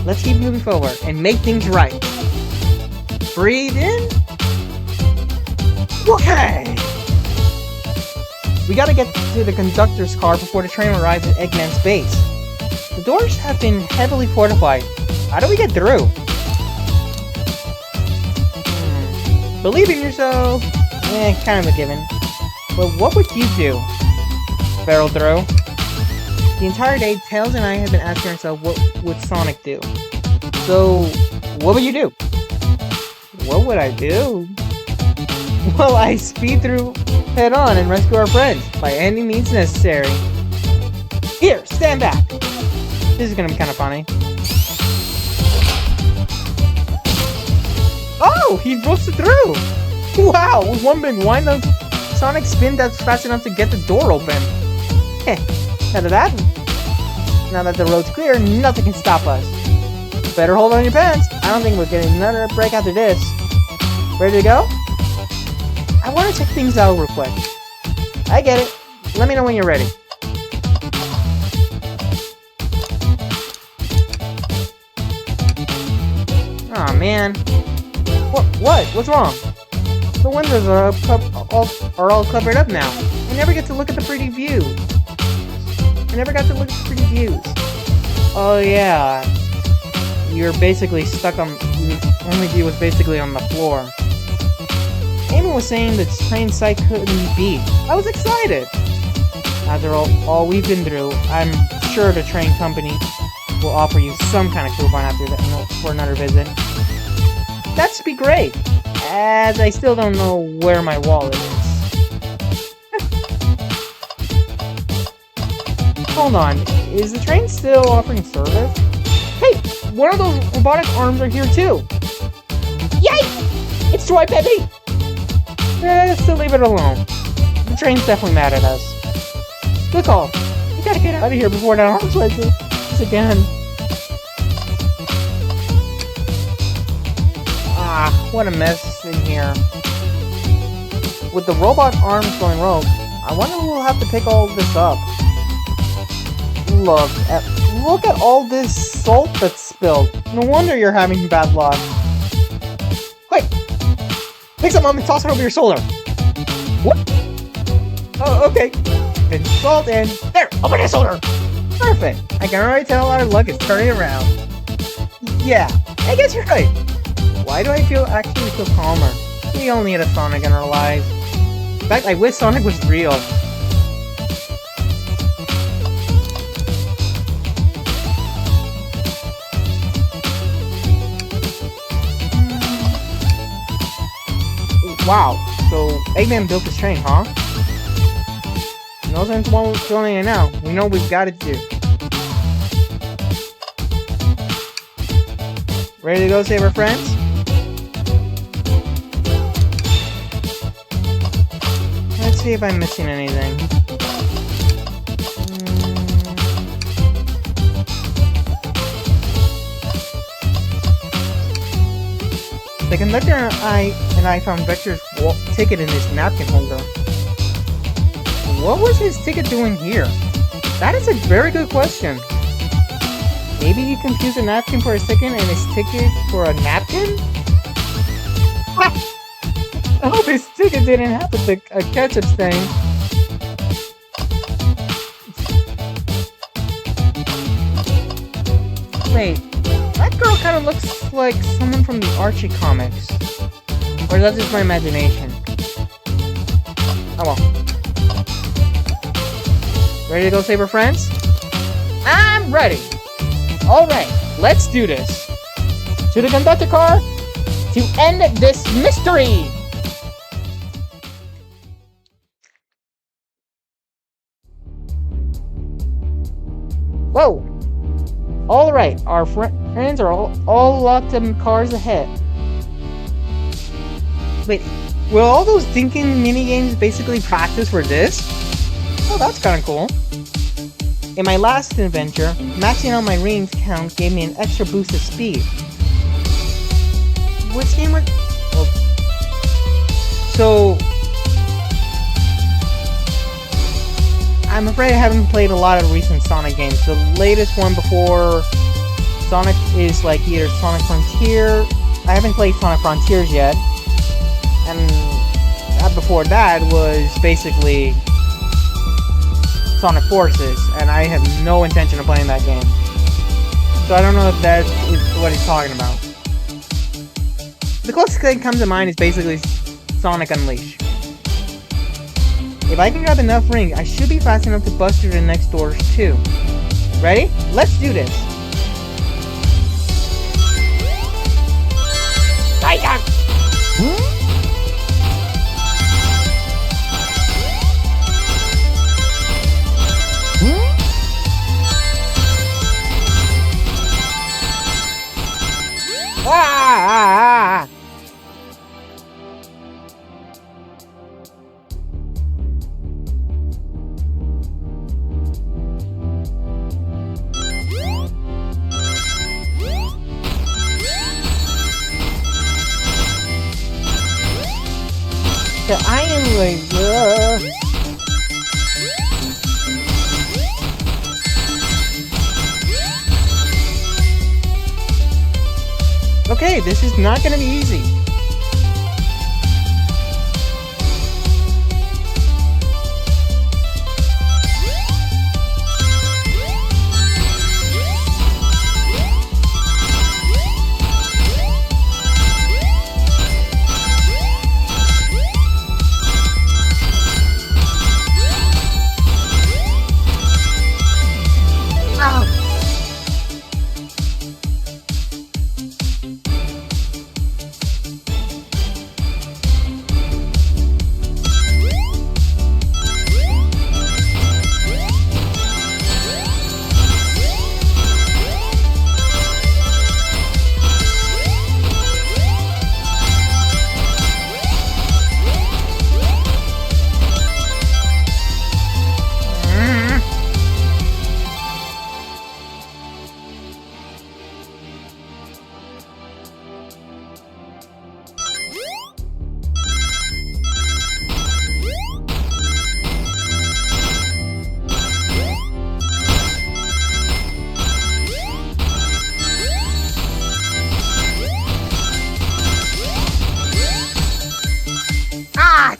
Let's keep moving forward and make things right. Breathe in. Okay! We gotta get to the conductor's car before the train arrives at Eggman's base. The doors have been heavily fortified. How do we get through? Believe in yourself. Kind of a given. But what would you do? Barrel through. The entire day, Tails and I have been asking ourselves what would Sonic do. So, what would you do? What would I do? Well, I speed through head on and rescue our friends by any means necessary. Here, stand back. This is gonna be kind of funny. Oh, he roasted through. Wow, with one big wind up, Sonic spin that's fast enough to get the door open. Now that the road's clear, nothing can stop us. Better hold on your pants. I don't think we're getting another break after this. Ready to go? I want to check things out real quick. I get it. Let me know when you're ready. man. What's wrong? The windows are all covered up now. I never get to look at the pretty view. Oh yeah. You're basically stuck on... The only view was basically on the floor. Amy was saying the train site couldn't be beat. I was excited. After all we've been through, I'm sure the train company will offer you some kind of coupon after that for another visit. That'd be great, as I still don't know where my wallet is. Hold on, is the train still offering service? Hey, one of those robotic arms are here too! Yay! It's Troy, baby! Still leave it alone. The train's definitely mad at us. Good call. We gotta get out of here before that arm switches this again. Ah, what a mess in here. With the robot arms going rogue, I wonder who will have to pick all this up. Look at all this salt that's spilled. No wonder you're having bad luck. Quick! Pick some up and toss it over your shoulder. What? Oh, okay. Then salt in. There! Over your shoulder! Perfect! I can already tell our luck is turning around. Yeah, I guess you're right. Why do I actually feel calmer? We all need a Sonic in our lives. In fact, I wish Sonic was real. Wow, so Eggman built this train, huh? No sense building it now. We know we've got it to do. Ready to go save our friends? Let's see if I'm missing anything. The conductor and I found Vector's ticket in his napkin holder. What was his ticket doing here? That is a very good question. Maybe he confused a napkin for his ticket and his ticket for a napkin? I hope his ticket didn't have a ketchup stain. Wait, that girl kind of looks like someone from the Archie comics. Or is that just my imagination? Oh well. Ready to go save our friends? I'm ready! Alright, let's do this. To the conductor car to end this mystery! Whoa! Alright, our friends are all locked in cars ahead. Wait, will all those thinking minigames basically practice for this? Oh, that's kinda cool. In my last adventure, maxing out my rings count gave me an extra boost of speed. Which game was... Oh. So... I'm afraid I haven't played a lot of recent Sonic games. The latest one before Sonic is like either Sonic Frontier... I haven't played Sonic Frontiers yet. And before that was basically Sonic Forces, and I have no intention of playing that game. So I don't know if that is what he's talking about. The closest thing that comes to mind is basically Sonic Unleashed. If I can grab enough rings, I should be fast enough to bust through the next doors too. Ready? Let's do this! Ah! The Iron Laser. Okay, this is not gonna be easy.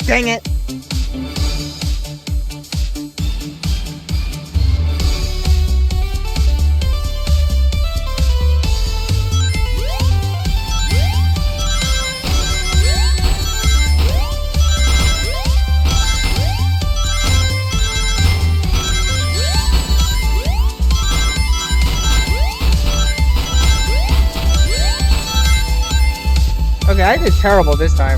Dang it! Okay, I did terrible this time.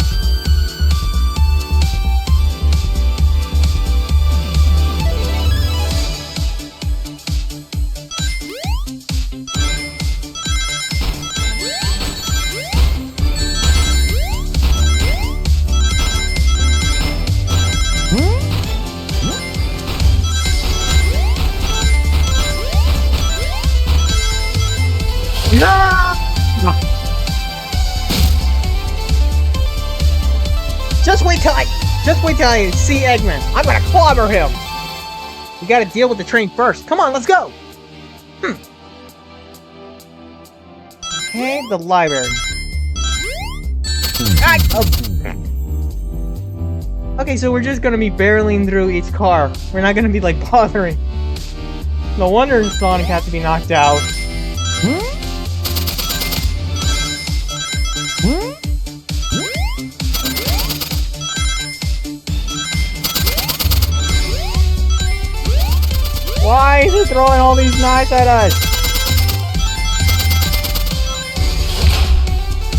Just wait till I see Eggman. I'm gonna clobber him. We gotta deal with the train first. Come on, let's go. Okay, the library. Okay, so we're just gonna be barreling through each car. We're not gonna be like bothering. No wonder Sonic had to be knocked out. Why is he throwing all these knives at us?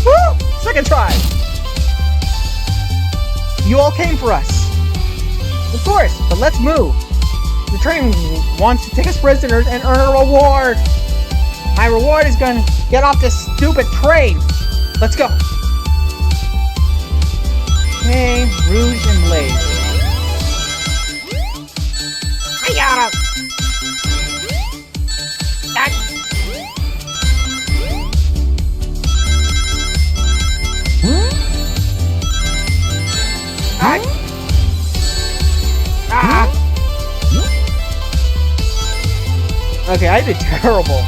Woo! Second try! You all came for us. Of course, but let's move. The train wants to take us prisoners and earn a reward. My reward is gonna get off this stupid train. Let's go. Okay, Rouge and Blaze. I got him. Okay, I did terrible.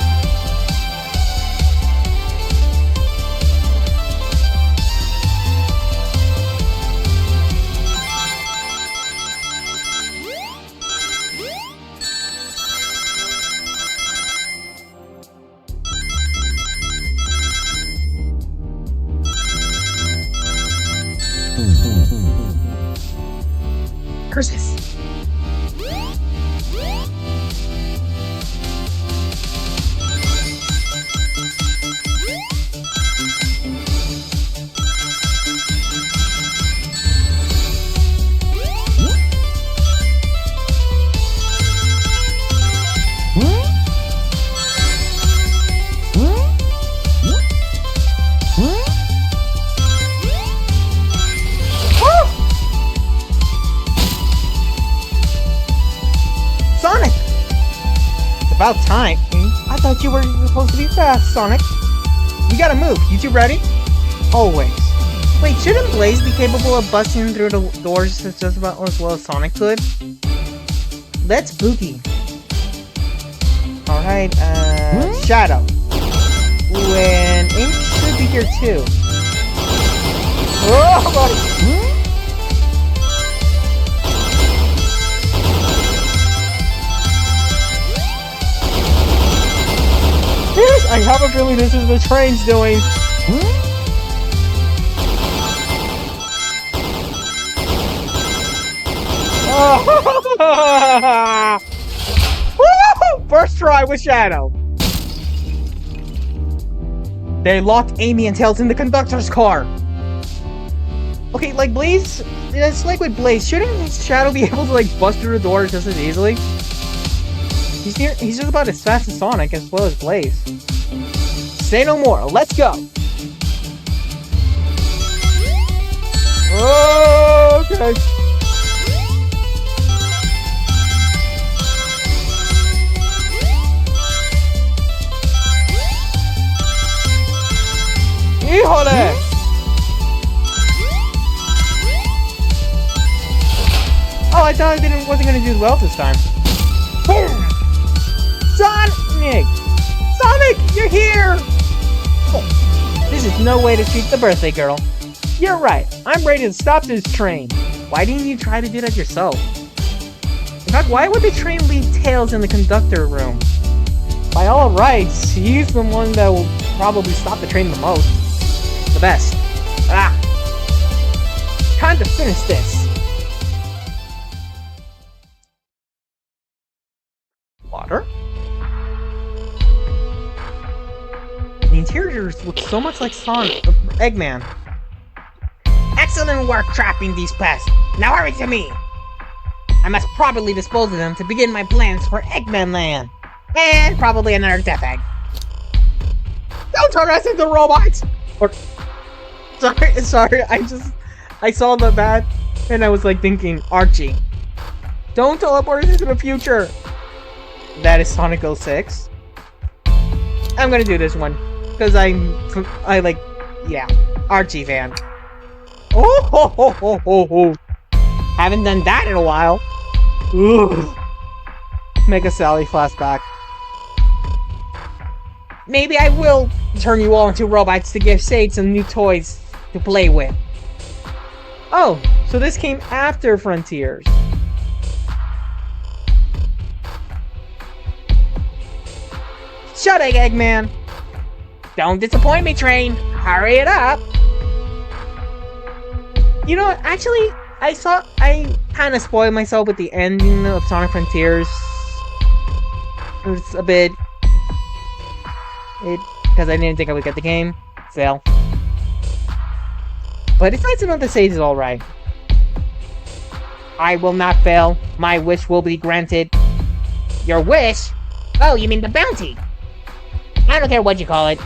Curses. About time. I thought you were supposed to be fast, Sonic. We gotta move. You two ready? Always. Wait, shouldn't Blaze be capable of busting through the doors just about as well as Sonic could? Let's boogie. Alright, Shadow. When Ink should be here too. Oh, buddy! Yes, I have a feeling this is what the train's doing. Woo! First try with Shadow. They locked Amy and Tails in the conductor's car. Okay, like Blaze, it's like with Blaze. Shouldn't Shadow be able to like bust through the door just as easily? He's just about as fast as Sonic as well as Blaze. Say no more. Let's go. Okay. Híjole! Oh, I thought I wasn't gonna do well this time. Boom! Sonic! Sonic, you're here! Oh, this is no way to treat the birthday girl. You're right. I'm ready to stop this train. Why didn't you try to do that yourself? In fact, why would the train leave Tails in the conductor room? By all rights, he's the one that will probably stop the train the most. The best. Ah! Time to finish this. Water? The interiors look so much like Eggman. Excellent work trapping these pests. Now hurry to me. I must properly dispose of them to begin my plans for Eggman Land. And probably another death egg. Don't turn us into robots! Or... Sorry, I saw the bat and I was like thinking, Archie, don't teleport us into the future. That is Sonic 06. I'm gonna do this one because I like, yeah, Archie fan. Oh ho ho ho ho ho! Haven't done that in a while. Ooh. Mega Sally flashback. Maybe I will turn you all into robots to give Sage some new toys to play with. Oh, so this came after Frontiers. Shut up, Eggman! Don't disappoint me, train! Hurry it up! You know, actually, I kind of spoiled myself with the ending of Sonic Frontiers. It was a bit... because I didn't think I would get the game. Fail. But it's nice to know the Sage is alright. I will not fail. My wish will be granted. Your wish? Oh, you mean the bounty? I don't care what you call it.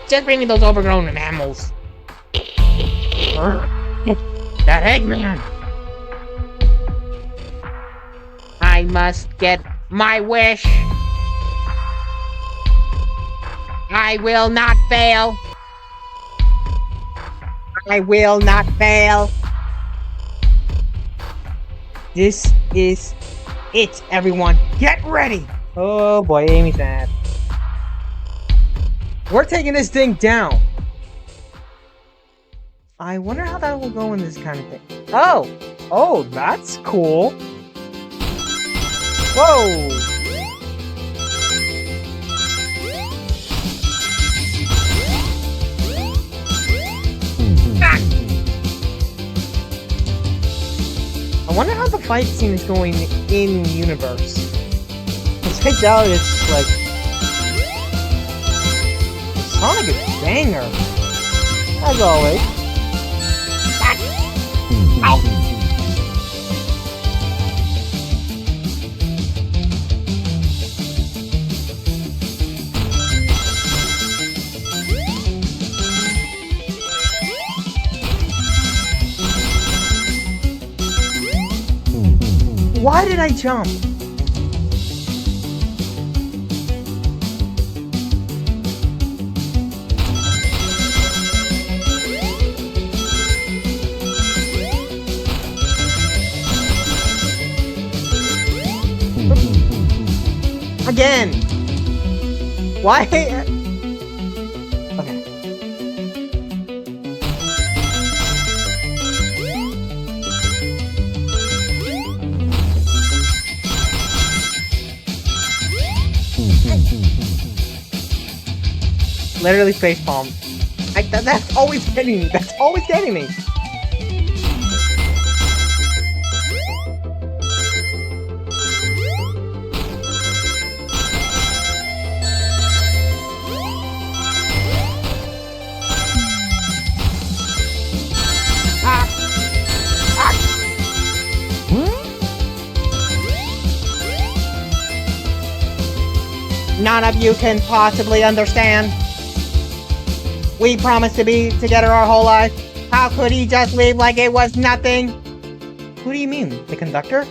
Just bring me those overgrown mammals. That Eggman! I must get my wish! I will not fail! I will not fail! This is it, everyone! Get ready! Oh boy, Amy's mad. We're taking this thing down! I wonder how that will go in this kind of thing. Oh! Oh, that's cool! Whoa! Ah! I wonder how the fight scene is going in universe. Because I doubt it's like... Sonic is banger! As always. Ow. Why did I jump? Again! Why? Okay. Literally facepalm. That's always getting me. That's always getting me. None of you can possibly understand. We promised to be together our whole life. How could he just leave like it was nothing? Who do you mean? The conductor?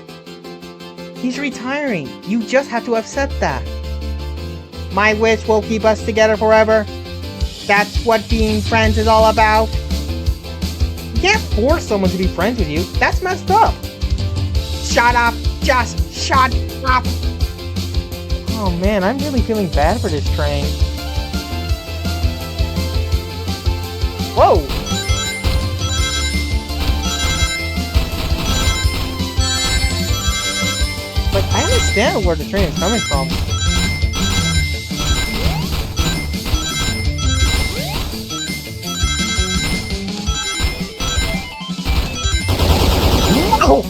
He's retiring. You just have to accept that. My wish will keep us together forever. That's what being friends is all about. You can't force someone to be friends with you. That's messed up. Shut up. Just shut up. Oh man, I'm really feeling bad for this train. Whoa! But I understand where the train is coming from. Oh!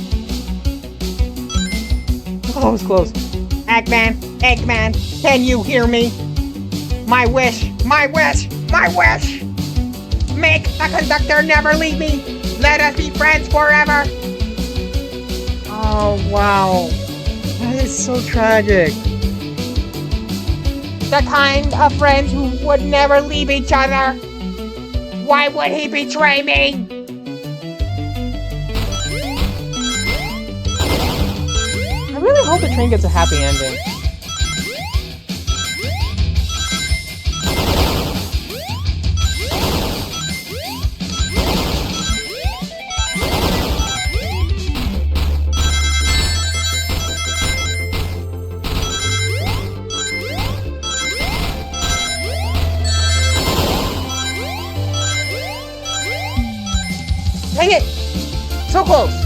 Oh, that was close. Eggman, can you hear me? My wish! Make the conductor never leave me! Let us be friends forever! Oh, wow. That is so tragic. The kind of friends who would never leave each other. Why would he betray me? I really hope the train gets a happy ending. Dang it! So close!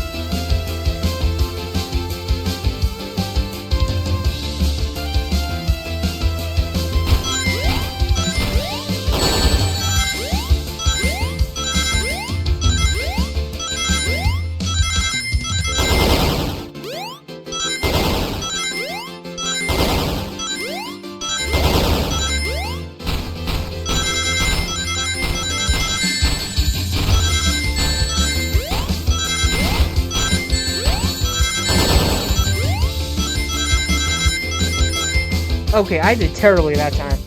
Okay, I did terribly that time.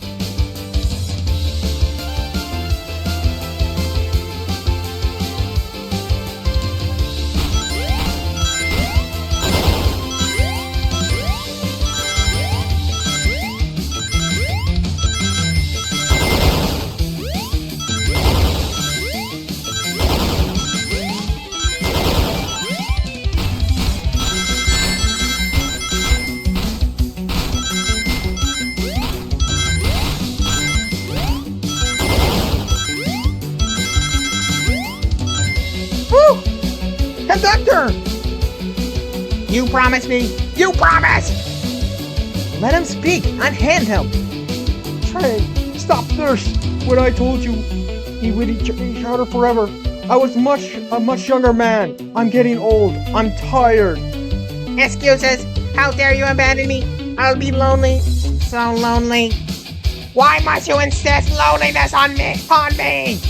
Conductor! You promised me! You promised! Let him speak! Unhand him! Train, stop this! When I told you he would eat each other forever, I was a much younger man. I'm getting old. I'm tired. Excuses! How dare you abandon me? I'll be lonely. So lonely. Why must you insist loneliness on me? On me!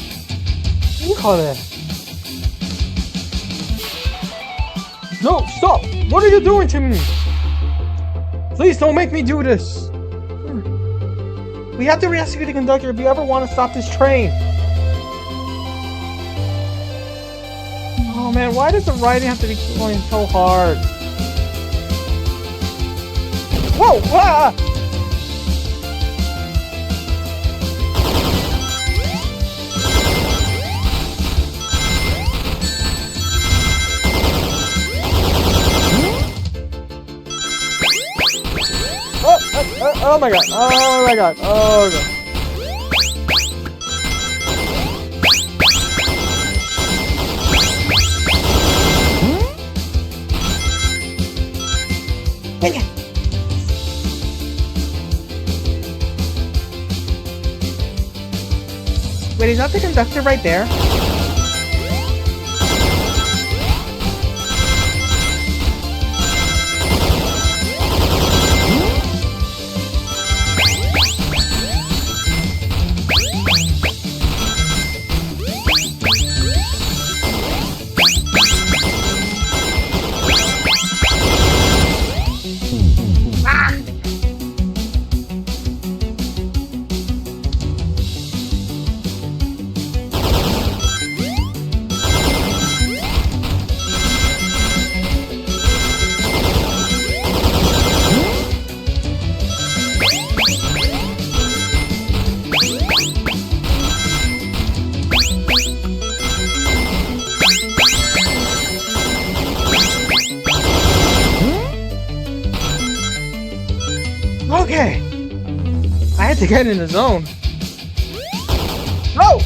You call it? No, stop! What are you doing to me? Please don't make me do this. We have to rescue the conductor if we ever want to stop this train. Oh man, why does the writing have to be going so hard? Whoa! Ah! Oh my god, oh my god, oh god. Dang it. Wait, is that the conductor right there? Okay, I had to get in the zone. Oh!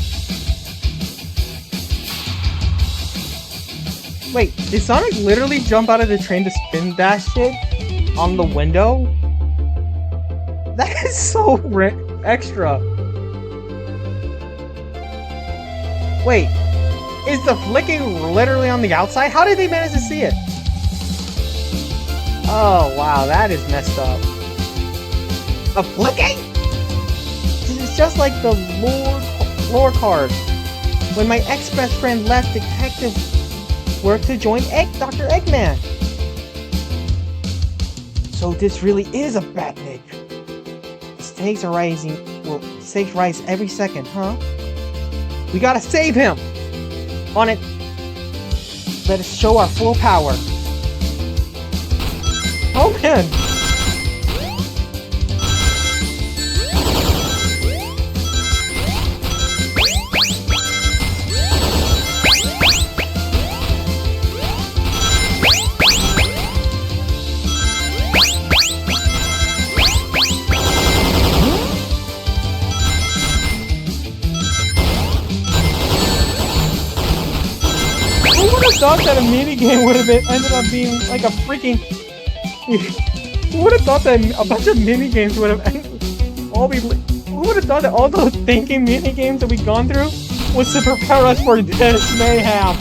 Wait, did Sonic literally jump out of the train to spin dash shit on the window? That is so extra. Wait, is the flicking literally on the outside? How did they manage to see it? Oh wow, that is messed up. A flicking? This is just like the lore card. When my ex-best friend left detective work to join Dr. Eggman. So this really is a bad nick. Stakes are rising. Well, stakes rise every second, huh? We gotta save him! On it. Let us show our full power. Oh man! Who would have thought that a minigame would have ended up being like a freaking... Who would have thought that a bunch of minigames would have all be... Who would have thought that all those thinking minigames that we've gone through was to prepare us for this mayhem?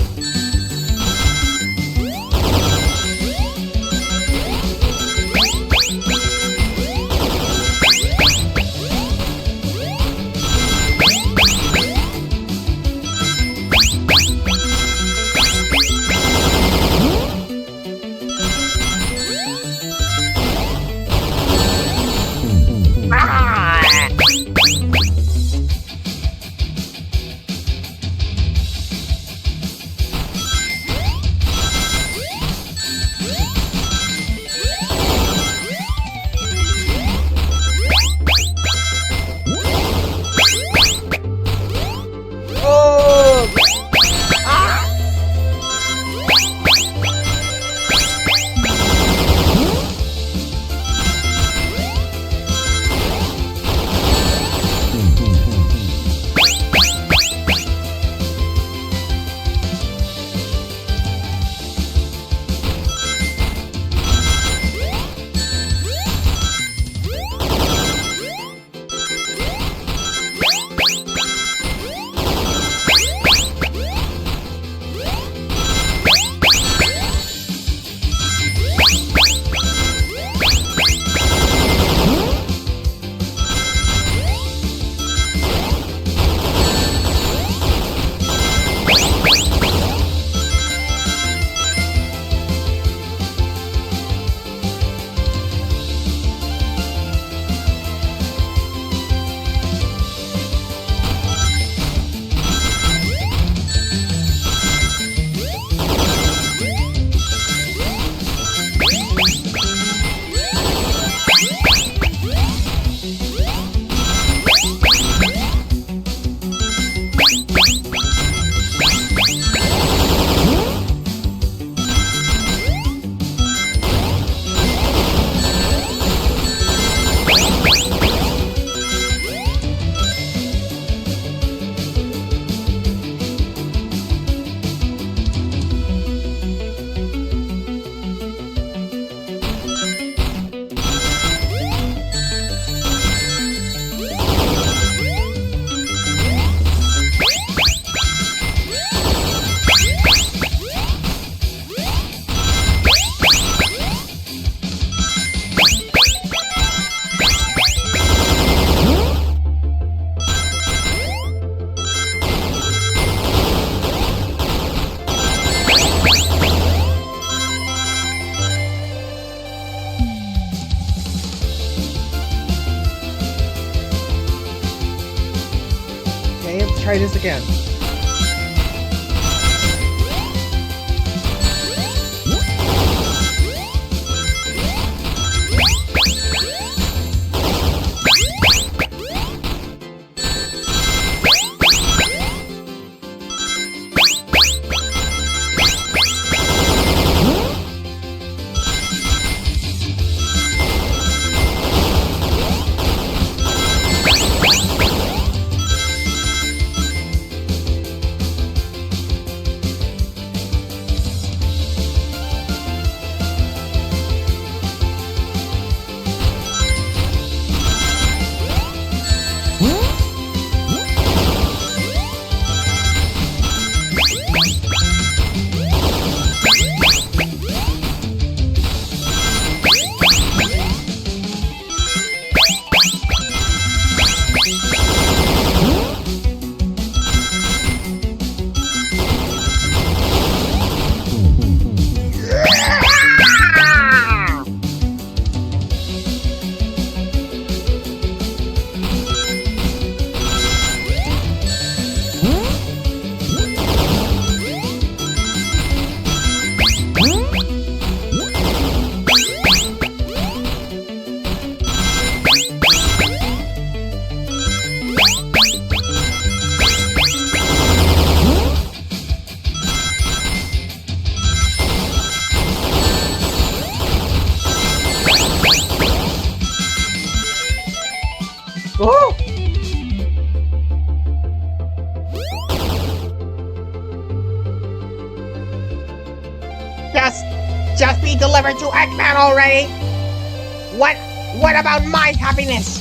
try this again. Oh! Just be delivered to Eggman already! What about my happiness?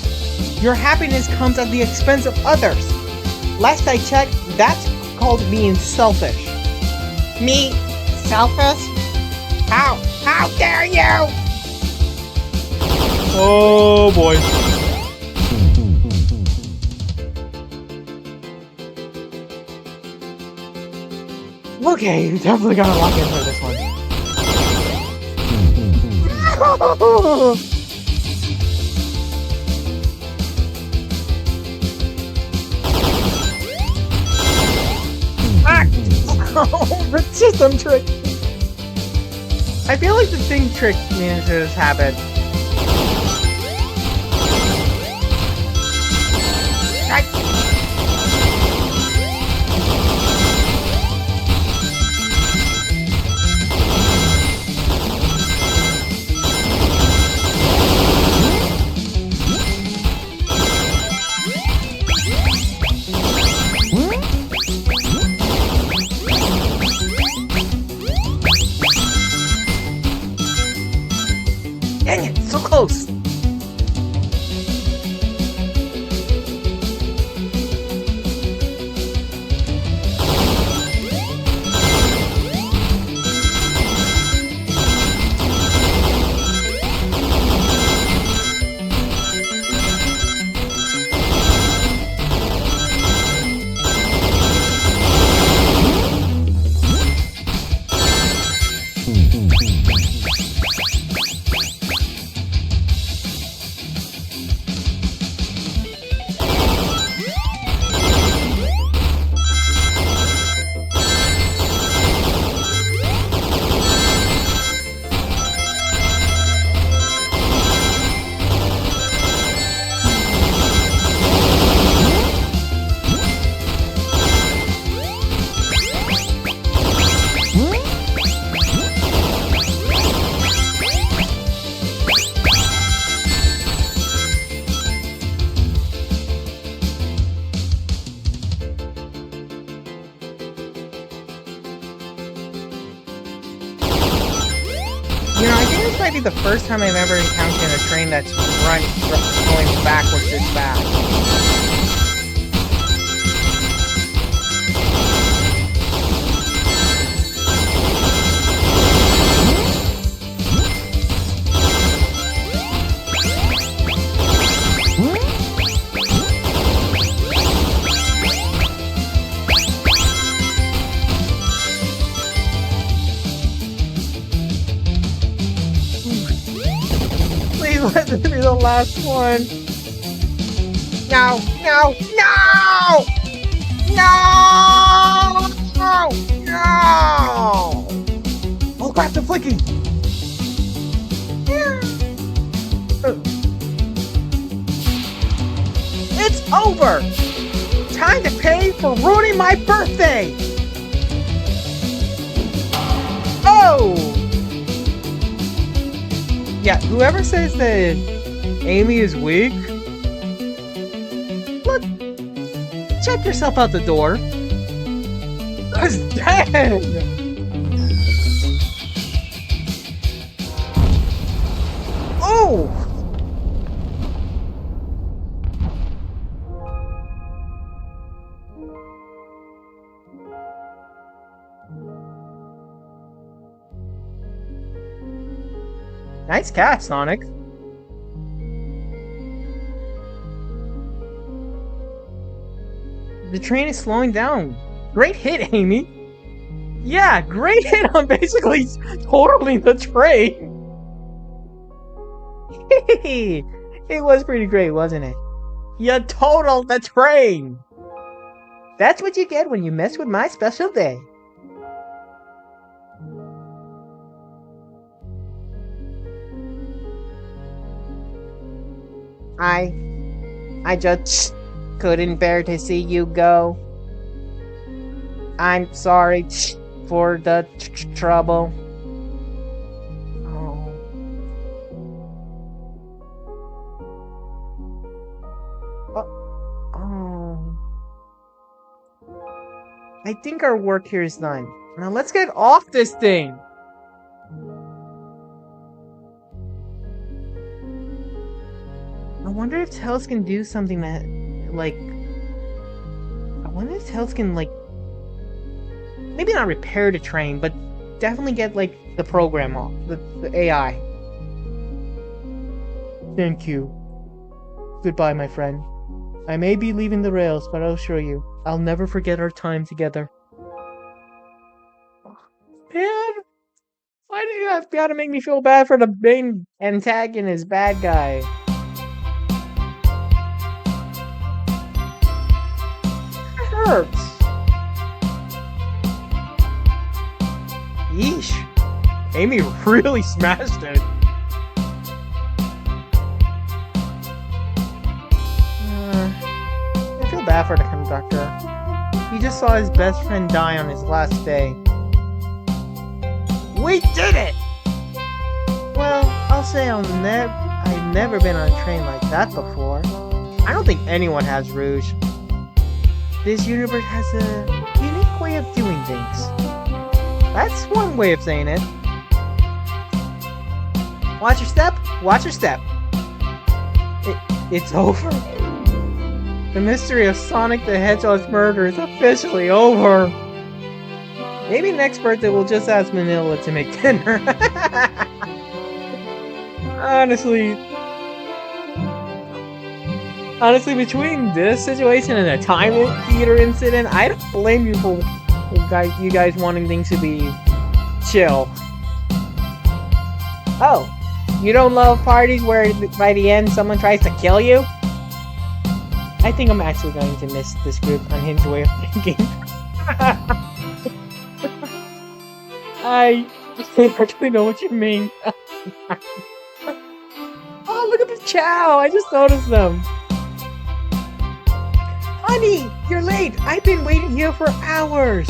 Your happiness comes at the expense of others. Last I checked, that's called being selfish. Me? Selfish? How dare you! Oh boy. Okay, you definitely gotta lock in for this one. Oh, the system trick! I feel like the thing trick manages habit. Dang it, so close! You know, I think this might be the first time I've ever encountered a train that's going backwards this fast. Let this be the last one. No! No! No! Oh crap, the flicking! It's over! Time to pay for ruining my birthday! Oh! Yeah, whoever says that Amy is weak, look, check yourself out the door. That's dead! Oh! Nice catch, Sonic. The train is slowing down. Great hit, Amy. Yeah, great hit on basically totaling the train. It was pretty great, wasn't it? You totaled the train. That's what you get when you mess with my special day. I just couldn't bear to see you go. I'm sorry for the trouble. Oh. Oh. I think our work here is done. Now let's get off this thing. I wonder if Tails can do something that, like... I wonder if Tails can, like... Maybe not repair the train, but definitely get, like, the program off. The AI. Thank you. Goodbye, my friend. I may be leaving the rails, but I'll assure you, I'll never forget our time together. Man! Why do you have to make me feel bad for the main antagonist, bad guy? Hurts. Yeesh. Amy really smashed it. I feel bad for the conductor. He just saw his best friend die on his last day. We did it! Well, I'll say I've never been on a train like that before. I don't think anyone has, Rouge. This universe has a unique way of doing things. That's one way of saying it. Watch your step, watch your step. It's over. The mystery of Sonic the Hedgehog's murder is officially over. Maybe next birthday we'll just ask Manila to make dinner. Honestly, between this situation and the time theater incident, I don't blame you for you guys wanting things to be chill. Oh, you don't love parties where by the end someone tries to kill you? I think I'm actually going to miss this group unhinged way of thinking. I actually know what you mean. Oh, look at the Chow! I just noticed them. Honey, you're late. I've been waiting here for hours.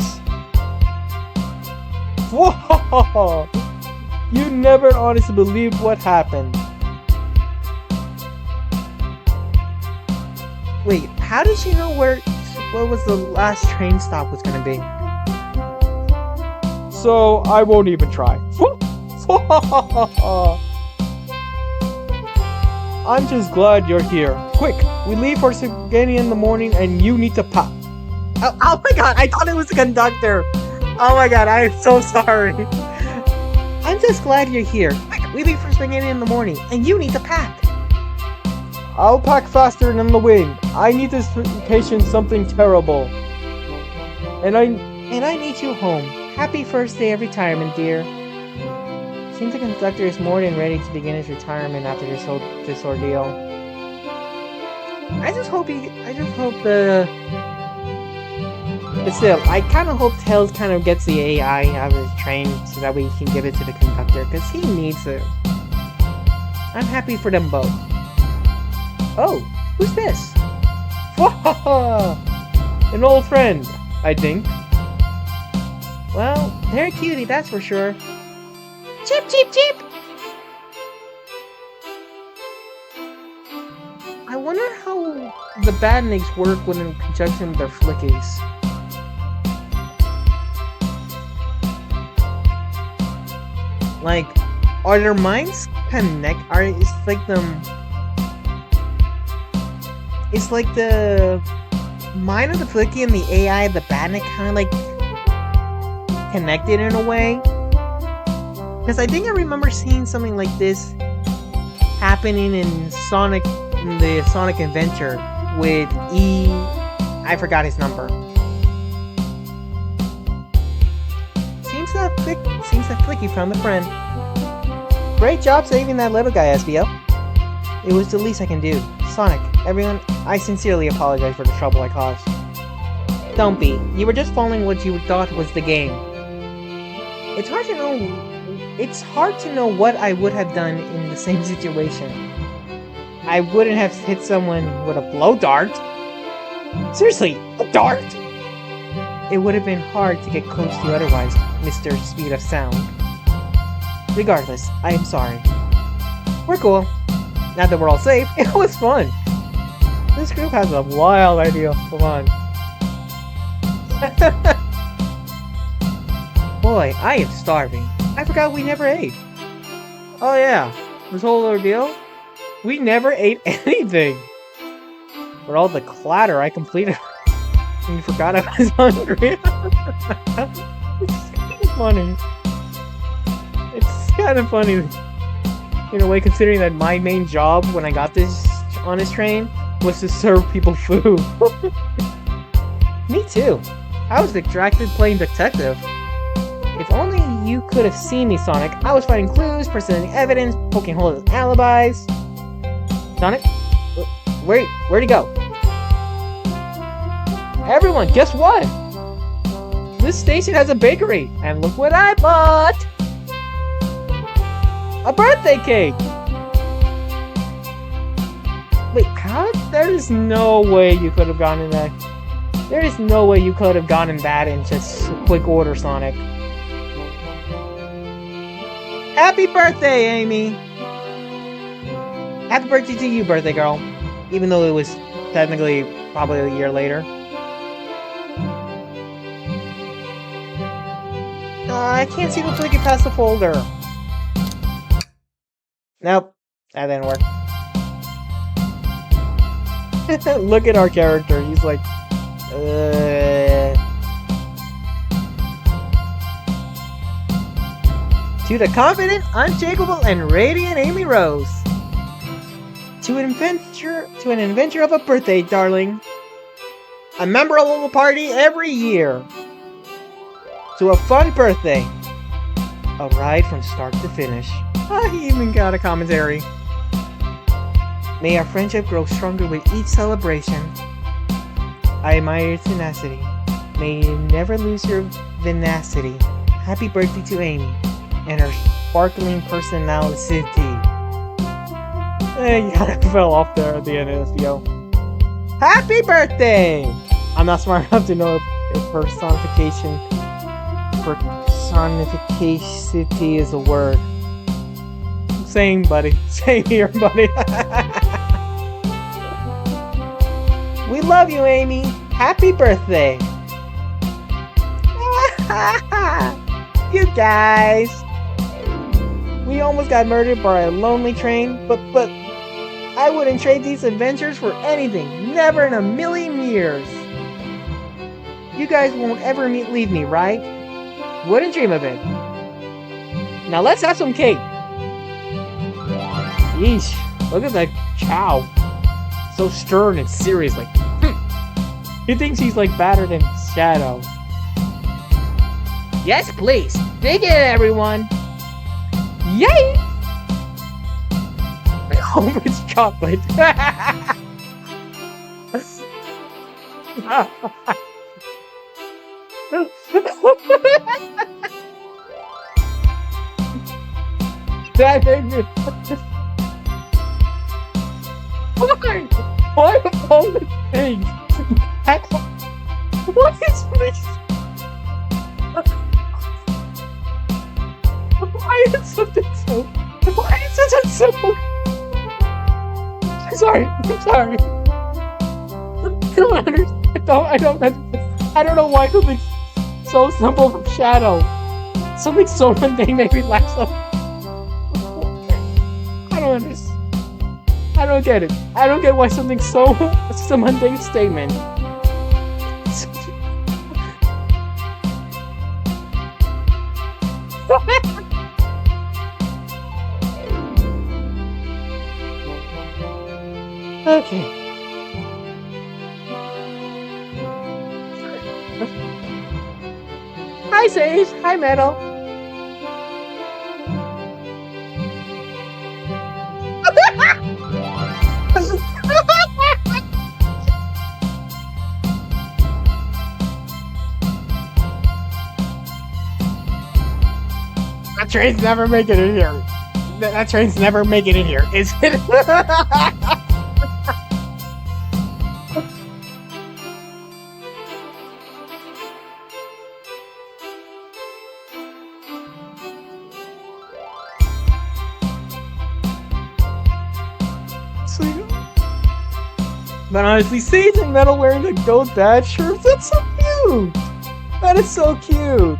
Whoa! You never honestly believed what happened. Wait, how did she know what was the last train stop was gonna be? So I won't even try. I'm just glad you're here. Quick, we leave for Sagani in the morning and you need to pop. Oh my god, I thought it was the conductor. Oh my god, I am so sorry. I'm just glad you're here. Quick, we leave for Sagani in the morning and you need to pack. I'll pack faster than the wind. I need this patient something terrible. And I need you home. Happy first day of retirement, dear. Seems the conductor is more than ready to begin his retirement after this ordeal. I just hope But still, I kind of hope Tails kind of gets the AI out of his train so that we can give it to the conductor, because he needs it. I'm happy for them both. Oh, who's this? An old friend, I think. Well, they're a cutie, that's for sure. Chip, chip, chip! I wonder how the badniks work when in conjunction with their flickies. Like, are their minds connect? It's like the mind of the flicky and the AI of the badnik kind of like connected in a way. Because I think I remember seeing something like this happening in the Sonic Adventure with I forgot his number. Seems that Flicky found a friend. Great job saving that little guy, SBO. It was the least I can do. Sonic, everyone, I sincerely apologize for the trouble I caused. Don't be. You were just following what you thought was the game. It's hard to know what I would have done in the same situation. I wouldn't have hit someone with a blow dart. Seriously, a dart? It would have been hard to get close to you otherwise, Mr. Speed of Sound. Regardless, I am sorry. We're cool. Now that we're all safe, it was fun. This group has a wild idea for fun. Boy, I am starving. I forgot we never ate. Oh yeah, this whole ordeal? We never ate anything. For all the clatter I completed, and forgot I was hungry. It's kind of funny. It's kind of funny, in a way, considering that my main job when I got this on this train was to serve people food. Me too. I was distracted playing detective. If only you could have seen me, Sonic. I was finding clues, presenting evidence, poking holes in alibis. Sonic? Where'd he go? Everyone, guess what? This station has a bakery, and look what I bought! A birthday cake! Wait, how? There is no way you could have gotten that. There is no way you could have gotten that in just a quick order, Sonic. Happy birthday, Amy! Happy birthday to you, birthday girl. Even though it was technically probably a year later. I can't seem to click it past the folder. Nope, that didn't work. Look at our character. He's like, To the confident, unshakable, and radiant Amy Rose. To an adventure of a birthday, darling. A memorable party every year. To a fun birthday. A ride from start to finish. He even got a commentary. May our friendship grow stronger with each celebration. I admire your tenacity. May you never lose your vivacity. Happy birthday to Amy and her sparkling personality. You kind of fell off there at the end of this video. Happy birthday! I'm not smart enough to know if personification is a word. Same, buddy. Same here, buddy. We love you, Amy. Happy birthday. You guys. We almost got murdered by a lonely train, but I wouldn't trade these adventures for anything. Never in a million years. You guys won't ever leave me, right? Wouldn't dream of it. Now let's have some cake. Yeesh, look at that cow. So stern and serious, like, He thinks he's like better than Shadow. Yes, please. Dig it, everyone. Yay! I hope it's chocolate. That made me. Why of all the things? What is this? Why is something so? Why is it so simple? I'm sorry. I don't understand. I don't know why something so simple from Shadow. Something so mundane made me laugh so. I don't understand. I don't get it. I don't get why something so. It's just a mundane statement. Okay. Hi, Sage. Hi, Metal. That train's never making it here. That train's never making it here, is it? But honestly, Sage and Metal wearing the gold dad shirts, that's so cute! That is so cute!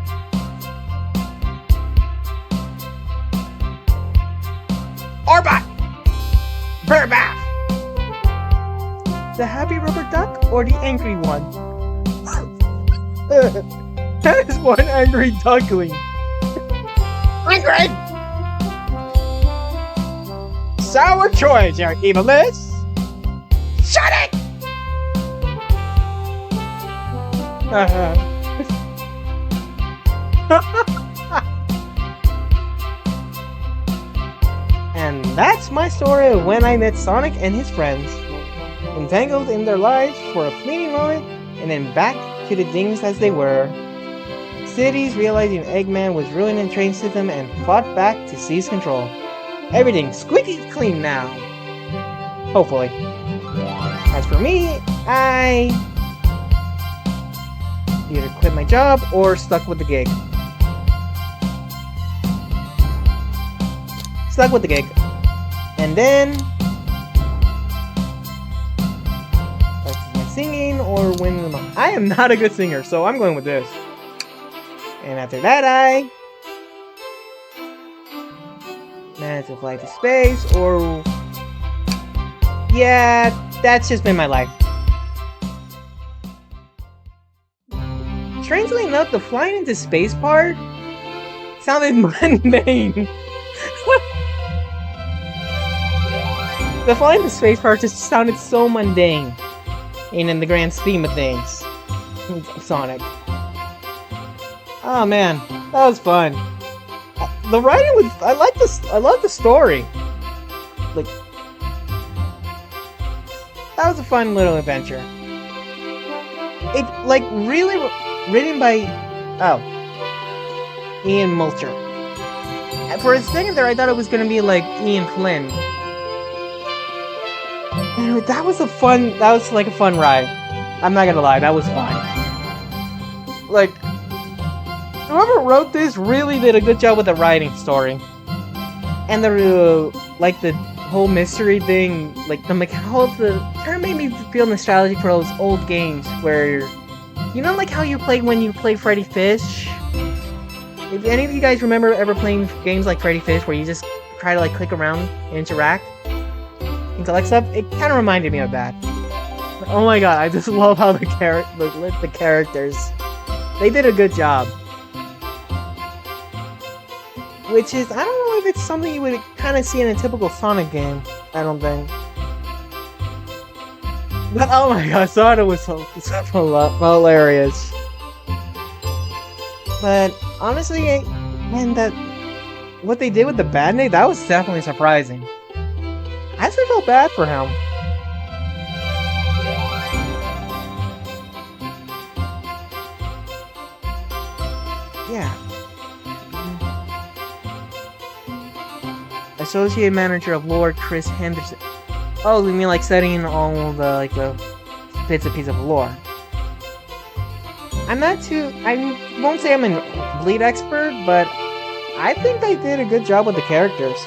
Orbot! Burbath! The happy rubber duck or the angry one? That is one angry duckling. Angry! Sour choice, your evilness! Shut it! And that's my story of when I met Sonic and his friends, entangled in their lives for a fleeting moment, and then back to the things as they were. Cities realizing Eggman was ruining the train system and fought back to seize control. Everything's squeaky clean now. Hopefully. As for me, I either quit my job or stuck with the gig. Stuck with the gig. And then practice my singing or win them. I am not a good singer, so I'm going with this. And after that, I managed to fly to space, or yeah, that's just been my life. Strangely enough, the flying into space part sounded mundane. The flying into space part just sounded so mundane, in the grand scheme of things. Sonic. Oh man, that was fun. The writing was. I love the story. Like, that was a fun little adventure. It, like, really written by, Ian Mulcher. And for a second there, I thought it was gonna be like Ian Flynn. Anyway, that was like a fun ride. I'm not gonna lie, that was fun. Like, whoever wrote this really did a good job with the writing story. And the, like, the whole mystery thing, like, the kind of made me feel nostalgic for those old games where, you know, like how you played when you played Freddy Fish? If any of you guys remember ever playing games like Freddy Fish where you just try to, like, click around and interact and collect stuff, it kind of reminded me of that. Oh my god, I just love how the characters, they did a good job. Which is, I don't know if it's something you would kind of see in a typical Sonic game. I don't think. But oh my god, Sonic was so hilarious. But honestly, man, what they did with the Band-Aid, that was definitely surprising. I actually felt bad for him. Associate Manager of Lord Chris Henderson. Oh, you mean like studying all the bits and pieces of lore? I'm not too. I won't say I'm a complete expert, but I think they did a good job with the characters.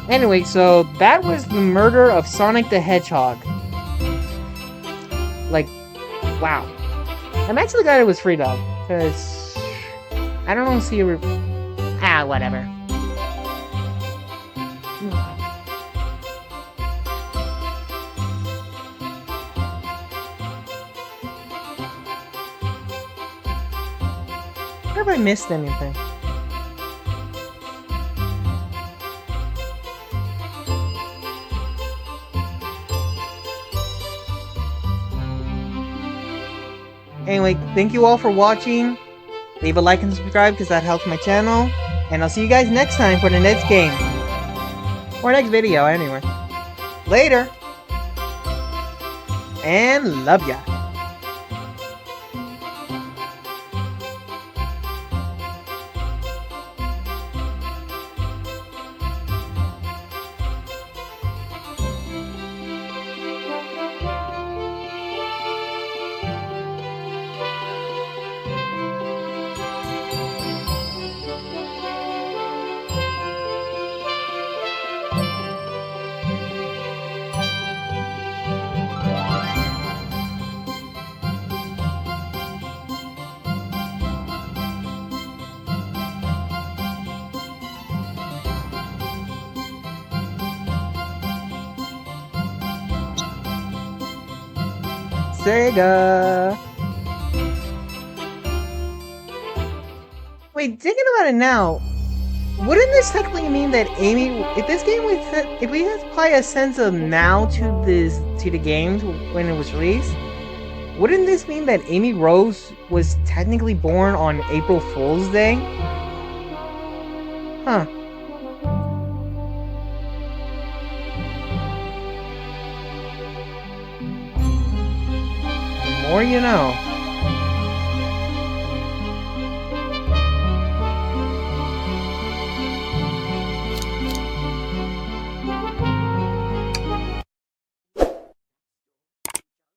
Anyway, so that was the murder of Sonic the Hedgehog. Like, wow. I'm actually glad it was free though, because I don't see a whatever. Where have I missed anything? Anyway, thank you all for watching. Leave a like and subscribe because that helps my channel. And I'll see you guys next time for the next game. Or next video, anyway. Later. And love ya. Sega. Wait, thinking about it now, wouldn't this technically mean that Amy, if this game was, if we apply a sense of now to the game when it was released, wouldn't this mean that Amy Rose was technically born on April Fool's Day? Huh. The more you know.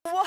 Wow!